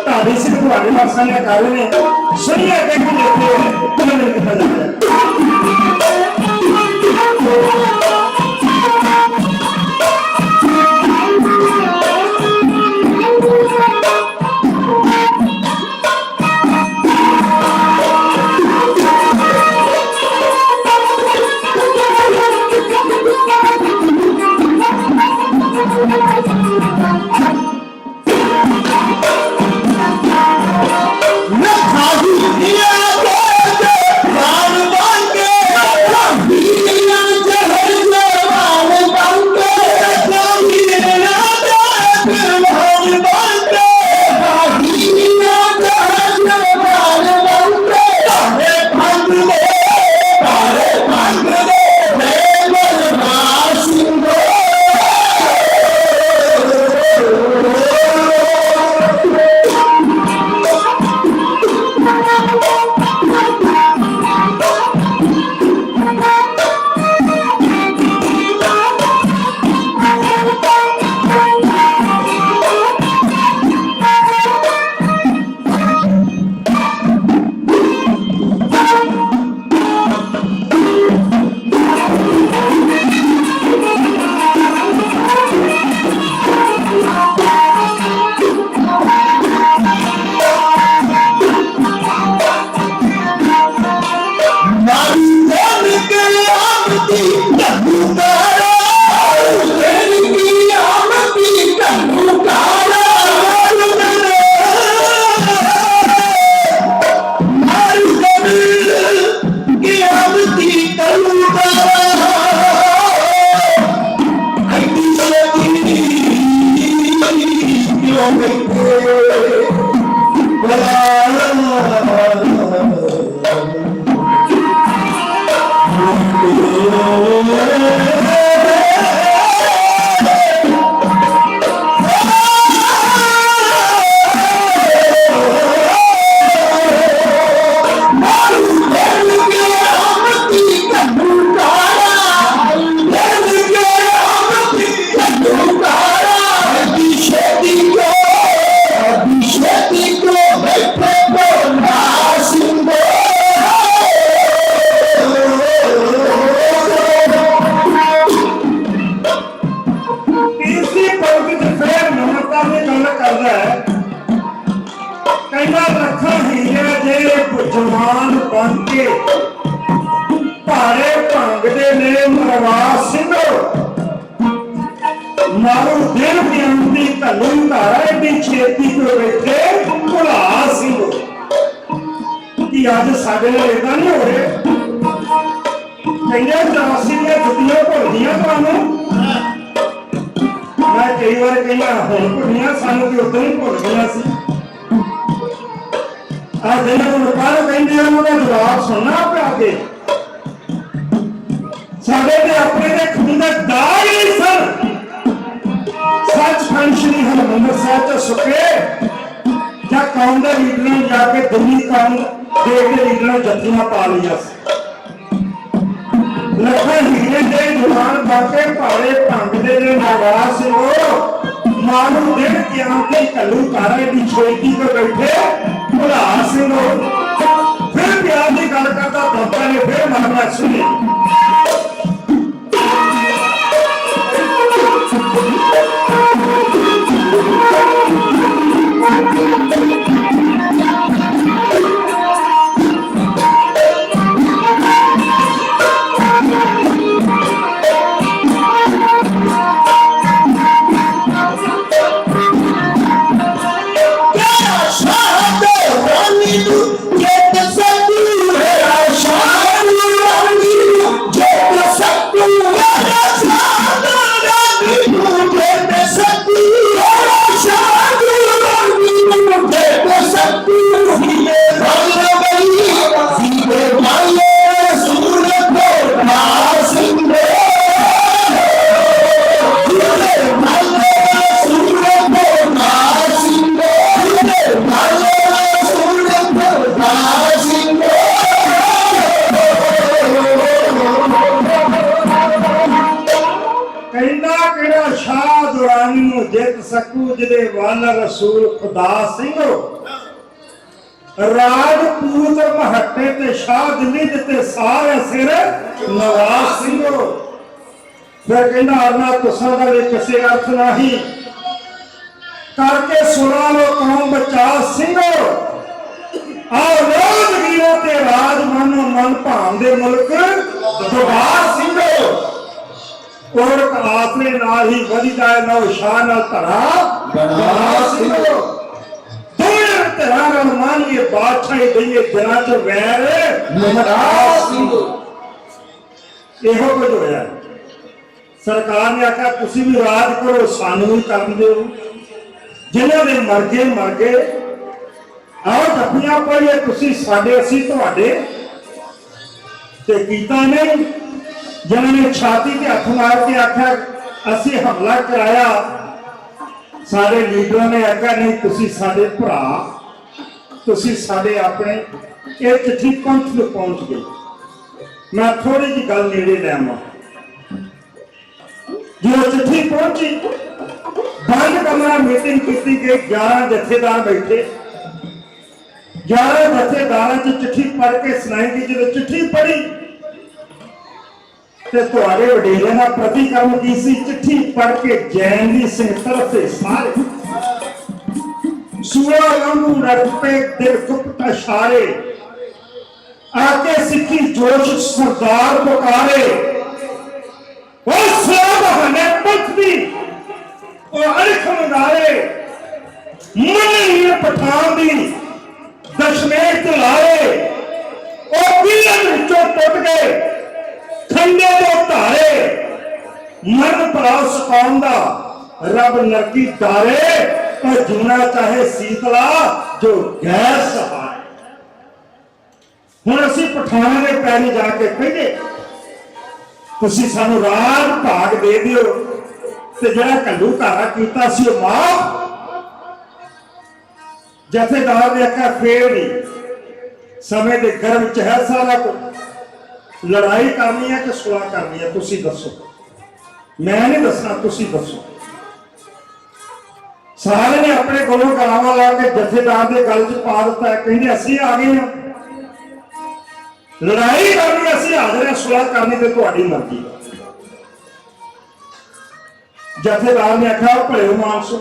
ढाडी सिंह तुहाडे पासा ने कर रहे हैं। सुनिए कि देखते हो किन्हें लिखा जाता है। जवान बन के भारे भंगते ने मरवा सिंह मारू दिल बेअंती धनू धारा एडी छेती तो बैठे भुला सिंह कि अज साडे नाल इदां नहीं हो रहे। कईयां 84 ਦੀਆਂ ਛੁੱਟੀਆਂ ਭੁੱਲਦੀਆਂ ਤੁਹਾਨੂੰ मैं कई बार कहना हुण भुलियां सानू कि उदों ही भुल गया सी। कल कहते उन्होंने जवाब सुनना पिया के साडे ते अपने दे खून दे दाग नहीं सन। सचखंड श्री हरमंदिर साहिब च सुके जां कौम दे लीडरां ने जाके दिल्ली कौम देश के लीडरां ने जत्थियां पा लिया। लखा हीरे दे जवान बाके भारे भंगदे ने नवाज सिंह मानू दिन क्यांती कल्लू कारे दी छोटी को बैठे भुला सिंह फिर प्यार की गल करता बाबा ने फिर मामला सुने। Shut up, ਜਿਹਦੇ ਵਾਲਾ ਰਸੂਲ ਖੁਦਾ ਸਿੰਘੋ ਰਾਜਪੂਤ ਮਹੱਤੇ ਤੇ ਸ਼ਾਹ ਦਿੱਲੀ ਦਿੱਤੇ ਸਾਰੇ ਸਿਰ ਨਵਾਜ਼ ਸਿੰਘੋ। ਫਿਰ ਕਹਿੰਦਾ ਅਰਨਾ ਤੁਸਾਂ ਦਾ ਵੀ ਕਿਸੇ ਅਰਥ ਨਹੀਂ करके सुना लो कौम बचा सिंहो आओ रोज गिरो ते राज मानो मन भाव दे मुल्क दुबार सिंहो और आसरे नाल ही वधिदा नौ शाह नाल धरा बना सिंहो दोवें धरा नाल मानिए बादशाही दईए दिनां च वैर मिटा सिंहो। ਇਹੋ ਕੁਝ ਹੋਇਆ। सरकार ने आख्या तुसीं भी राज करो सानू भी कर दिओ जिन्हों ने मर गए आओ जप्पियां पढ़िए तुसी साडे असी तुहाडे ते कीता नहीं। जिन्होंने छाती ते हथ मार के आख्या असी हमला कराया सारे लीडरों ने आख्या नहीं तुसी साडे भरा तुसी साडे अपने ये चिट्ठी पहुंच गई। मैं थोड़ी जी गल नेड़े ले आवां। जो चिट्ठी पहुंची बंद कमरा मीटिंग की गई 11 जथेदार बैठे 11 जथेदार चिट्ठी पढ़ के सुनाई गई। जो चिट्ठी पढ़ी ते तुहाडे वडेरे नाल प्रतिक्रम की सी चिट्ठी पढ़ के जैनजी सिंह तरफ से सारे सूरा वांगू रटपे दिल गुप्त इशारे आके सिक्खी जोश सरदार पुकारे वो सब हने पथदी और अरख मंगारे मन पठान दी दशमेश चलाए और पीलन विचों टुट गए खंडे तो धारे मन भरा सुकाउण दा रब नरकी दारे और जीना चाहे शीतला जो गैर सहाय। हुण असीं पठान दे पैरी जाके कहिए तुसीं सानू राज भाग दे दिओ ते जड़ा कल्लू घारा कीता सी माफ। जथेदार ने आख्या फेर नहीं समय के गर्भ च है सारा कुछ लड़ाई करनी है कि सुलह करनी है तुसी दसो मैं नहीं दसना तुसी दसो। सारे ने अपने कोलों गलावा ला के जथेदार के गल च पा दिता कहते असीं आ गए हैं लड़ाई करनी असीं हाजिर हैं सुलह करनी तो तुहाडी मर्जी। जथेदार ने आख्या भले मानसो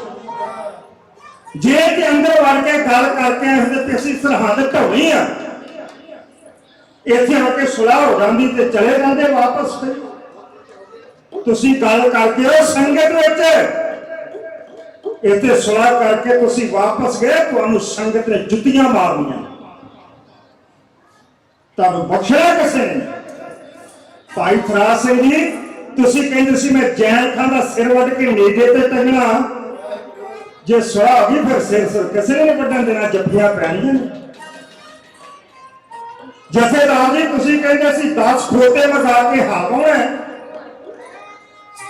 जे के अंदर वड़ के गल करके असीं सरहद ढाउणी आ इत्थे आके सुलह हो जाती ते चले जाते वापस। तुसीं गल करके संगत विच इत्थे सुलह करके तुसीं वापस गए तुहानूं संगत ने जुत्तियां मारनियां तुहानूं बख्शना किसे ने। भाई फराज सिंह जी तुसीं कहंदे सी मैं जैन खान दा सिर वड्ड के नेजे ते टंगना जे सुलह हो गई फिर सिर किसी ने वड्डण देना जप्पियां पैणियां। जथेदार जी तुसीं कहंदे सी 10 खोते मगा के हाल पाउणा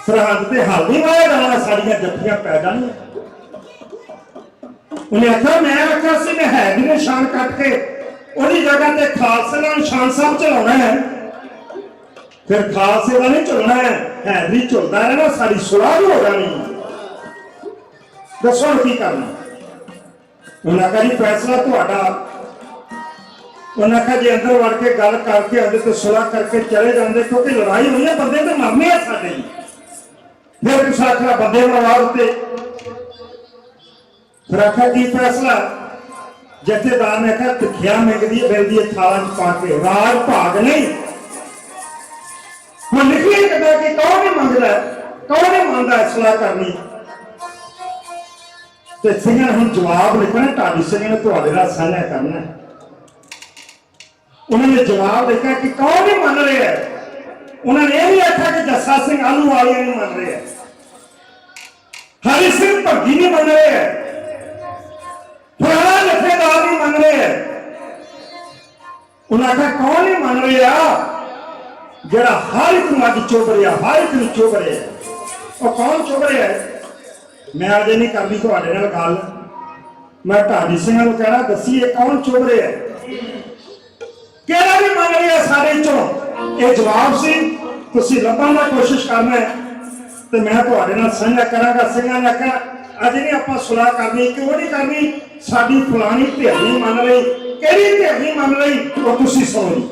सरहद ते हाल नहीं वाया जाना साड़ियां जप्पियां पै जाणियां। उन्हें आख्या मैं आख्या सी मैं है भी निशान कट के उहदी जगह ते खालसे दा निशान साहब चलाउणा है फिर खालसे का नहीं चलना है भी चलता रहना सारी सुलह भी हो जानी। दसो की करना उन्हें आख्या जी फैसला तुहाडा। उन्हें आख्या जी अंदर वड़ के गल करके आते तो सुलह करके चले जाते क्योंकि लड़ाई हुई है बंदे तो मरने हैं साडे। फिर कुछ आख्या बंदे मरवा दिते फिर आख्या की फैसला। जथेदार ने आख्या तिखिया मिलती है थाला च पा के राज भाग नहीं मैं लिखिए कहता कि कौन नहीं मंगता कौन नहीं मानता सलाह करनी। तो सिंह ने हम जवाब लिखना ढाडी सिंह ने तुहाडे नाल साझा करना। उन्होंने जवाब लिखा कि कौन नहीं मान रहे है। उन्होंने यह नहीं आखा कि जस्सा सिंह आलू वाली नहीं मान रहे है हरि सिंह भग्गी नहीं मान रहे है फलाना जथेदार नहीं मान रहे है। उन्हें आखा कौन नहीं मान रहे आ जरा हर एक अज चुभ रहा हर एक चुभ रहा है। और कौन चुभ रहा है मैं अजे नहीं करनी थोड़े नाल गल मैं ढाडी सिंह नूं कहना दसीए कौन चुभ रहा है कहना भी मान रहा सारे चो। ये जवाब सी तुसीं लभण दी कोशिश करना है तो मैं तुहाडे नाल साझा करांगा। सिंघां ने आख्या अज नहीं आप सुलह करनी, क्यों नहीं करनी? साडी फलानी धिर नहीं मन रही, केड़ी धिर नहीं मन रही, वो तुसीं सुनो।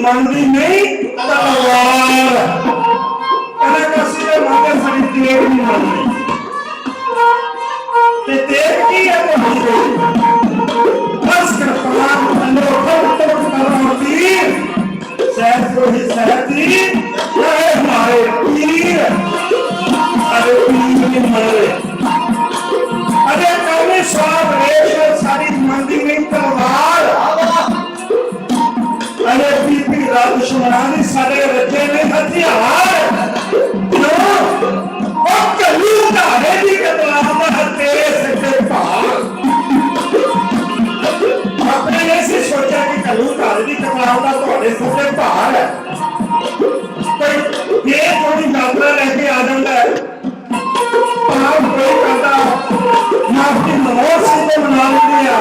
मंदी नहीं तलवार कहना कसी दे मगर साडी तेग नहीं मंदी ते तेग की है तो हम बस कर पलान अंदर तो करो तीर सहज को ही सहती रहे हमारे तीर अरे तीर नहीं मारे अरे कौने स्वाब रेश सारी मंदी नहीं तलवार अरे बीपी रात दुश्मनानी सारे रखे ने हथियार क्यों ओ कलू धारे दी कतलामा तेरे सिर भार अपने ने से सोचा कि कलू धारे दी कतलामा तुम्हारे सिर भार है कोई ये थोड़ी यात्रा लेके आ जाता है आप कोई कहता मैं अपनी मनोज से मना लिया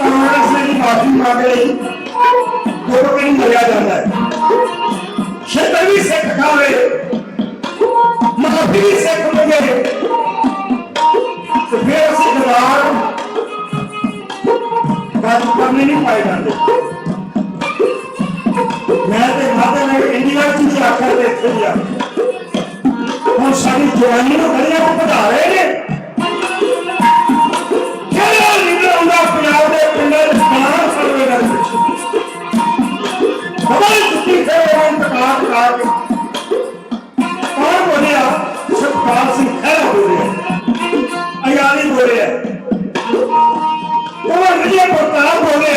कांग्रेस ने माफी मांग ली तो कहीं मरिया जाता है शैतानी सिख खावे माफी सिख लगे तो फिर ऐसे दबाव बात करने नहीं पाए जाते मैं तो माता ने इंडिया की आखिर देखते दिया और सारी जवानी को गलियां को बढ़ा रहे हैं क्या लीडर होगा पंजाब के पिंडों में बाहर सर्वे करने हमारी छुट्टी से इंतकार कर कौन बोले सतपाल सिंह खैर बोले अयाली बोले कुंवर विजय प्रताप बोले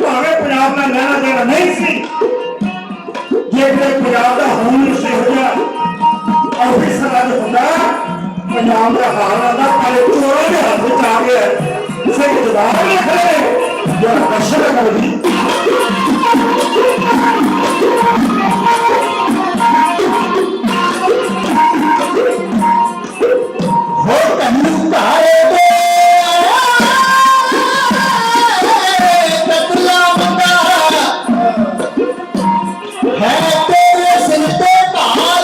भावे पंजाब का लेना देना नहीं सी जे पंजाब का होम से हो गया ऑफिसर अज होता पंजाब का हाल आता पहले चोरों के हाथ में आ गया उसे जवाब नहीं खड़े जो दर्शन मोदी हो कन्नू तारे दे कतला बंदा है तेरे सिर पे भार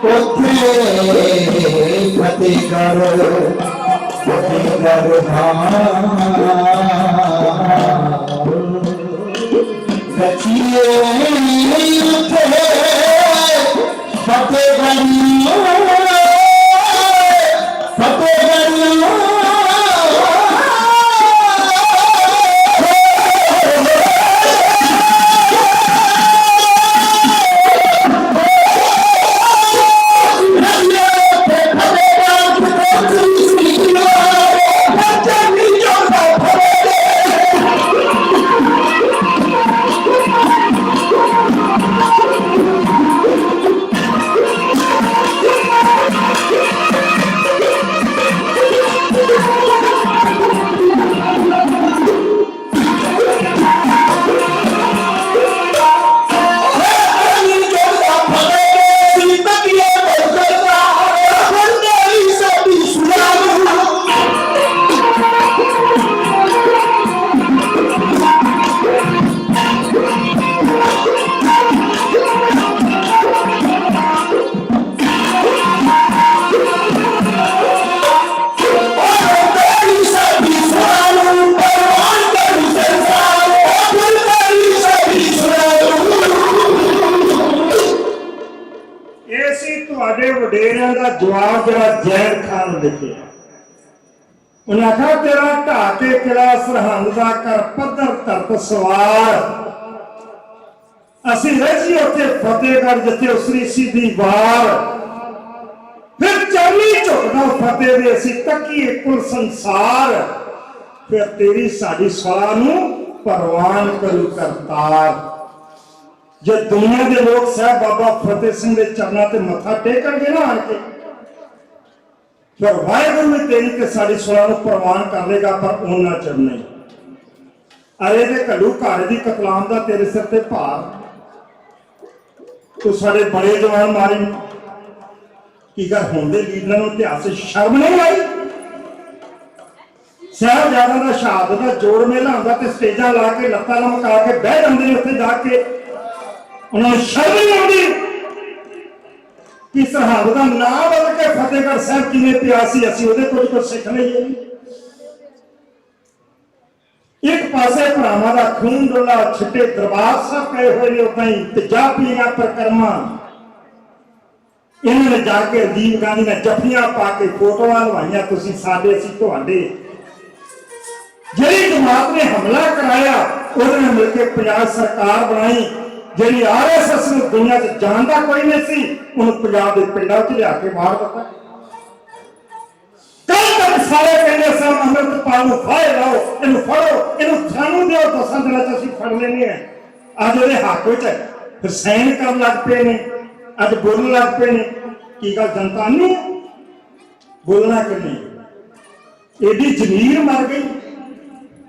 ਉੱਥੇ ਫਤਿਹਗੜ੍ਹ ਧਾਮ ਸੱਚੀਏ ਉੱਥੇ ਫਤਿਹਗੜ੍ਹ वडेरिया का जवाब जरा जैर खान लिखे उन्हें आखा तेरा ढाके किला सरहंद का कर पद्धर धरत सवार असी रही उत्थे फतेहगढ़ जिथे उसरी सीधी वार फिर चरनी झुकना फतेह दे असी तकीए कुल संसार फिर तेरी साडी सलाह नूं परवान करू करतार जे दुनिया के लोग साहब बाबा फतेह सिंह के चरणों से मत्था टेकणगे ना आके फिर वाहेगुरू ने तेरी ते साडी सुलाह नूं प्रवान कर लेगा पर उन्ना चਿਰ नहीं अरे दे घड़ू घर की कतलाम का तेरे सिर ते भार तू साडे बड़े जवान मारी की कर होंदे लीडरां नूं इतिहास शर्म नहीं आई साहबजादा दा शहादत दा जोड़ मेला हुंदा ते स्टेजां ला के लत्तां लमका के बह जांदे ने उत्थे जाके उन्होंने शर्म नहीं आती कि सरहद का नाम बदल के फतेहगढ़ साहब किवें पिया सी असीं उहदे कोल कुछ सिख लईए एक पासे भरावां दा खून डोला छिट्टे दरबार साहब पए होए ने उदां ही तेजाबीआं परिक्रमा इन्होंने जाके राजीव गांधी ने जफियां पा के फोटोआं लवाइयां तुसीं साडे असीं तुहाडे जिहड़ी जमात ने हमला कराया उहदे नाल मिल के पंजाब सरकार बनाई जी RSS दुनिया च जानता कोई नहीं सी उन्हें पंजाब के पिंडों च लिया के मार दिता कल तक सारे कहते सन अमृतपाल नूं फाहे लाओ इनू फड़ो इनू सानू दिओ 10 दिनों च असीं फड़ लेने हैं अज इहदे हक विच फिर सैन करन लग पे ने अज बोलण लग पे ने की गल जनता नहीं बोलना कि नहीं एडी जमीर मर गई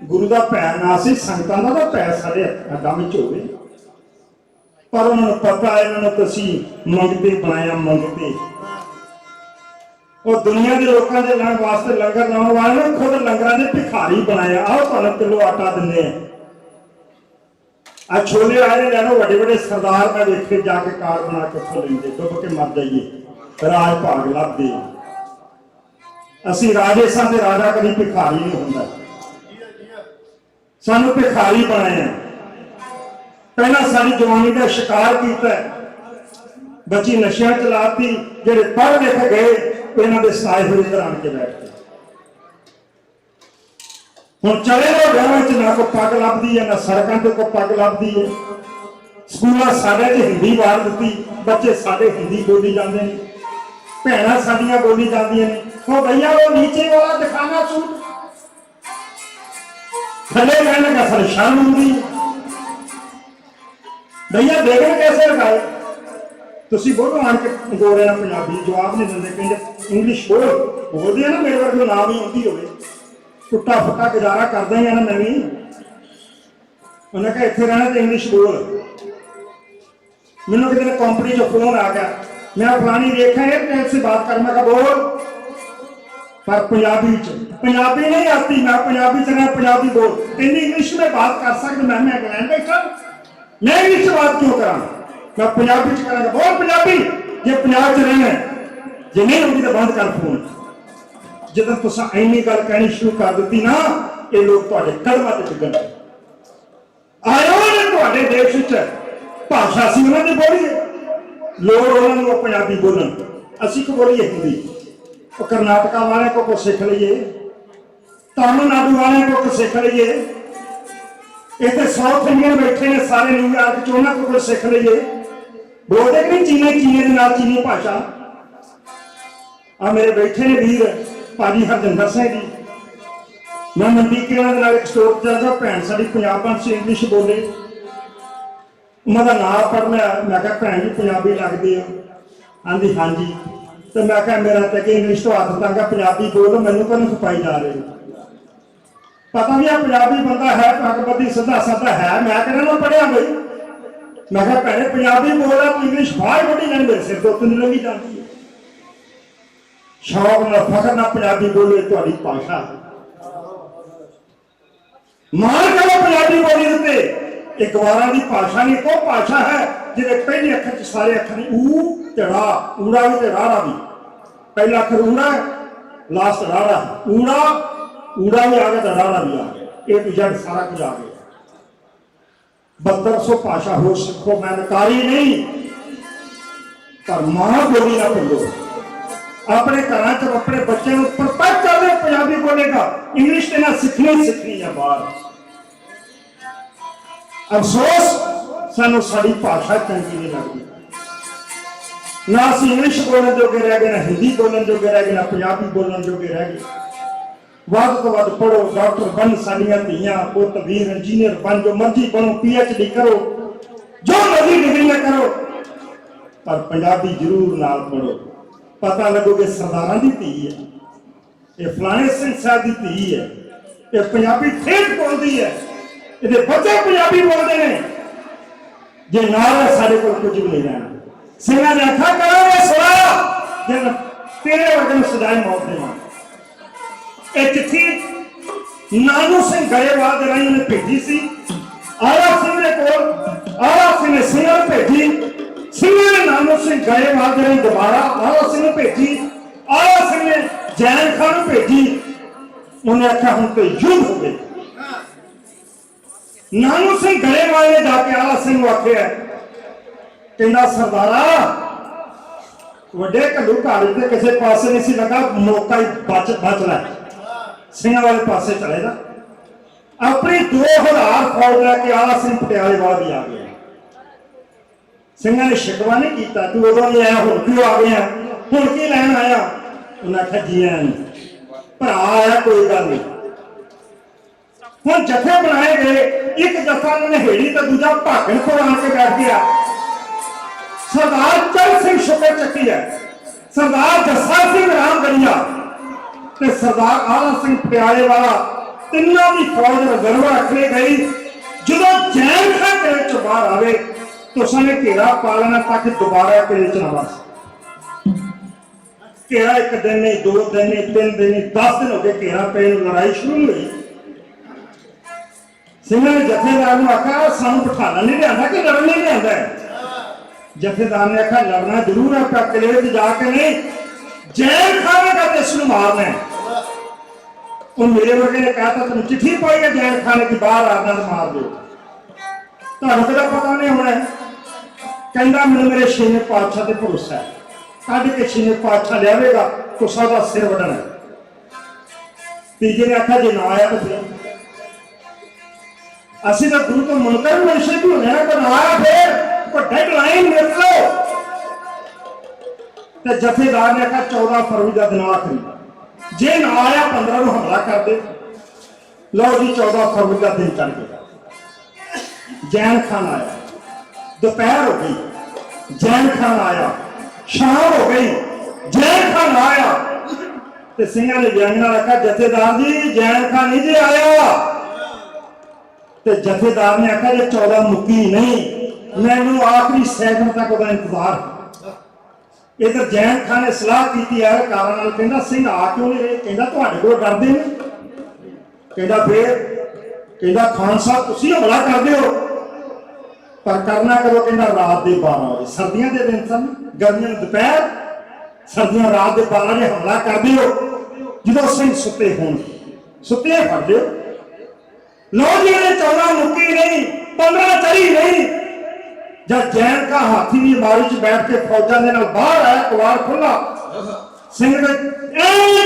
गुरु का पैर ना सी संगतां दा पैर साडे हत्थां विच होवे पर उन्होंने पता है इन्होंने तो मंगते बनाया मंगते और दुनिया के लोगों के लाने वास्ते लंगर लाने वाले खुद लंगर के भिखारी बनाया आओ तुहानू किलो आटा दिंदे आ छोले आए लैनो बड़े बड़े सरदार मैं वेखे जाके कार बना के उठो लेंगे डुब के मर जाइए राज भाग लभदे असी राजे सां ते राजा कभी भिखारी नहीं हुंदा सानू भिखारी बनाया पहला सारी जवानी का शिकार किया बच्ची नशिया चलाती जेडे पढ़ लिख गए इन्हों के साए हुए इधर आन के बैठ गए हुण चले लो गाँव ना कोई पग लभदी है ना सड़कों पर कोई पग लभदी है स्कूलों साडे च हिंदी वार दी बच्चे साडे हिंदी बोली जाते हैं भैणां साडियां बोली जांदियां ने वो भैया वो नीचे वाला दिखाना सूट थले रहने का सारी शर्म होंगी भैया देखना कैसे लगाए तुसी बोलो आन के गोरे ना पंजाबी जवाब नहीं देंगे कहते इंग्लिश बोलते हैं ना मेरे वर्ग ना भी आती हो टुटा फुटा गुजारा कर देंगे ना मैं भी उन्हें कहा इतने रहना तो इंग्लिश बोल मैंने कितने कंपनी जो फोन आ गया मैं फलानी रेखा एयरटेल से बात कर मैं बोल पर पंजाबी नहीं आती मैं पंजाबी चला पंजाबी बोल कहती इंग्लिश में बात कर सकते मैं इंग्लैंड बैठा मैं इंग्लिश बात क्यों करा मैं पंजाबी च करांगा बोल पंजाबी जे पंजाब च रहना जे नहीं होगी तो बंद कर फोन। ਜਦੋਂ ਤੁਸੀਂ ਇੰਨੀ ਗੱਲ ਕਹਿਣੀ ਸ਼ੁਰੂ ਕਰ ਦਿੱਤੀ ਨਾ ਇਹ ਲੋਕ ਤੁਹਾਡੇ ਕਦਮਾਂ ਤੇ ਡਿੱਗਣ ਆਇਓ ਨੇ ਤੁਹਾਡੇ ਦੇਸ਼ ਵਿੱਚ ਭਾਸ਼ਾ ਸੀ ਉਹਨਾਂ ਦੀ ਬੋਲੀਏ ਲੋੜ ਉਹਨਾਂ ਨੂੰ ਪੰਜਾਬੀ ਬੋਲਣ ਅਸੀਂ ਕੋ ਬੋਲੀਏ ਹਿੰਦੀ ਉਹ ਕਰਨਾਟਕਾ ਵਾਲਿਆਂ ਕੋ ਸਿੱਖ ਲਈਏ ਤਾਮਿਲਨਾਡੂ ਵਾਲਿਆਂ ਕੋ ਸਿੱਖ ਲਈਏ ਇੱਥੇ ਸਾਊਥ ਇੰਡੀਅਨ ਬੈਠੇ ਨੇ ਸਾਰੇ ਨਿਊਯਾਰਕ ਚ ਉਹਨਾਂ ਕੋ ਸਿੱਖ ਲਈਏ ਬੋਲਦੇ ਕਿ ਨਹੀਂ ਚੀਨੀ ਦੇ ਨਾਲ ਚੀਨੀ ਭਾਸ਼ਾ ਆ ਮੇਰੇ ਬੈਠੇ ਨੇ ਵੀਰ ਭਾਜੀ ਹਰਜਿੰਦਰ ਸਿੰਘ ਜੀ मैं मनदीप के एक स्टोर चलता भैन साड़ी पंजाब से इंग्लिश बोले उन्होंने नाम पढ़ लिया मैं क्या भैन जी पंजाबी लगती है आंधी हाँ जी तो मैं क्या मेरा तो कि इंग्लिश तो हथ तंग पंजाबी बोलो मैनू कौन खपाई जा रहे पता नहीं पंजाबी बंदा है पगबद्धी सीधा साधा है मैं कहना मैं पढ़िया बई मैं क्या भैने पंजाबी बोला तो इंग्लिश बाहर बढ़ी जानी मेरे सिर तो नहीं लगी जाती शौक न फखर ना पंजाबी बोले थोड़ी भाषा मान करो पंजाबी बोली उत्ते एक गवारा की भाषा नहीं को भाषा है जिहदे पहले अखर च सारे अखर ने ऊ ते रा ऊड़ा भी ते राड़ा भी पहला अखर ऊड़ा लास्ट राड़ा ऊड़ा ऊड़ा भी आ गया तो राड़ा भी आ गया ए टू जेड सारा कुछ आ गया 7200 भाषा हो सीखो मैं नकारी नहीं पर मां बोली ना भूलो अपने घर च अपने बच्चे परफेक्ट कर दे पंजाबी बोलेगा इंग्लिश ते ना सीखनी है बाहर अफसोस सानू साड़ी भाषा चंगी नहीं लगती ना असीं इंग्लिश बोलने जोगे रह गए ना हिंदी बोलने जोगे रह गए ना पंजाबी बोलने जोगे रह गए वध तो वध पढ़ो डॉक्टर बन साडियां धीयां पुत वीर इंजीनियर बन जो मर्जी बनो PhD करो जो मर्जी डिग्रियां करो पर पंजाबी जरूर नाल पढ़ो पता लगोगे सरदारां दी धी है ये फलाने सिंह साहब दी धी है ये पंजाबी ठेठ बोलती है ये बच्चे पंजाबी बोलते हैं जे नाल सारे को कुछ भी नहीं रहना सिंह ने आखा करो ये सुना जब तेरे वर्ग में सजाई मौत देना एक चिट्ठी नानू सिंह गरेवाल दे राही ने भेजी सी आला सिंह ने कोल आला सिंह ने सिंह ने भेजी सिंह ने नानू सिंह गरेवाल दे राही दोबारा आला सिंह ने भेजी आला सिंह ने जैन खान ने भेजी उन्हें आखा हुण तो युद्ध हो गए नानू सिंह गरेवाल ने जाके आला सिंह को आख्या कहना सरदारा वड्डे घल्लू घर ते किसी पासे नहीं सी लगा मौका ही बच रहा सिंह वाले पासे चले जा अपनी 2000 फौज लैके आला सिंह पटियाले वाला भी आ गया सिंह ने शिकवा नहीं किया तू उदों नहीं आया हुण क्यों आ गया हुण की लैन आया उन्हें आख्या जी भरा आया कोई गल नहीं हुण जथे बनाए गए एक जथा नहेड़ी तो दूजा भागण को आके बैठ गया सरदार चल सिंह शुक्र चक्की है सरदार जस्सा सिंह रामगढ़िया ते सरदार आला सिंह पटियाले वाला तीनों की फौज रिजर्व रखने गई जो जैन खान किले चो बाहर आवे तो उसने घेरा पा लेना ताकि दोबारा किले च ना बस घेरा एक दिन नहीं 2 दिन नहीं 3 दिन नहीं 10 दिन हो गए घेरा पे लड़ाई शुरू हुई सिंह ने जथेदार ने आखा सानू बिठाना नहीं लिया कि लड़ना नहीं लिया जथेदार ने आखा लड़ना जरूर है पर किले में जाके नहीं जैन खान का इसमें मारना है उन मेरे वर्गे ने कहा था तुम चिट्ठी पाई है जैन खान की बाहर आना तो मार दो तुहानू कदा पता नहीं होना कहना मैंने मेरे छेवें पातशाह से भरोसा है कद के छेवें पातशाह लियावेगा तो सादा सिर वढ़ना तीजे ने आखा जे ना आया तो फिर असि तो गुरु तो मुनकर मनुष्य भी होने को ना आया फिर को डेडलाइन मिल लो ते जथेदार ने कहा 14 फरवरी का दिन आखिरी जे ना आया 15 को हमला कर दे लो जी 14 फरवरी का दिन चढ़ गया जैन खान आया दोपहर हो गई जैन खान आया शाम हो गई जैन खान आया ते सिंह ने व्यंजना रखा जथेदार जी जैन खान नहीं जी आया ते जथेदार ने आखा जे 14 मुक्की नहीं मैनू आखिरी सैकंड तक उसका इंतजार इधर जैन खान ने सलाह की है कारण कहना सिंह आ क्यों नहीं रहे कहना तुहाडे कोल डरदे ने कहना फिर कहना खान साहब तुसीं हमला करदे हो पर करना करो कहना रात के 12 बजे सर्दियों के दिन सन गर्मियों में दोपहर सर्दियों रात के 12 बजे हमला कर दियो जो सिंह सुते होन सुते फड़ लियो लो जी ने 14 मुक्की नहीं 15 चढ़ी नहीं जब जैन का हाथी की बारी च बैठ के फौजा के नाल बाहर आया कवाड़ खुला सिंह ने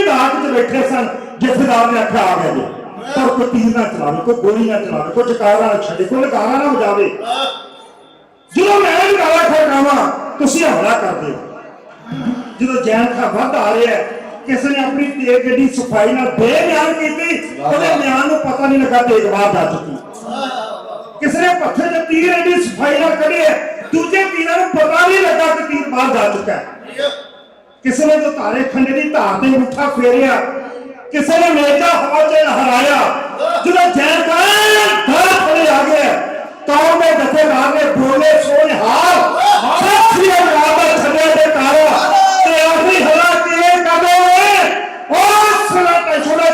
घाट च बैठे सन जथेदार ने आख्या आ गया जी पर कोई तीर ना चलावे कोई गोली ना चलावे कोई जकारा ना छड़े कोई नगारा ना बजावे जो मैं नगारा ठहरावा तुसी हमला कर दियो जो जैन का वध आ रहा है किसी ने अपनी तेज गड्डी सफाई ना बेबयान की बयान को पता नहीं लगा तेज बाहर जा चुकी किसी ने पत्थर से तीर एडी सफाई ना कड़ी है दूजे तीर को पता नहीं लगा कि तीर बाहर जा चुका है किसी ने तो तारे खंडे की धार से मुठा फेरिया किसी ने मेजा हवा से लहराया जो जैन का घर खड़े आ गए कौम में जथेदार ने बोले सोने हाल छड़े दे कारो ते आखिरी हला किए कदे और सुना छोड़ा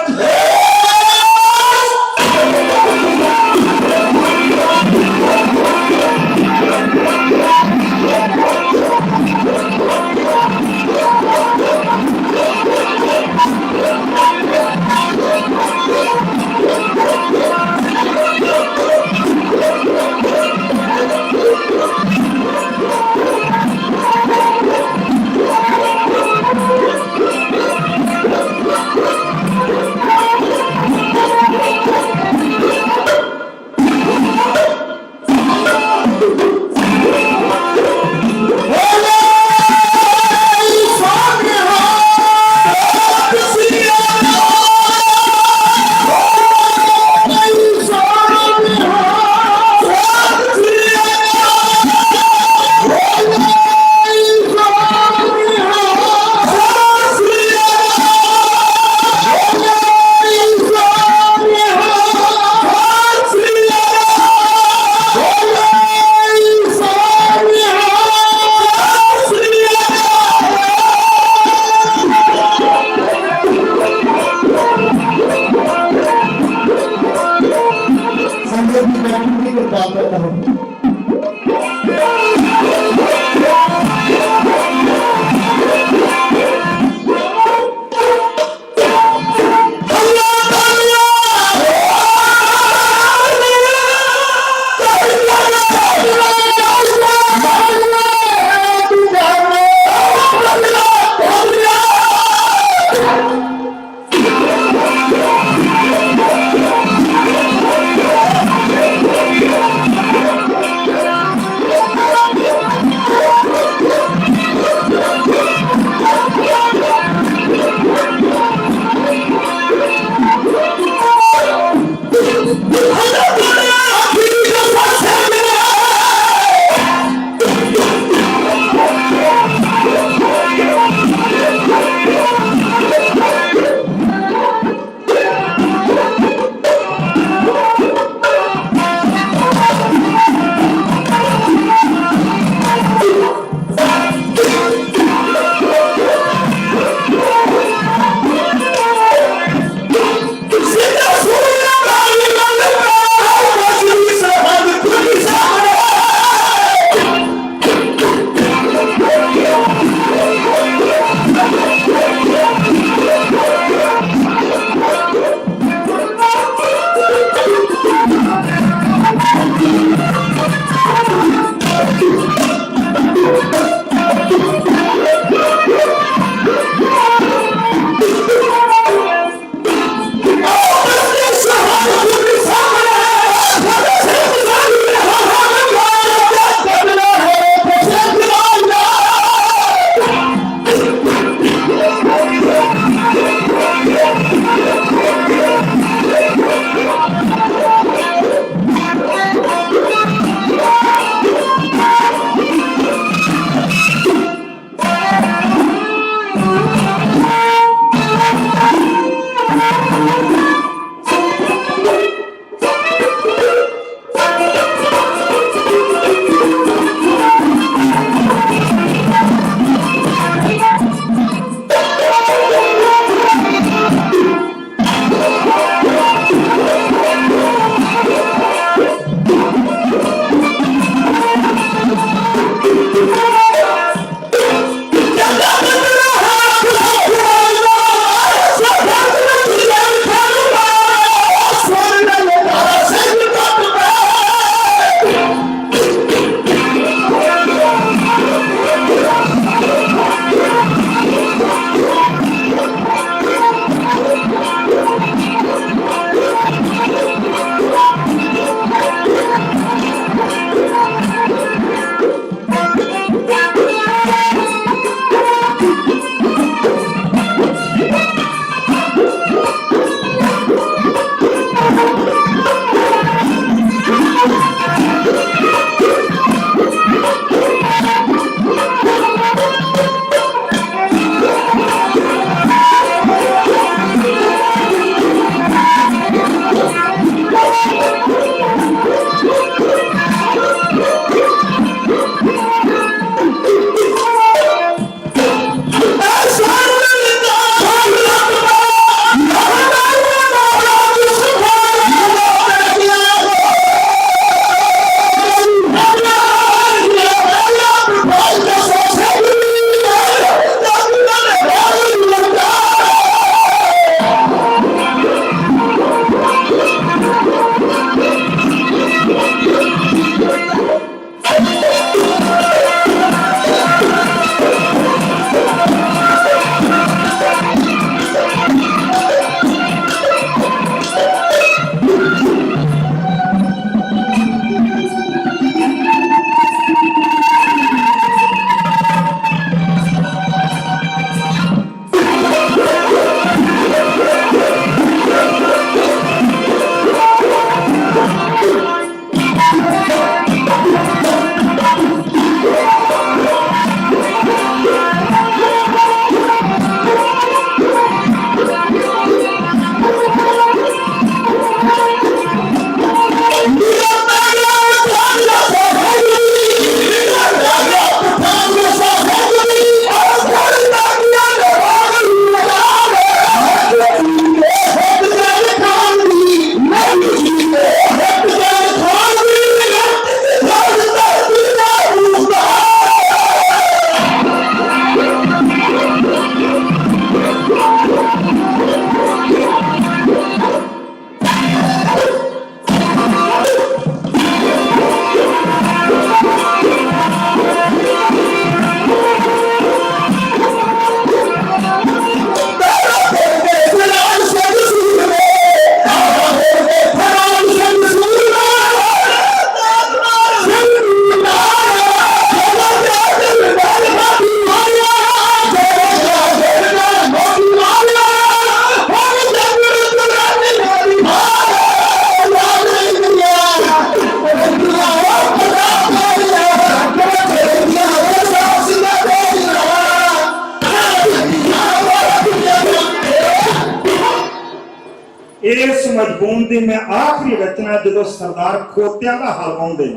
मजबून की मैं आखिरी रचना जो सरदार खोतिया का हल पाਉਂਦੇ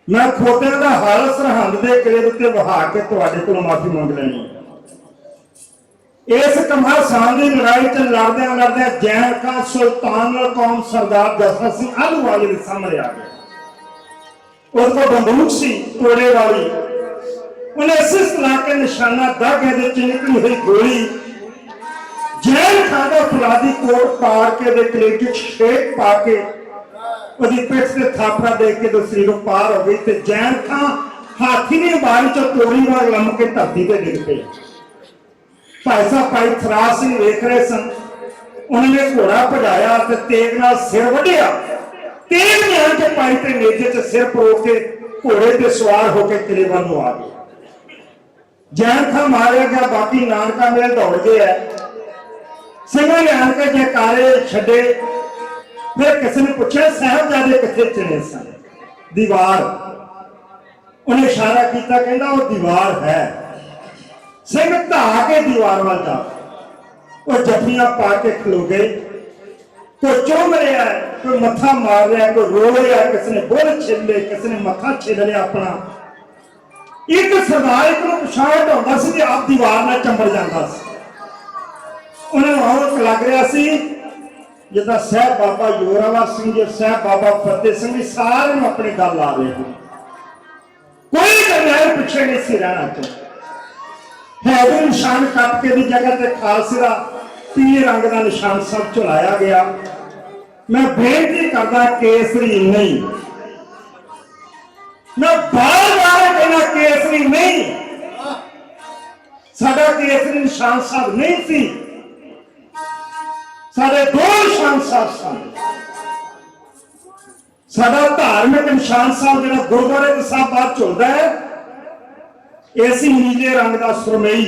मैं खोतिया का हल सरहंद के किले उत्ते वहा के तुहाडे कोलों माफी मंग लैनी। इस घमासान की लड़ाई च लड़दे लड़दे जैन खां सुल्तान कौम सरदार जस्सा सिंह आलूवाले के सामने आ गया। उसको बंदूक सी तोड़े वाली, उन्हें इस तरह के निशाना दागे निकली हुई गोली जैन खां का फुलादी कोट पार के दे कलेजे छेक पा के ਉਹਦੀ ਪਿੱਠ ਤੇ ਥਾਪੜਾ ਦੇ ਕੇ ਤੇ ਸਰੀਰ ਪਾਰ ਹੋ ਗਈ ਤੇ ਜੈਨ ਖਾਂ ਹਾਥੀ ਦੀ ਬਾਰੀ ਚੋਂ ਤੋੜੀ ਵਾਂਗ ਲੰਮ ਕੇ ਧਰਤੀ ਤੇ ਡਿੱਗ ਪਏ। ਭਾਈ ਸਾਹਿਬ ਭਾਈ ਥਰਾਸ ਸਿੰਘ ਵੇਖ ਰਹੇ ਸਨ, ਉਹਨਾਂ ਨੇ ਘੋੜਾ ਭਜਾਇਆ ਤੇ ਤੇਗ ਨਾਲ ਸਿਰ ਵੱਢਿਆ। ਤੇਗ ਨਿਆਣ ਕੇ ਪਾਈ ਤੇ ਨੇਜੇ 'ਚ ਸਿਰ ਪਰੋ ਕੇ ਘੋੜੇ ਤੇ ਸਵਾਰ ਹੋ ਕੇ ਕਿਲੇ ਵੱਲ ਨੂੰ ਆ ਗਏ। ਜੈਨ ਖਾਂ ਮਾਰਿਆ ਗਿਆ, ਬਾਕੀ ਨਾਨਕਾ ਮੇਲ ਦੌੜ ਗਏ। ਸਿੰਘਾਂ ਨੇ ਆਣ ਕੇ ਜੈਕਾਰੇ ਛੱਡੇ। फिर किसी ने पूछा साहबजादे किथे चले सन? दीवार। उन्हें इशारा किया, कहना वो दीवार है। सिंह ढा के दीवार वाल जा, वो जफियां पा के खलो गए। कोई चुम रहा है, कोई मत्था मार रहा है, कोई रो रहा है, किसी ने बुल छिल ले, किसी ने मत्था छिल लिया अपना। एक सरदार एक पछाण ढाउंदा सी ते आप दीवार नाल चंबड़ जांदा सी। उन्हें औरत लग रहा सी जिदा साहब बाबा जोरावर सिंह जी, साहब बाबा फतेह सिंह जी सारे अपनी गल आ रहे हैं। कोई जरनैल पिछे नहीं सी रहना चाहिए। है भी निशान कटके की जगह से खालसे का पीले रंग का निशान सब चलाया गया। मैं बेनती करदा केसरी नहीं, मैं बार बार कहना केसरी नहीं, साडा केसरी निशान साहब नहीं सी। साढ़े दो निशान साहब सन। साडा धार्मिक निशान साहब जो गुरुद्वारे के साहब बाहर झुलदा है, ऐसी नीले रंग का सुरमई।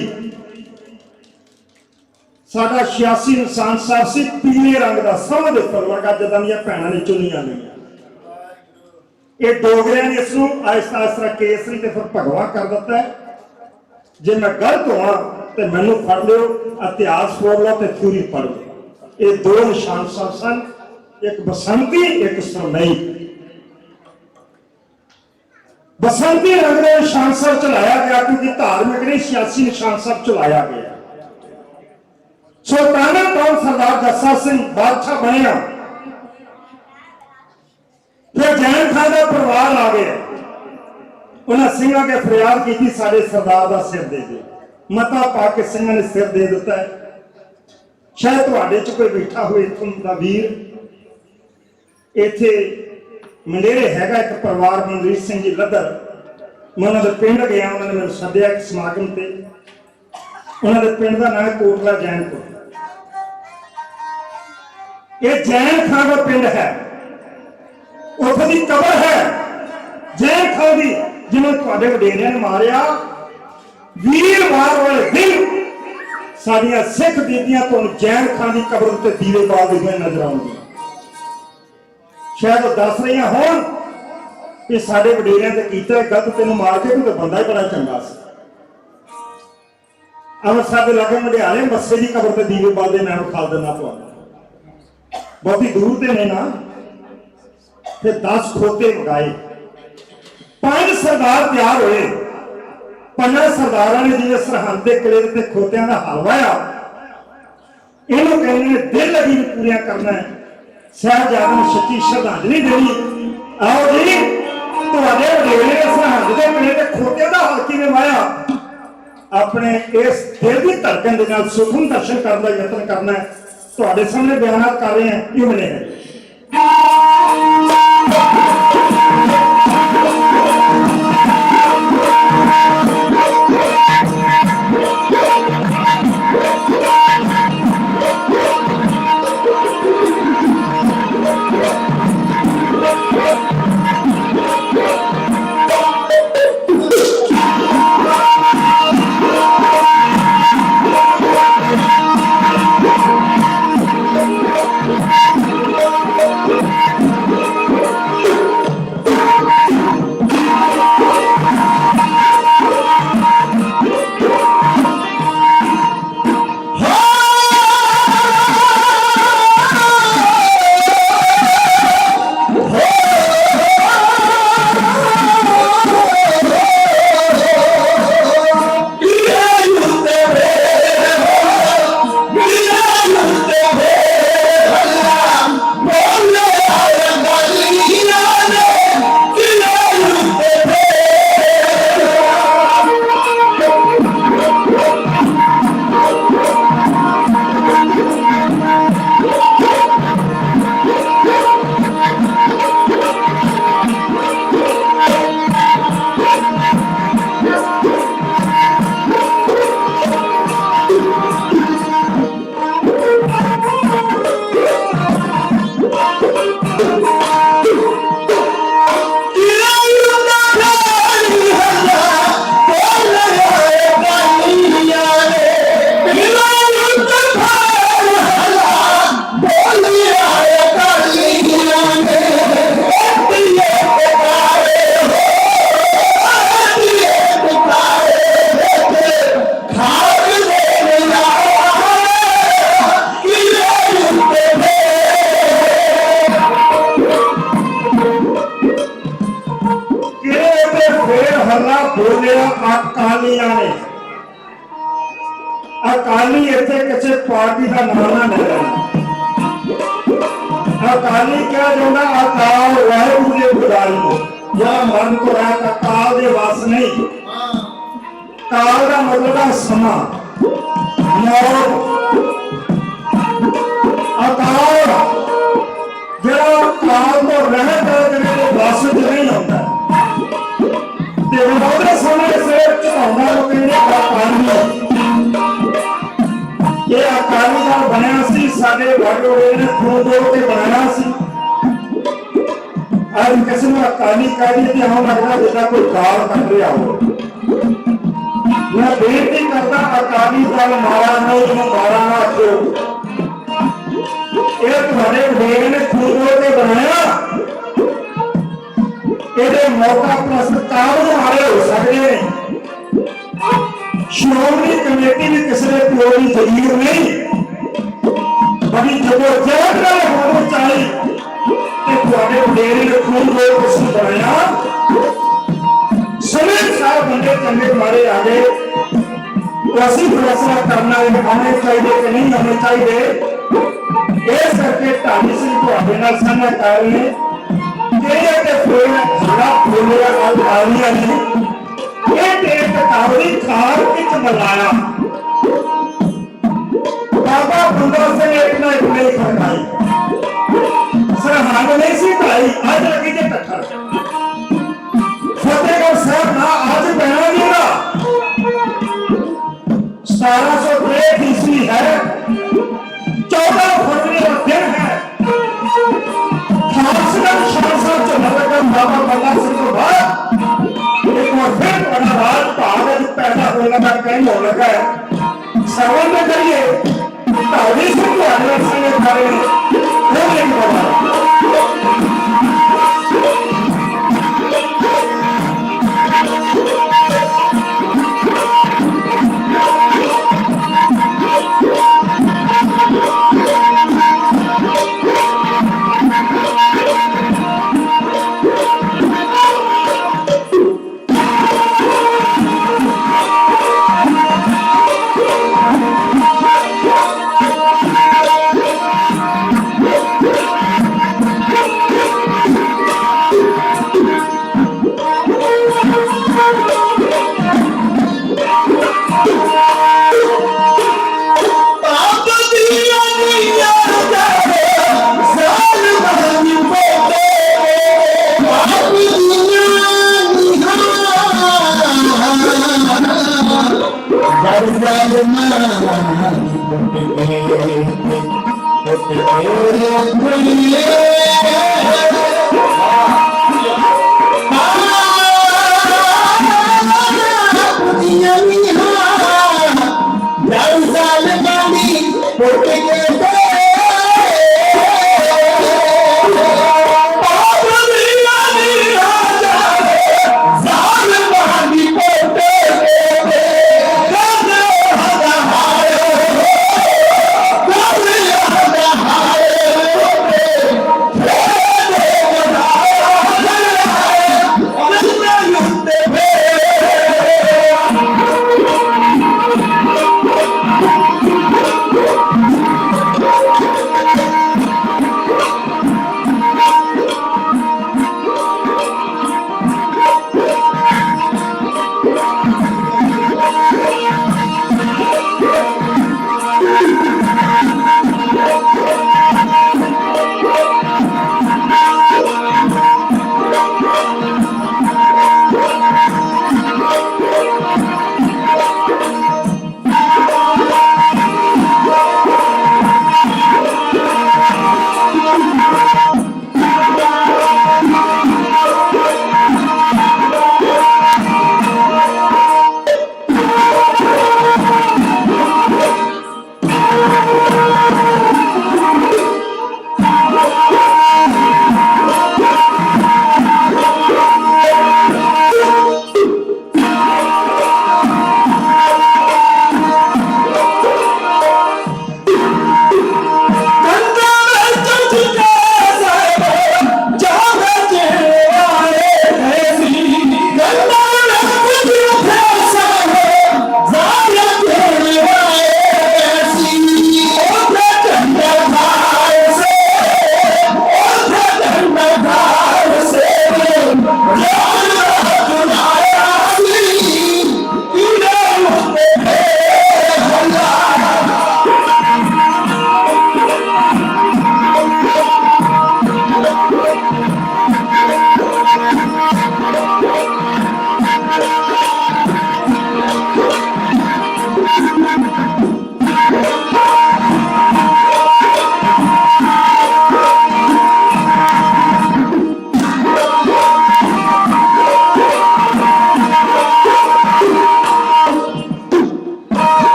साडा 86 निशान साहब से पीले रंग का सौं दे उपर वर्गा जिदा दी भैणां ने चुनियां नहीं। ये डोगरियां ने इसनूं आहिस्ता आहिस्ता केसरी ते फिर भगवा कर दिता है। जे मैं गलत होवां ते मैनूं फड़ लिओ, इतिहास फोड़ लो ते थ्योरी पढ़ लो। ये दो निशान साहब सन, एक बसंती एक सुरमई। बसंती रंग का निशान साहब चलाया गया क्योंकि धार्मिक नहीं सियासी निशान साहब चलाया गया। सुल्ताना कौम सरदार जस्सा सिंह बादशाह बनया। फिर जैन खां का परिवार आ गया। उन्हें सिंह के फरियाद की सारे सरदार का सिर दे दे। मता पा के सिंह ने सिर दे दिता है। शायद तुहाडे च कोई बैठा हो इत्थों दा वीर, इत्थे मंडेरे हैगा एक परिवार मनरीत सिंह जी लदर। मैं उन्होंने पिंड गया, उन्होंने मैंने सद्या एक समागम से। उन्होंने पिंड का नाम कोटला जैनपुर। ये जैन खां का पिंड है, उत्थे दी कबर है जैन खां दी, जिन्होंने तुहाडे वडेरियां ने मारिया। वीरवार वाले दिन साडियां सिख बीबियां तो जैन खां की कबर उत्ते दीवे बालदे हुए नजर आउंदी। शायद दस रही होण कि साडे वडेरियां ते कीता गलत, तेनों मार के तो बंदा ही बड़ा चंगा सी। अमृतसर के लागे मडियाले मस्से की कबर ते दीवे बालदे, मैं विखा देना तुहानूं, बहुती दूर ते नहीं ना। फिर 10 खोते मंगाए, 5 सरदार तैयार होए। 5 सरदारों ने जिवें सरहंद के किले ते खोतियां का हल वाया। इन्हों कहने दिल लगी पूरियां करना है, साहबजादे नूं सच्ची श्रद्धांजलि देनी। आओ जी, तुहाडे वडेरे सरहंद के किले ते खोतियां का हल किवें वाया, अपने इस दिल की धड़कन के नाल सूक्ष्म दर्शन करने का यत्न करना है। तुहाडे सामने बयानात कर रहे हैं, ये बने हैं। अकाली इतने किसी पार्टी का नाम ना ले लेना। अकाली क्या जोना अकाल वाहिगुरू के बुलाए को या मन को रहा अकाल के वास नहीं। काल का मतलब है समा मौत अकाल जरा काल तो रहता है वास नहीं होता ते समय से चढ़ाना वो कहने अकाली ये अकाली दल बनया सी साडे वडोरे ने खून दो के बनाया सी आज किसी ने अकाली कह दी कि हम लगता जितना कोई काल कर रहा हो। मैं बेनती करता अकाली दल मारा नहीं मारा ना क्यों एक बड़े वडोरे ने खून दो के बनाया ये मौका प्रस्त काल मारे हो सकते हैं। श्रोमणी कमेटी भी किसी ने कोई जगीर नहीं बड़ी जबरदस्त होनी चाहिए कि थोड़े वडेरे ने खून दो किसी बनाया सभी साहब बंदे चंगे मारे आगे वैसी फैसला करना होने चाहिए कि नहीं होने चाहिए इस करके ढाली सिंह थोड़े नाल साझा कर रहे हैं कि फूल खड़ा फूल आलिया ने कावड़ी खार किच मलाया बाबा बुंदा से एक ना एक नहीं खड़काई सरहद नहीं सी भाई आज लगी जे टक्कर फतेहगढ़ साहब ना आज बना दिया 1703 ईस्वी है 14 फरवरी का दिन है खासगढ़ शासन चौधरी बाबा बल्ला सिंह के बाद एक बार फिर बड़ा राज भाग पैदा होने का कहीं हो लगा है सवाल में करिए ताली से तो अगले से करे वो नहीं होगा।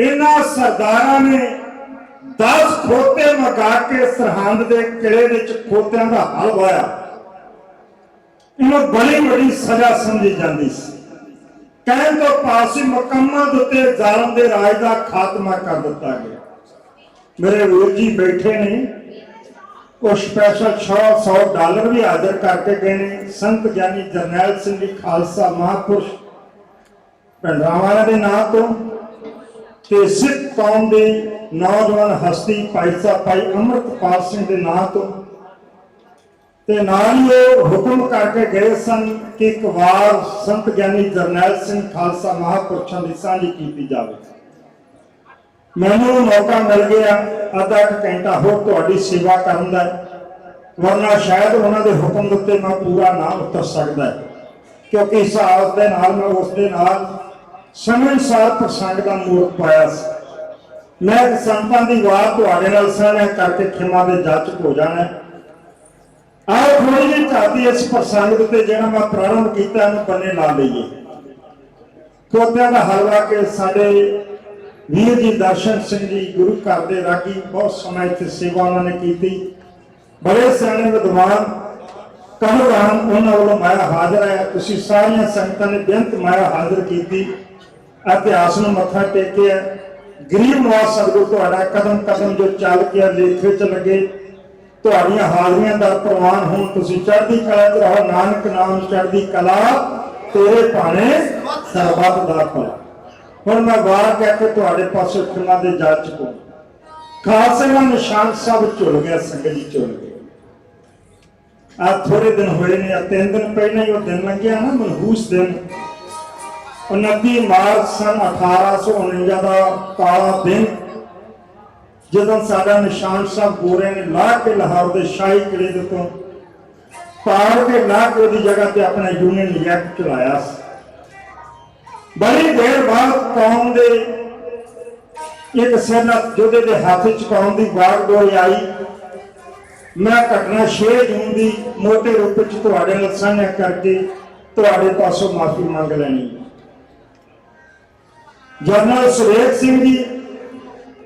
इन्हां सरदारां ने 10 खोते मंगा के सरहंद के किले विच खोतियां दा हल वाया। इन्हों बड़ी बड़ी सजा समझी जाती सी। कहण तो पासी मुकम्मल उत्ते जालम दे राज का खात्मा कर दिता गया। मेरे वीर जी बैठे ने, वो स्पैशल $100 भी हाजिर करके गए ने। संत ज्ञानी जरनैल सिंह जी खालसा महापुरुष पिंडरावाला के नाम तो ते सिख कौम की नौजवान हस्ती भाई साहब भाई अमृतपाल सिंह के नाम तो ते नाल ही वो हुक्म करके गए सन कि एक बार संत ज्ञानी जरनैल सिंह खालसा महापुरुषों की सांझी की जाए। मैनू मौका मिल गया आधा घंटा होर तुहाडी सेवा करन दा, वरना शायद उन्होंने हुक्म उत्ते मैं पूरा ना उतर सकता है, क्योंकि हिसाब के नाल मैं उस दे नाल समय अनुसार प्रसंग का मोड़ पाया। मैं संतां की बात तुहाडे नाल साझा करके खिमा दे जाचक हो जाना। आओ थोड़ी जी झाती इस प्रसंग उत्ते जिहड़ा मैं प्रारंभ किया बन्ने ला लईए। खोतियां दा हलवा के साडे वीर जी दर्शन सिंह जी गुरु घर दे रागी बहुत समय इत्थे सेवा उन्होंने की। बड़े सियाणे विद्वान कहलवान उन्होंने वालों माया हाजिर है। तुसीं सारियां संगतां ने बेअंत माया हाजिर की, इतिहास में मत्था टेकिया। गरीब नवाज सतगुरु तुहाडा कदम कदम जो चल के लेखे च लगे, तुहाड़ियां हाजरियां दा प्रवान होण। तुसीं चढ़दी कला च रहो, नानक नाम चढ़दी कला तेरे भाणे सरबत दा भला। हुण मैं वार कह के तुहाडे पासों खिमा दे जा चुका। खालसे का निशान सब झुल गया, संगत जी झुल गए। आज थोड़े दिन हुए ने, 3 दिन पहले ही वो दिन लंघिया ना, मनहूस दिन 29 मार्च सन 1849 का काला दिन, जदों साडा निशान साहब गोरे ने ला के लाहौर के शाही किले तो पाड़ के ला के उहदी जगह पे अपना यूनियन एक्ट चलाया। बड़ी देर बाद कौम दे एक सैनत जोधे के हाथ च कौम की बागडोर आई। मैं घटना 6 जून की मोटे रूप च तुहाडे नाल साझा करके तुहाडे पासों माफी मंग लैनी। जनरल सुरेख सिंह जी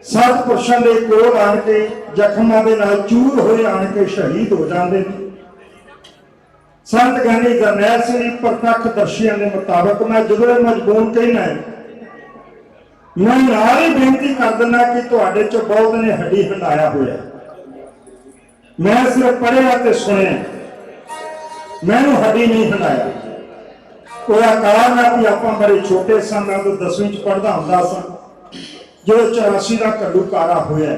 सतपुरुषों के कोल आन के जख्मां दे नाल चूर होए आन के शहीद हो जाते हैं। संत ज्ञानी जरनैल सिंह जी प्रत्यक्ष दर्शियों के मुताबिक मैं जो मजबूर कहना है, मैं नाल ही बेनती कर देना कि तुहाडे चों बहुत ने हड्डी हंडाया होया। मैं सिर्फ पढ़िया ते सुनिया, मैनू हड्डी नहीं हंडाया। कोई कारण है कि आप बड़े छोटे सन, मैं तो 10वीं च पढ़दा हुंदा सा जो 84 का घल्लूकारा होया।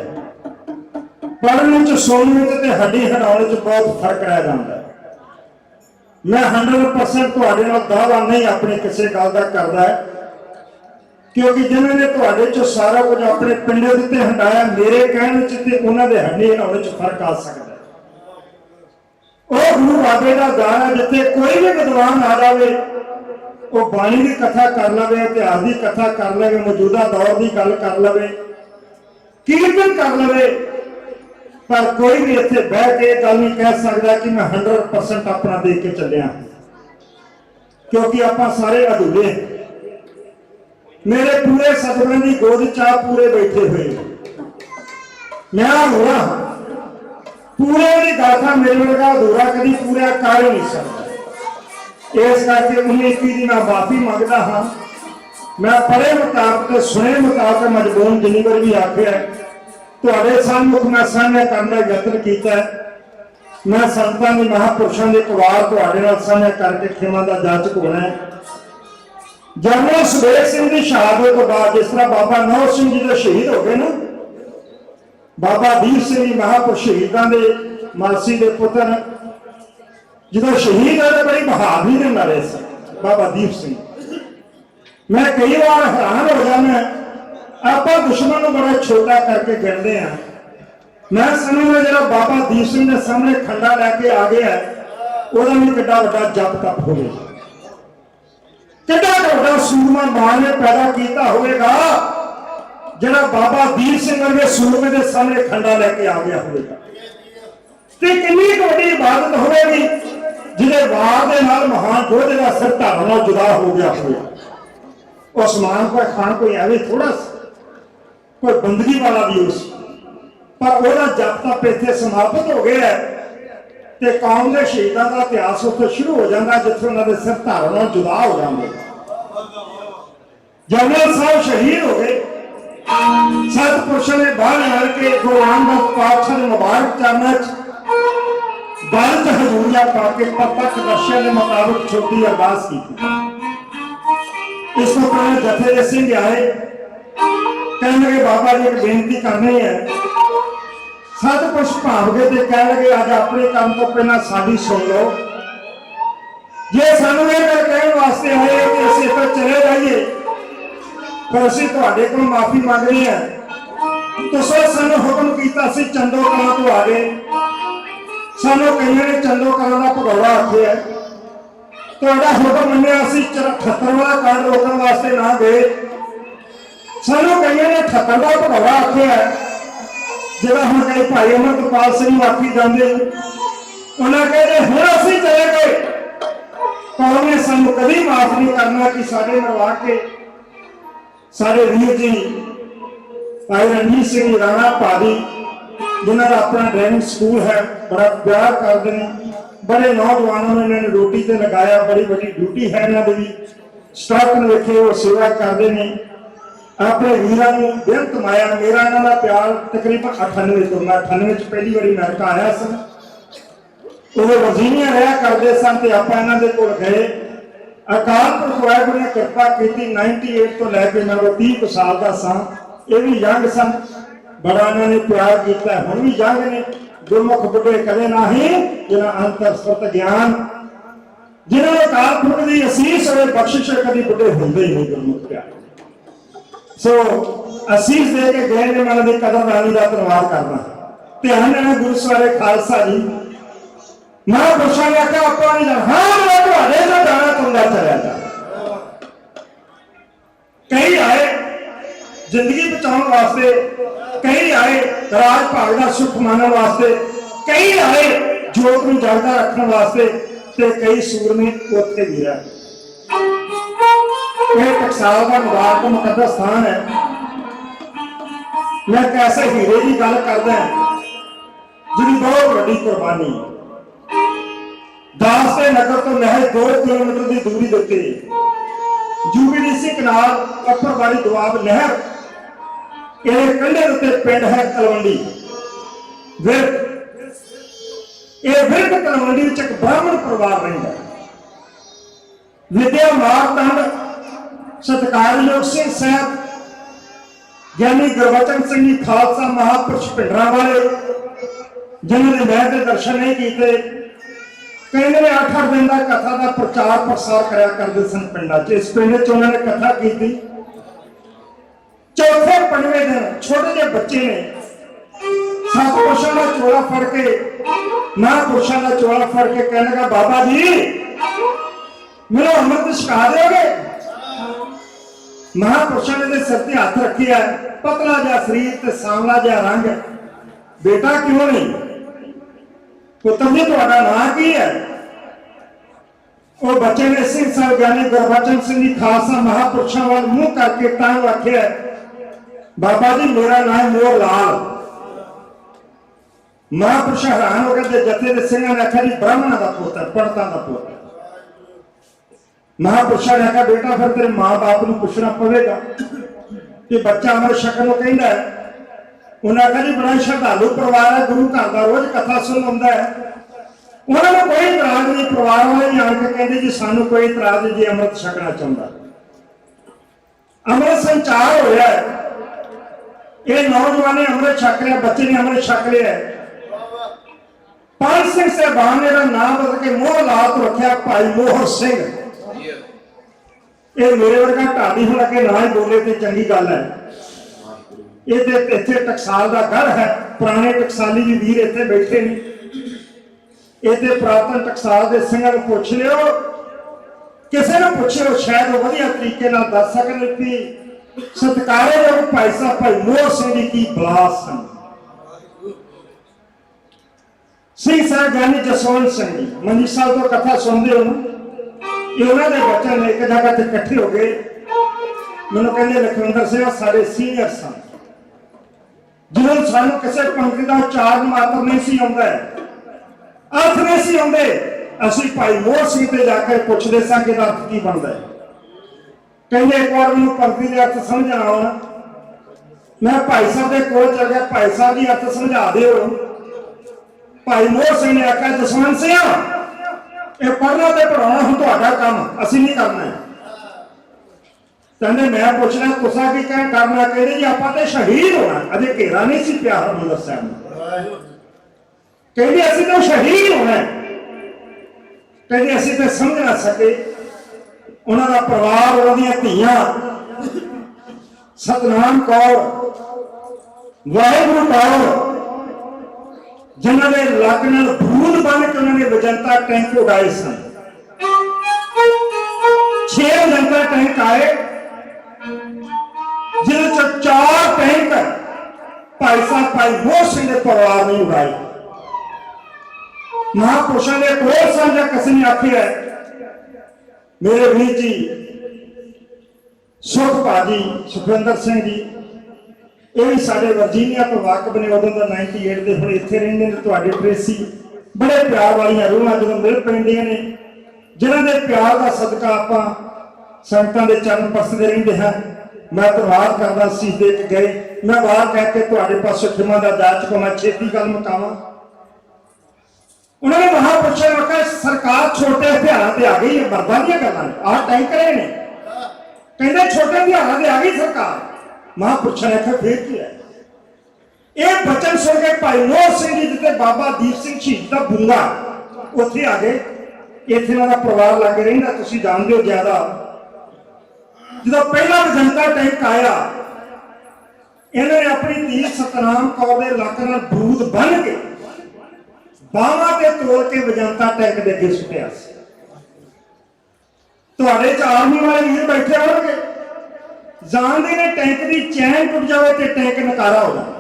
पढ़ने च सुनने ते हड्डी हटाने च बहुत फर्क रह जाता है। मैं 100% तुहाडे नाल दावा नहीं अपनी किसी गल का करदा है, क्योंकि जिन्होंने तुहाडे च सारा कुछ अपने पिंडे उत्ते हटाया, मेरे कहने च ते उन्हां दे हड्डी हटाने च फर्क आ सकता है। वो गुरु बाबे का दान है, जिथे कोई भी विद्वान आ जाए वो बाणी की कथा कर लवे, इतिहास की कथा कर लवे, मौजूदा दौर की गल कर लवे, कीर्तन कर लवे, पर कोई भी इत्थे बह के गल नहीं कह सकता कि मैं 100% अपना दे के चलिया, क्योंकि आप सारे अधूरे हैं। मेरे पूरे सतगुरां की गोद चा पूरे बैठे हुए, मैं अधूरा पूरे की गाथा मेरे वर्गा अधूरा कभी पूरा कर ही नहीं सकता। इस करके 19 की मैं माफी मंगता हाँ मैं पढ़े मुताबिक सुने मुताबिक मजबून जिन्नी बार भी आख्या तुहाडे सामने मैं सामने करने का यत्न किया। मैं संतां दी महापुरुषों के पवार तुहाडे नाल साझा करके खेमां दा जाचक होना है। जनरल सुबेग सिंह की शहादत तो बाद जिस तरह बाबा नौर सिंह जी जो शहीद हो गए ना, बाबा दीप सिंह जी महापुरुष शहीदों के मासी के पुत्र जो शहीद है बड़ी बहादुरी के मारे सन बाबा दीप सिंह। मैं कई बार हैरान हो जाना, आप दुश्मन को बड़ा छोटा करके गिनते हैं। मैं समझदा जो बाबा दीप सिंह के सामने खंडा लैके आ गया वह भी कितना बड़ा जप तप हो गया, कितना बड़ा सूरमा मां ने पैदा किया होगा जरा बाबा दीप सिंह वर्गे सूरमे के सामने खंडा लैके आ गया होगा। कितनी बड़ी इबादत होगी जिन्हें वार के नाल महान योद्धे का सिर धारण जुदा हो गया होगा। उस्मान पर खान कोई एवं थोड़ा कोई बंदगी वाला भी उस पर वह जब तक इतने समाप्त हो गया तो कौम के शहीदों का इतिहास उत्थे शुरू हो जाता जिथे उन्होंने सिर धारण जुदा हो जाते। जनरल साहब शहीद हो गए, सतपुरुषों ने बाहर निकल के गुरु रामदास पातशाह मुबारक चरणों गल च हजूरिया पाके प्रत्यक्ष दर्शन के मुताबिक छोटी अरदास की। इस तो पहले जथे दे सिंह आए, कहने लगे बाबा जी एक बेनती करनी है। सतपुरुष भाव गए तो कह लगे अज अपने काम तो पहला साडी सुन लो, जे सानू ये गल कहने वास्ते आए कि असीं इधर चले जाइए पर असीं तुहाडे कोल माफी मांग रहे हैं। तुसीं सानू हुक्म कीता असीं चंदो कलां तो आ गए, सानू कईयां ने चंदो कलां दा भगौड़ा आखिआ, तुहाडा हुक्म मन्निआ असीं 78 वाला कांड रोकण वास्ते ना गए, सानू कईयां ने 78 दा भगौड़ा आखिआ जिहड़ा हुण कई भाई अमरपाल सिंह आखी जांदे उन्हां कहदे हुण असीं चले गए कौम ने सानू कभी माफ नहीं करना कि साडे मरवा के सारे वीर जी भाई रणजीत सिंह राणा भारी जिन्होंने अपना ड्राइविंग स्कूल है बड़ा प्यार करते हैं, बड़े नौजवानों ने इन्होंने रोटी से लगाया, बड़ी बड़ी ड्यूटी है इन्होंने भी स्टाफ में वेखे वो सेवा करते हैं अपने वीरों को बेहद माया। मेरा इन्हों का प्यार तकरीबन 98 तो मैं 98 पहली बार अमेरिका आया सन, वो वजीनिया रहा करते सन तो आप इन्होंने कोल गए। अकाल पुरख वाहिगुरू ने कृपा की 98 तो लैके मैं 30 साल का सा, ये भी यंग सन, बड़ा इन्होंने प्यार किया, हम भी यंग ने। गुरमुख बुढ़े कदे ना ही जिन्हें अंतर सुरत ज्ञान जिन्होंने अकाल पुरख की असीस और बख्शिश कभी बुढ़े होंगे ही नहीं गुरमुख प्यार। सो असीस दे के गए ने मन की कदरदानी का धन्यवाद करना। ध्यान देना गुरु सवारे खालसा जी महापुरुषों ने आख्या आप नहीं जाना, हाँ मैं तुम्हारे से जाना तुमदा चलिया जा। कई आए जिंदगी बचाने वास्ते, कई आए राज भाग का सुख मानने वास्ते, कई आए जोत में जगदा रखने वास्ते, ते कई सूरमे उत्थे भी रहे। टकसाल का मुबारक मुकद्दस स्थान है। मैं कैसे हीरे की गल करदा जिहदी बहुत बड़ी कुर्बानी दास के नगर तो महज 2 किलोमीटर की दूरी देते यूबीडीसी कनाल अप्परवारी दुआब नहर ये कंढे उत्ते पिंड है तलवंडी विरक। ये विरक तलवंडी विच एक ब्राह्मण परिवार रहिंदा। विद्या मारतंड सत्कारयोग सिंह साहब ज्ञानी गुरबचन सिंह जी खालसा महापुरुष पिंडरा वाले जिन्होंने मैं के दर्शन नहीं किए, कहने ने 8 दिन का कथा का प्रचार प्रसार कराया करते सन पिंडा च। इस पिंड च उन्होंने कथा की थी। चौथे 5वें दिन छोटे जे बच्चे ने सतपुरुषों का चोला फड़ के महापुरुषों का चोला फड़ के कहने का बाबा जी मेरा अमृत छका दोगे। महापुरुषों ने सिर से हाथ रखी है, पतला जा शरीर ते सांवला जा रंग, बेटा क्यों नहीं पुत्र जी तुम्हारा नाम की है। वो बच्चे ने सिंह साहब ज्ञानी गुरबचन सिंह जी खालसा महापुरुषों वाल मुंह करके टांग रखे है, बाबा जी मेरा नाम मोर लाल। महापुरुष हैरान हो गए, जथे दे सिंह ने आखिया जी ब्राह्मण का पुत्र पंडितां का पुत्र। महापुरुषों ने आखा बेटा फिर तेरे माँ बाप को पुछना पवेगा कि बच्चा अमृत छकन कहता है। उन्हें आखा जी बड़ा श्रद्धालु परिवार है, गुरु घर का रोज कथा सुन आता है, उन्होंने कोई इतराज नहीं। परिवार वाले भी आके कहते जी सानू कोई इतराज नहीं जी अमृत छकना चाहता। अमृत संचार होया है, ये नौजवान ने अमृत छक लिया, बच्चे ने अमृत छक लिया है। पाल सिंह साहबान ने नाम बदल के मोह लात रखा भाई मोहर सिंह। ये मेरे वर्गा ढाडी हो लगे ना ही बोले तो चंगी गल है। ये इतने टकसाल का घर है, पुराने टकसाली भी वीर इतने बैठे नहीं। ये पुरातन टकसाल के सिंह को पुछ लियो, किसी ने पूछो शायद वो वधिया तरीके नाल दस सकन कि सत्कारयोग भाई साहब भाई मोहर सिंह जी की बलास सन। सिंह साहब ज्ञानी जसवंत सिंह जी मंजी साहब तो कथा सुनते हो ना, उन्होंने बच्चे ने एक जगह से इकट्ठे हो गए। मैंने कहते लखविंदर सिंह सारे सीनियर सन, जिन्होंने सानू किसी पंक्ति का उच्चारण मात्र नहीं सी आउंदा है, अर्थ नहीं सी आउंदे। असीं भाई मोहर सिंह ते जाकर पुछदे सां कि अर्थ की बनता है। कहते एक बार मैंने पंक्ति के अर्थ समझ आना, मैं भाई साहब के कोल चल गया, भाई साहब की अर्थ समझा दो। भाई मोहर सिंह ने आख्या जसवंत सिंह ये पढ़ना तो पढ़ाना हम तुहाडा काम, असीं नहीं करना है। कहते मैं पूछना तुसां की क्या करना? कहते जी आपां ते शहीद होना, अजे घेरा नहीं सी पिया हरमंदर साहब में। कहते असीं तो शहीद होना है। कहते असीं तो समझ ना सके। उन्हां दा परिवार, उन्हां दीयां धीआं सतनाम कौर, वाहिगुरू कौर, जिन्हों ने लक नाल बूंद बन के उन्होंने वजंता टैंक उड़ाए सन। 6 वजंता टैंक आए, जिन्होंने 4 टैंक भाई साहब भाई मोहर सिंह के परिवार ने उड़ाए। महापुरुषों ने कोल समझा किसी ने आखिया मेरे वीर जी सुख भाजी सुखविंदर सिंह जी ये भी साढ़े वर्जीनिया तो वाकफ ने, उदों का 98 के हम इतने रेंदे ने। तुहाडे ट्रेसी बड़े प्यार वाली रूहां जो मिल पैंदियां ने, जिन्हां दे प्यार का सदका आपां संगतां दे चरण परसदे रहिंदे हां। मैं धन्नवाद करदा सी दे के गए। मैं बाहर कह के तुहाडे पासों खिमा दा जाच को मैं छेती गल मुकावां। उन्होंने महापुरुषों ने कहा सरकार छोटे हथियारों से आ गई है, मर्दां दीयां गल्लां ने, आ टैंकरे ने कहते छोटे हथियारों से आ गई सरकार। महापुरुषों ने आखिया फिर क्या है? यह बचन सुन के भाई मोहर सिंह जी जिते बाबा दीप सिंह शहीद का बूंगा उत्थे आ गए। इत्थे इन्हां दा परिवार लग रहिंदा, तुसीं जानदे हो ज्यादा। जो पहला वजंता टैंक आया, इन्होंने अपनी धी सतनाम कौर दे लक नाल बूंद बन के बावां ते तोड़ के वजंता टैंक दे अगे सुटिया। तुहाडे च आर्मी वाले वीर बैठे होणगे, जानते ने टैंक की चैन टुट जाए तो टैंक नकारा हो जाए।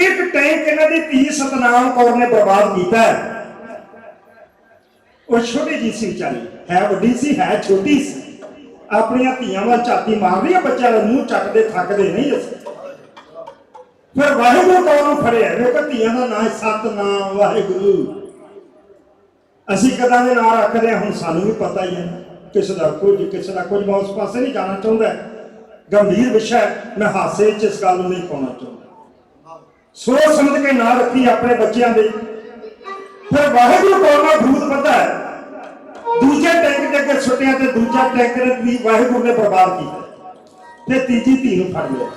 एक टैंक इन्हां दी धी सतनाम कौर ने बर्बाद किया है। वो छोटी जी सी बेचारी है, वड्डी सी है छोटी सी, अपनियां धीआं वाल झाती मारदी है, बच्चों का मूँह चकते थकते नहीं असीं। फिर वाहिगुरू कौर नूं फड़िया, देखो धीआं दा नाम सतनाम वाहिगुरू। असीं कदां दे नाम रखदे हुण सानूं भी पता ही है किसी का कुछ मैं उस पासे नहीं जाना चाहता। गंभीर विषय मैं हादसे इस गल नहीं पाना चाहता। सोच समझ के ना रखी अपने बच्चों के। फिर वाहिगुरू कौर नाल भूत बधा है, दूजे टैंक के अगे सुटिया तो दूजा टैंक ने वाहिगुरू ने बर्बाद किया। फिर तीजी धी नूं फड़ लिया।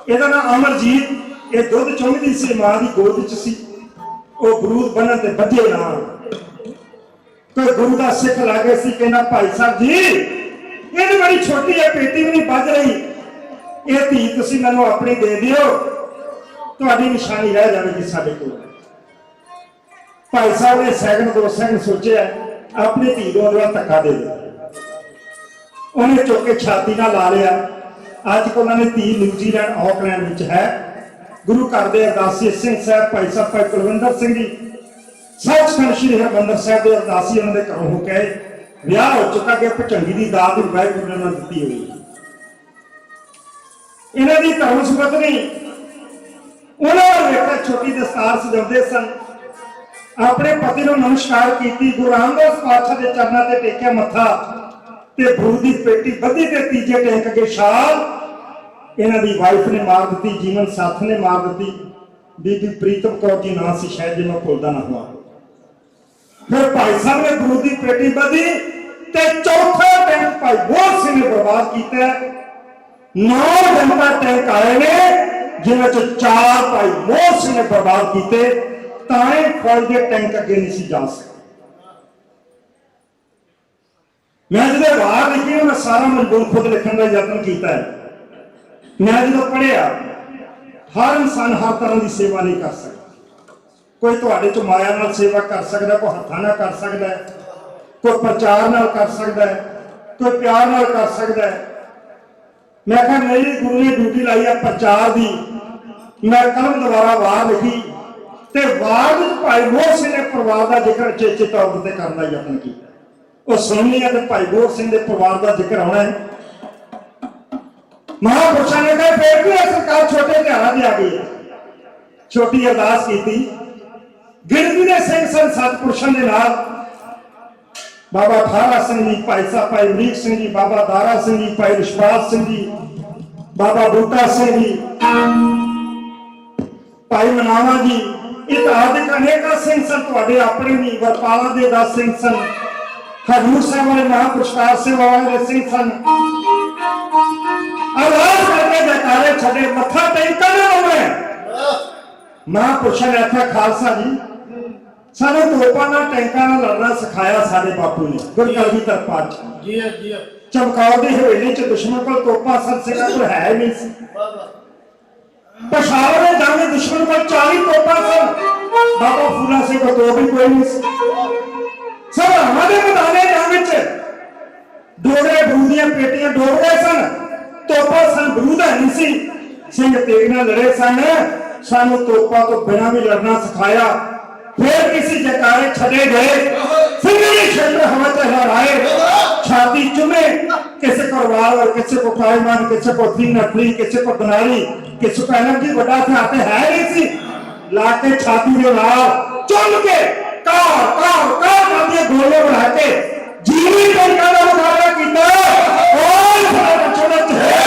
इहदा नाम अमरजीत, ये दुध चुंगदी सी, मां की गोद च सी। वो बरूद बनन ते बधे ना कोई गुरु का सिख लागे सी, कहना भाई साहब जी ये बड़ी छोटी है, पेटी भी नहीं बज रही, ये धी तुसीं मैनूं अपनी दे दिओ, तुहाडी निशानी रह जाएगी साडे कोल। भाई साहब ने सैकंड 2 सैकंड सोचे अपनी धी नूं अगला धक्का दे दिया। उन्हें चुक के छाती नाल ला लिया। अज को उन्होंने धी न्यूजीलैंड ऑकलैंड विच है। गुरु घर के अरदासी सिंह साहब भाई साहब भाई कुलविंदर सिंह जी सचखंड श्री हरमंदर साहब के अरदासी उन्होंने घरों हो के विआह हो चुका कि भचंगी की दात भी वाहिगुरू ने दी हुई। इन्हों की धर्म सुपत्नी उन्होंने वेखा छोटी दस्तार सजाते सन, अपने पति को नमस्कार की, गुरु रामदास पातशाह के चरणों से टेकिया मत्था ते बरूद की पेटी बधी ते तीजे टैंक अगे छाल इन्हां दी वाइफ ने मार दी, जीवन साथ ने मार दी, बीबी प्रीतम कौर जी नाम से, शायद जी मैं भुलदा ना हुआ। फिर भाई साहब ने बरूद की पेटी बधी ते चौथा टैंक भाई बोर सिंह ने बर्बाद किया। 9 दिन का टैंक आए ने जिन्हें 4 भाई मोर सिंह ने बर्बाद किए, ताए फौज के टैंक अगे नहीं जा सकते। मैं जो बाहर लिखी मैं सारा मजबूर खुद लिखने का यत्न किया है। मैं जो पढ़िया हर इंसान हर तरह की सेवा नहीं कर सकता। कोई तुहाडे चों माया नाल सेवा कर सकता, कोई हत्थां नाल कर सकता है, कोई प्रचार नाल कर सकता है, कोई प्यार नाल कर सकता है। मैं कहा मेरी गुरु ने ड्यूटी लाई है प्रचार की। मैं कलम द्वारा वार लिखी ते वार विच भाई मोहर सिंह ने परिवार का जिक्र चेचे तौर पर करने का यत्न किया। वो सुननी है तो भाई मोहर सिंह के परिवार का जिक्र आना है। महापुरुषों ने कहा फिर भी सरकार छोटे ध्यान से आ गई है। छोटी अरदास की थी, गिणती के सिंह सन सतपुरुषों के नाल बाबा ठारा सिंह जी, भाई साहब भाई अमरीक सिंह जी, बाबा दारा सिंह जी, भाई रिशपाल सिंह जी, बाबा बूटा सिंह जी, भाई मनावा जी, इतिहास अनेक सिंह सन। तुहाडे अपने भी वरपाला के 10 सिंह सन, हजूर साहब वाले महापुरस्कार सेवा वाले सिंह सन। आवाज करके जयकारे छड़े मत्था टेकन होवे। महापुरुषों ने आख्या खालसा जी सानू तोपां नाल टैंकां नाल लड़ना सिखाया सारे बापू ने। गुरु कलगीधर पातशाह जी जी चमकौर दी हवेली च दुश्मन को तोपां सन, सिंहां कोल है नहीं सी। पेशावर में जंग दुश्मन को 40 तोपां सन, बाबा फूला सिंह को तो भी कोई नहीं सी। सब हमारे मैदाने जंग च डोरे बरूदियां पेटियां डोब गए सन, तोपां सन, बरूद है नहीं सी। सिंह तेग नाल लड़े सन, सानू तोपां तो बिना भी लड़ना सिखाया। फिर किसी जयकारे छड़े गए, सिंगली क्षेत्र हवा च लहराए, छाती चुमे, किसी को वाल और किसी को पायमान, किसी को तीन नकली, किसी को बनारी, किसी को एनम की बड़ा हाथ है नहीं सी। लाके छाती के नाल चुम के कार कार कार मारते गोले बना के जीवी टैंकां दा मुकाबला कीता। और बड़ा है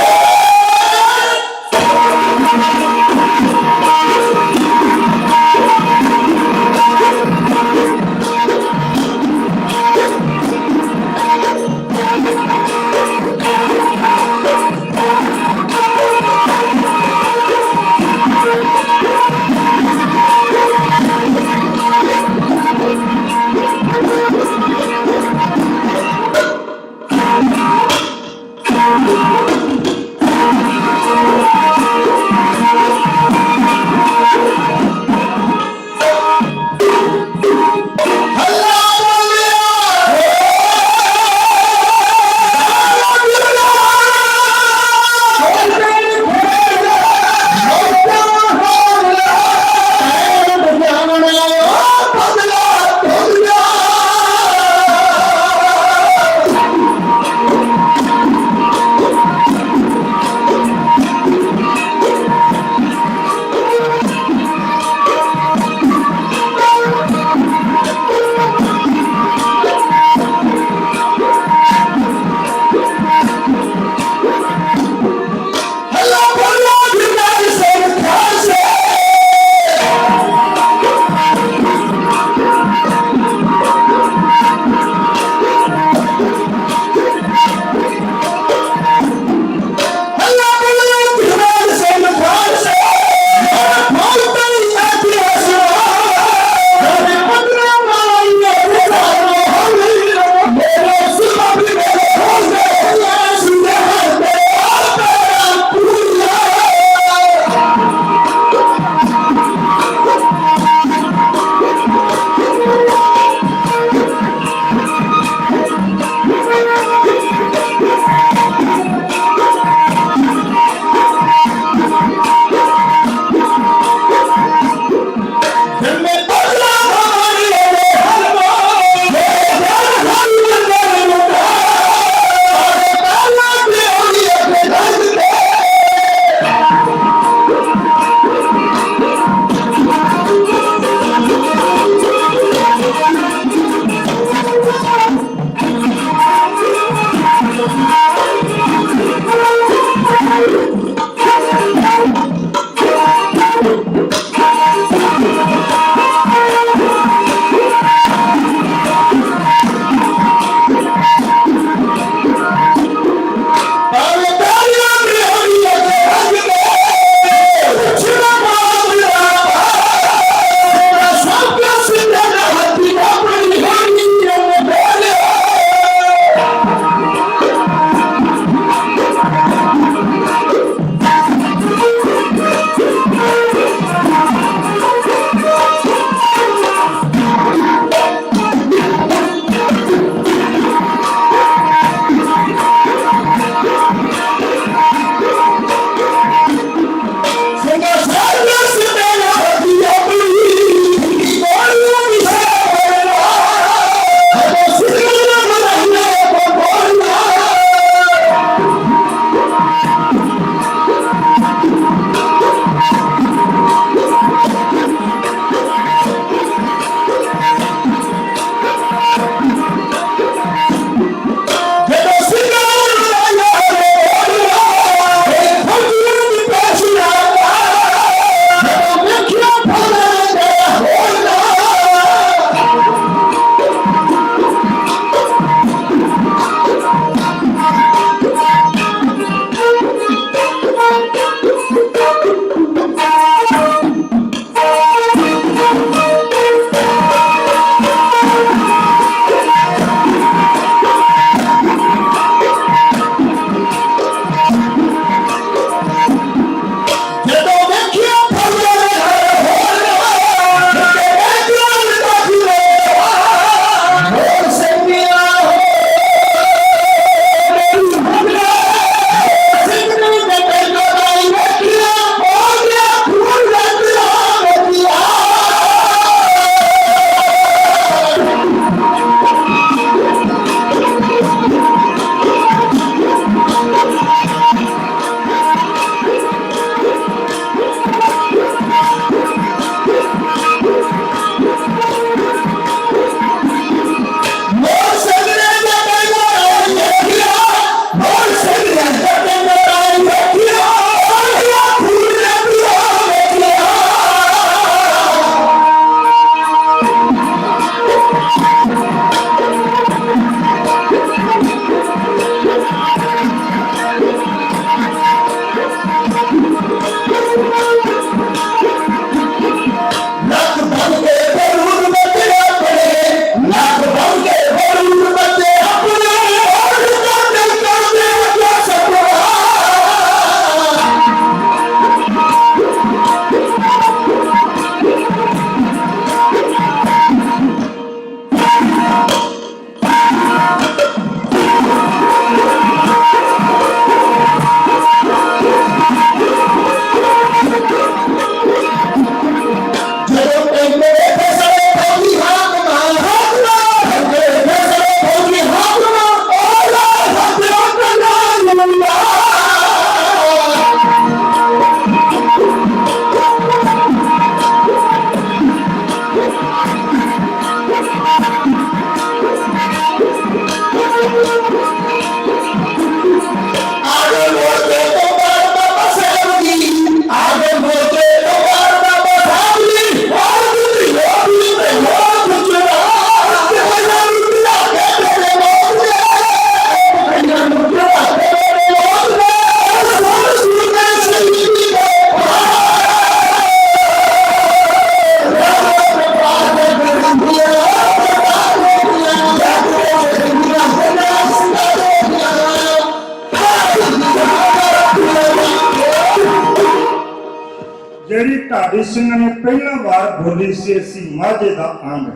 ਜਿਹੜੀ ਢਾਡੀ ਸਿੰਘ ਨੇ ਪਹਿਲਾ ਵਾਰ ਬੋਲੀ ਸੀ ਅਸੀਂ ਮਾਝੇ ਦਾ ਅੰਗ।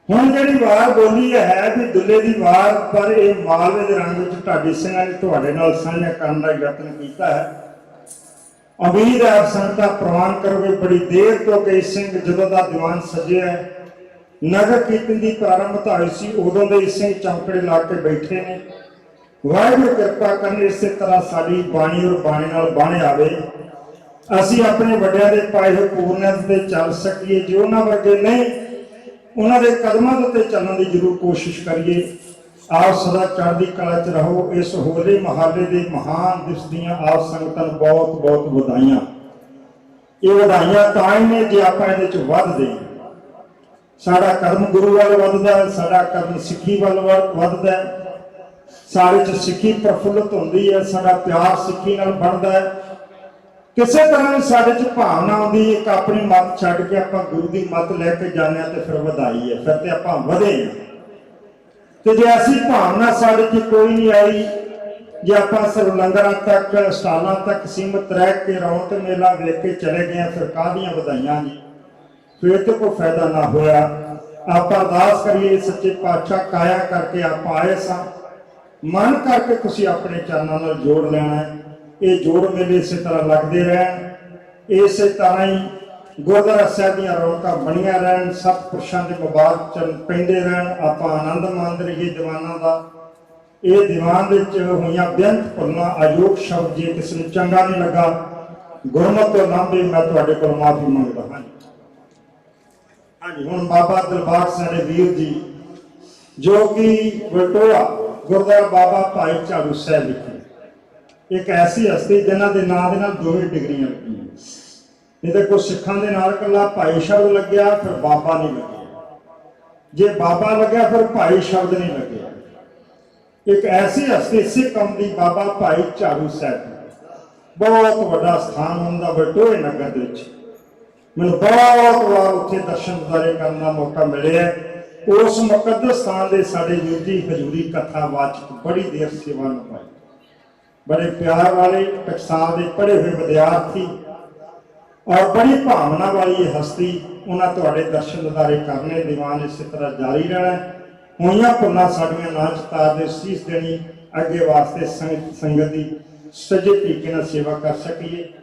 ਹੁਣ ਜਿਹੜੀ ਵਾਰ ਬੋਲੀ ਹੈ ਵੀ ਦੁੱਲੇ ਦੀ ਵਾਰ, ਪਰ ਇਹ ਮਾਲਵੇ ਦੇ ਰੰਗ ਵਿੱਚ ਢਾਡੀ ਸਿੰਘਾਂ ਨੇ ਤੁਹਾਡੇ ਨਾਲ ਸਾਂਝਾ ਕਰਨ ਦਾ ਯਤਨ ਕੀਤਾ ਹੈ। ਉਮੀਦ ਹੈ ਆਪ ਸੰਗਤਾਂ ਪ੍ਰਵਾਨ ਕਰੋਗੇ। ਬੜੀ ਦੇਰ ਤੋਂ ਕਈ ਸਿੰਘ ਜਦੋਂ ਦਾ ਦੀਵਾਨ ਸਜਿਆ ਨਗਰ ਕੀਰਤਨ ਦੀ ਪ੍ਰਾਰੰਭਤਾ ਹੋਈ ਸੀ, ਉਦੋਂ ਦੇ ਸਿੰਘ ਚੌਂਕੜੇ ਲਾ ਕੇ ਬੈਠੇ ਨੇ। ਵਾਹਿਗੁਰੂ ਕਿਰਪਾ ਕਰਨ ਇਸੇ ਤਰ੍ਹਾਂ ਸਾਡੀ ਬਾਣੀ ਔਰ ਬਾਣੀ ਨਾਲ ਬਾਣੇ ਆਵੇ, ਅਸੀਂ ਆਪਣੇ ਵੱਡਿਆਂ ਦੇ ਪਾਏ ਹੋਏ ਪੂਰਨਤ ਤੇ ਚੱਲ ਸਕੀਏ। ਜੇ ਉਹਨਾਂ ਵਰਗੇ ਨਹੀਂ, ਉਹਨਾਂ ਦੇ ਕਦਮਾਂ ਦੇ ਉੱਤੇ ਚੱਲਣ ਦੀ ਜ਼ਰੂਰ ਕੋਸ਼ਿਸ਼ ਕਰੀਏ। ਆਪ ਸਦਾ ਚੜ੍ਹਦੀ ਕਲਾ 'ਚ ਰਹੋ। ਇਸ ਹੋਲੇ ਮਹੱਲੇ ਦੇ ਮਹਾਨ ਦਿਵਸ ਦੀਆਂ ਆਪ ਸੰਗਤਾਂ ਨੂੰ ਬਹੁਤ ਬਹੁਤ ਵਧਾਈਆਂ। ਇਹ ਵਧਾਈਆਂ ਤਾਂ ਹੀ ਨੇ ਜੇ ਆਪਾਂ ਇਹਦੇ 'ਚ ਵੱਧਦੇ ਹਾਂ। ਸਾਡਾ ਕਰਮ ਗੁਰੂ ਵੱਲ ਵੱਧਦਾ ਹੈ, ਸਾਡਾ ਕਰਮ ਸਿੱਖੀ ਵੱਲ ਵੱਧਦਾ ਹੈ, ਸਾਡੇ 'ਚ ਸਿੱਖੀ ਪ੍ਰਫੁੱਲਤ ਹੁੰਦੀ ਹੈ, ਸਾਡਾ ਪਿਆਰ ਸਿੱਖੀ ਨਾਲ ਬਣਦਾ ਹੈ। ਕਿਸੇ ਤਰ੍ਹਾਂ ਵੀ ਸਾਡੇ 'ਚ ਭਾਵਨਾ ਆਉਂਦੀ, ਇੱਕ ਆਪਣੀ ਮੱਤ ਛੱਡ ਕੇ ਆਪਾਂ ਗੁਰੂ ਦੀ ਮੱਤ ਲੈ ਕੇ ਜਾਂਦੇ ਹਾਂ ਤੇ ਫਿਰ ਵਧਾਈ ਹੈ, ਫਿਰ ਤੇ ਆਪਾਂ ਵਧੇ ਹਾਂ। ਤੇ ਜੇ ਐਸੀ ਭਾਵਨਾ ਸਾਡੇ 'ਚ ਕੋਈ ਨਹੀਂ ਆਈ, ਜੇ ਆਪਾਂ ਸਿਰਫ ਲੰਗਰਾਂ ਤੱਕ ਸਟਾਲਾਂ ਤੱਕ ਸੀਮਤ ਰਹਿ ਕੇ ਰੌਣਕ ਮੇਲਾ ਵੇਖ ਕੇ ਚਲੇ ਗਏ, ਫਿਰ ਕਾਹਦੀਆਂ ਵਧਾਈਆਂ ਜੀ, ਫਿਰ ਤੇ ਕੋਈ ਫਾਇਦਾ ਨਾ ਹੋਇਆ। ਆਪਾਂ ਅਰਦਾਸ ਕਰੀਏ ਸੱਚੇ ਪਾਤਸ਼ਾਹ, ਕਾਇਆ ਕਰਕੇ ਆਪਾਂ ਆਏ ਸਾਂ, ਮਨ ਕਰਕੇ ਤੁਸੀਂ ਆਪਣੇ ਚਰਨਾਂ ਨਾਲ ਜੋੜ ਲੈਣਾ ਹੈ। ਇਹ ਜੋੜ ਮੇਲੇ ਇਸੇ ਤਰ੍ਹਾਂ ਲੱਗਦੇ ਰਹਿਣ, ਇਸੇ ਤਰ੍ਹਾਂ ਹੀ ਗੁਰਦੁਆਰਾ ਸਾਹਿਬ ਦੀਆਂ ਰੌਣਕਾਂ ਬਣੀਆਂ ਰਹਿਣ, ਸਤਿਪੁਰਸ਼ਾਂ ਦੇ ਮੁਬਾਰਕ ਚਰਨ ਪੈਂਦੇ ਰਹਿਣ, ਆਪਾਂ ਆਨੰਦ ਮਾਣਦੇ ਰਹੀਏ ਦੀਵਾਨਾਂ ਦਾ। ਇਹ ਦੀਵਾਨ ਵਿੱਚ ਹੋਈਆਂ ਬੇਅੰਤ ਭੁੱਲਾਂ, ਅਯੋਗ ਸ਼ਬਦ ਜੇ ਕਿਸੇ ਨੂੰ ਚੰਗਾ ਨਹੀਂ ਲੱਗਾ, ਗੁਰਮਤਿ ਤੋਂ ਲਾਂਭੇ, ਮੈਂ ਤੁਹਾਡੇ ਕੋਲ ਮਾਫੀ ਮੰਗਦਾ ਹਾਂ। ਹਾਂਜੀ, ਹੁਣ ਬਾਬਾ ਦਿਲਬਾਗ ਸਾਡੇ ਵੀਰ ਜੀ ਜੋ ਕਿ ਵਟੋਆ ਗੁਰਦੁਆਰਾ ਬਾਬਾ ਭਾਈ ਝਾੜੂ ਸਾਹਿਬ ਵਿਖੇ ਇੱਕ ਐਸੀ ਹਸਤੀ ਜਿਨ੍ਹਾਂ ਦੇ ਨਾਂ ਦੇ ਨਾਲ ਦੋਵੇਂ ਡਿਗਰੀਆਂ ਲੱਗੀਆਂ। ਨਹੀਂ ਤਾਂ ਕੋਈ ਸਿੱਖਾਂ ਦੇ ਨਾਲ ਇਕੱਲਾ ਭਾਈ ਸ਼ਬਦ ਲੱਗਿਆ, ਫਿਰ ਬਾਬਾ ਨਹੀਂ ਲੱਗਿਆ। ਜੇ ਬਾਬਾ ਲੱਗਿਆ ਫਿਰ ਭਾਈ ਸ਼ਬਦ ਨਹੀਂ ਲੱਗਿਆ। ਇੱਕ ਐਸੀ ਹਸਤੀ ਸਿੱਖ ਕੌਮ ਦੀ ਬਾਬਾ ਭਾਈ ਝਾੜੂ ਸਾਹਿਬ, ਬਹੁਤ ਵੱਡਾ ਸਥਾਨ ਹੁੰਦਾ ਵਟੋਏ ਨਗਰ ਦੇ ਵਿੱਚ। ਮੈਨੂੰ ਬਹੁਤ ਵਾਰ ਉੱਥੇ ਦਰਸ਼ਨ ਦਿਦਾਰੇ ਕਰਨ ਦਾ ਮੌਕਾ ਮਿਲਿਆ। ਉਸ ਮੁਕੱਦਸ ਸਥਾਨ ਦੇ ਸਾਡੇ ਵੀਰ ਜੀ ਹਜ਼ੂਰੀ ਕਥਾ ਵਾਚਕ ਬੜੀ ਦੇਰ ਸੇਵਾ ਨਿਭਾਈ, ਬੜੇ ਪਿਆਰ ਵਾਲੇ ਟਕਸਾਲ ਦੇ ਪੜ੍ਹੇ ਹੋਏ ਵਿਦਿਆਰਥੀ ਔਰ ਬੜੀ ਭਾਵਨਾ ਵਾਲੀ ਇਹ ਹਸਤੀ। ਉਹਨਾਂ ਤੁਹਾਡੇ ਦਰਸ਼ਨ ਦਿਦਾਰੇ ਕਰਨੇ, ਦੀਵਾਨ ਇਸੇ ਤਰ੍ਹਾਂ ਜਾਰੀ ਰਹਿਣਾ। ਹੋਈਆਂ ਭੁੱਲਾਂ ਸਾਡੀਆਂ ਨਾ ਚਿਤਾਰਦੇ, ਸੀਸ ਦੇਣੀ ਅੱਗੇ ਵਾਸਤੇ ਸੰਗਤ ਦੀ ਸੱਜੇ ਤਰੀਕੇ ਨਾਲ ਸੇਵਾ ਕਰ ਸਕੀਏ।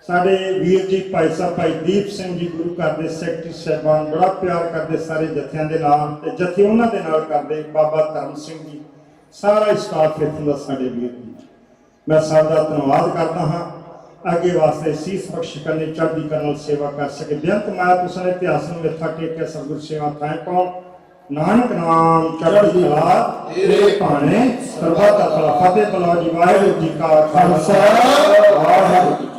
ਸਾਡੇ ਵੀਰ ਜੀ ਭਾਈ ਸਾਹਿਬ ਭਾਈ ਦੀਪ ਸਿੰਘ ਜੀ ਗੁਰੂ ਘਰ ਦੇ ਸੈਕਟਰੀ ਸਾਹਿਬਾਨ ਬੜਾ ਪਿਆਰ ਕਰਦੇ ਸਾਰੇ ਜਥਿਆਂ ਦੇ ਨਾਲ, ਤੇ ਜਥੇ ਉਹਨਾਂ ਦੇ ਨਾਲ ਕਰਦੇ। ਬਾਬਾ ਧਰਮ ਸਿੰਘ ਜੀ, ਸਾਰਾ ਸਟਾਫ ਇੱਥੋਂ ਦਾ ਸਾਡੇ ਵੀਰ ਜੀ, ਮੈਂ ਸਭ ਦਾ ਧੰਨਵਾਦ ਕਰਦਾ ਹਾਂ। ਅੱਗੇ ਵਾਸਤੇ ਸੀਸ ਬਖਸ਼ ਕਰਨੇ, ਚੜ੍ਹਦੀ ਕਲਾ ਨਾਲ ਸੇਵਾ ਕਰ ਸਕੇ। ਬੇਅੰਤ ਮਾਇਆ ਤੁਸਾਂ ਨੇ ਇਤਿਹਾਸ ਨੂੰ ਮਿੱਥਾ ਟੇਕ ਕੇ ਸਤਿਗੁਰ ਸੇਵਾ ਥਾਂ ਪਾਉਣ। ਨਾਨਕ ਨਾਮ ਚੜ੍ਹਦੀ ਕਲਾ ਤੇਰੇ ਭਾਣੇ ਸਰਬੱਤ ਦਾ ਭਲਾ। ਫਤਿਹ ਬੁਲਾਓ ਜੀ। ਵਾਹਿਗੁਰੂ ਜੀ ਕਾ ਖਾਲਸਾ, ਵਾਹਿਗੁਰੂ ਜੀ ਕੀ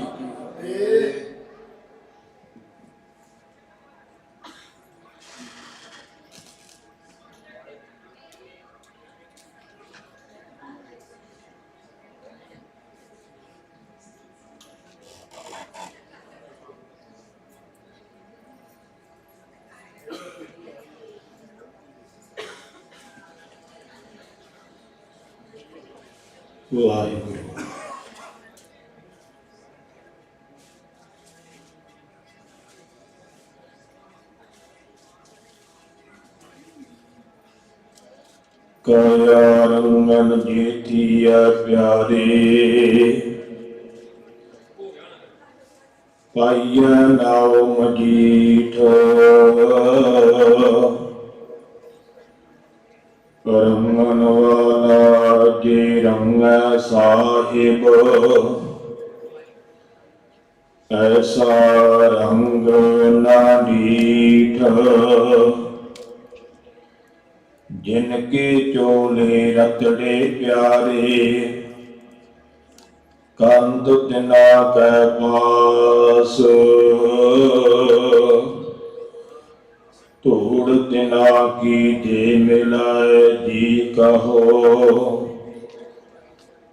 ਵਾਹਿਗੁਰੂ। ਕਾਇਆ ਰੰਗਨ ਜੀਤੀਆ ਪਿਆਰੇ, ਪਾਈਆ ਨਾਉ ਮਜੀਠ। ਰੰਗਨ ਵਾਲਾ ਜੇ ਰੰਗ ਸਾਹਿਬ, ਐਸਾ ਰੰਗ ਨਾ ਡੀਠ। जिन के चोले रतड़े प्यारे, कंद तिना कै पास। धूड़ तिना की जे मिलाए जी कहो,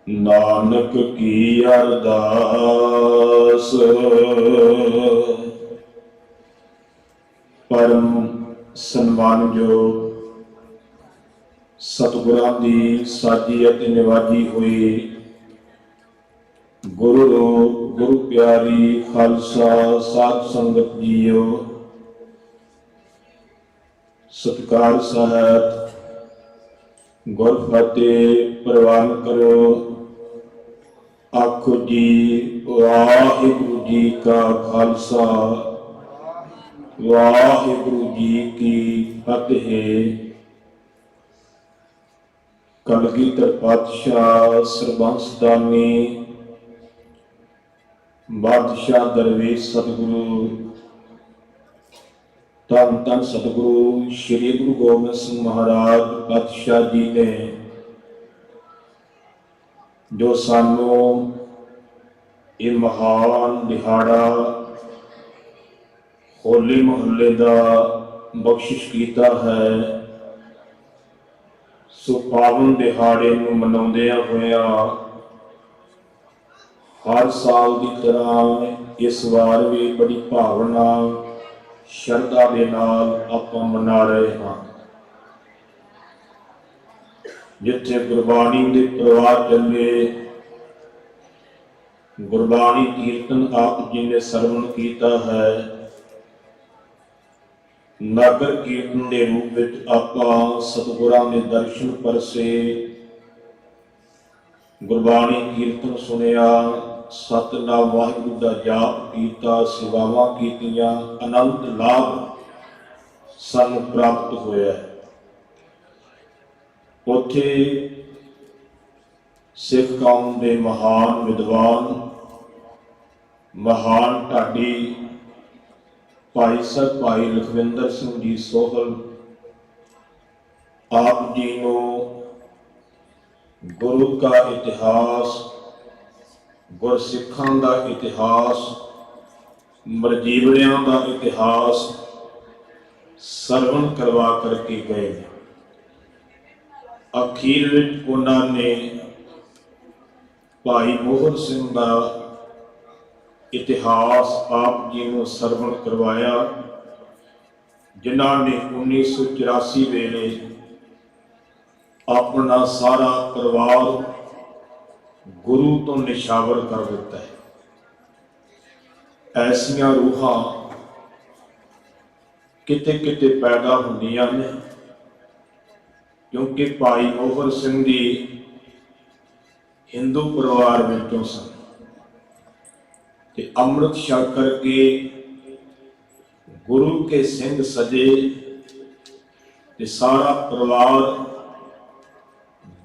नानक की अरदास। परम सन्मानयोग सतगुरां दी साजी अते निवाजी हुई गुरु प्यारी खालसा साध संगत जीओ, सत्कार सहित गुर फतेह प्रवान करो। आखो जी वाहिगुरु जी का खालसा, वाहिगुरु जी की फतेह। कलगीधर पातशाह सरबंस दानी बादशाह दरवेश सतगुरु ਧੰਨ ਧੰਨ ਸਤਿਗੁਰੂ ਸ੍ਰੀ ਗੁਰੂ ਗੋਬਿੰਦ ਸਿੰਘ ਮਹਾਰਾਜ ਪਾਤਸ਼ਾਹ ਜੀ ਨੇ ਜੋ ਸਾਨੂੰ ਇਹ ਮਹਾਨ ਦਿਹਾੜਾ ਹੋਲੇ ਮਹੱਲੇ ਦਾ ਬਖਸ਼ਿਸ਼ ਕੀਤਾ ਹੈ। ਸੋ ਪਾਵਨ ਦਿਹਾੜੇ ਨੂੰ ਮਨਾਉਂਦਿਆਂ ਹੋਇਆਂ ਹਰ ਸਾਲ ਦੀ ਤਰ੍ਹਾਂ ਇਸ ਵਾਰ ਵੀ ਬੜੀ ਭਾਵਨਾ ਸ਼ਰਧਾ ਦੇ ਨਾਲ ਆਪਾਂ ਮਨਾ ਰਹੇ ਹਾਂ। ਜਿੱਥੇ ਗੁਰਬਾਣੀ ਦੇ ਪ੍ਰਵਾਹ ਚੱਲੇ, ਗੁਰਬਾਣੀ ਕੀਰਤਨ ਆਪ ਜੀ ਨੇ ਸਰਵਣ ਕੀਤਾ ਹੈ। ਨਗਰ ਕੀਰਤਨ ਦੇ ਰੂਪ ਵਿੱਚ ਆਪਾਂ ਸਤਿਗੁਰਾਂ ਦੇ ਦਰਸ਼ਨ ਪਰਸੇ, ਗੁਰਬਾਣੀ ਕੀਰਤਨ ਸੁਣਿਆ, ਸਤਿਨਾਮ ਵਾਹਿਗੁਰੂ ਦਾ ਜਾਪ ਕੀਤਾ, ਸੇਵਾਵਾਂ ਕੀਤੀਆਂ, ਆਨੰਦ ਲਾਭ ਸਾਨੂੰ ਪ੍ਰਾਪਤ ਹੋਇਆ। ਉੱਥੇ ਸਿੱਖ ਕੌਮ ਦੇ ਮਹਾਨ ਵਿਦਵਾਨ, ਮਹਾਨ ਢਾਡੀ ਭਾਈ ਸਾਹਿਬ ਭਾਈ ਲਖਵਿੰਦਰ ਸਿੰਘ ਜੀ ਸੋਹਲ ਆਪ ਜੀ ਨੂੰ ਗੁਰੂ ਦਾ ਇਤਿਹਾਸ, ਗੁਰਸਿੱਖਾਂ ਦਾ ਇਤਿਹਾਸ, ਮਰਜੀਵੜਿਆਂ ਦਾ ਇਤਿਹਾਸ ਸਰਵਣ ਕਰਵਾ ਕਰਕੇ ਗਏ। ਅਖੀਰ ਵਿੱਚ ਉਹਨਾਂ ਨੇ ਭਾਈ ਮੋਹਨ ਸਿੰਘ ਦਾ ਇਤਿਹਾਸ ਆਪ ਜੀ ਨੂੰ ਸਰਵਣ ਕਰਵਾਇਆ, ਜਿਨ੍ਹਾਂ ਨੇ 1984 ਵੇਲੇ ਆਪਣਾ ਸਾਰਾ ਪਰਿਵਾਰ ਗੁਰੂ ਤੋਂ ਨਿਸ਼ਾਵਰ ਕਰ ਦਿੱਤਾ ਹੈ। ਐਸੀਆਂ ਰੂਹਾਂ ਕਿਤੇ ਕਿਤੇ ਪੈਦਾ ਹੁੰਦੀਆਂ ਨੇ, ਕਿਉਂਕਿ ਭਾਈ ਮੋਹਨ ਸਿੰਘ ਜੀ ਹਿੰਦੂ ਪਰਿਵਾਰ ਵਿੱਚੋਂ ਸਨ ਤੇ ਅੰਮ੍ਰਿਤ ਛਕ ਕਰਕੇ ਗੁਰੂ ਕੇ ਸਿੰਘ ਸਜੇ ਤੇ ਸਾਰਾ ਪਰਿਵਾਰ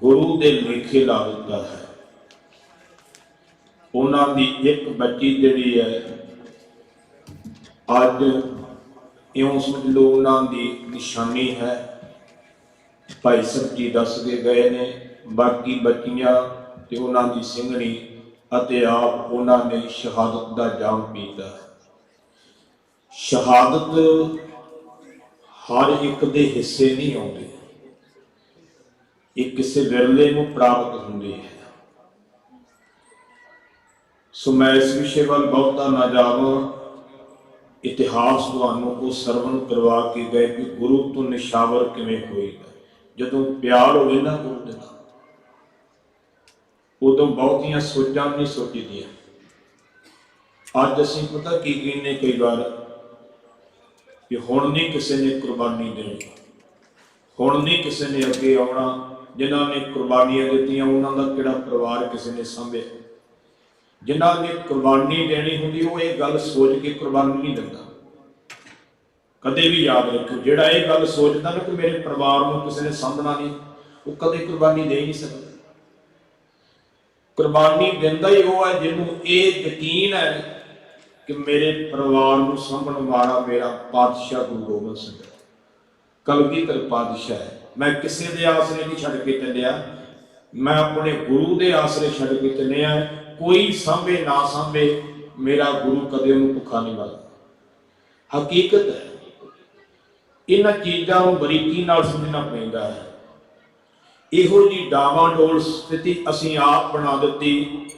ਗੁਰੂ ਦੇ ਲੇਖੇ ਲਾ ਦਿੱਤਾ ਹੈ। ਉਹਨਾਂ ਦੀ ਇੱਕ ਬੱਚੀ ਜਿਹੜੀ ਹੈ ਅੱਜ ਇਉਂ ਸਮਝ ਲਓ ਉਹਨਾਂ ਦੀ ਨਿਸ਼ਾਨੀ ਹੈ। ਭਾਈ ਸਾਹਿਬ ਜੀ ਦੱਸ ਕੇ ਗਏ ਨੇ, ਬਾਕੀ ਬੱਚੀਆਂ ਤੇ ਉਹਨਾਂ ਦੀ ਸਿੰਘਣੀ ਅਤੇ ਆਪ ਉਹਨਾਂ ਨੇ ਸ਼ਹਾਦਤ ਦਾ ਜਾਮ ਪੀਤਾ। ਸ਼ਹਾਦਤ ਹਰ ਇੱਕ ਦੇ ਹਿੱਸੇ ਨਹੀਂ ਆਉਂਦੀ, ਇਹ ਕਿਸੇ ਵਿਰਲੇ ਨੂੰ ਪ੍ਰਾਪਤ ਹੁੰਦੀ ਹੈ। ਸੋ ਮੈਂ ਇਸ ਵਿਸ਼ੇ ਵੱਲ ਬਹੁਤਾ ਨਾ ਜਾਵਾਂ। ਇਤਿਹਾਸ ਤੁਹਾਨੂੰ ਉਹ ਸਰਵਣ ਕਰਵਾ ਕੇ ਗਏ ਕਿ ਗੁਰੂ ਤੋਂ ਨਿਸ਼ਾਵਰ ਕਿਵੇਂ ਹੋਏਗਾ। ਜਦੋਂ ਪਿਆਰ ਹੋਵੇ ਨਾ ਗੁਰੂ ਦੇ ਨਾਲ, ਉਦੋਂ ਬਹੁਤੀਆਂ ਸੋਚਾਂ ਨਹੀਂ ਸੋਚੀਦੀਆਂ। ਅੱਜ ਅਸੀਂ ਪਤਾ ਕੀ ਕਹਿੰਦੇ ਕਈ ਵਾਰ ਕਿ ਹੁਣ ਨਹੀਂ ਕਿਸੇ ਨੇ ਕੁਰਬਾਨੀ ਦੇਣੀ, ਹੁਣ ਨਹੀਂ ਕਿਸੇ ਨੇ ਅੱਗੇ ਆਉਣਾ। ਜਿਨ੍ਹਾਂ ਨੇ ਕੁਰਬਾਨੀਆਂ ਦਿੱਤੀਆਂ ਉਹਨਾਂ ਦਾ ਕਿਹੜਾ ਪਰਿਵਾਰ ਕਿਸੇ ਨੇ ਸਾਂਭਿਆ। ਜਿਨ੍ਹਾਂ ਨੇ ਕੁਰਬਾਨੀ ਦੇਣੀ ਹੁੰਦੀ ਉਹ ਇਹ ਗੱਲ ਸੋਚ ਕੇ ਕੁਰਬਾਨੀ ਨਹੀਂ ਦਿੰਦਾ। ਕਦੇ ਵੀ ਯਾਦ ਰੱਖੋ, ਜਿਹੜਾ ਇਹ ਗੱਲ ਸੋਚਦਾ ਨਾ ਕਿ ਮੇਰੇ ਪਰਿਵਾਰ ਨੂੰ ਕਿਸੇ ਨੇ ਸਾਂਭਣਾ ਨਹੀਂ, ਉਹ ਕਦੇ ਕੁਰਬਾਨੀ ਦੇ ਹੀ ਨਹੀਂ ਸਕਦਾ। ਕੁਰਬਾਨੀ ਦਿੰਦਾ ਹੀ ਉਹ ਹੈ ਜਿਹਨੂੰ ਇਹ ਯਕੀਨ ਹੈ ਕਿ ਮੇਰੇ ਪਰਿਵਾਰ ਨੂੰ ਸਾਂਭਣ ਵਾਲਾ ਮੇਰਾ ਪਾਤਸ਼ਾਹ ਗੁਰੂ ਗੋਬਿੰਦ ਸਿੰਘ ਕਲਗੀਧਰ ਪਾਤਸ਼ਾਹ ਹੈ। ਮੈਂ ਕਿਸੇ ਦੇ ਆਸਰੇ ਨਹੀਂ ਛੱਡ ਕੇ ਚੱਲਿਆ, ਮੈਂ ਆਪਣੇ ਗੁਰੂ ਦੇ ਆਸਰੇ ਛੱਡ ਕੇ ਚੱਲਿਆ। ਕੋਈ ਸਾਂਭੇ ਨਾ ਸਾਂਭੇ, ਮੇਰਾ ਗੁਰੂ ਕਦੇ ਉਹਨੂੰ ਭੁੱਖਾ ਨਹੀਂ ਮਰਦਾ। ਹਕੀਕਤ ਹੈ। ਇਹਨਾਂ ਚੀਜ਼ਾਂ ਨੂੰ ਬਰੀਕੀ ਨਾਲ ਸਮਝਣਾ ਪੈਂਦਾ ਹੈ। ਇਹੋ ਜਿਹੀ ਡਾਵਾਂਡੋਲ ਸਥਿਤੀ ਅਸੀਂ ਆਪ ਬਣਾ ਦਿੱਤੀ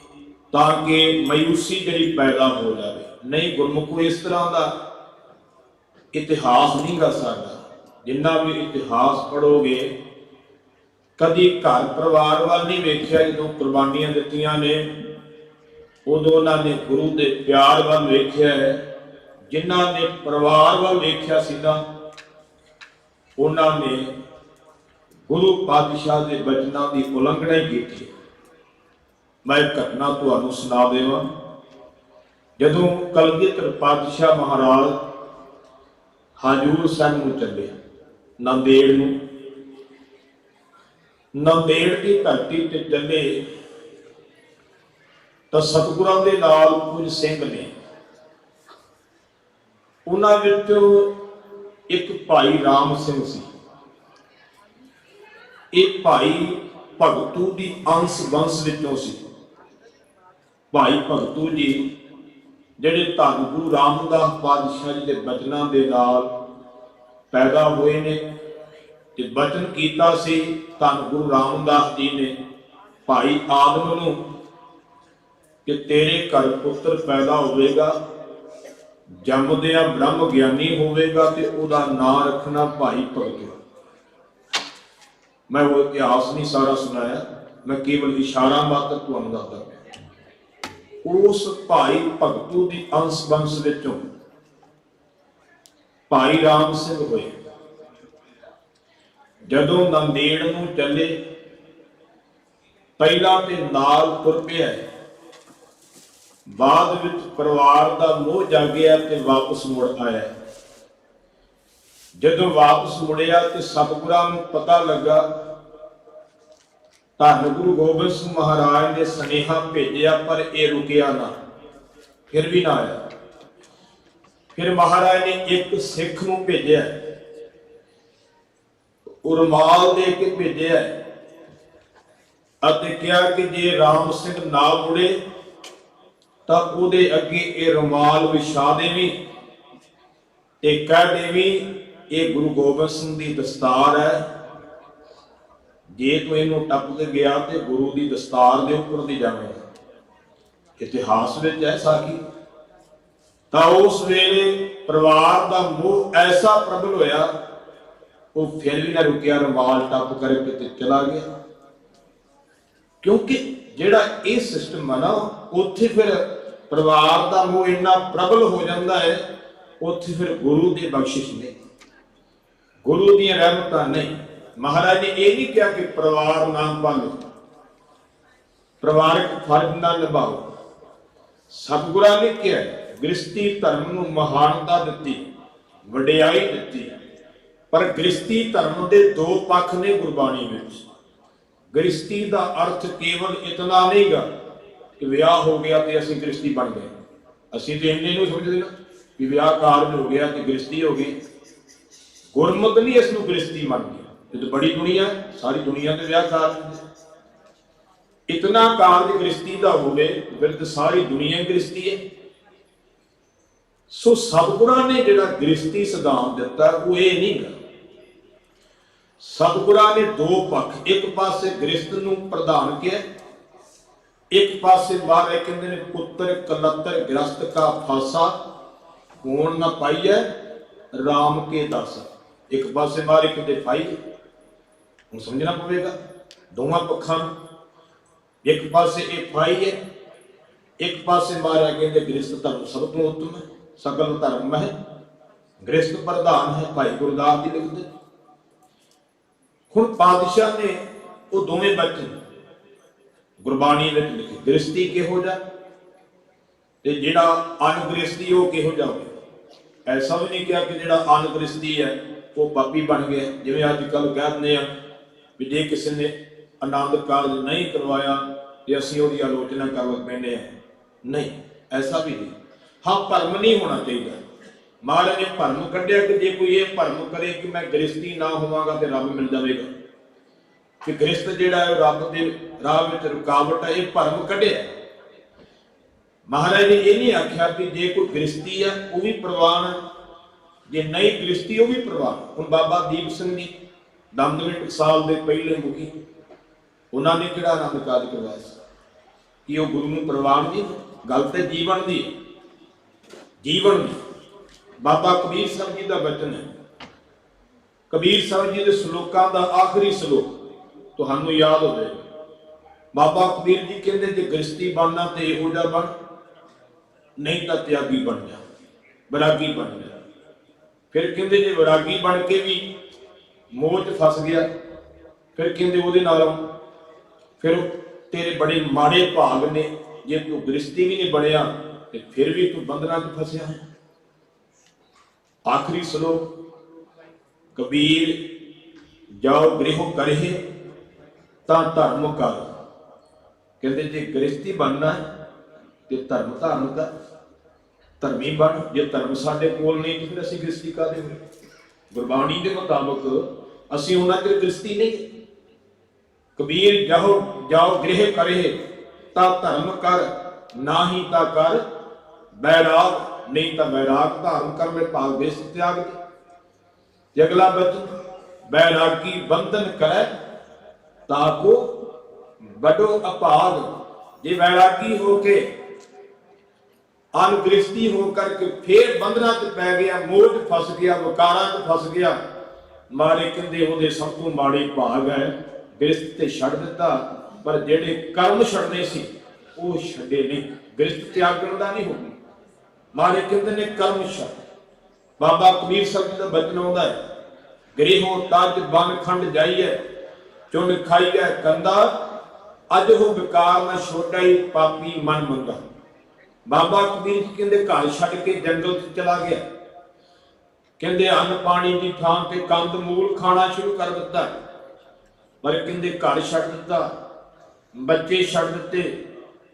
ਤਾਂ ਕਿ ਮਾਯੂਸੀ ਜਿਹੜੀ ਪੈਦਾ ਹੋ ਜਾਵੇ। ਨਹੀਂ, ਗੁਰਮੁਖੋ ਇਸ ਤਰ੍ਹਾਂ ਦਾ ਇਤਿਹਾਸ ਨਹੀਂ ਗਾ ਸਾਡਾ। ਜਿੰਨਾ ਵੀ ਇਤਿਹਾਸ ਪੜ੍ਹੋਗੇ, ਕਦੀ ਘਰ ਪਰਿਵਾਰ ਵੱਲ ਨਹੀਂ ਵੇਖਿਆ। ਜਦੋਂ ਕੁਰਬਾਨੀਆਂ ਦਿੱਤੀਆਂ ਨੇ ਉਦੋਂ ਉਹਨਾਂ ਨੇ ਗੁਰੂ ਦੇ ਪਿਆਰ ਵੱਲ ਵੇਖਿਆ ਹੈ। ਜਿਨ੍ਹਾਂ ਨੇ ਪਰਿਵਾਰ ਵੱਲ ਵੇਖਿਆ ਸੀ ਨਾ, ਉਹਨਾਂ ਨੇ ਗੁਰੂ ਪਾਤਸ਼ਾਹ ਦੇ ਬਚਨਾਂ ਦੀ ਉਲੰਘਣਾ ਹੀ ਕੀਤੀ। ਮੈਂ ਇੱਕ ਘਟਨਾ ਤੁਹਾਨੂੰ ਸੁਣਾ ਦੇਵਾਂ। ਜਦੋਂ ਕਲਗੀਧਰ ਪਾਤਸ਼ਾਹ ਮਹਾਰਾਜ ਹਜੂਰ ਸਾਹਿਬ ਨੂੰ ਚੱਲੇ, ਨਾਂਦੇੜ ਨੂੰ, ਨਾਂਦੇੜ ਦੀ ਧਰਤੀ ਤੇ ਚੱਲੇ ਤਾਂ ਸਤਿਗੁਰਾਂ ਦੇ ਨਾਲ ਕੁਝ ਸਿੰਘ ਨੇ। ਉਹਨਾਂ ਵਿੱਚੋਂ ਇੱਕ ਭਾਈ ਰਾਮ ਸਿੰਘ ਸੀ। ਇਹ ਭਾਈ ਭਗਤੂ ਦੀ ਅੰਸ਼ ਵੰਸ਼ ਵਿੱਚੋਂ ਸੀ। ਭਾਈ ਭਗਤੂ ਜੀ ਜਿਹੜੇ ਧੰਨ ਗੁਰੂ ਰਾਮਦਾਸ ਪਾਤਸ਼ਾਹ ਜੀ ਦੇ ਬਚਨਾਂ ਦੇ ਨਾਲ ਪੈਦਾ ਹੋਏ ਨੇ ਤੇ ਬਚਨ ਕੀਤਾ ਸੀ ਧੰਨ ਗੁਰੂ ਰਾਮਦਾਸ ਜੀ ਨੇ ਭਾਈ ਆਦਮ ਨੂੰ ਕਿ ਤੇਰੇ ਘਰ ਪੁੱਤਰ ਪੈਦਾ ਹੋਵੇਗਾ, ਜੰਮਦਿਆਂ ਬ੍ਰਹਮ ਗਿਆਨੀ ਹੋਵੇਗਾ ਤੇ ਉਹਦਾ ਨਾਂ ਰੱਖਣਾ ਭਾਈ ਭਗਤੂ। ਮੈਂ ਉਹ ਇਤਿਹਾਸ ਨਹੀਂ ਸਾਰਾ ਸੁਣਾਇਆ, ਮੈਂ ਕੇਵਲ ਇਸ਼ਾਰਾ ਮਾਤਰ ਤੁਹਾਨੂੰ ਦੱਸਦਾ ਪਿਆ। ਉਸ ਭਾਈ ਭਗਤੂ ਦੀ ਅੰਸ਼ ਵੰਸ਼ ਵਿੱਚੋਂ ਭਾਈ ਰਾਮ ਸਿੰਘ ਹੋਏ। ਜਦੋਂ ਨੰਦੇੜ ਨੂੰ ਚੱਲੇ ਪਹਿਲਾਂ ਤੇ ਨਾਲ ਤੁਰ ਪਿਆ, ਬਾਅਦ ਵਿੱਚ ਪਰਿਵਾਰ ਦਾ ਮੋਹ ਜਾਗਿਆ ਤੇ ਵਾਪਸ ਮੁੜ ਆਇਆ। ਜਦੋਂ ਵਾਪਸ ਮੁੜਿਆ ਤੇ ਸਤਿਗੁਰਾਂ ਨੂੰ ਪਤਾ ਲੱਗਾ, ਧੰਨ ਗੁਰੂ ਗੋਬਿੰਦ ਸਿੰਘ ਮਹਾਰਾਜ ਨੇ ਸੁਨੇਹਾ ਭੇਜਿਆ ਪਰ ਇਹ ਰੁਕਿਆ ਨਾ, ਫਿਰ ਵੀ ਨਾ ਆਇਆ। ਫਿਰ ਮਹਾਰਾਜ ਨੇ ਇੱਕ ਸਿੱਖ ਨੂੰ ਭੇਜਿਆ, ਉਹ ਰੁਮਾਲ ਦੇ ਕੇ ਭੇਜਿਆ ਅਤੇ ਕਿਹਾ ਕਿ ਜੇ ਰਾਮ ਸਿੰਘ ਨਾ ਮੁੜੇ ਤਾਂ ਉਹਦੇ ਅੱਗੇ ਇਹ ਰੁਮਾਲ ਵਿਛਾ ਦੇਵੀਂ ਤੇ ਕਹਿ ਦੇਵੀਂ ਇਹ ਗੁਰੂ ਗੋਬਿੰਦ ਸਿੰਘ ਦੀ ਦਸਤਾਰ ਹੈ, ਜੇ ਤੂੰ ਇਹਨੂੰ ਟੱਪ ਕੇ ਗਿਆ ਤੇ ਗੁਰੂ ਦੀ ਦਸਤਾਰ ਦੇ ਉੱਪਰ ਦੀ ਜਾਵੇਗਾ। ਇਤਿਹਾਸ ਵਿੱਚ ਐਸਾ ਕੀ ਤਾਂ ਉਸ ਵੇਲੇ ਪਰਿਵਾਰ ਦਾ ਮੋਹ ਐਸਾ ਪ੍ਰਬਲ ਹੋਇਆ, ਉਹ ਫਿਰ ਵੀ ਨਾ ਰੁਕਿਆ, ਰੁਮਾਲ ਟੱਪ ਕਰਕੇ ਤੇ ਚਲਾ ਗਿਆ। ਕਿਉਂਕਿ ਜਿਹੜਾ ਇਹ ਸਿਸਟਮ ਹੈ ਨਾ, ਉੱਥੇ ਫਿਰ ਪਰਿਵਾਰ ਦਾ ਮੋਹ ਇੰਨਾ ਪ੍ਰਬਲ ਹੋ ਜਾਂਦਾ ਹੈ, ਉੱਥੇ ਫਿਰ ਗੁਰੂ ਦੀ ਬਖਸ਼ਿਸ਼ ਨਹੀਂ, ਗੁਰੂ ਦੀਆਂ ਰਹਿਮਤਾਂ ਨਹੀਂ। ਮਹਾਰਾਜ ਨੇ ਇਹ ਨਹੀਂ ਕਿਹਾ ਕਿ ਪਰਿਵਾਰ ਨਾ ਪਾਲੋ, ਪਰਿਵਾਰਕ ਫਰਜ਼ ਨਾ ਨਿਭਾਓ। ਸਤਿਗੁਰਾਂ ਨੇ ਕਿਹਾ ਗ੍ਰਸਤੀ ਧਰਮ ਨੂੰ ਮਹਾਨਤਾ ਦਿੱਤੀ, ਵਡਿਆਈ ਦਿੱਤੀ, ਪਰ ਗ੍ਰਸਤੀ ਧਰਮ ਦੇ ਦੋ ਪੱਖ ਨੇ ਗੁਰਬਾਣੀ ਵਿੱਚ। ਗ੍ਰਸਤੀ ਦਾ ਅਰਥ ਕੇਵਲ ਇਤਨਾ ਨਹੀਂਗਾ ਕਿ ਵਿਆਹ ਹੋ ਗਿਆ ਤੇ ਅਸੀਂ ਗ੍ਰਸਤੀ ਬਣ ਗਏ। ਅਸੀਂ ਤੇ ਇੰਨੇ ਨੂੰ ਸਮਝਦੇ ਨਾ ਕਿ ਵਿਆਹ ਕਾਰਜ ਹੋ ਗਿਆ ਤੇ ਗ੍ਰਸਤੀ ਹੋ ਗਈ। ਗੁਰਮਤਿ ਨਹੀਂ ਇਸ ਨੂੰ ਗ੍ਰਸਤੀ ਮੰਨਦੀ। ਇਹ ਤਾਂ ਬੜੀ ਦੁਨੀਆ, ਸਾਰੀ ਦੁਨੀਆ ਦੇ ਵਿਆਹ ਕਾਰਜ ਇਤਨਾ ਕਾਰਜ ਗ੍ਰਸਤੀ ਦਾ ਹੋਵੇ ਫਿਰ ਤਾਂ ਸਾਰੀ ਦੁਨੀਆ ਗ੍ਰਸਤੀ ਹੈ। ਸੋ ਸਤਿਗੁਰਾਂ ਨੇ ਜਿਹੜਾ ਗ੍ਰਸਤੀ ਸਿਧਾਂਤ ਦਿੱਤਾ ਉਹ ਇਹ ਨਹੀਂ ਗਾ। ਸਤਿਗੁਰਾਂ ਨੇ ਦੋ ਪੱਖ, ਇੱਕ ਪਾਸੇ ਗ੍ਰਸਤ ਨੂੰ ਪ੍ਰਧਾਨ ਕਿਹਾ, ਇੱਕ ਪਾਸੇ ਮਹਾਰਾਜ ਕਹਿੰਦੇ ਨੇ ਪੁੱਤਰ ਕਲੱਤਰ ਗ੍ਰਸਤ ਕਾ ਫਾਸਾ ਕੋਣ ਨਾ ਪਾਈਐ ਰਾਮ ਕੇ ਦਾਸਾ। ਇੱਕ ਪਾਸੇ ਮਹਾਰਾਜ ਕਹਿੰਦੇ ਫਾਈ, ਹੁਣ ਸਮਝਣਾ ਪਵੇਗਾ ਦੋਵਾਂ ਪੱਖਾਂ ਨੂੰ। ਇੱਕ ਪਾਸੇ ਇਹ ਫਾਈ ਹੈ, ਇੱਕ ਪਾਸੇ ਮਹਾਰਾਜ ਕਹਿੰਦੇ ਗ੍ਰਸਤ ਧਰਮ ਸਭ ਤੋਂ ਉੱਤਮ ਹੈ, ਸਗਲ ਧਰਮ ਹੈ ਗ੍ਰਸਤ ਪ੍ਰਧਾਨ ਹੈ। ਭਾਈ ਗੁਰਦਾਸ ਜੀ ਲਿਖਦੇ। ਹੁਣ ਪਾਤਸ਼ਾਹ ਨੇ ਉਹ ਦੋਵੇਂ ਬਚਨ ਗੁਰਬਾਣੀ ਵਿੱਚ ਲਿਖੇ, ਗ੍ਰਸਤੀ ਕਿਹੋ ਜਿਹਾ ਤੇ ਜਿਹੜਾ ਅਨਗ੍ਰਸਤੀ ਉਹ ਕਿਹੋ ਜਿਹਾ ਹੋਵੇ। ਐਸਾ ਵੀ ਨਹੀਂ ਕਿਹਾ ਕਿ ਜਿਹੜਾ ਅਨਗ੍ਰਸਤੀ ਹੈ ਉਹ ਪਾਪੀ ਬਣ ਗਿਆ। ਜਿਵੇਂ ਅੱਜ ਕੱਲ੍ਹ ਕਹਿ ਦਿੰਦੇ ਆ ਵੀ ਜੇ ਕਿਸੇ ਨੇ ਆਨੰਦ ਕਾਰਜ ਨਹੀਂ ਕਰਵਾਇਆ ਤੇ ਅਸੀਂ ਉਹਦੀ ਆਲੋਚਨਾ ਕਰਨ ਪੈਂਦੇ ਆ। ਨਹੀਂ, ਐਸਾ ਵੀ ਨਹੀਂ। ਹਾਂ, ਭਰਮ ਨਹੀਂ ਹੋਣਾ ਚਾਹੀਦਾ। ਮਹਾਰਾਜ ਨੇ ਭਰਮ ਕੱਢਿਆ ਕਿ ਜੇ ਕੋਈ ਇਹ ਭਰਮ ਕਰੇ ਕਿ ਮੈਂ ਗ੍ਰਸਤੀ ਨਾ ਹੋਵਾਂਗਾ ਤੇ ਰੱਬ ਮਿਲ ਜਾਵੇਗਾ, ਕਿ ਗ੍ਰਸਤ ਜਿਹੜਾ ਹੈ ਉਹ ਰੱਬ ਦੇ ਰਾਹ ਵਿੱਚ ਰੁਕਾਵਟ ਹੈ, ਇਹ ਭਰਮ ਕੱਢਿਆ। ਮਹਾਰਾਜ ਨੇ ਇਹ ਨਹੀਂ ਆਖਿਆ ਕਿ ਜੇ ਕੋਈ ਗ੍ਰਸਤੀ ਆ ਉਹ ਵੀ ਪ੍ਰਵਾਨ, ਜੇ ਨਹੀਂ ਗ੍ਰਸਤੀ ਉਹ ਵੀ ਪ੍ਰਵਾਨ। ਹੁਣ ਬਾਬਾ ਦੀਪ ਸਿੰਘ ਜੀ ਦਮਦਮੀ ਟਕਸਾਲ ਦੇ ਪਹਿਲੇ ਮੁਖੀ, ਉਹਨਾਂ ਨੇ ਕਿਹੜਾ ਆਨੰਦ ਕਾਰਜ ਕਰਵਾਇਆ ਸੀ ਕਿ ਉਹ ਗੁਰੂ ਨੂੰ ਪ੍ਰਵਾਨ ਦੀ ਗੱਲ ਤੇ ਜੀਵਨ ਦੀ, ਜੀਵਨ ਦੀ। ਬਾਬਾ ਕਬੀਰ ਸਾਹਿਬ ਜੀ ਦਾ ਬਚਨ ਹੈ, ਕਬੀਰ ਸਾਹਿਬ ਜੀ ਦੇ ਸ਼ਲੋਕਾਂ ਦਾ ਆਖਰੀ ਸ਼ਲੋਕ ਤੁਹਾਨੂੰ ਯਾਦ ਹੋਵੇ। ਬਾਬਾ ਕਬੀਰ ਜੀ ਕਹਿੰਦੇ ਜੇ ਗ੍ਰਸਤੀ ਬਣਨਾ ਤੇ ਇਹੋ ਜਿਹਾ ਬਣ, ਨਹੀਂ ਤਾਂ ਤਿਆਗੀ ਬਣ ਜਾ, ਵਿਰਾਗੀ ਬਣ ਜਾ। ਫਿਰ ਕਹਿੰਦੇ ਜੇ ਵਿਰਾਗੀ ਬਣ ਕੇ ਵੀ ਮੋਹ 'ਚ ਫਸ ਗਿਆ, ਫਿਰ ਕਹਿੰਦੇ ਉਹਦੇ ਨਾਲੋਂ ਫਿਰ ਤੇਰੇ ਬੜੇ ਮਾੜੇ ਭਾਗ ਨੇ। ਜੇ ਤੂੰ ਗ੍ਰਸਤੀ ਵੀ ਨਹੀਂ ਬਣਿਆ ਤੇ ਫਿਰ ਵੀ ਤੂੰ ਬੰਧਨਾਂ 'ਚ ਫਸਿਆ ਹੈ। ਆਖਰੀ ਸ਼ਲੋਕ ਕਬੀਰ ਜਾਓ ਗ੍ਰਹਿ ਕਰਹਿ ਤਾਂ ਧਰਮ ਕਰ। ਕਹਿੰਦੇ ਜੇ ਗ੍ਰਸਤੀ ਬਣਨਾ ਤੇ ਧਰਮ ਧਾਰਨ ਕਰ, ਧਰਮੀ ਬਣ। ਜੇ ਧਰਮ ਸਾਡੇ ਕੋਲ ਨਹੀਂ ਤੇ ਫਿਰ ਅਸੀਂ ਗ੍ਰਸਤੀ ਕਾਹਦੇ ਹੋਏ। ਗੁਰਬਾਣੀ ਦੇ ਮੁਤਾਬਕ ਅਸੀਂ ਉਹਨਾਂ ਚਿਰ ਗ੍ਰਸਤੀ ਨਹੀਂ। ਕਬੀਰ ਜਾਓ ਗ੍ਰਹਿ ਕਰੇ ਤਾਂ ਧਰਮ ਕਰ, ਨਾਹੀ ਤਾਂ ਕਰ ਬੈਰਾਗ, ਨਹੀਂ ਤਾਂ ਬੈਰਾਗ ਧਾਰਨ ਕਰ ਲੈ ਭਾਗ ਦੇਸ ਤਿਆਗ ਦੇ। ਤੇ ਅਗਲਾ ਬਚਨ ਬੈਰਾਗੀ ਬੰਧਨ ਕਰੈ ਤਾਕੋ ਵੱਡੋ ਅਭਾਗ। ਜੇ ਵੈਰਾਗੀ ਹੋ ਕੇ ਅਨਗ੍ਰਸਤੀ ਹੋ ਕਰਕੇ ਫੇਰ ਬੰਧਨਾਂ 'ਚ ਪੈ ਗਿਆ, ਮੋਹ 'ਚ ਫਸ ਗਿਆ, ਵਿਕਾਰਾਂ 'ਚ ਫਸ ਗਿਆ, ਮਾਰੇ ਕਹਿੰਦੇ ਉਹਦੇ ਸਭ ਤੋਂ ਮਾੜੇ ਭਾਗ ਹੈ ਗ੍ਰਸਤ ਤੇ ਛੱਡ ਦਿੱਤਾ। ਪਰ ਜਿਹੜੇ ਕਰਮ ਛੱਡਨੇ ਸੀ ਉਹ ਛੱਡੇ ਨਹੀਂ, ਗ੍ਰਸਤ ਤਿਆਗਣ ਦਾ ਨਹੀਂ ਹੋਣਾ। ਮਾਰੇ ਕਹਿੰਦੇ ਨੇ ਕਰਮ ਛੱਡ। ਬਾਬਾ ਕਬੀਰ ਸਾਹਿਬ ਜੀ ਦਾ ਬਚਨ ਆਉਂਦਾ ਹੈ, ਗ੍ਰਹਿਓ ਤਜ ਬਨ ਖੰਡ ਜਾਈਐ, ਚੁਣ ਖਾਈਐ ਕੰਦਾ, ਅਜ ਹੋ ਵਿਕਾਰ ਨਾ ਛੋੜਾਈ ਪਾਪੀ ਮਨ ਮੰਗਾ। ਬਾਬਾ ਕਬੀਰ ਜੀ ਕਹਿੰਦੇ ਘਰ ਛੱਡ ਕੇ ਜੰਗਲ 'ਚ ਚਲਾ ਗਿਆ। ਕਹਿੰਦੇ ਅੰਨ ਪਾਣੀ ਦੀ ਥਾਂ ਤੇ ਕੰਦ ਮੂਲ ਖਾਣਾ ਸ਼ੁਰੂ ਕਰ ਦਿੱਤਾ। ਪਰ ਕਹਿੰਦੇ ਘਰ ਛੱਡ ਦਿੱਤਾ, ਬੱਚੇ ਛੱਡ ਦਿੱਤੇ,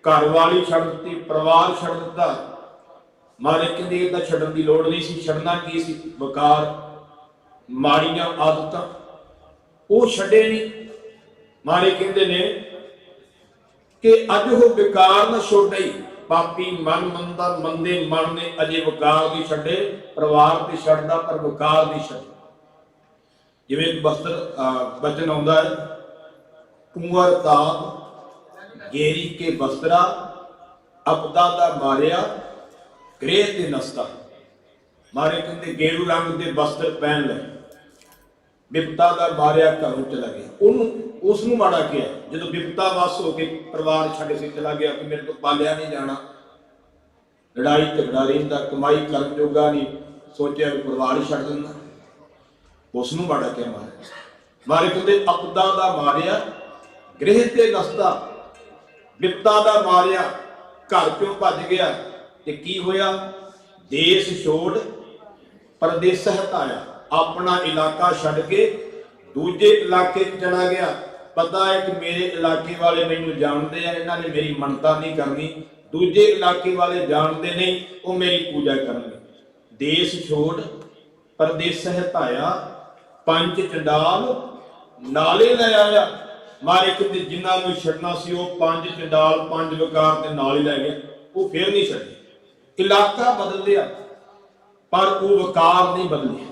ਘਰ ਵਾਲੀ ਛੱਡ ਦਿੱਤੀ, ਪਰਿਵਾਰ ਛੱਡ ਦਿੱਤਾ। ਮਾਰੇ ਕਹਿੰਦੇ ਇਹ ਤਾਂ ਛੱਡਣ ਦੀ ਲੋੜ ਨਹੀਂ ਸੀ। ਛੱਡਣਾ ਕੀ ਸੀ? ਵਿਕਾਰ, ਮਾੜੀਆਂ ਆਦਤਾਂ, ਉਹ ਛੱਡੇ ਨਹੀਂ। ਮਾਰੇ ਕਹਿੰਦੇ ਨੇ ਕਿ ਅੱਜ ਉਹ ਵਿਕਾਰ ਨਾ ਛੋੜਈ ਪਾਪੀ ਮਨ ਮੰਦਾ, ਮੰਦੇ ਮਨ ਨੇ ਅਜੇ ਵਿਕਾਰ ਦੀ ਛੱਡੇ। ਪਰਿਵਾਰ ਤੇ ਛੱਡਦਾ ਪਰ ਵਿਕਾਰ ਦੀ ਛੱਡੇ। ਜਿਵੇਂ ਬਚਨ ਆਉਂਦਾ ਹੈ, ਕੁੰਵਰ ਤਾਪ ਗੇਰੀ ਕੇ ਬਸਤਰਾ, ਅਪਦਾ ਦਾ ਮਾਰਿਆ ਗ੍ਰਹਿ ਤੇ ਨਸਤਾ। ਮਾਰੇ ਕਹਿੰਦੇ ਗੇਰੂ ਰੰਗ ਦੇ ਬਸਤਰ ਪਹਿਨ ਲੈ, ਵਿਪਤਾ ਦਾ ਮਾਰਿਆ ਘਰੋਂ ਚਲਾ ਗਿਆ। ਉਸ ਨੂੰ ਮਾੜਾ ਕਿਹਾ ਜਦੋਂ ਵਿਪਤਾ ਵਸ ਹੋ ਕੇ ਪਰਿਵਾਰ ਛੱਡ ਕੇ ਚਲਾ ਗਿਆ ਕਿ ਮੇਰੇ ਤੋਂ ਪਾਲਿਆ ਨਹੀਂ ਜਾਣਾ। ਲੜਾਈ ਝਗੜਾ ਰਹਿੰਦਾ, ਕਮਾਈ ਕਰਨ ਜੋਗਾ ਨਹੀਂ, ਸੋਚਿਆ ਵੀ ਪਰਿਵਾਰ ਹੀ ਛੱਡ ਦਿੰਦਾ। ਉਸ ਨੂੰ ਮਾੜਾ ਕਿਹਾ ਮਾਰੇ ਕਹਿੰਦੇ ਅਪਦਾ ਦਾ ਮਾਰਿਆ ਗ੍ਰਹਿ ਤੇ ਨਸਤਾ, ਵਿਪਤਾ ਦਾ ਮਾਰਿਆ ਘਰ ਚੋਂ ਭੱਜ ਗਿਆ। ਤੇ ਕੀ ਹੋਇਆ? ਦੇਸ਼ ਛੋੜ ਪਰਦੇਸ ਹਟਾਇਆ, ਆਪਣਾ ਇਲਾਕਾ ਛੱਡ ਕੇ ਦੂਜੇ ਇਲਾਕੇ 'ਚ ਚਲਾ ਗਿਆ। ਪਤਾ ਹੈ ਕਿ ਮੇਰੇ ਇਲਾਕੇ ਵਾਲੇ ਮੈਨੂੰ ਜਾਣਦੇ ਆ, ਇਹਨਾਂ ਨੇ ਮੇਰੀ ਮੰਨਤਾ ਨਹੀਂ ਕਰਨੀ। ਦੂਜੇ ਇਲਾਕੇ ਵਾਲੇ ਜਾਣਦੇ ਨਹੀਂ, ਉਹ ਮੇਰੀ ਪੂਜਾ ਕਰਨਗੇ। ਦੇਸ਼ ਛੋੜ ਪਰਦੇਸ ਹਟਾਇਆ, ਪੰਜ ਚੰਡਾਲ ਨਾਲੇ ਲੈ ਆਇਆ। ਮਾਰੇ ਕਹਿੰਦੇ ਜਿਨ੍ਹਾਂ ਨੂੰ ਛੱਡਣਾ ਸੀ ਉਹ ਪੰਜ ਚੰਡਾਲ, ਪੰਜ ਵਿਕਾਰ ਤੇ ਨਾਲ ਹੀ ਲੈ ਗਿਆ। ਉਹ ਫੇਰ ਨਹੀਂ ਛੱਡੇ। ਇਲਾਕਾ ਬਦਲ ਲਿਆ ਪਰ ਉਹ ਵਿਕਾਰ ਨਹੀਂ ਬਦਲੇ,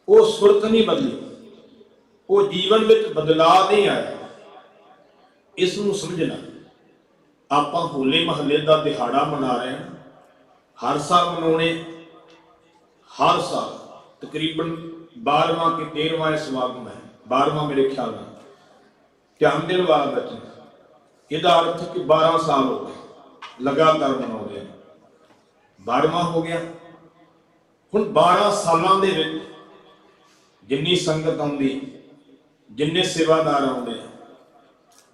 ਉਹ ਸੁਰਤ ਨਹੀਂ ਬਦਲੀ, ਉਹ ਜੀਵਨ ਵਿੱਚ ਬਦਲਾਅ ਨਹੀਂ ਆਇਆ। ਇਸ ਨੂੰ ਸਮਝਣਾ। ਆਪਾਂ ਹੋਲੇ ਮਹੱਲੇ ਦਾ ਦਿਹਾੜਾ ਮਨਾ ਰਹੇ ਹਾਂ, ਹਰ ਸਾਲ ਮਨਾਉਣੇ। ਹਰ ਸਾਲ ਤਕਰੀਬਨ 12ਵਾਂ ਕਿ 13ਵਾਂ ਸਮਾਗਮ ਹੈ, 12ਵਾਂ ਮੇਰੇ ਖਿਆਲ ਨਾਲ। ਧਿਆਨ ਦੇਣ ਵਾਲਾ ਬਚਨ, ਇਹਦਾ ਅਰਥ ਕਿ 12 ਸਾਲ ਹੋ ਗਏ ਲਗਾਤਾਰ ਮਨਾਉਂਦੇ ਆ। 12ਵਾਂ ਹੋ ਗਿਆ। ਹੁਣ 12 ਸਾਲਾਂ ਦੇ ਵਿੱਚ ਜਿੰਨੀ ਸੰਗਤ ਆਉਂਦੀ, ਜਿੰਨੇ ਸੇਵਾਦਾਰ ਆਉਂਦੇ,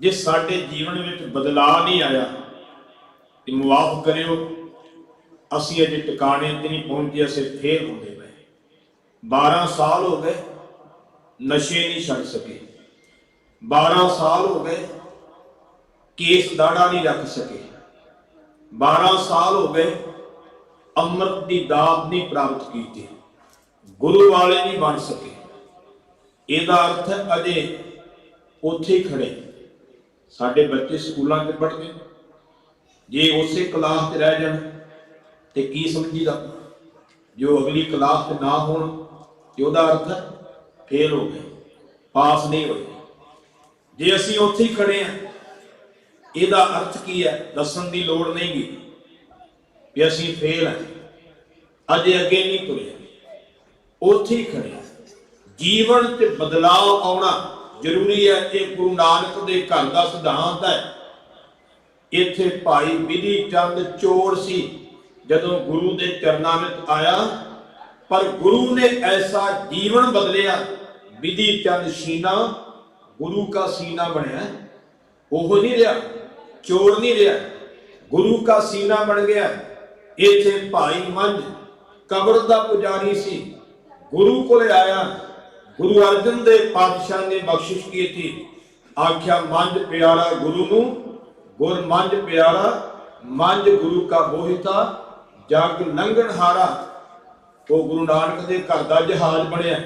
ਜੇ ਸਾਡੇ ਜੀਵਨ ਵਿੱਚ ਬਦਲਾਅ ਨਹੀਂ ਆਇਆ ਤੇ ਮੁਆਫ ਕਰਿਓ, ਅਸੀਂ ਅਜੇ ਟਿਕਾਣੇ ਤੇ ਨਹੀਂ ਪਹੁੰਚੇ, ਅਸੀਂ ਫੇਲ ਹੁੰਦੇ ਪਏ। 12 ਸਾਲ ਹੋ ਗਏ ਨਸ਼ੇ ਨਹੀਂ ਛੱਡ ਸਕੇ, 12 ਸਾਲ ਹੋ ਗਏ ਕੇਸ ਦਾੜਾ ਨਹੀਂ ਰੱਖ ਸਕੇ, 12 ਸਾਲ ਹੋ ਗਏ ਅੰਮ੍ਰਿਤ ਦੀ ਦਾਤ ਨਹੀਂ ਪ੍ਰਾਪਤ ਕੀਤੀ, ਗੁਰੂ ਵਾਲੇ ਨਹੀਂ ਬਣ ਸਕੇ। ਇਹਦਾ ਅਰਥ ਹੈ ਅਜੇ ਉੱਥੇ ਹੀ ਖੜੇ। ਸਾਡੇ ਬੱਚੇ ਸਕੂਲਾਂ 'ਚ ਪੜ੍ਹਦੇ, ਜੇ ਉਸੇ ਕਲਾਸ 'ਚ ਰਹਿ ਜਾਣ ਤੇ ਕੀ ਸਮਝੀਦਾ? ਜੋ ਅਗਲੀ ਕਲਾਸ 'ਚ ਨਾ ਹੋਣ ਤੇ ਉਹਦਾ ਅਰਥ ਫੇਲ ਹੋ ਗਏ, ਪਾਸ ਨਹੀਂ ਹੋਏ। ਜੇ ਅਸੀਂ ਉੱਥੇ ਹੀ ਖੜੇ ਆ, ਇਹਦਾ ਅਰਥ ਕੀ ਹੈ? ਦੱਸਣ ਦੀ ਲੋੜ ਨਹੀਂ ਗੀ ਵੀ ਅਸੀਂ ਫੇਲ ਹਾਂ, ਅਜੇ ਅੱਗੇ ਨਹੀਂ ਤੁਰੇ, ਉੱਥੇ ਹੀ ਖੜੇ। ਜੀਵਨ 'ਚ ਬਦਲਾਅ ਆਉਣਾ ਜ਼ਰੂਰੀ ਹੈ। ਇਹ ਗੁਰੂ ਨਾਨਕ ਦੇ ਘਰ ਦਾ ਸਿਧਾਂਤ ਹੈ। ਇੱਥੇ ਭਾਈ ਬਿਧੀ ਚੰਦ ਚੋਰ ਸੀ ਜਦੋਂ ਗੁਰੂ ਦੇ ਚਰਨਾਂ ਵਿੱਚ ਆਇਆ, ਪਰ ਗੁਰੂ ਨੇ ਐਸਾ ਜੀਵਨ ਬਦਲਿਆ। ਬਿਧੀ ਚੰਦ ਸੀਨਾ ਗੁਰੂ ਦਾ ਸੀਨਾ ਬਣਿਆ। ਉਹ ਨਹੀਂ ਰਿਹਾ, ਚੋਰ ਨਹੀਂ ਰਿਹਾ, ਗੁਰੂ ਦਾ ਸੀਨਾ ਬਣ ਗਿਆ। ਇੱਥੇ ਭਾਈ ਮੰਝ ਕਬਰ ਦਾ ਪੁਜਾਰੀ ਸੀ, ਗੁਰੂ ਕੋਲੇ ਆਇਆ। ਗੁਰੂ ਅਰਜਨ ਦੇਵ ਪਾਤਸ਼ਾਹ ਨੇ ਬਖਸ਼ਿਸ਼ ਕੀਤੀ, ਆਖਿਆ ਮੰਝ ਪਿਆਰਾ ਗੁਰੂ ਨੂੰ, ਗੁਰ ਮੰਝ ਪਿਆਰਾ, ਮੰਝ ਗੁਰੂ ਕਾ ਬੋਹਿਤਾ, ਜਗ ਲੰਘਣ ਹਾਰਾ। ਉਹ ਗੁਰੂ ਨਾਨਕ ਦੇ ਘਰ ਦਾ ਜਹਾਜ਼ ਬਣਿਆ,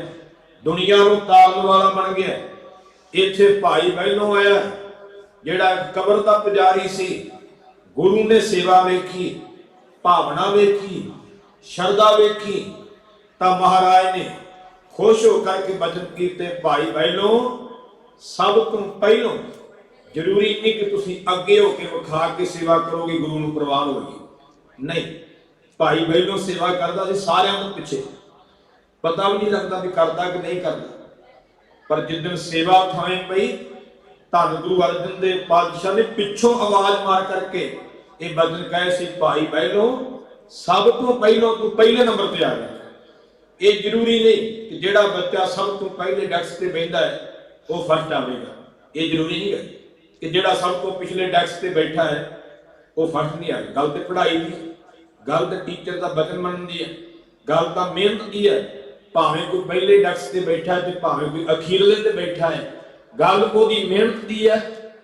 ਦੁਨੀਆ ਨੂੰ ਤਾਰਨ ਵਾਲਾ ਬਣ ਗਿਆ। ਇੱਥੇ ਭਾਈ ਪਹਿਲੋਂ ਆਇਆ ਜਿਹੜਾ ਕਬਰ ਦਾ ਪੁਜਾਰੀ ਸੀ। ਗੁਰੂ ਨੇ ਸੇਵਾ ਵੇਖੀ, ਭਾਵਨਾ ਵੇਖੀ, ਸ਼ਰਧਾ ਵੇਖੀ, ਤਾਂ ਮਹਾਰਾਜ ਨੇ ਖੁਸ਼ ਹੋ ਕਰਕੇ ਬਚਨ ਕੀਤੇ, ਭਾਈ ਪਹਿਲੋਂ ਸਭ ਤੋਂ ਪਹਿਲੋਂ ਜ਼ਰੂਰੀ ਨਹੀਂ ਕਿ ਤੁਸੀਂ ਅੱਗੇ ਹੋ ਕੇ ਵਿਖਾ ਕੇ ਸੇਵਾ ਕਰੋਗੇ, ਗੁਰੂ ਨੂੰ ਪ੍ਰਵਾਨ ਹੋਗੀ। ਨਹੀਂ, ਭਾਈ ਪਹਿਲੋਂ ਸੇਵਾ ਕਰਦਾ ਸੀ ਸਾਰਿਆਂ ਤੋਂ ਪਿੱਛੇ, ਪਤਾ ਵੀ ਨਹੀਂ ਲੱਗਦਾ ਵੀ ਕਰਦਾ ਕਿ ਨਹੀਂ ਕਰਦਾ। ਪਰ ਜਿੱਦਣ ਸੇਵਾ ਥਾਵੇਂ ਪਈ, ਧੰਨ ਗੁਰੂ ਅਰਜਨ ਦੇਵ ਪਾਤਸ਼ਾਹ ਨੇ ਪਿੱਛੋਂ ਆਵਾਜ਼ ਮਾਰ ਕਰਕੇ ਇਹ ਬਚਨ ਕਹੇ ਸੀ, ਭਾਈ ਪਹਿਲੋਂ ਸਭ ਤੋਂ ਪਹਿਲੋਂ ਤੂੰ ਪਹਿਲੇ ਨੰਬਰ ਤੇ ਆ ਗਿਆ। ਇਹ ਜ਼ਰੂਰੀ ਨਹੀਂ ਕਿ ਜਿਹੜਾ ਬੱਚਾ ਸਭ ਤੋਂ ਪਹਿਲੇ ਡੈਸਕ ਤੇ ਬੈਠਾ ਹੈ ਉਹ ਫਸਟ ਆਵੇਗਾ। ਇਹ ਜ਼ਰੂਰੀ ਨਹੀਂ ਹੈ ਕਿ ਜਿਹੜਾ ਸਭ ਤੋਂ ਪਿਛਲੇ ਡੈਸਕ ਤੇ ਬੈਠਾ ਹੈ ਉਹ ਫਸਟ ਨਹੀਂ ਆਏਗਾ। ਗੱਲ ਤੇ ਪੜ੍ਹਾਈ ਦੀ, ਗੱਲ ਤੇ ਟੀਚਰ ਦਾ ਬਚਨ ਮੰਨਣ ਦੀ ਹੈ, ਗੱਲ ਤਾਂ ਮਿਹਨਤ ਦੀ ਹੈ। ਭਾਵੇਂ ਕੋਈ ਪਹਿਲੇ ਡੈਸਕ ਤੇ ਬੈਠਾ ਹੈ ਤੇ ਭਾਵੇਂ ਕੋਈ ਅਖੀਰਲੇ ਤੇ ਬੈਠਾ ਹੈ, ਗੱਲ ਉਹਦੀ ਮਿਹਨਤ ਦੀ ਹੈ,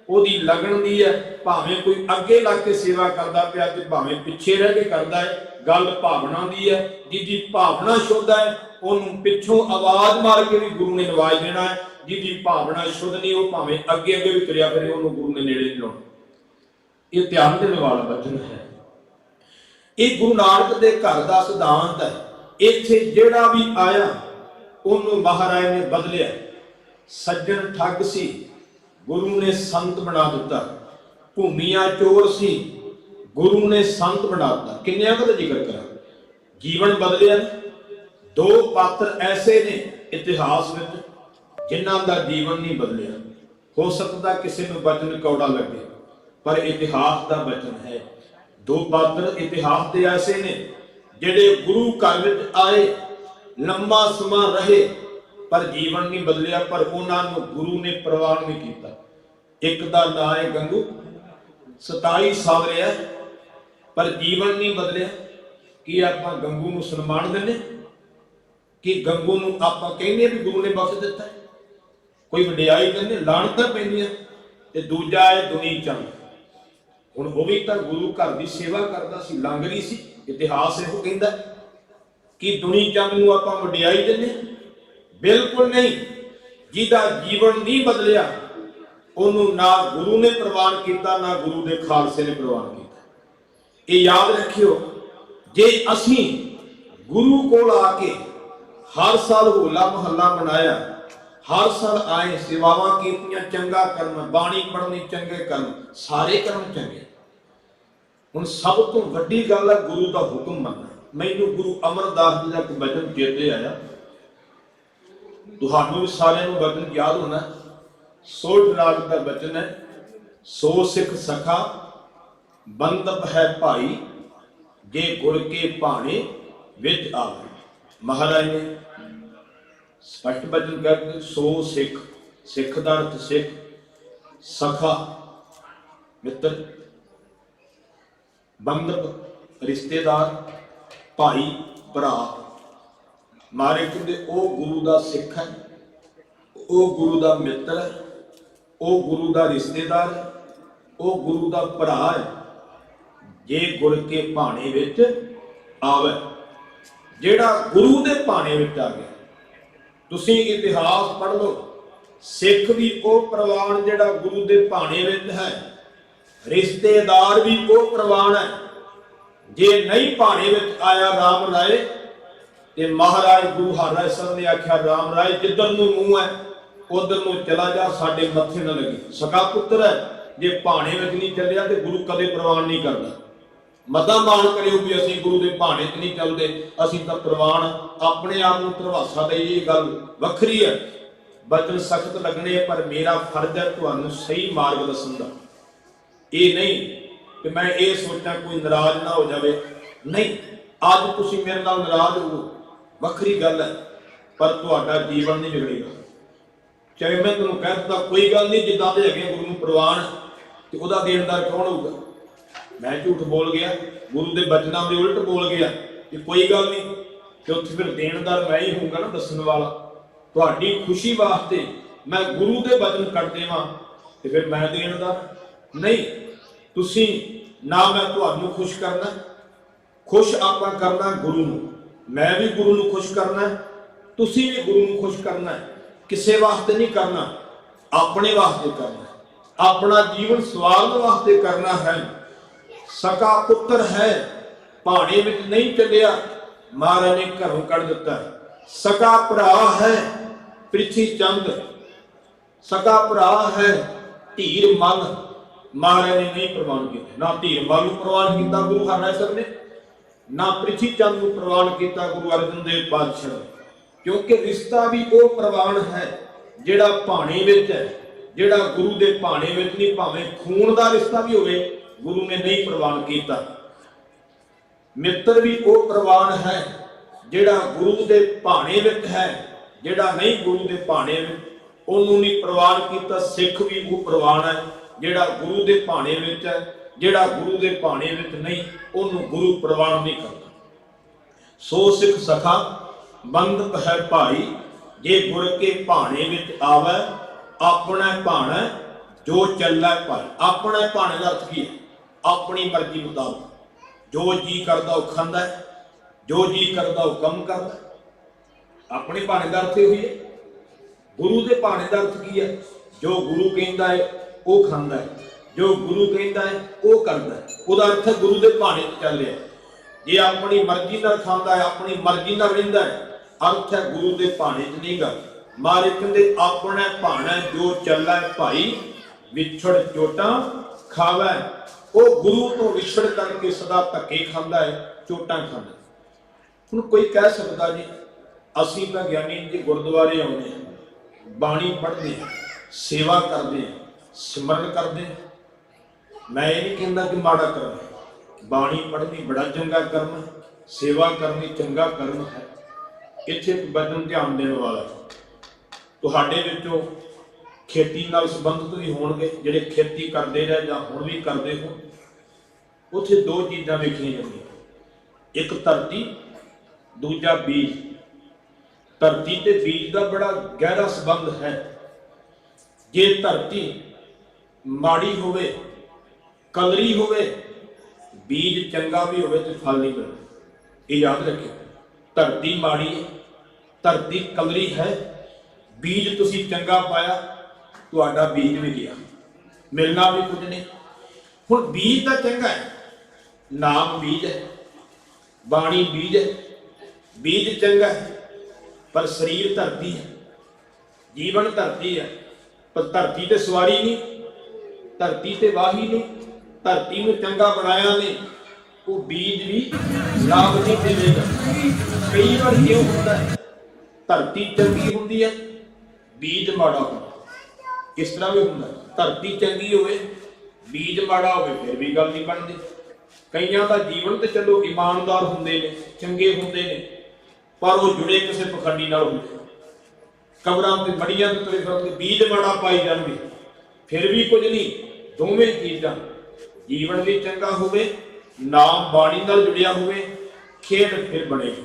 ਉਹਦੀ ਲਗਨ ਦੀ ਹੈ। ਭਾਵੇਂ ਕੋਈ ਅੱਗੇ ਲੱਗ ਕੇ ਸੇਵਾ ਕਰਦਾ ਪਿਆ ਤੇ ਭਾਵੇਂ ਪਿੱਛੇ ਰਹਿ ਕੇ ਕਰਦਾ ਹੈ, ਗੱਲ ਭਾਵਨਾ ਦੀ ਹੈ। ਜਿਹਦੀ ਭਾਵਨਾ ਸ਼ੁੱਧ ਹੈ ਉਹਨੂੰ ਪਿੱਛੋਂ ਆਵਾਜ਼ ਮਾਰ ਕੇ ਵੀ ਗੁਰੂ ਨੇ ਨਵਾਜ ਦੇਣਾ ਹੈ। ਜਿਹਦੀ ਭਾਵਨਾ ਸ਼ੁੱਧ ਨਹੀਂ, ਉਹ ਭਾਵੇਂ ਅੱਗੇ ਅੱਗੇ ਵੀ ਤੁਰਿਆ ਫਿਰੇ, ਉਹਨੂੰ ਗੁਰੂ ਨੇ ਨੇੜੇ ਨਹੀਂ ਲਾਉਣਾ। ਇਹ ਧਿਆਨ ਦੇਣ ਵਾਲਾ ਬਚਨ ਹੈ। ਇਹ ਗੁਰੂ ਨਾਨਕ ਦੇ ਘਰ ਦਾ ਸਿਧਾਂਤ ਹੈ। ਇੱਥੇ ਜਿਹੜਾ ਵੀ ਆਇਆ ਉਹਨੂੰ ਮਹਾਰਾਜ ਨੇ ਬਦਲਿਆ। ਸੱਜਣ ਠੱਗ ਸੀ, ਗੁਰੂ ਨੇ ਸੰਤ ਬਣਾ ਦਿੱਤਾ। ਭੂਮੀਆਂ ਚੋਰ ਸੀ, ਗੁਰੂ ਨੇ ਸੰਤ ਬਣਾ ਦਿੱਤਾ। ਕਿੰਨਿਆਂ ਦਾ ਜ਼ਿਕਰ ਕਰਾਂ, ਜੀਵਨ ਬਦਲਿਆ। ਦੋ ਪਾਤਰ ਐਸੇ ਨੇ ਇਤਿਹਾਸ ਵਿੱਚ ਜਿਨ੍ਹਾਂ ਦਾ ਜੀਵਨ ਨਹੀਂ ਬਦਲਿਆ। ਹੋ ਸਕਦਾ ਕਿਸੇ ਨੂੰ ਬਚਨ ਕੌੜਾ ਲੱਗੇ, ਪਰ ਇਤਿਹਾਸ ਦਾ ਬਚਨ ਹੈ। ਦੋ ਪਾਤਰ ਇਤਿਹਾਸ ਦੇ ਐਸੇ ਨੇ ਜਿਹੜੇ ਗੁਰੂ ਘਰ ਵਿੱਚ ਆਏ, ਲੰਮਾ ਸਮਾਂ ਰਹੇ, ਪਰ ਜੀਵਨ ਨਹੀਂ ਬਦਲਿਆ, ਪਰ ਉਹਨਾਂ ਨੂੰ ਗੁਰੂ ਨੇ ਪ੍ਰਵਾਨ ਨਹੀਂ ਕੀਤਾ। ਇੱਕ ਦਾ ਨਾਂ ਹੈ ਗੰਗੂ, 27 ਸਾਲ ਰਿਹਾ ਪਰ ਜੀਵਨ ਨਹੀਂ ਬਦਲਿਆ। ਕੀ ਆਪਾਂ ਗੰਗੂ ਨੂੰ ਸਨਮਾਨ ਦਿੰਦੇ? ਕਿ ਗੰਗੂ ਨੂੰ ਆਪਾਂ ਕਹਿੰਦੇ ਵੀ ਗੁਰੂ ਨੇ ਬਖਸ਼ ਦਿੱਤਾ? ਕੋਈ ਵਡਿਆਈ ਕਹਿੰਦੇ? ਲਾਹਣਤਾਂ ਪੈਂਦੀਆਂ। ਤੇ ਦੂਜਾ ਹੈ ਦੁਨੀ ਚੰਦ। ਹੁਣ ਉਹ ਵੀ ਤਾਂ ਗੁਰੂ ਘਰ ਦੀ ਸੇਵਾ ਕਰਦਾ ਸੀ, ਲਾਂਗਰੀ ਸੀ। ਇਤਿਹਾਸ ਇਹੋ ਕਹਿੰਦਾ ਕਿ ਦੁਨੀ ਚੰਦ ਨੂੰ ਆਪਾਂ ਵਡਿਆਈ ਦਿੰਦੇ? ਬਿਲਕੁਲ ਨਹੀਂ। ਜਿਹਦਾ ਜੀਵਨ ਨਹੀਂ ਬਦਲਿਆ ਉਹਨੂੰ ਨਾ ਗੁਰੂ ਨੇ ਪ੍ਰਵਾਨ ਕੀਤਾ, ਨਾ ਗੁਰੂ ਦੇ ਖਾਲਸੇ ਨੇ ਪ੍ਰਵਾਨ ਕੀਤਾ। ਇਹ ਯਾਦ ਰੱਖਿਓ, ਜੇ ਅਸੀਂ ਗੁਰੂ ਕੋਲ ਆ ਕੇ ਹਰ ਸਾਲ ਹੋਲਾ ਮਹੱਲਾ ਮਨਾਇਆ, ਹਰ ਸਾਲ ਆਏ, ਸੇਵਾਵਾਂ ਕੀਤੀਆਂ, ਚੰਗਾ ਕਰਮ, ਬਾਣੀ ਪੜ੍ਹਨੀ, ਚੰਗੇ ਕਰਮ, ਸਾਰੇ ਕਰਮ ਚੰਗੇ। ਹੁਣ ਸਭ ਤੋਂ ਵੱਡੀ ਗੱਲ ਹੈ ਗੁਰੂ ਦਾ ਹੁਕਮ ਮੰਨਣਾ। ਮੈਨੂੰ ਗੁਰੂ ਅਮਰਦਾਸ ਜੀ ਦਾ ਇੱਕ ਬਚਨ ਚੇਤੇ ਆਇਆ, ਤੁਹਾਨੂੰ ਵੀ ਸਾਰਿਆਂ ਨੂੰ ਬਚਨ ਯਾਦ ਹੋਣਾ। ਸੋਢ ਰਾਗ ਦਾ ਬਚਨ ਹੈ, ਸੋ ਸਿੱਖ ਸਖਾ ਬੰਦਪ ਹੈ ਭਾਈ, ਜੇ ਗੁਰ ਕੇ ਭਾਣੇ ਵਿੱਚ ਆਵੇ। ਮਹਾਰਾਜ ਨੇ ਸਪਸ਼ਟ ਬਚਨ ਕਰਦੇ, ਸੋ ਸਿੱਖ, ਸਿੱਖ ਦਾ ਅਰਥ ਸਿੱਖ, ਸਖਾ ਮਿੱਤਰ, ਬੰਦਪ ਰਿਸ਼ਤੇਦਾਰ, ਭਾਈ ਭਰਾ। ਮਾਰੇ ਕਹਿੰਦੇ ਉਹ ਗੁਰੂ ਦਾ ਸਿੱਖ ਹੈ, ਉਹ ਗੁਰੂ ਦਾ ਮਿੱਤਰ ਹੈ, ਉਹ ਗੁਰੂ ਦਾ ਰਿਸ਼ਤੇਦਾਰ ਹੈ, ਉਹ ਗੁਰੂ ਦਾ ਭਰਾ ਹੈ, ਜੇ ਗੁਰ ਕੇ ਭਾਣੇ ਵਿੱਚ ਆਵੇ। ਜਿਹੜਾ ਗੁਰੂ ਦੇ ਭਾਣੇ ਵਿੱਚ ਆ ਗਿਆ। ਤੁਸੀਂ ਇਤਿਹਾਸ ਪੜ੍ਹ ਲਓ, ਸਿੱਖ ਵੀ ਉਹ ਪ੍ਰਵਾਨ ਜਿਹੜਾ ਗੁਰੂ ਦੇ ਭਾਣੇ ਵਿੱਚ ਹੈ, ਰਿਸ਼ਤੇਦਾਰ ਵੀ ਉਹ ਪ੍ਰਵਾਨ ਹੈ। ਜੇ ਨਹੀਂ ਭਾਣੇ ਵਿੱਚ ਆਇਆ ਰਾਮ ਰਾਏ, ਤੇ ਮਹਾਰਾਜ ਗੁਰੂ ਹਰਿਰਾਏ ਸਾਹਿਬ ਨੇ ਆਖਿਆ, ਰਾਮ ਰਾਏ ਜਿੱਧਰ ਨੂੰ ਮੂੰਹ ਹੈ ਉਧਰ ਨੂੰ ਚਲਾ ਜਾ, ਸਾਡੇ ਮੱਥੇ ਨਾ ਲੱਗੀ। ਸਕਾ ਪੁੱਤਰ ਹੈ, ਜੇ ਭਾਣੇ ਵਿੱਚ ਨਹੀਂ ਚੱਲਿਆ ਤੇ ਗੁਰੂ ਕਦੇ ਪ੍ਰਵਾਨ ਨਹੀਂ ਕਰਦਾ। ਮਤਾ ਮਾਣ ਕਰਿਓ ਵੀ ਅਸੀਂ ਗੁਰੂ ਦੇ ਭਾਣੇ 'ਚ ਨਹੀਂ ਚੱਲਦੇ, ਅਸੀਂ ਤਾਂ ਪ੍ਰਵਾਨ ਆਪਣੇ ਆਪ ਨੂੰ ਧਰਵਾਸਾ ਦੇ। ਇਹ ਗੱਲ ਵੱਖਰੀ ਹੈ, ਬਚਨ ਸਖਤ ਲੱਗਣੇ, ਪਰ ਮੇਰਾ ਫਰਜ਼ ਹੈ ਤੁਹਾਨੂੰ ਸਹੀ ਮਾਰਗ ਦੱਸਣ ਦਾ। ਇਹ ਨਹੀਂ ਕਿ ਮੈਂ ਇਹ ਸੋਚਾਂ ਕੋਈ ਨਾਰਾਜ਼ ਨਾ ਹੋ ਜਾਵੇ। ਨਹੀਂ, ਅੱਜ ਤੁਸੀਂ ਮੇਰੇ ਨਾਲ ਨਾਰਾਜ਼ ਹੋ, ਵੱਖਰੀ ਗੱਲ ਹੈ, ਪਰ ਤੁਹਾਡਾ ਜੀਵਨ ਨਹੀਂ ਵਿਗੜੇਗਾ। ਚਾਹੇ ਮੈਂ ਤੁਹਾਨੂੰ ਕਹਿ ਦਿੱਤਾ ਕੋਈ ਗੱਲ ਨਹੀਂ, ਜਿੱਦਾਂ ਦੇ ਹੈਗੇ ਗੁਰੂ ਨੂੰ ਪ੍ਰਵਾਨ, ਤੇ ਉਹਦਾ ਦੇਣਦਾਰ ਕੌਣ ਹੋਊਗਾ? ਮੈਂ ਝੂਠ ਬੋਲ ਗਿਆ, ਗੁਰੂ ਦੇ ਬਚਨਾਂ ਦੇ ਉਲਟ ਬੋਲ ਗਿਆ ਕਿ ਕੋਈ ਗੱਲ ਨਹੀਂ, ਤੇ ਉੱਥੇ ਫਿਰ ਦੇਣਦਾਰ ਮੈਂ ਹੀ ਹੋਊਗਾ ਨਾ, ਦੱਸਣ ਵਾਲਾ। ਤੁਹਾਡੀ ਖੁਸ਼ੀ ਵਾਸਤੇ ਮੈਂ ਗੁਰੂ ਦੇ ਬਚਨ ਕੱਢ ਦੇਵਾਂ ਤੇ ਫਿਰ ਮੈਂ ਦੇਣਦਾਰ ਨਹੀਂ। ਤੁਸੀਂ ਨਾ, ਮੈਂ ਤੁਹਾਨੂੰ ਖੁਸ਼ ਕਰਨਾ, ਖੁਸ਼ ਆਪਾਂ ਕਰਨਾ ਗੁਰੂ ਨੂੰ। मैं भी गुरु ਨੂੰ खुश करना है, तुसी भी गुरु ਨੂੰ खुश करना है। किसी वास्ते नहीं करना, अपने वास्ते करना है, अपना जीवन सवारन वास्ते करना है। सका पुत्र है, पहाड़ी में नहीं चलिया, महाराज ने घरों कढ़ दिता है। सका भरा है पृथ्वी चंद, सका भरा है धीर मल, महाराज ने नहीं प्रवान किया। ना धीर मल को प्रवान किया गुरु हरराय साहब ने, ना पृथ्वी चंद को प्रवान किया गुरु अर्जन देव पातशाह ने। क्योंकि रिश्ता भी वो प्रवान है जिहड़ा भाणे विच है, जिहड़ा गुरु दे भाणे विच नहीं, भावें खून का रिश्ता भी होवे, गुरु ने नहीं प्रवान किया। मित्र भी वो प्रवान है जिहड़ा गुरु दे भाणे विच है, जिहड़ा नहीं गुरु दे भाणे विच ओनू नहीं प्रवान किया। सिख भी वो प्रवान है जिहड़ा गुरु दे भाणे विच है, जिहड़ा गुरु दे भाणे विच नहीं ओनू गुरु प्रवान नहीं करता। सो सिख सखा बंधप है भाई, जे गुर के भाणे विच आवे, अपना भाणा जो चलै भाई। अपना भाणे का अर्थ की है? अपनी मर्जी मुताबिक जो जी करता वो खांदा है, जो जी करता वो कम करता है। अपने भाणे का अर्थ हुई है। गुरु के भाणे का अर्थ की है? जो गुरु कहता है वो खांदा है, जो गुरु कहता है वो करता है। उसका अर्थ है गुरु के भाणे चल रहा है। जे अपनी मर्जी नाल खांदा है, अपनी मर्जी नाल रहिंदा है, अर्थ है गुरु के भाणे च नहीं गा। मारे कहते अपना भाणा जो चलै भाई, विछड़ चोटा खावै। वो गुरु तो विछड़ करके सदा धक्के खांदा है, चोटा खांदा है। हुण कोई कह सकदा जी असीं तां ज्ञानी जी गुरुद्वारे आउंदे हैं, बाणी पढ़दे हैं, सेवा करते हैं, सिमरन करते हैं। मैं ये नहीं कहता कि माड़ा कर्म है, बाणी पढ़नी बड़ा चंगा कर्म है, सेवा करनी चंगा कर्म है। इत्थे एक वचन ध्यान देने वाला तुहाडे विचों खेती नाल संबंधित भी होणगे, जिहड़े खेती करते रहे जां हुण भी करते हो। उत्थे दो चीज़ां वेखीआं जांदियां, एक धरती, दूजा बीज। धरती ते बीज का बड़ा गहरा संबंध है। जे धरती माड़ी होवे, कलरी होवे, बीज चंगा भी होवे तो फल नहीं मिलता। ये याद रखियो, धरती माड़ी है, धरती कलरी है, बीज तुसी चंगा पाया, तुहाडा बीज भी गया, मिलना भी कुछ नहीं। हुण बीज तो चंगा है, नाम बीज है, बाणी बीज है, बीज चंगा है, पर शरीर धरती है, जीवन धरती है। पर धरती ते सवारी नहीं, धरती ते वाही नहीं, धरती में चंगा बनाया नहीं, वो बीज भी लाभ नहीं देगा। कई बार क्यों होता है, धरती चंगी होती है, बीज माड़ा होता। इस तरह भी होता है, धरती चंगी होवे, बीज माड़ा होवे, फिर भी गल नहीं बनती। कईयां दा जीवन तो चलो ईमानदार होंदे ने, चंगे होंदे ने, पर वो जुड़े किसी पखंडी नाल होंदे। कबरां ते मड़ियां ते तुरे फिरदे, बीज माड़ा पाई जाणगे, फिर भी कुछ नहीं। दोवें चीज़ां, जीवन भी चंगा होवे, नाम बाणी नाल जुड़िया होवे, खेड फिर बनेगी।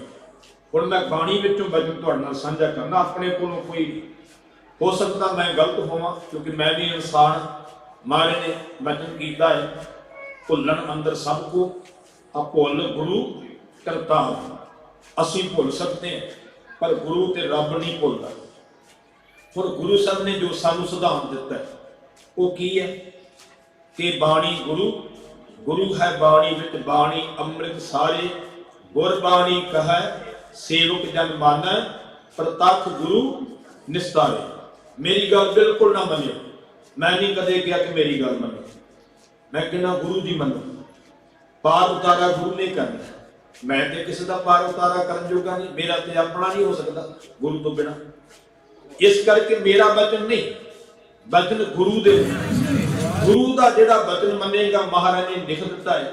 हुण मैं बाणी विचों वचन तुहाडे नाल साझा करना। अपने कोलों कोई हो सकता मैं गलत होवां, क्योंकि मैं भी इंसान, महाराज ने वचन कीता है, भुल्लण अंदर सबको अभुल गुरु करतार। असीं भुल सकते हैं, पर गुरु ते रब नहीं भुलदा। हुण गुरु साहब ने जो सानू सिद्धांत दिता है वो की है कि बाणी गुरु, गुरु है बाणी विच बाणी अमृत सारे, गुर बाणी कहे सेवक जन मानै, प्रतख गुरु निस्तारे। मेरी गल बिल्कुल ना मनियो, मैं नहीं कदे कहा कि मेरी गल मनो, मैं कहना गुरु जी मनो। पार उतारा गुरु ने करना, मैं तो किसी का पार उतारा करन जोगा नहीं, मेरा तो अपना नहीं हो सकता गुरु तो बिना। इस करके मेरा वचन नहीं, वचन गुरु दे। गुरु का जिहड़ा वचन मनेगा, महाराज ने लिख दिता है,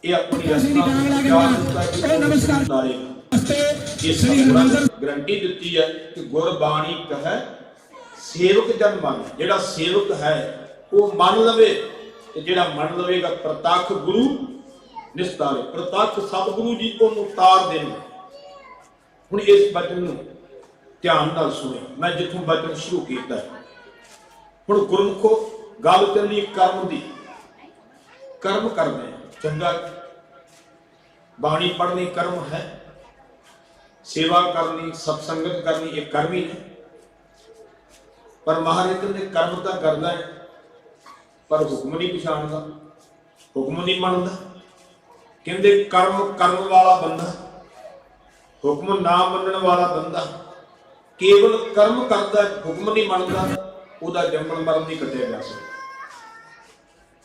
ये अपनी रचना गारंटी दी है कि गुरबाणी कहे सेवक जन मन। जिहड़ा सेवक है वो मन लवे, ते जिहड़ा मन लवेगा प्रतख गुरु निस्तारे। प्रतख सतगुरु जी को तार देने। हुण इस वचन नूं ध्यान नाल सुने, मैं जिथों वचन शुरू किया है। हुण गुरमुखो गल चली कर्म दी, कर्म करने चंगा, बाणी पढ़नी कर्म है, सेवा करनी, सत्संगत करनी, ये कर्म ही ने। पर महाराज कहते कर्म तो करता है पर हुक्म नहीं पछाणदा, हुक्म नहीं मनदा। कहते कर्म करन वाला बंदा, हुक्म ना मनण वाला बंदा, केवल कर्म करता हुक्म नहीं मनदा, ਉਹਦਾ जम्मण मरण नहीं कटिया जा सकता।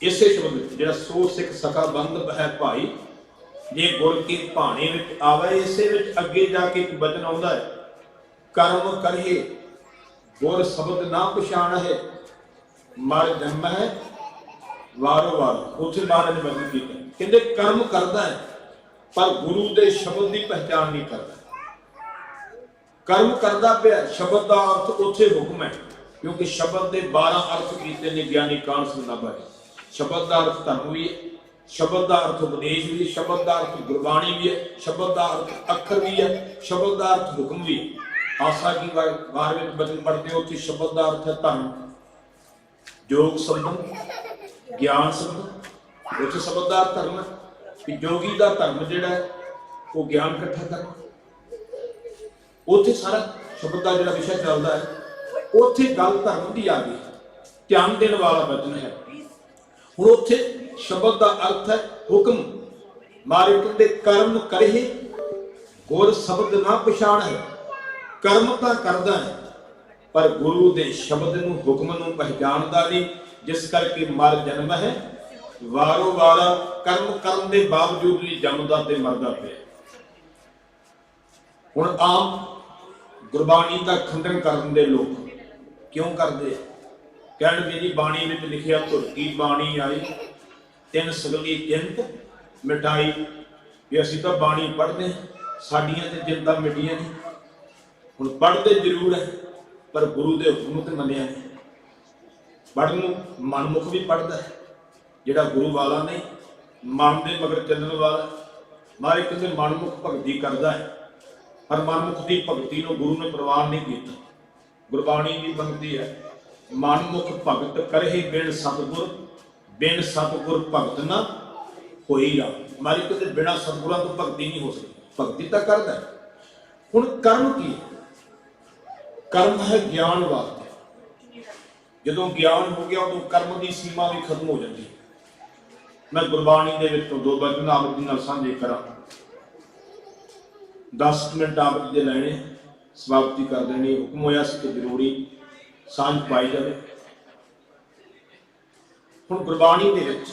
इसे शब्द ਜਿਹੜਾ ਸੋ ਸਿੱਖ ਸਖਾ ਬੰਧ ਹੈ ਭਾਈ, ਜੇ ਗੁਰ ਕੀ ਭਾਣੇ ਵਿੱਚ ਆਵੇ। ਇਸੇ ਵਿੱਚ ਅੱਗੇ ਜਾ ਕੇ ਇੱਕ ਬਚਨ ਆਉਂਦਾ ਹੈ, ਕਰਮ ਕਰੇ ਗੁਰ ਸ਼ਬਦ ਨਾ ਪਛਾਣ ਹੈ, ਮਰ ਜਨਮ ਹੈ ਵਾਰੋ ਵਾਰ। ਉੱਥੇ ਮਹਾਰਾਜ ਨੇ ਬਚਨ ਕੀਤਾ, ਕਹਿੰਦੇ ਕਰਮ ਕਰਦਾ ਹੈ ਪਰ ਗੁਰੂ ਦੇ ਸ਼ਬਦ ਦੀ ਪਹਿਚਾਣ ਨਹੀਂ ਕਰਦਾ। ਕਰਮ ਕਰਦਾ ਪਿਆ, ਸ਼ਬਦ ਦਾ ਅਰਥ ਉੱਥੇ ਹੁਕਮ ਹੈ, क्योंकि शब्द के 12 अर्थ किए ने ज्ञानी कान सुनना। शब्द का अर्थ धर्म भी है, शब्द का अर्थ उपदेश भी है, शब्द का अर्थ गुरबाणी भी है, शब्द का अर्थ अखर भी है, शब्द का अर्थ हुक्म भी है। आशा की बार में बचन पढ़ते हो कि शब्द का अर्थ है धर्म, योग संबंध, ज्ञान संबंध। उस शब्द का अर्थ धर्म है कि जोगी का धर्म जोड़ा है वो ज्ञान इकट्ठा करना। उत्थे सारा शब्द का जो विषय चलता है, ਉੱਥੇ ਗੱਲ ਧਰਮ ਦੀ ਆ ਗਈ, ਧਿਆਨ ਦੇਣ ਵਾਲਾ ਬਚਨ ਹੈ। ਹੁਣ ਉੱਥੇ ਸ਼ਬਦ ਦਾ ਅਰਥ ਹੈ ਹੁਕਮ। ਮਾਰੇ ਕਹਿੰਦੇ ਕਰਮ ਕਰੇ ਗੁਰ ਸ਼ਬਦ ਨਾ ਪਛਾਣ ਹੈ। ਕਰਮ ਤਾਂ ਕਰਦਾ ਹੈ ਪਰ ਗੁਰੂ ਦੇ ਸ਼ਬਦ ਨੂੰ, ਹੁਕਮ ਨੂੰ ਪਹਿਚਾਣਦਾ ਨਹੀਂ, ਜਿਸ ਕਰਕੇ ਮਰ ਜਨਮ ਹੈ ਵਾਰੋ ਵਾਰਾ। ਕਰਮ ਕਰਨ ਦੇ ਬਾਵਜੂਦ ਵੀ ਜੰਮਦਾ ਤੇ ਮਰਦਾ ਪਿਆ। ਹੁਣ ਆਮ ਗੁਰਬਾਣੀ ਦਾ ਖੰਡਨ ਕਰਨ ਦੇ ਲੋਕ क्यों करते? कहणगे जी बाणी में लिखिया धुरकी बाणी आई, तिन सगली चिंत मिटाई। भी असीं तां बाणी पढ़दे, साडियां ते चिंतां मिटियां नहीं। हुण पढ़दे जरूर है पर गुरु दे हुक्म ते मन्निया नहीं। पढ़न नूं मनमुख भी पढ़दा है, जिहड़ा गुरु वाला नहीं, मन दे मगर चलण वाला। मारे कहंदे मनमुख भगती करदा है पर मनमुख दी भगती नूं गुरु ने प्रवान नहीं कीता। गुरबाणी की बनती है, मनमुख भगत करहे बिन सतगुर, बिन सतगुर भगत ना होई रा। मारी कहते बिना सतगुरां तो भगती नहीं हो सकती। भगती तो करदा है। हुण कर्म की है? कर्म है ज्ञान वास्ते। जदों ज्ञान हो गया उदों कर्म की सीमा भी खत्म हो जाती है। मैं गुरबाणी दे विच दो बचन आप जी नाल साझे करा। 10 मिनट आप जी दे लैणे, समाप्ति कर देनी। हुक्म होया सी कि जरूरी सांझ पाई जाए। हुण गुरबाणी दे विच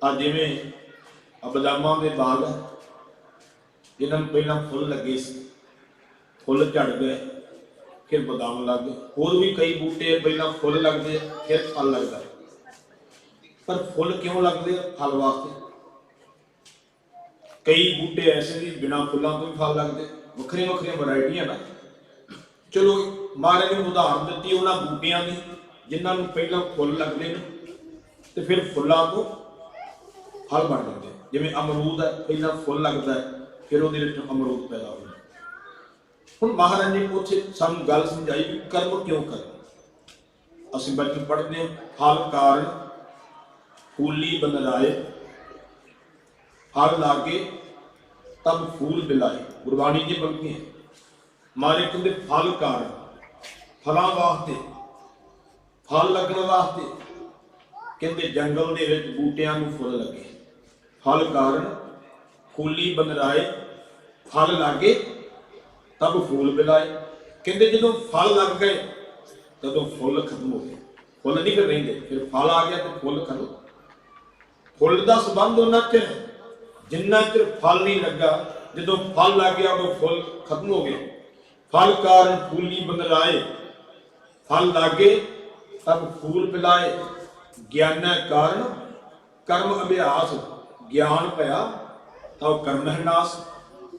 आ जिवें बदामां दे बाग है, जिन्हां नूं पहिलां फुੱਲ लगे सी, फुੱਲ झड़ गए, फिर बदाम लग गए। होर भी कई बूटे पहिलां फुੱਲ लगदे फिर फल लगदा। पर फुੱਲ क्यों लगदे? फल वास्ते। कई बूटे ऐसे भी बिना फुੱਲਾਂ तो भी फल लगदे, ਵੱਖਰੀਆਂ ਵੱਖਰੀਆਂ ਵੈਰਾਈਟੀਆਂ ਨਾ। ਚਲੋ ਮਹਾਰਾਜ ਨੇ ਉਦਾਹਰਨ ਦਿੱਤੀ ਉਹਨਾਂ ਬੂਟਿਆਂ ਦੀ ਜਿਨ੍ਹਾਂ ਨੂੰ ਪਹਿਲਾਂ ਫੁੱਲ ਲੱਗਦੇ ਨੇ ਤੇ ਫਿਰ ਫੁੱਲਾਂ ਤੋਂ ਫਲ ਬਣ ਜਾਂਦੇ। ਜਿਵੇਂ ਅਮਰੂਦ ਹੈ, ਪਹਿਲਾਂ ਫੁੱਲ ਲੱਗਦਾ ਹੈ ਫਿਰ ਉਹਦੇ ਵਿੱਚ ਅਮਰੂਦ ਪੈਦਾ ਹੁੰਦਾ। ਹੁਣ ਮਹਾਰਾਜ ਨੇ ਉੱਥੇ ਸਾਨੂੰ ਗੱਲ ਸਮਝਾਈ ਵੀ ਕਰਮ ਕਿਉਂ ਕਰਨਾ। ਅਸੀਂ ਬਚਨ ਪੜ੍ਹਦੇ ਹਾਂ, ਫਲ ਕਾਰਨ ਫੂਲੀ ਬਨਰਾਏ, फल लागे तब फूल बिलाए। गुरबाणी जी बनती है। मारे कहते फल कारण, फलों वास्ते, फल लगने वास्ते कहते जंगल दे विच बूटियां नूं फुल लगे। फल कारण फूली बनराए, फल लागे तब फूल बिलाए। कहते जो फल लग गए तदों फुल खत्म हो गए। फुल नहीं फिर रहिंदे, फिर फल आ गया तो फुल खत्म। फुल का संबंध उन्ना चिर जिन्ना चिर फल नहीं लगा, जो फल लग गया तो फुल खत्म हो गए। फल कारण फूली बनराए, फल लागे तब फूल पिलाए। ज्ञान कारण कर्म अभ्यास, ज्ञान पया तब कर्म है नाश।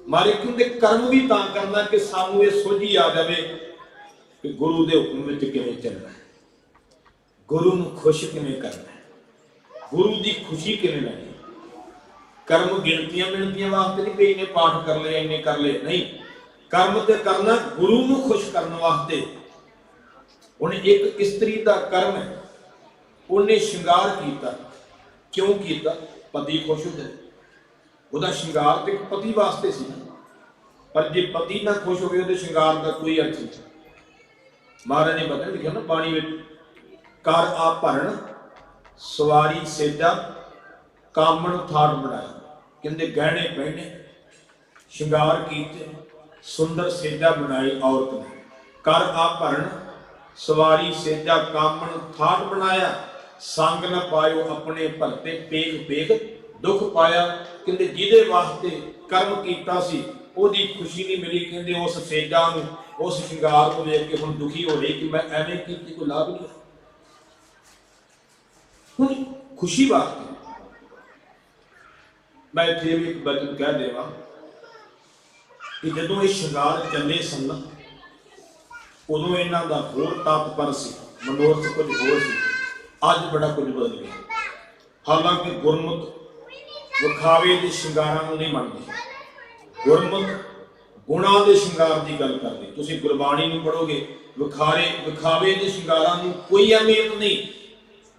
मारे कहते कर्म भी तां करना कि सानू ये सोझी आ जाए कि गुरु के हुक्म में किवें चलना है, गुरु नूं खुश किवें करना है, गुरु की खुशी किवें लैनी। कर्म गिनतियां मिनतियां वास्ते नहीं, कई ने पाठ कर ले, इन्ने कर ले, नहीं। कर्म ते करना गुरु नूं खुश करने वास्ते। उन्हें एक स्त्री का कर्म है, उन्हें श्रृंगार किया। क्यों किया? पति खुश हो जाए। ਉਹਦਾ ਸ਼ਿੰਗਾਰ ਤੇ ਪਤੀ ਵਾਸਤੇ ਸੀ, ਪਰ ਜੇ ਪਤੀ ਨਾ ਖੁਸ਼ ਹੋਵੇ ਉਹਦੇ ਸ਼ਿੰਗਾਰ ਦਾ ਕੋਈ ਅਰਥ ਨਹੀਂ। ਮਹਾਰਾਜ ਨੇ ਬਚਨ ਲਿਖਿਆ ਨਾ ਬਾਣੀ ਵਿੱਚ, ਕਰ ਆ ਭਰਨ ਸਵਾਰੀ ਸੇਜਾ ਕਾਮਣ ਥਾਟ ਬਣਾਇਆ। ਕਹਿੰਦੇ ਗਹਿਣੇ ਪਹਿਨੇ, ਸ਼ਿੰਗਾਰ ਕੀਤੇ, ਸੁੰਦਰ ਸੇਜਾ ਬਣਾਈ ਔਰਤ ਨੇ। ਕਰ ਆ ਭਰਨ ਸਵਾਰੀ ਸੇਜਾ ਕਾਮਣ ਥਾਟ ਬਣਾਇਆ, ਸੰਗ ਨਾ ਪਾਇਓ ਆਪਣੇ ਭਰਤੇ ਪੇਖ ਪੇਖ ਦੁੱਖ ਪਾਇਆ। ਕਹਿੰਦੇ ਜਿਹਦੇ ਵਾਸਤੇ ਕਰਮ ਕੀਤਾ ਸੀ ਉਹਦੀ ਖੁਸ਼ੀ ਨਹੀਂ ਮਿਲੀ। ਕਹਿੰਦੇ ਉਸ ਸੇਜਾ ਨੂੰ, ਉਸ ਸ਼ਿੰਗਾਰ ਨੂੰ ਵੇਖ ਕੇ ਹੁਣ ਦੁਖੀ ਹੋ ਰਹੀ ਕਿ ਮੈਂ ਐਵੇਂ ਕੀਤੀ, ਕੋਈ ਲਾਭ ਨਹੀਂ। ਹੁਣ ਖੁਸ਼ੀ ਵਾਸਤੇ ਮੈਂ ਇੱਥੇ ਵੀ ਇੱਕ ਬਚਨ ਕਹਿ ਦੇਵਾਂ ਕਿ ਜਦੋਂ ਇਹ ਸ਼ਿੰਗਾਰ ਚੱਲੇ ਸਨ ਉਦੋਂ ਇਹਨਾਂ ਦਾ ਹੋਰ ਤਾਤਪਰ ਸੀ, ਮਨੋਰਥ ਕੁਝ ਹੋਰ ਸੀ। ਅੱਜ ਬੜਾ ਕੁਝ ਬਦਲ ਗਿਆ। ਹਾਲਾਂਕਿ ਗੁਰਮੁਖ ਵਿਖਾਵੇ ਦੇ ਸ਼ਿੰਗਾਰਾਂ ਨੂੰ ਨਹੀਂ ਮੰਨਦੇ, ਗੁਰਮੁਖ ਗੁਣਾਂ ਦੇ ਸ਼ਿੰਗਾਰ ਦੀ ਗੱਲ ਕਰਦੇ। ਤੁਸੀਂ ਗੁਰਬਾਣੀ ਨੂੰ ਪੜ੍ਹੋਗੇ, ਵਿਖਾਵੇ ਦੇ ਸ਼ਿੰਗਾਰਾਂ ਨੂੰ ਕੋਈ ਅਹਿਮੀਅਤ ਨਹੀਂ।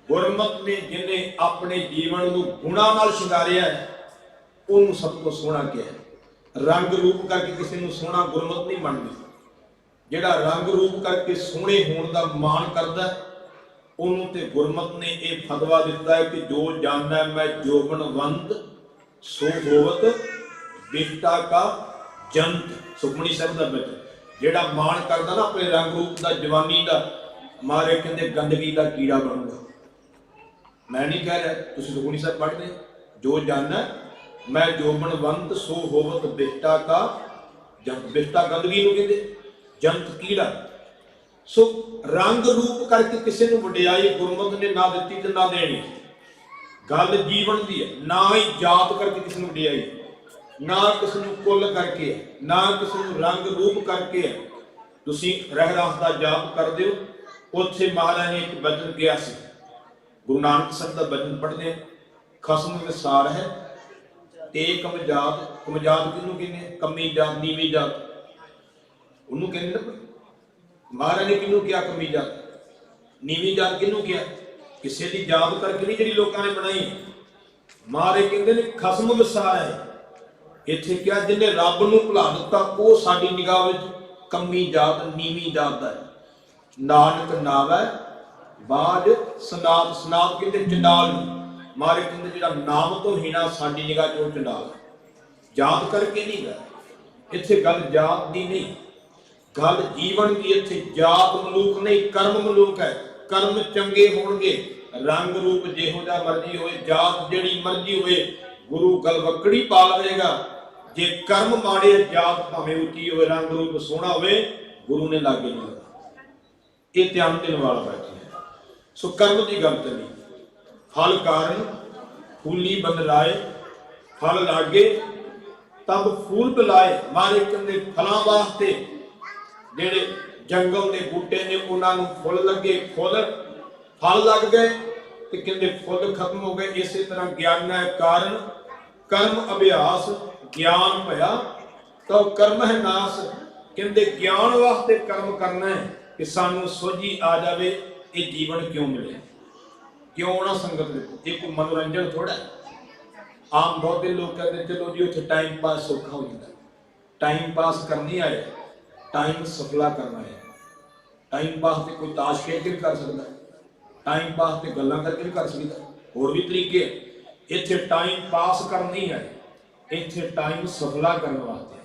ਗੁਰਮੁਖ ਨੇ ਜਿਹਨੇ ਆਪਣੇ ਜੀਵਨ ਨੂੰ ਗੁਣਾਂ ਨਾਲ ਸ਼ਿੰਗਾਰਿਆ ਉਹਨੂੰ ਸਭ ਤੋਂ ਸੋਹਣਾ ਕਿਹਾ। ਰੰਗ ਰੂਪ ਕਰਕੇ ਕਿਸੇ ਨੂੰ ਸੋਹਣਾ ਗੁਰਮੁਖ ਨਹੀਂ ਮੰਨਦੇ। ਜਿਹੜਾ ਰੰਗ ਰੂਪ ਕਰਕੇ ਸੋਹਣੇ ਹੋਣ ਦਾ ਮਾਣ ਕਰਦਾ ਉਹਨੂੰ ਤੇ ਗੁਰਮੁਖ ਨੇ ਇਹ ਫਤਵਾ ਦਿੱਤਾ ਹੈ ਕਿ ਜੋ ਜਾਣੈ ਮੈਂ ਜੋਬਨਵੰਤ ਸੋ ਹੋਵਤ ਬਿਸ਼ਟਾ ਕਾ ਜੰਤ। ਸੁਖਮਨੀ ਸਾਹਿਬ ਦਾ ਬਚਨ, ਜਿਹੜਾ ਮਾਣ ਕਰਦਾ ਨਾ ਆਪਣੇ ਰੰਗ ਰੂਪ ਦਾ, ਜਵਾਨੀ ਦਾ, ਮਾਰੇ ਕਹਿੰਦੇ ਗੰਦਗੀ ਦਾ ਕੀੜਾ ਬਣੂਗਾ। ਮੈਂ ਨਹੀਂ ਕਹਿ ਰਿਹਾ, ਤੁਸੀਂ ਸੁਖਮਨੀ ਸਾਹਿਬ ਪੜ੍ਹਦੇ, ਜੋ ਜਾਣੈ ਮੈਂ ਜੋਬਨਵੰਤ ਸੋ ਹੋਵਤ ਬਿਸ਼ਟਾ ਕਾ ਜੰਤ। ਬਿਸ਼ਟਾ ਗੰਦਗੀ ਨੂੰ ਕਹਿੰਦੇ, ਜੰਤ ਕੀੜਾ। ਸੋ ਰੰਗ ਰੂਪ ਕਰਕੇ ਕਿਸੇ ਨੂੰ ਵਡਿਆਈ ਗੁਰਮੁਖ ਨੇ ਨਾ ਦਿੱਤੀ ਤੇ ਨਾ ਦੇਣੀ। ਗੱਲ ਜੀਵਨ ਦੀ ਹੈ। ਨਾ ਹੀ ਜਾਤ ਕਰਕੇ ਕਿਸੇ ਨੂੰ ਵਡਿਆਈ, ਨਾ ਕਿਸੇ ਨੂੰ ਕੁੱਲ ਕਰਕੇ, ਨਾ ਕਿਸੇ ਨੂੰ ਰੰਗ ਰੂਪ ਕਰਕੇ। ਤੁਸੀਂ ਰਹਿਰਾਸ ਦਾ ਜਾਪ ਕਰਦੇ ਹੋ, ਉੱਥੇ ਮਹਾਰਾਜ ਨੇ ਇੱਕ ਬਚਨ ਕਿਹਾ ਸੀ, ਗੁਰੂ ਨਾਨਕ ਸਾਹਿਬ ਦਾ ਬਚਨ ਪੜ੍ਹਦੇ, ਖਸਮ ਵਿਸਾਰ ਹੈ ਤੇ ਕਮਜਾਤ। ਕਮਜਾਤ ਕਿਹਨੂੰ ਕਹਿੰਦੇ? ਕਮੀ ਜਾਤ, ਨੀਵੀਂ ਜਾਤ ਉਹਨੂੰ ਕਹਿੰਦੇ ਨਾ। ਮਹਾਰਾਜ ਨੇ ਕਿਹਨੂੰ ਕਿਹਾ ਕਮੀ ਜਾਤ, ਨੀਵੀਂ ਜਾਤ ਕਿਹਨੂੰ ਕਿਹਾ? ਕਿਸੇ ਦੀ ਜਾਤ ਕਰਕੇ ਨਹੀਂ ਜਿਹੜੀ ਲੋਕਾਂ ਨੇ ਬਣਾਈ। ਮਹਾਰਾਜ ਕਹਿੰਦੇ ਨੇ ਖਸਮ ਵਿਸਾਰ ਹੈ। ਇੱਥੇ ਕਿਹਾ ਜਿਹਨੇ ਰੱਬ ਨੂੰ ਭੁਲਾ ਦਿੱਤਾ ਉਹ ਸਾਡੀ ਨਿਗਾਹ ਵਿੱਚ ਕਮੀ ਜਾਤ, ਨੀਵੀਂ ਜਾਤ ਦਾ ਹੈ। ਨਾਨਕ ਨਾਵੈ ਬਾਝ ਸਨਾਤ। ਸਨਾਤ ਕਹਿੰਦੇ ਚੰਡਾਲ ਨੂੰ। ਮਹਾਰਾਜ ਕਹਿੰਦੇ ਜਿਹੜਾ ਨਾਮ ਤੋਂ ਹੀਣਾ ਸਾਡੀ ਨਿਗਾਹ ਚੋਂ ਚੰਡਾਲ। ਜਾਤ ਕਰਕੇ ਨਹੀਂ ਗਾ ਇੱਥੇ ਗੱਲ, ਜਾਤ ਦੀ ਨਹੀਂ ਗੱਲ, ਜੀਵਨ ਦੀ। ਇੱਥੇ ਜਾਤ ਮਲੂਕ ਨਹੀਂ, ਕਰਮ ਮਲੂਕ ਹੈ। ਕਰਮ ਚੰਗੇ ਹੋਣਗੇ, ਰੰਗ ਰੂਪ ਜਿਹੋ ਜਿਹਾ ਮਰਜ਼ੀ ਹੋਵੇ, ਜਾਤ ਜਿਹੜੀ ਮਰਜ਼ੀ ਹੋਵੇ, ਗੁਰੂ ਗਲਵਕੜੀ ਪਾ ਲਵੇਗਾ। ਜੇ ਕਰਮ ਮਾੜੇ, ਜਾਤ ਭਾਵੇਂ ਉੱਚੀ ਹੋਵੇ, ਰੰਗ ਰੂਪ ਸੋਹਣਾ ਹੋਵੇ, ਗੁਰੂ ਨੇ ਲਾਗੇ ਨਹੀਂ ਲਾਉਣਾ। ਇਹ ਧਿਆਨ ਦੇਣ ਵਾਲਾ ਬੈਠਾ ਹੈ। ਸੋ ਕਰਮ ਦੀ ਗੱਲ ਤੇ ਨਹੀਂ। ਫਲ ਕਾਰਨ ਫੂਲੀ ਬੰਦਰਾਏ, ਫਲ ਲਾਗੇ ਤਬ ਫੂਲ ਪਿਲਾਏ। ਮਾਰੇ ਕਹਿੰਦੇ ਫਲਾਂ ਵਾਸਤੇ ਜਿਹੜੇ ਜੰਗਲ ਦੇ ਬੂਟੇ ਨੇ ਉਹਨਾਂ ਨੂੰ ਫੁੱਲ ਲੱਗੇ, ਫਲ ਲੱਗ ਗਏ ਤੇ ਕਹਿੰਦੇ ਫੁੱਲ ਖਤਮ ਹੋ ਗਏ। ਇਸੇ ਤਰ੍ਹਾਂ ਗਿਆਨ ਹੈ ਕਾਰਨ, ਕਰਮ ਅਭਿਆਸ ਗਿਆਨ ਭਇਆ ਤਾਂ ਕਰਮ ਹੈ ਨਾਸ। ਕਹਿੰਦੇ ਗਿਆਨ ਵਾਸਤੇ ਕਰਮ ਕਰਨਾ ਹੈ ਕਿ ਸਾਨੂੰ ਸੋਝੀ ਆ ਜਾਵੇ ਇਹ ਜੀਵਨ ਕਿਉਂ ਮਿਲਿਆ, ਕਿਉਂ ਨਾ ਸੰਗਤ ਦੇ। ਇਹ ਕੋਈ ਮਨੋਰੰਜਨ ਥੋੜਾ। ਆਮ ਬਹੁਤੇ ਲੋਕ ਕਹਿੰਦੇ ਚਲੋ ਜੀ ਉੱਥੇ ਟਾਈਮ ਪਾਸ ਸੌਖਾ ਹੋ ਜਾਂਦਾ। ਟਾਈਮ ਪਾਸ ਕਰਨੀ ਆਏ, ਟਾਈਮ ਸਫਲਾ ਕਰਨਾ ਹੈ। ਟਾਈਮ ਪਾਸ ਤੇ ਕੋਈ ਤਾਸ਼ ਖੇਡ ਕੇ ਵੀ ਕਰ ਸਕਦਾ, ਟਾਈਮ ਪਾਸ ਤੇ ਗੱਲਾਂ ਕਰਕੇ ਵੀ ਕਰ ਸਕਦਾ, ਹੋਰ ਵੀ ਤਰੀਕੇ। ਇੱਥੇ ਟਾਈਮ ਪਾਸ ਕਰਨੀ ਹੈ, ਇੱਥੇ ਟਾਈਮ ਸਫਲਾ ਕਰਨ ਵਾਸਤੇ।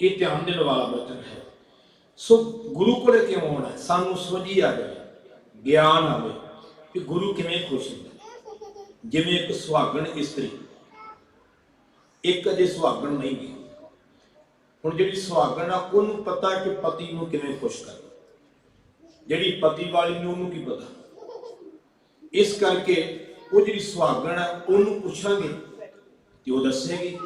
ਇਹ ਧਿਆਨ ਦੇਣ ਵਾਲਾ ਬਚਨ ਹੈ। ਸੋ ਗੁਰੂ ਕੋਲੇ ਕਿਉਂ ਆਉਣਾ? ਸਾਨੂੰ ਸੋਝੀ ਆ ਜਾਵੇ, ਗਿਆਨ ਆਵੇ ਕਿ ਗੁਰੂ ਕਿਵੇਂ ਖੁਸ਼ ਹੁੰਦਾ। ਜਿਵੇਂ ਇੱਕ ਸੁਹਾਗਣ ਇਸਤਰੀ, ਇੱਕ ਅਜੇ ਸੁਹਾਗਣ ਨਹੀਂ ਗਈ। ਹੁਣ ਜਿਹੜੀ ਸੁਹਾਗਣ ਆ ਉਹਨੂੰ ਪਤਾ ਕਿ ਪਤੀ ਨੂੰ ਕਿਵੇਂ ਖੁਸ਼ ਕਰਨਾ। ਜਿਹੜੀ ਪਤੀ ਵਾਲੀ ਨੂੰ ਉਹਨੂੰ ਕੀ ਪਤਾ। ਇਸ ਕਰਕੇ ਉਹ ਜਿਹੜੀ ਸੁਹਾਗਣ ਆ ਉਹਨੂੰ ਪੁੱਛਾਂਗੇ ਤੇ ਉਹ ਦੱਸੇਗੀ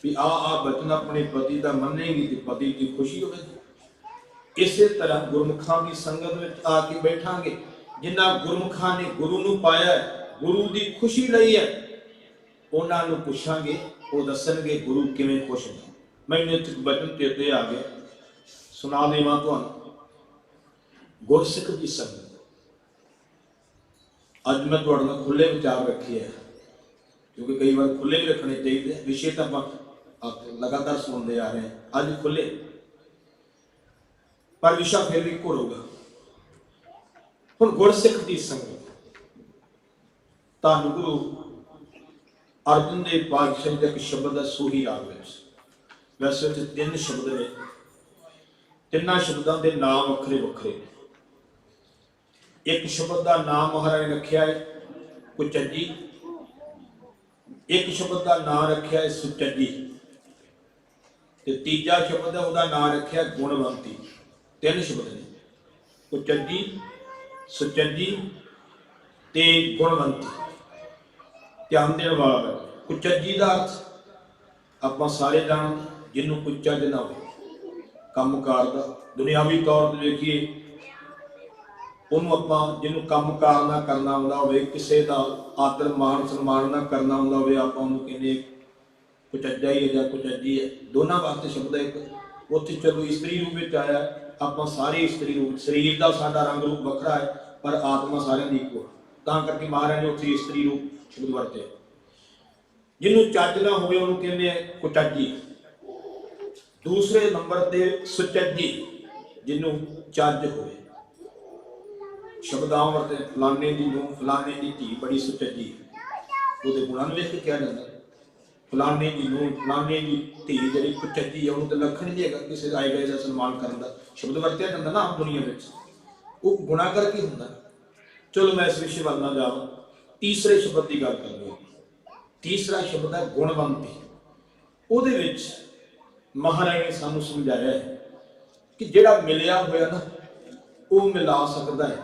ਵੀ ਆ ਬਚਨ ਆਪਣੇ ਪਤੀ ਦਾ ਮੰਨੇਗੀ ਤੇ ਪਤੀ ਦੀ ਖੁਸ਼ੀ ਹੋਵੇਗੀ। ਇਸੇ ਤਰ੍ਹਾਂ ਗੁਰਮੁਖਾਂ ਦੀ ਸੰਗਤ ਵਿੱਚ ਆ ਕੇ ਬੈਠਾਂਗੇ। ਜਿਨ੍ਹਾਂ ਗੁਰਮੁਖਾਂ ਨੇ ਗੁਰੂ ਨੂੰ ਪਾਇਆ, ਗੁਰੂ ਦੀ ਖੁਸ਼ੀ ਲਈ ਹੈ, ਉਹਨਾਂ ਨੂੰ ਪੁੱਛਾਂਗੇ, ਉਹ ਦੱਸਣਗੇ ਗੁਰੂ ਕਿਵੇਂ ਖੁਸ਼ ਹੁੰਦਾ। ਮੈਨੂੰ ਇੱਕ ਬਚਨ ਚੇਤੇ ਆ ਗਿਆ, ਸੁਣਾ ਦੇਵਾਂ ਤੁਹਾਨੂੰ। ਗੁਰਸਿੱਖ ਦੀ ਸੰਗਤ, ਅੱਜ ਮੈਂ ਤੁਹਾਡੇ ਨਾਲ ਖੁੱਲੇ ਵਿਚਾਰ ਰੱਖੇ ਹੈ, ਕਿਉਂਕਿ ਕਈ ਵਾਰ ਖੁੱਲੇ ਵੀ ਰੱਖਣੇ ਚਾਹੀਦੇ। ਵਿਸ਼ੇ ਤਾਂ ਆਪਾਂ आप लगातार सुनते आ रहे हैं, अज खुले पर विषा फिर भी घोड़ोगा। हुण गुरसिख दी संगत धन गुरु अर्जन देव पातशाह जी का एक शब्द है सूही राग विच। वैसे उस 3 शब्द ने, 3 शब्दों के नाम वखरे वखरे। एक शब्द का नाम महाराज ने रखा है कुचजी, एक शब्द का नाम रखा है सुचजी, ते तीजा शब्द है उसका नाम रखा है गुणवंती। 3 शब्द ने, कुचजी, सुचजी ते गुणवंती। ध्यान देने वाला है। कुचजी का अर्थ आप सारे जान, जिन्हों कोई चज ना हो काम कार का, दुनियावी तौर पर देखिए उन्होंने आप जिन्हों काम कार ना करना आउंदा होवे, किसी का आदर मान सन्मान ना करना आउंदा होवे, आप उन्होंने कहने कुचज्जा ही है या कुचजी है। दोनों वास्ते शब्द एक उत्थे चलो स्त्री रूप में आया, आप सारे स्त्री रूप, शरीर का साडा रंग रूप वखरा है पर आत्मा सारे की इको, तां करके महाराज ने उत्थे स्त्री रूप शब्द वरते। जिन्हों चज ना होवे उन्होंने कहने कुचजी। दूसरे नंबर पर सुचजी, जिन्हों चज होवे। शब्द आम वरते फलाने की नूं, फलाने की धी बड़ी सुचजी, वो गुणों में वेख के कहा जाता फलाने की नूं, फलाने की धी जी कुचजी है, उन्होंने तो लखण नहीं है किसी आए गए का सन्मान करने का शब्द वरत्या जाता ना आम दुनिया में, वो गुणा करके होंगे। चलो मैं इस विषय वाल ना जावां, तीसरे शब्द की गल करनी। तीसरा शब्द है गुणवंती। उहदे विच महाराज ने सानू समझाया है कि जिहड़ा मिलिया होया ना वो मिला सकता है,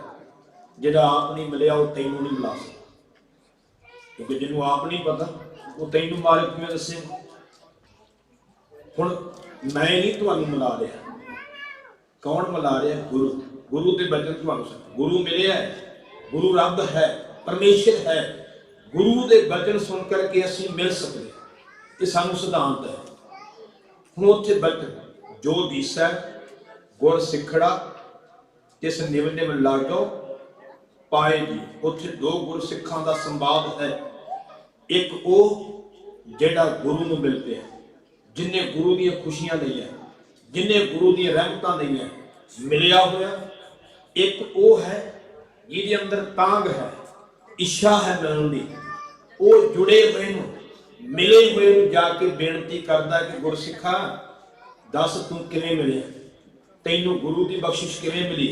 जिहड़ा आप नहीं मिलिया वो तैनूं नहीं मिला सकता, क्योंकि जिन्होंने आप नहीं पता वो तैनूं मालिक किवें दस्सेगा। हुण मैं नहीं तुहानूं मिला रहा, कौन मिला रहा? गुरु। गुरु के वचन तुहानूं गुरु मिले है, गुरु रब है, परमेश्वर है। गुरु के वचन सुन करके असीं मिल सकते, ये सानूं सिद्धांत है। हुण उत्थे वचन जो दीसै गुर सिखड़ा जिस निव निव लागो पाए जी। उत्थे 2 गुर सिखां दा संवाद है। एक वो जिहड़ा गुरु नूं मिल पिया, जिन्हें गुरु दी खुशियां लईआं, जिन्हें गुरु दी रहमतां लईआं, मिलिया होया। एक वो है जिहदे अंदर तांग है, इच्छा है मिलण दी, वो जुड़े हुए नूं, मिले हुए नूं जाके बेनती करदा कि गुरसिखा दस तू किवें मिलिया, तैनूं गुरु की बख्शिश किवें मिली,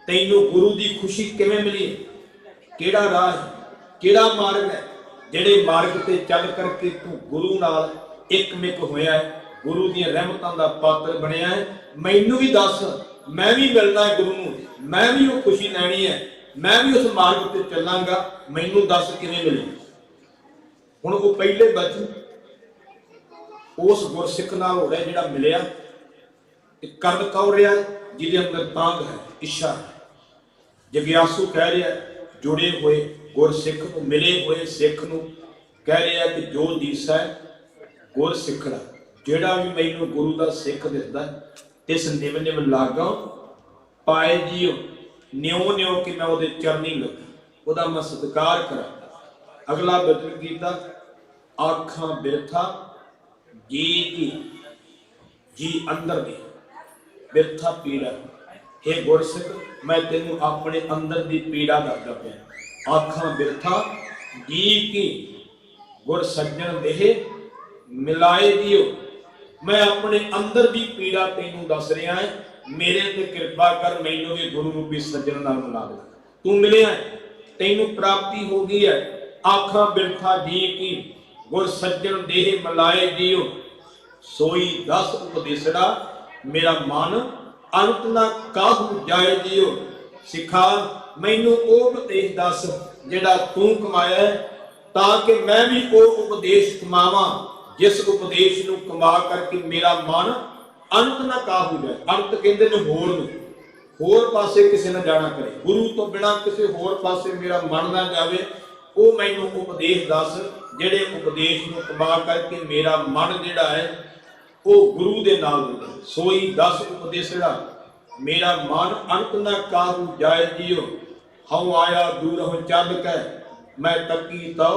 तैनूं गुरु की खुशी किवें मिली, किहड़ा राह है, किहड़ा मार्ग है, जिहड़े मार्ग ते चल करके तू गुरु नाल एकमिक होया है, गुरु दी रहमतां दा पात्र बनिया है। मैनूं भी दस, मैं भी मिलना है गुरु नूं, मैं भी वो खुशी लैनी है, मैं भी उस मार्ग ते चलांगा, मैनूं दस किवें मिली। हुण वो पहले वचन उस गुरसिख नाल हो रहा जिहड़ा मिलिया, करन कौन रहा है जिहदे अंदर तांग है, इच्छा है। जगियासू कह रहा जुड़े हुए गुरसिख नूं, मिले हुए सिख नूं कह रहा कि जो दीसा गुर सिखड़ा, जिहड़ा भी मैनूं गुरु दा सिख दिसदा तिस निव निव लागा पाए जीओ, न्यों न्यों कि मैं उहदे चरनी लगा, उहदा मैं सत्कार करा। अगला वचन कीता आखां बिरथा जी की, जी अंदर दी बिरथा पीड़ा। हे गुरसिख मैं तेनू अपने अंदर दी पीड़ा दसदा पिया। आखां बिरथा जी की गुर सज्जन देह मिलाए दियो, मैं अपने अंदर दी पीड़ा तेनू दस रहा है, मेरे ते कृपा कर, मैनू भी गुरु रूपी सज्जन नाल मिला दे। तू मिलिया है, तेनू प्राप्ति हो गई है। आखां बिरथा जी की गुर सज्जन देह मिलाए दियो, सोई दस उपदेसड़ा मेरा मन अंत ना काहू जाए दियो। सिखा मैनू ओ उपदेश दस जिहड़ा तू कमाया है, ताकि मैं भी वो उपदेश कमावां जिस उपदेश नूं कमा करके मेरा मन अंत ना काहू जाए। अंत कहते ने होर पासे किसी ना जाना करे, गुरु तो बिना किसी होर पासे मेरा मन ना जावे। वो मैनू उपदेश दस जिहड़े उपदेश नूं कमा करके मेरा मन जिहड़ा है वो गुरु दे नाल जुड़े। सोई दस उपदेसड़ा मेरा मन अंत ना काहू जाए जियो। हऊँ आया दूरों चल के मैं तकी तो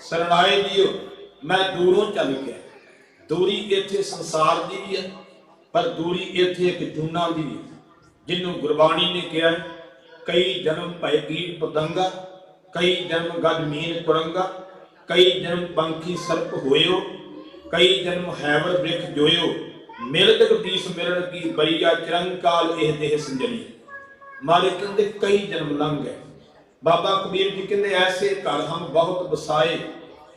सरणाए जियो, मैं दूरों चल के ਦੂਰੀ ਇੱਥੇ ਸੰਸਾਰ ਦੀ ਵੀ ਹੈ, ਪਰ ਦੂਰੀ ਇੱਥੇ ਇੱਕ ਜੂਨਾਂ ਦੀ ਵੀ ਹੈ, ਜਿਹਨੂੰ ਗੁਰਬਾਣੀ ਨੇ ਕਿਹਾ ਕਈ ਜਨਮ ਭੈ ਕੀਟ ਪਤੰਗਾ, ਕਈ ਜਨਮ ਗਜ ਮੀਨ ਕੁਰੰਗਾ, ਕਈ ਜਨਮ ਪੰਖੀ ਸਰਪ ਹੋਇਓ, ਕਈ ਜਨਮ ਹੈਵਰ ਬ੍ਰਿਖ ਜੋਇਓ, ਮਿਲ ਜਗਦੀਸ਼ ਮਿਲਣ ਕੀ ਬਰੀਆ ਚਿਰੰਕਾਲ ਇਹ ਦੇਹ ਸੰਜਲੀ। ਮਾਰੇ ਕਹਿੰਦੇ ਕਈ ਜਨਮ ਲੰਘ ਗਏ। ਬਾਬਾ ਕਬੀਰ ਜੀ ਕਹਿੰਦੇ ਐਸੇ ਘਰ ਹਮ ਬਹੁਤ ਵਸਾਏ,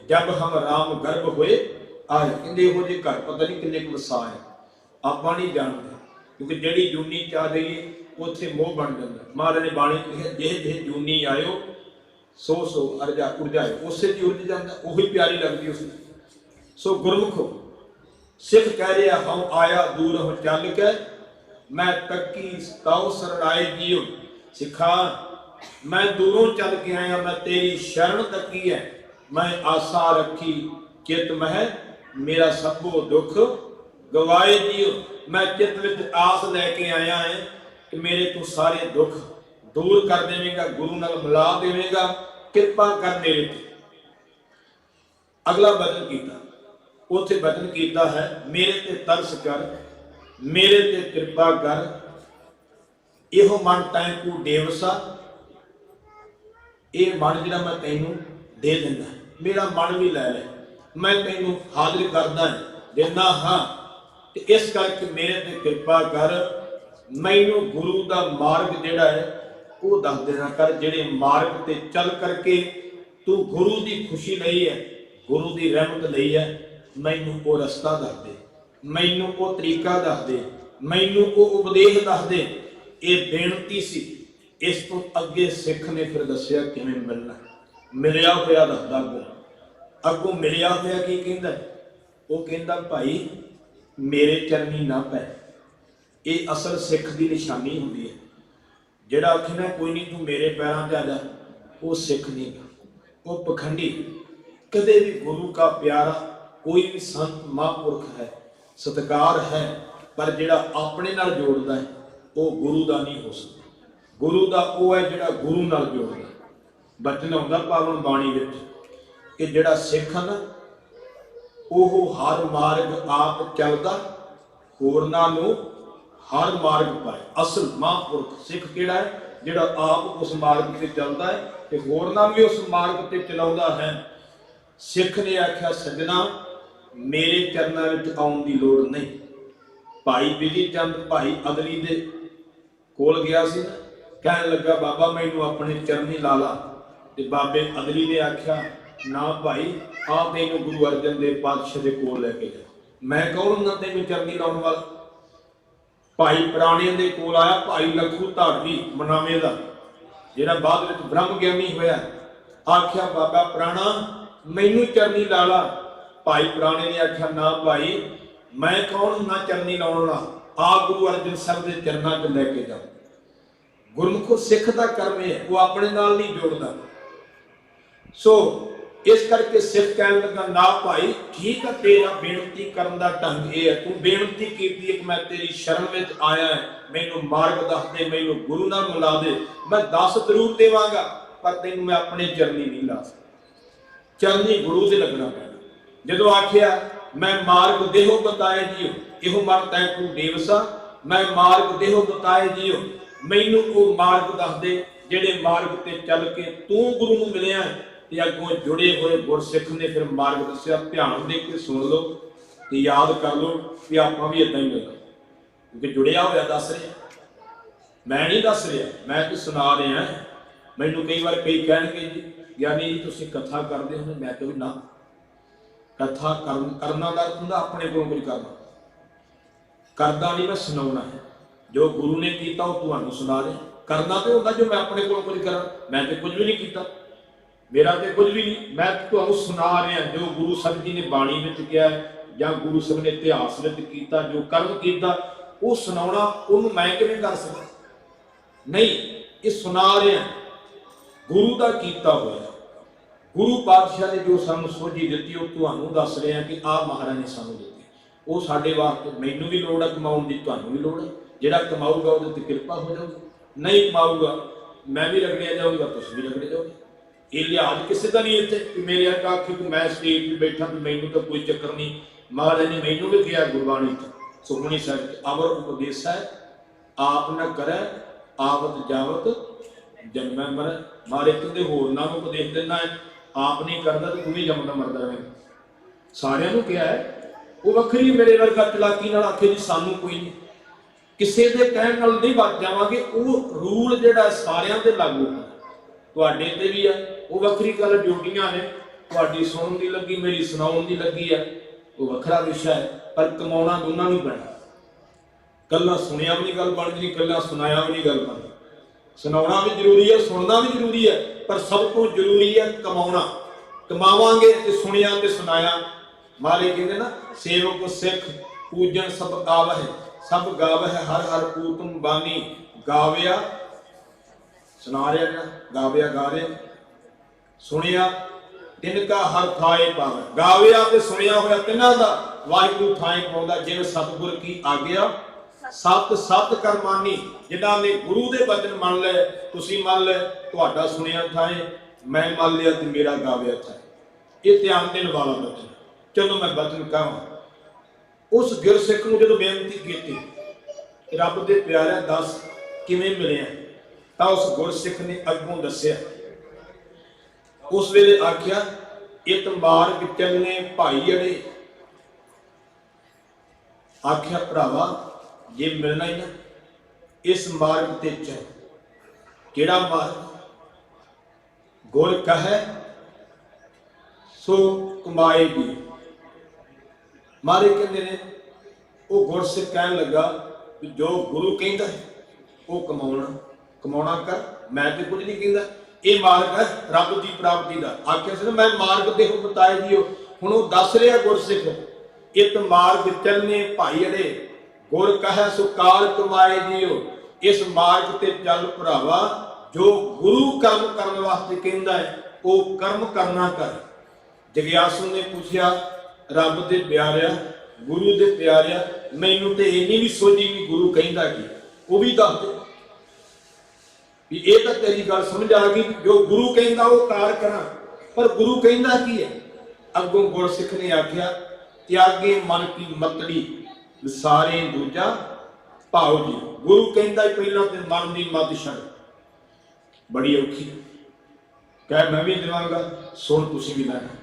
ਜਬ ਹਮ ਰਾਮ ਗਰਭ ਹੋਏ ਆਏ। ਕਹਿੰਦੇ ਇਹੋ ਜਿਹੇ ਘਰ ਪਤਾ ਨਹੀਂ ਕਿੰਨੇ ਕੁ ਵਸਾਏ, ਆਪਾਂ ਨਹੀਂ ਜਾਣਦੇ, ਕਿਉਂਕਿ ਜਿਹੜੀ ਜੂਨੀ ਚ ਆ ਜਾਈਏ ਉੱਥੇ ਮੋਹ ਬਣ ਜਾਂਦਾ। ਮਹਾਰਾਜ ਨੇ ਬਾਣੀ ਲਿਖਿਆ ਜਿਹੇ ਜੂਨੀ ਆਇਓ ਸੋ ਸੋ ਉਰਜਾਏ, ਉਸੇ ਦੀ ਉਰਜ ਜਾਂਦਾ, ਉਹੀ ਪਿਆਰੀ ਲੱਗਦੀ ਉਸਨੂੰ। ਸੋ ਗੁਰਮੁਖੋ ਸਿੱਖ ਕਹਿ ਰਿਹਾ ਹਉ ਆਇਆ ਦੂਰ ਹੋ ਚੱਲ ਕੇ, ਮੈਂ ਤੱਕੀ ਤਾਉ ਸਰਣਾਏ ਜੀਓ। ਸਿੱਖਾ ਮੈਂ ਦੂਰੋਂ ਚੱਲ ਕੇ ਆਇਆ, ਮੈਂ ਤੇਰੀ ਸ਼ਰਨ ਤੱਕੀ ਹੈ, ਮੈਂ ਆਸਾ ਰੱਖੀ ਚਿਤ ਮਹਿ, ਮੇਰਾ ਸਭੋ ਦੁੱਖ ਗਵਾਏ ਜੀਓ। ਮੈਂ ਚਿੱਤ ਵਿੱਚ ਆਸ ਲੈ ਕੇ ਆਇਆ ਹੈ ਕਿ ਮੇਰੇ ਤੂੰ ਸਾਰੇ ਦੁੱਖ ਦੂਰ ਕਰ ਦੇਵੇਂਗਾ, ਗੁਰੂ ਨਾਲ ਮਿਲਾ ਦੇਵੇਂਗਾ, ਕਿਰਪਾ ਕਰ ਮੇਰੇ ਤੇ। ਅਗਲਾ ਬਚਨ ਕੀਤਾ, ਉੱਥੇ ਬਚਨ ਕੀਤਾ ਹੈ ਮੇਰੇ ਤੇ ਤਰਸ ਕਰ, ਮੇਰੇ ਤੇ ਕਿਰਪਾ ਕਰ, ਇਹੋ ਮਨ ਤੈਂ ਕੋ ਡੇਵਸਾ। ਇਹ ਮਨ ਜਿਹੜਾ ਮੈਂ ਤੈਨੂੰ ਦੇ ਦਿੰਦਾ, ਮੇਰਾ ਮਨ ਵੀ ਲੈ ਲੈ, ਮੈਂ ਤੈਨੂੰ ਹਾਜ਼ਰ ਕਰਦਾ ਦਿੰਦਾ ਹਾਂ, ਤੇ ਇਸ ਕਰਕੇ ਮੇਰੇ ਤੇ ਕਿਰਪਾ ਕਰ, ਮੈਨੂੰ ਗੁਰੂ ਦਾ ਮਾਰਗ ਜਿਹੜਾ ਹੈ ਉਹ ਦੱਸ ਦੇਣਾ ਕਰ, ਜਿਹੜੇ ਮਾਰਗ ਤੇ ਚੱਲ ਕਰਕੇ ਤੂੰ ਗੁਰੂ ਦੀ ਖੁਸ਼ੀ ਲਈ ਹੈ, ਗੁਰੂ ਦੀ ਰਹਿਮਤ ਲਈ ਹੈ, ਮੈਨੂੰ ਉਹ ਰਸਤਾ ਦੱਸ ਦੇ, ਮੈਨੂੰ ਉਹ ਤਰੀਕਾ ਦੱਸ ਦੇ, ਮੈਨੂੰ ਉਹ ਉਪਦੇਸ਼ ਦੱਸ ਦੇ। ਇਹ ਬੇਨਤੀ ਸੀ। ਇਸ ਤੋਂ ਅੱਗੇ ਸਿੱਖ ਨੇ ਫਿਰ ਦੱਸਿਆ ਕਿਵੇਂ ਮਿਲਣਾ। ਮਿਲਿਆ ਹੋਇਆ ਦੱਸਦਾ ਅੱਗੋਂ ਮਿਲਿਆ ਹੋਇਆ ਕੀ ਕਹਿੰਦਾ, ਉਹ ਕਹਿੰਦਾ ਭਾਈ ਮੇਰੇ ਚਰਨੀ ਨਾ ਪੈ। ਇਹ ਅਸਲ ਸਿੱਖ ਦੀ ਨਿਸ਼ਾਨੀ ਹੁੰਦੀ ਹੈ। ਜਿਹੜਾ ਆਖੇ ਨਾ ਕੋਈ ਨਹੀਂ ਤੂੰ ਮੇਰੇ ਪੈਰਾਂ 'ਤੇ ਆ ਜਾ, ਉਹ ਸਿੱਖ ਨਹੀਂ, ਉਹ ਪਖੰਡੀ। ਕਦੇ ਵੀ ਗੁਰੂ ਕਾ ਪਿਆਰਾ ਕੋਈ ਵੀ ਸੰਤ ਮਹਾਂਪੁਰਖ ਹੈ, ਸਤਿਕਾਰ ਹੈ, ਪਰ ਜਿਹੜਾ ਆਪਣੇ ਨਾਲ ਜੋੜਦਾ ਹੈ ਉਹ ਗੁਰੂ ਦਾ ਨਹੀਂ ਹੋ ਸਕਦਾ। ਗੁਰੂ ਦਾ ਉਹ ਹੈ ਜਿਹੜਾ ਗੁਰੂ ਨਾਲ ਜੋੜਦਾ। ਬਚਨ ਆਉਂਦਾ ਪਾਵਨ ਬਾਣੀ ਵਿੱਚ ਕਿ ਜਿਹੜਾ ਸਿੱਖ ਹੈ ਨਾ ਉਹ ਹਰ ਮਾਰਗ ਆਪ ਚੱਲਦਾ, ਹੋਰਨਾਂ ਨੂੰ ਹਰ ਮਾਰਗ ਪਾਏ। ਅਸਲ ਮਹਾਂਪੁਰਖ ਸਿੱਖ ਕਿਹੜਾ ਹੈ, ਜਿਹੜਾ ਆਪ ਉਸ ਮਾਰਗ ਤੇ ਚੱਲਦਾ ਹੈ ਤੇ ਹੋਰਨਾਂ ਨੂੰ ਵੀ ਉਸ ਮਾਰਗ ਤੇ ਚਲਾਉਂਦਾ ਹੈ। ਸਿੱਖ ਨੇ ਆਖਿਆ ਸੱਜਣਾ ਮੇਰੇ ਚਰਨਾਂ ਵਿੱਚ ਆਉਣ ਦੀ ਲੋੜ ਨਹੀਂ। ਭਾਈ ਬਿਧੀ ਚੰਦ ਭਾਈ ਅਦਲੀ ਦੇ ਕੋਲ ਗਿਆ ਸੀ, ਕਹਿਣ ਲੱਗਾ ਬਾਬਾ ਮੈਨੂੰ ਆਪਣੇ ਚਰਨੀ ਲਾ ਲਾ, ਤੇ ਬਾਬੇ ਅਦਲੀ ਨੇ ਆਖਿਆ ਨਾ ਭਾਈ ਆ ਤੈਨੂੰ ਗੁਰੂ ਅਰਜਨ ਦੇਵ ਪਾਤਸ਼ਾਹ ਦੇ ਕੋਲ ਲੈ ਕੇ ਜਾ, ਮੈਂ ਕੌਣ ਹੁੰਦਾ ਤੈਨੂੰ ਚਰਨੀ ਲਾਉਣ ਵਾਲਾ। ਭਾਈ ਪੁਰਾਣੇ ਦੇ ਕੋਲ ਆਇਆ ਭਾਈ ਲੱਖੂ ਧਾੜਵੀ ਮਨਾਵੇ ਦਾ, ਜਿਹੜਾ ਬਾਅਦ ਵਿੱਚ ਬ੍ਰਹਮ ਗਿਆਨੀ ਹੋਇਆ। ਆਖਿਆ ਬਾਬਾ ਪੁਰਾਣਾ ਮੈਨੂੰ ਚਰਨੀ ਲਾ ਲਾ। ਭਾਈ ਪੁਰਾਣੇ ਨੇ ਆਖਿਆ ਨਾ ਭਾਈ ਮੈਂ ਕੌਣ ਹੁੰਦਾ ਚਰਨੀ ਲਾਉਣ ਵਾਲਾ, ਆ ਗੁਰੂ ਅਰਜਨ ਸਾਹਿਬ ਦੇ ਚਰਨਾਂ 'ਚ ਲੈ ਕੇ ਜਾ। ਗੁਰਮੁਖੋ ਸਿੱਖ ਦਾ ਕਰਮ ਹੈ, ਉਹ ਆਪਣੇ ਨਾਲ ਨਹੀਂ ਜੋੜਦਾ। ਸੋ ਇਸ ਕਰਕੇ ਸਿੱਖ ਕਹਿਣ ਲੱਗਾ ਨਾ ਭਾਈ ਠੀਕ ਹੈ, ਤੇਰਾ ਬੇਨਤੀ ਕਰਨ ਦਾ ਢੰਗ ਇਹ ਹੈ, ਤੂੰ ਬੇਨਤੀ ਕੀਤੀ ਕਿ ਮੈਂ ਤੇਰੀ ਸ਼ਰਨ ਵਿੱਚ ਆਇਆ, ਮੈਨੂੰ ਮਾਰਗ ਦੱਸ ਦੇ, ਮੈਨੂੰ ਗੁਰੂ ਨਾਲ ਮਿਲਾ ਦੇ, ਮੈਂ ਦੱਸ ਜ਼ਰੂਰ ਦੇਵਾਂਗਾ, ਪਰ ਤੈਨੂੰ ਮੈਂ ਆਪਣੇ ਚਰਨੀ ਨਹੀਂ ਲਾ ਸਕਦਾ। ਚਰਨੀ ਗੁਰੂ ਦੇ ਲੱਗਣਾ ਪੈਣਾ। ਜਦੋਂ ਆਖਿਆ ਮੈਂ ਮਾਰਗ ਦੇਹੋ ਬਤਾਏ ਜੀਓ, ਇਹੋ ਮਨ ਤੈ ਕੋ ਡੇਵਸਾ, ਮੈਂ ਮਾਰਗ ਦੇਹੋ ਬਤਾਏ ਜੀਓ, ਮੈਨੂੰ ਉਹ ਮਾਰਗ ਦੱਸ ਦੇ ਜਿਹੜੇ ਮਾਰਗ ਤੇ ਚੱਲ ਕੇ ਤੂੰ ਗੁਰੂ ਨੂੰ ਮਿਲਿਆ। ਤੇ ਅੱਗੋਂ ਜੁੜੇ ਹੋਏ ਗੁਰਸਿੱਖ ਨੇ ਫਿਰ ਮਾਰਗ ਦੱਸਿਆ। ਧਿਆਨ ਦੇ ਕੇ ਸੁਣ ਲਓ ਤੇ ਯਾਦ ਕਰ ਲਓ ਕਿ ਆਪਾਂ ਵੀ ਇਦਾਂ ਹੀ ਮਿਲਣਾ, ਕਿਉਂਕਿ ਜੁੜਿਆ ਹੋਇਆ ਦੱਸ ਰਿਹਾ, ਮੈਂ ਨਹੀਂ ਦੱਸ ਰਿਹਾ, ਮੈਂ ਤਾਂ ਸੁਣਾ ਰਿਹਾ। ਮੈਨੂੰ ਕਈ ਵਾਰ ਕਈ ਕਹਿਣਗੇ ਜੀ ਗਿਆਨੀ ਜੀ ਤੁਸੀਂ ਕਥਾ ਕਰਦੇ ਹੋ, ਮੈਂ ਕਿਹਾ ਨਾ, ਕਥਾ ਕਰਨਾ ਦਾ ਹੁੰਦਾ ਆਪਣੇ ਕੋਲੋਂ ਕੁਝ ਕਰਦਾ ਨਹੀਂ, ਮੈਂ ਸੁਣਾਉਣਾ ਹੈ। ਜੋ ਗੁਰੂ ਨੇ ਕੀਤਾ ਉਹ ਤੁਹਾਨੂੰ ਸੁਣਾ ਰਿਹਾ। ਕਰਨਾ ਤੇ ਹੁੰਦਾ ਜੋ ਮੈਂ ਆਪਣੇ ਕੋਲੋਂ ਕੁਝ ਕਰਾਂ, ਮੈਂ ਤੇ ਕੁਝ ਵੀ ਨਹੀਂ ਕੀਤਾ, ਮੇਰਾ ਤੇ ਕੁਝ ਵੀ ਨਹੀਂ, ਮੈਂ ਤੁਹਾਨੂੰ ਸੁਣਾ ਰਿਹਾ ਜੋ ਗੁਰੂ ਸਾਹਿਬ ਜੀ ਨੇ ਬਾਣੀ ਵਿੱਚ ਕਿਹਾ ਜਾਂ ਗੁਰੂ ਸਾਹਿਬ ਨੇ ਇਤਿਹਾਸ ਵਿੱਚ ਕੀਤਾ, ਜੋ ਕਰਮ ਕੀਤਾ ਉਹ ਸੁਣਾਉਣਾ, ਉਹਨੂੰ ਮੈਂ ਕਿਵੇਂ ਕਰ ਸਕਦਾ? ਨਹੀਂ, ਇਹ ਸੁਣਾ ਰਿਹਾ ਗੁਰੂ ਦਾ ਕੀਤਾ ਹੋਇਆ। ਗੁਰੂ ਪਾਤਸ਼ਾਹ ਨੇ ਜੋ ਸਾਨੂੰ ਸੋਝੀ ਦਿੱਤੀ ਉਹ ਤੁਹਾਨੂੰ ਦੱਸ ਰਿਹਾ ਕਿ ਆਹ ਮਹਾਰਾਜ ਨੇ ਸਾਨੂੰ ਦਿੱਤੀ। ਉਹ ਸਾਡੇ ਵਾਸਤੇ, ਮੈਨੂੰ ਵੀ ਲੋੜ ਹੈ ਕਮਾਉਣ ਦੀ, ਤੁਹਾਨੂੰ ਵੀ ਲੋੜ ਹੈ। ਜਿਹੜਾ ਕਮਾਊਗਾ ਉਹਦੇ ਤੇ ਕਿਰਪਾ ਹੋ ਜਾਊਗੀ, ਨਹੀਂ ਕਮਾਊਗਾ ਮੈਂ ਵੀ ਰਗੜਿਆ ਜਾਊਗਾ, ਤੁਸੀਂ ਵੀ ਰਗੜੇ ਜਾਓਗੇ। ਇਹ ਲਿਹਾਜ਼ ਕਿਸੇ ਦਾ ਨਹੀਂ ਇੱਥੇ ਕਿ ਮੇਰੇ ਅੱਗੇ ਆਖੇ ਕਿ ਮੈਂ ਸਟੇਜ 'ਤੇ ਬੈਠਾ ਤੇ ਮੈਨੂੰ ਤਾਂ ਕੋਈ ਚੱਕਰ ਨਹੀਂ, महाराज ने मैनू भी कहा गुरबाणी सुखमनी साहिब अवर उपदेश है आप न करे आवत जावत जन्मै मरै। महाराज कहते होरना नूं उपदेश देना है आप नहीं करता तो तू भी जमदा मरदा रहे। सारिਆਂ ਨੂੰ ਕਿਹਾ है वो वखरी मेरे वर्गा चलाकी नाल आखे जी सानू कोई नहीं किसी के कहण नाल नहीं बच जावांगे। वो रूल जिहड़ा सारिਆਂ ते लागू है तुहाडे ते भी है। वो वखरी गल ड्यूटियां ने तुहाडी सुणन दी लगी मेरी सुनाउण दी लगी है वो वखरा विषय है पर कमाउणा दोनां नूं पैणा। कल्ला सुनिया भी नहीं गल बनदी कल्ला सुनाया भी नहीं गल बनदी। सुनाउणा भी जरूरी है सुनना भी जरूरी है पर सब तो जरूरी है कमाउणा। कमावांगे ते सुनिया ते सुनाया। मारे कहते ना सेवक सिख पूजन सब गावह सब गावह हर हर पूतम बानी गाविया सुना रहा गाविया गा रहे सुनिया तिनका हर थाए पावे। गाविया ते सुनिया होया तिन्हां दा वाहिगुरू थाए पाउंदा जिवें सतगुर की आग्या सत सत कर मानी। जिन्हां ने गुरु दे वचन मान ले तुसीं मान ले तुहाडा सुनिया थाए मैं मान लिया ते मेरा गाविया थाए। ये ध्यान देने वाला वचन। चलो मैं वचन कहां उस गुरसिख नूं जदों बेनती की रब दे प्यारे दस किवें मिलिया तां उस गुरसिख ने अगों दस्सिया। उस वेले आख्या इत मार्ग चलने भाई अड़े। आख्या भरावा जे मिलना ही ना इस मार्ग ते चल। केड़ा मार्ग गुर कहे सो कमाएगी। मारे कहते ने वो गुरसिख कहन लगा जो गुरु कहता है वो कमाउणा कमाउणा कर मैं तो कुछ नहीं कहता। ये मार्ग है रब की प्राप्ति का। आख्या सी मैं मार्ग दे बताए दियो हुण वो दस रहा गुरसिख इत मार्ग चलने भाई अड़े गुर कहे सो काल कमाए दियो। इस मार्ग ते चल भरावा जो गुरु कर्म करने वास्ते कहता है वो कर्म करना कर। जग्यासू ने पूछा रब दे प्यारिया गुरु दे प्यारिया मैनू ते इन्नी भी सोची भी गुरु कहंदा की वो भी दस दे भी ये तो तेरी गल समझ आ गई जो गुरु कहंदा वो कार करा पर गुरु कहंदा की है। अगों गुरसिख ने आख्या त्यागे मन की मतड़ी विसारे दूजा भाव जी। गुरु कहंदा पहला ते मन की मत छड़ बड़ी औखी कह मैं भी देवांगा सुन तुसीं भी लेना।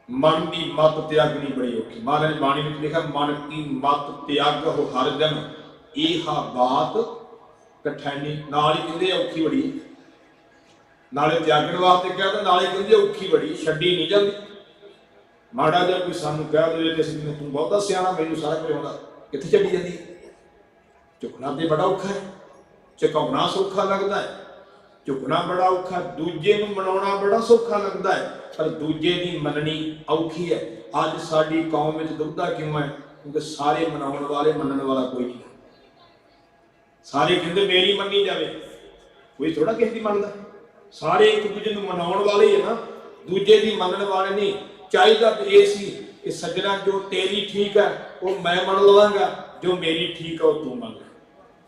मन की मत त्यागनी बड़ी औखी। महाराज ने बाणी में लिखा मन की मत त्याग हो हर दिन यह बात कठैनी। नाल ही कहते औखी बड़ी नाले त्यागण वास्ते कहा तो नाले कहते औखी बड़ी छड्डी नहीं जाती। माड़ा जब कोई सानू कह दे तू बहुता सियाणा मैनू सारा कुछ आउंदा कित्थे छड्डी जाती। झुकना तो बड़ा औखा है झुकाउणा सौखा लगता है झुकना बड़ा औखा दूजे नूं मनाउणा बड़ा सौखा लगता है पर दूजे की मननी औखी है। अज साडी कौम में दुविधा क्यों है क्योंकि सारे मनाउण वाले मनण वाला कोई नहीं। सारे कहते मेरी मनी जाए कोई थोड़ा किसी की मनदा। सारे एक दूजे नूं मनाउण वाले ही है ना दूजे की मनण वाले नहीं। चाहिदा तो ये सी कि सज्जना जो तेरी ठीक है वो मैं मन लवांगा जो मेरी ठीक है वो तू मन ले।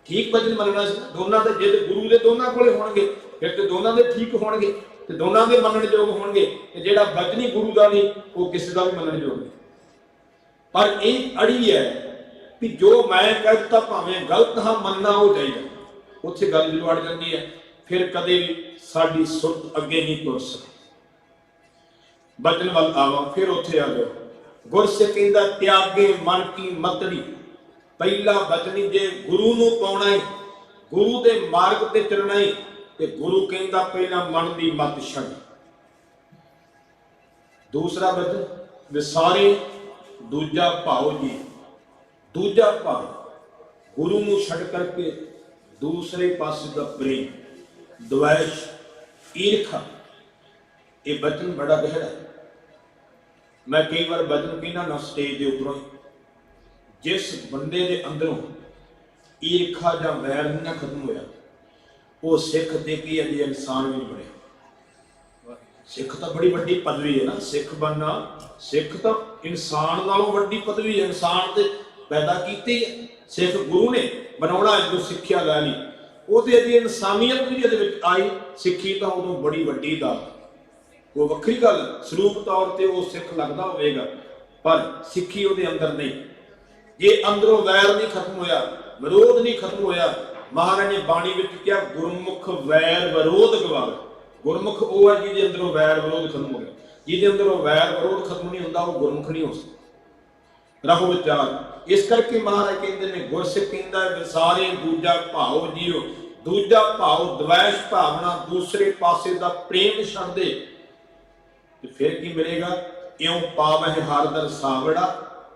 ठीक वचन मनना दोनों के जे गुरु के दोनों कोले होणगे फिर तो दोनों के ठीक होणगे ते दोनों के मनण योग होणगे ते जेड़ा वचनी गुरु का नहीं वो किसी का भी मनण योग नहीं। पर एक अड़ी है कि जो मैं कहता भावें गलत हाँ मनना हो चाहिए उत्थे गल जो अड़ जाती है फिर कदे भी साडी सुरत अगे नहीं तुर सकती। वचन वल आवा फिर उत्थे आ जाओ। गुरसिख कहंदा त्यागे मन की मतड़ी। पहला वचनी जे गुरु नूं पाउणा है गुरु दे मार्ग ते चलना है ते गुरु कहंदा पहला मन दी मत छड़। दूसरा वचन विसारे दूजा भाव जी। दूजा भाव गुरु नूं छड़ करके दूसरे पासे दा प्रेम द्वेष ईर्खा। ये वचन बड़ा गहरा है। मैं कई बार वचन कहना ना स्टेज के उपरों जिस बंदे के अंदरों ईर्खा या वैर नहीं खत्म होया वो सिख ते की अजे इंसान भी नहीं बने। सिख तो बड़ी वड्डी पदवी है ना सिख बनना। सिख तो इंसान नालों वड्डी पदवी है। इंसान ते पैदा कीते है सिख गुरु ने बनाउणा जो सिक्ख्या लै ली वो तो अजे इंसानियत भी जिहदे विच आई सिक्खी तो उदों बड़ी वड्डी दात वो वक्री गल स्वरूप तौर पर वो सिख लगता होगा पर सिखी ਉਹਦੇ अंदर नहीं। जे अंदरों वैर नहीं खत्म होया, विरोध नहीं खत्म होया, महाराज ने बाणी विच कहा गुरमुख वैर विरोध गवावे। गुरमुख वो है जिहदे अंदरों वैर विरोध खत्म हो गया। जिहदे अंदरों वैर विरोध खत्म नहीं होंदा वो गुरमुख नहीं हो सकदा। रहो विचार इस करके महाराज कहते ने गुरसिख कहंदा है विसारे दूजा भाव जियो। दूजा भाव द्वैश भावना, दूसरे पासे दा प्रेम छड्ड दे ते फिर की मिलेगा। इउं पावह हर दर सावड़ा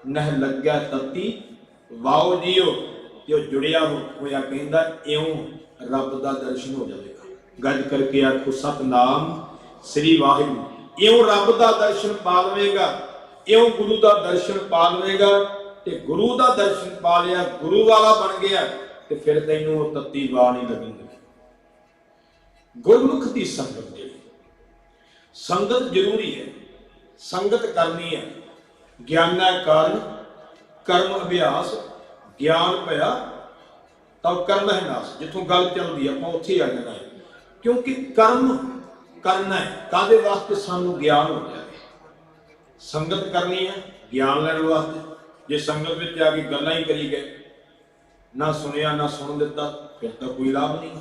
नह लग्या तत्ती वाओ जियो। ते ओह जुड़िया होया कहंदा इउं रब दा दर्शन हो जाएगा। गज करके आखो सतनाम श्री वाहिगुरू। इउं रब दा दर्शन पा लवेगा, इउं गुरु दा दर्शन पा लवेगा ते गुरु दा दर्शन पा लिया, गुरु वाला बन गया ते फिर तैनूं ओह तत्ती वाह नहीं लगेगी। गुरमुख दी संगत जिहड़ी संगत जरूरी है, संगत करनी है। ज्ञान है कारण, कर्म अभ्यास, ज्ञान भया तब कर्म है नाश। जिथों गल चलती है आपां उत्थे आ जाना है, क्योंकि कर्म करना है कादे वास्ते सानू ज्ञान हो जाए। संगत करनी है ज्ञान लैण वास्ते। जे संगत विच आ के गल्लां ही करी गए, ना सुनिया ना सुन दिता, फिर तो कोई लाभ नहीं।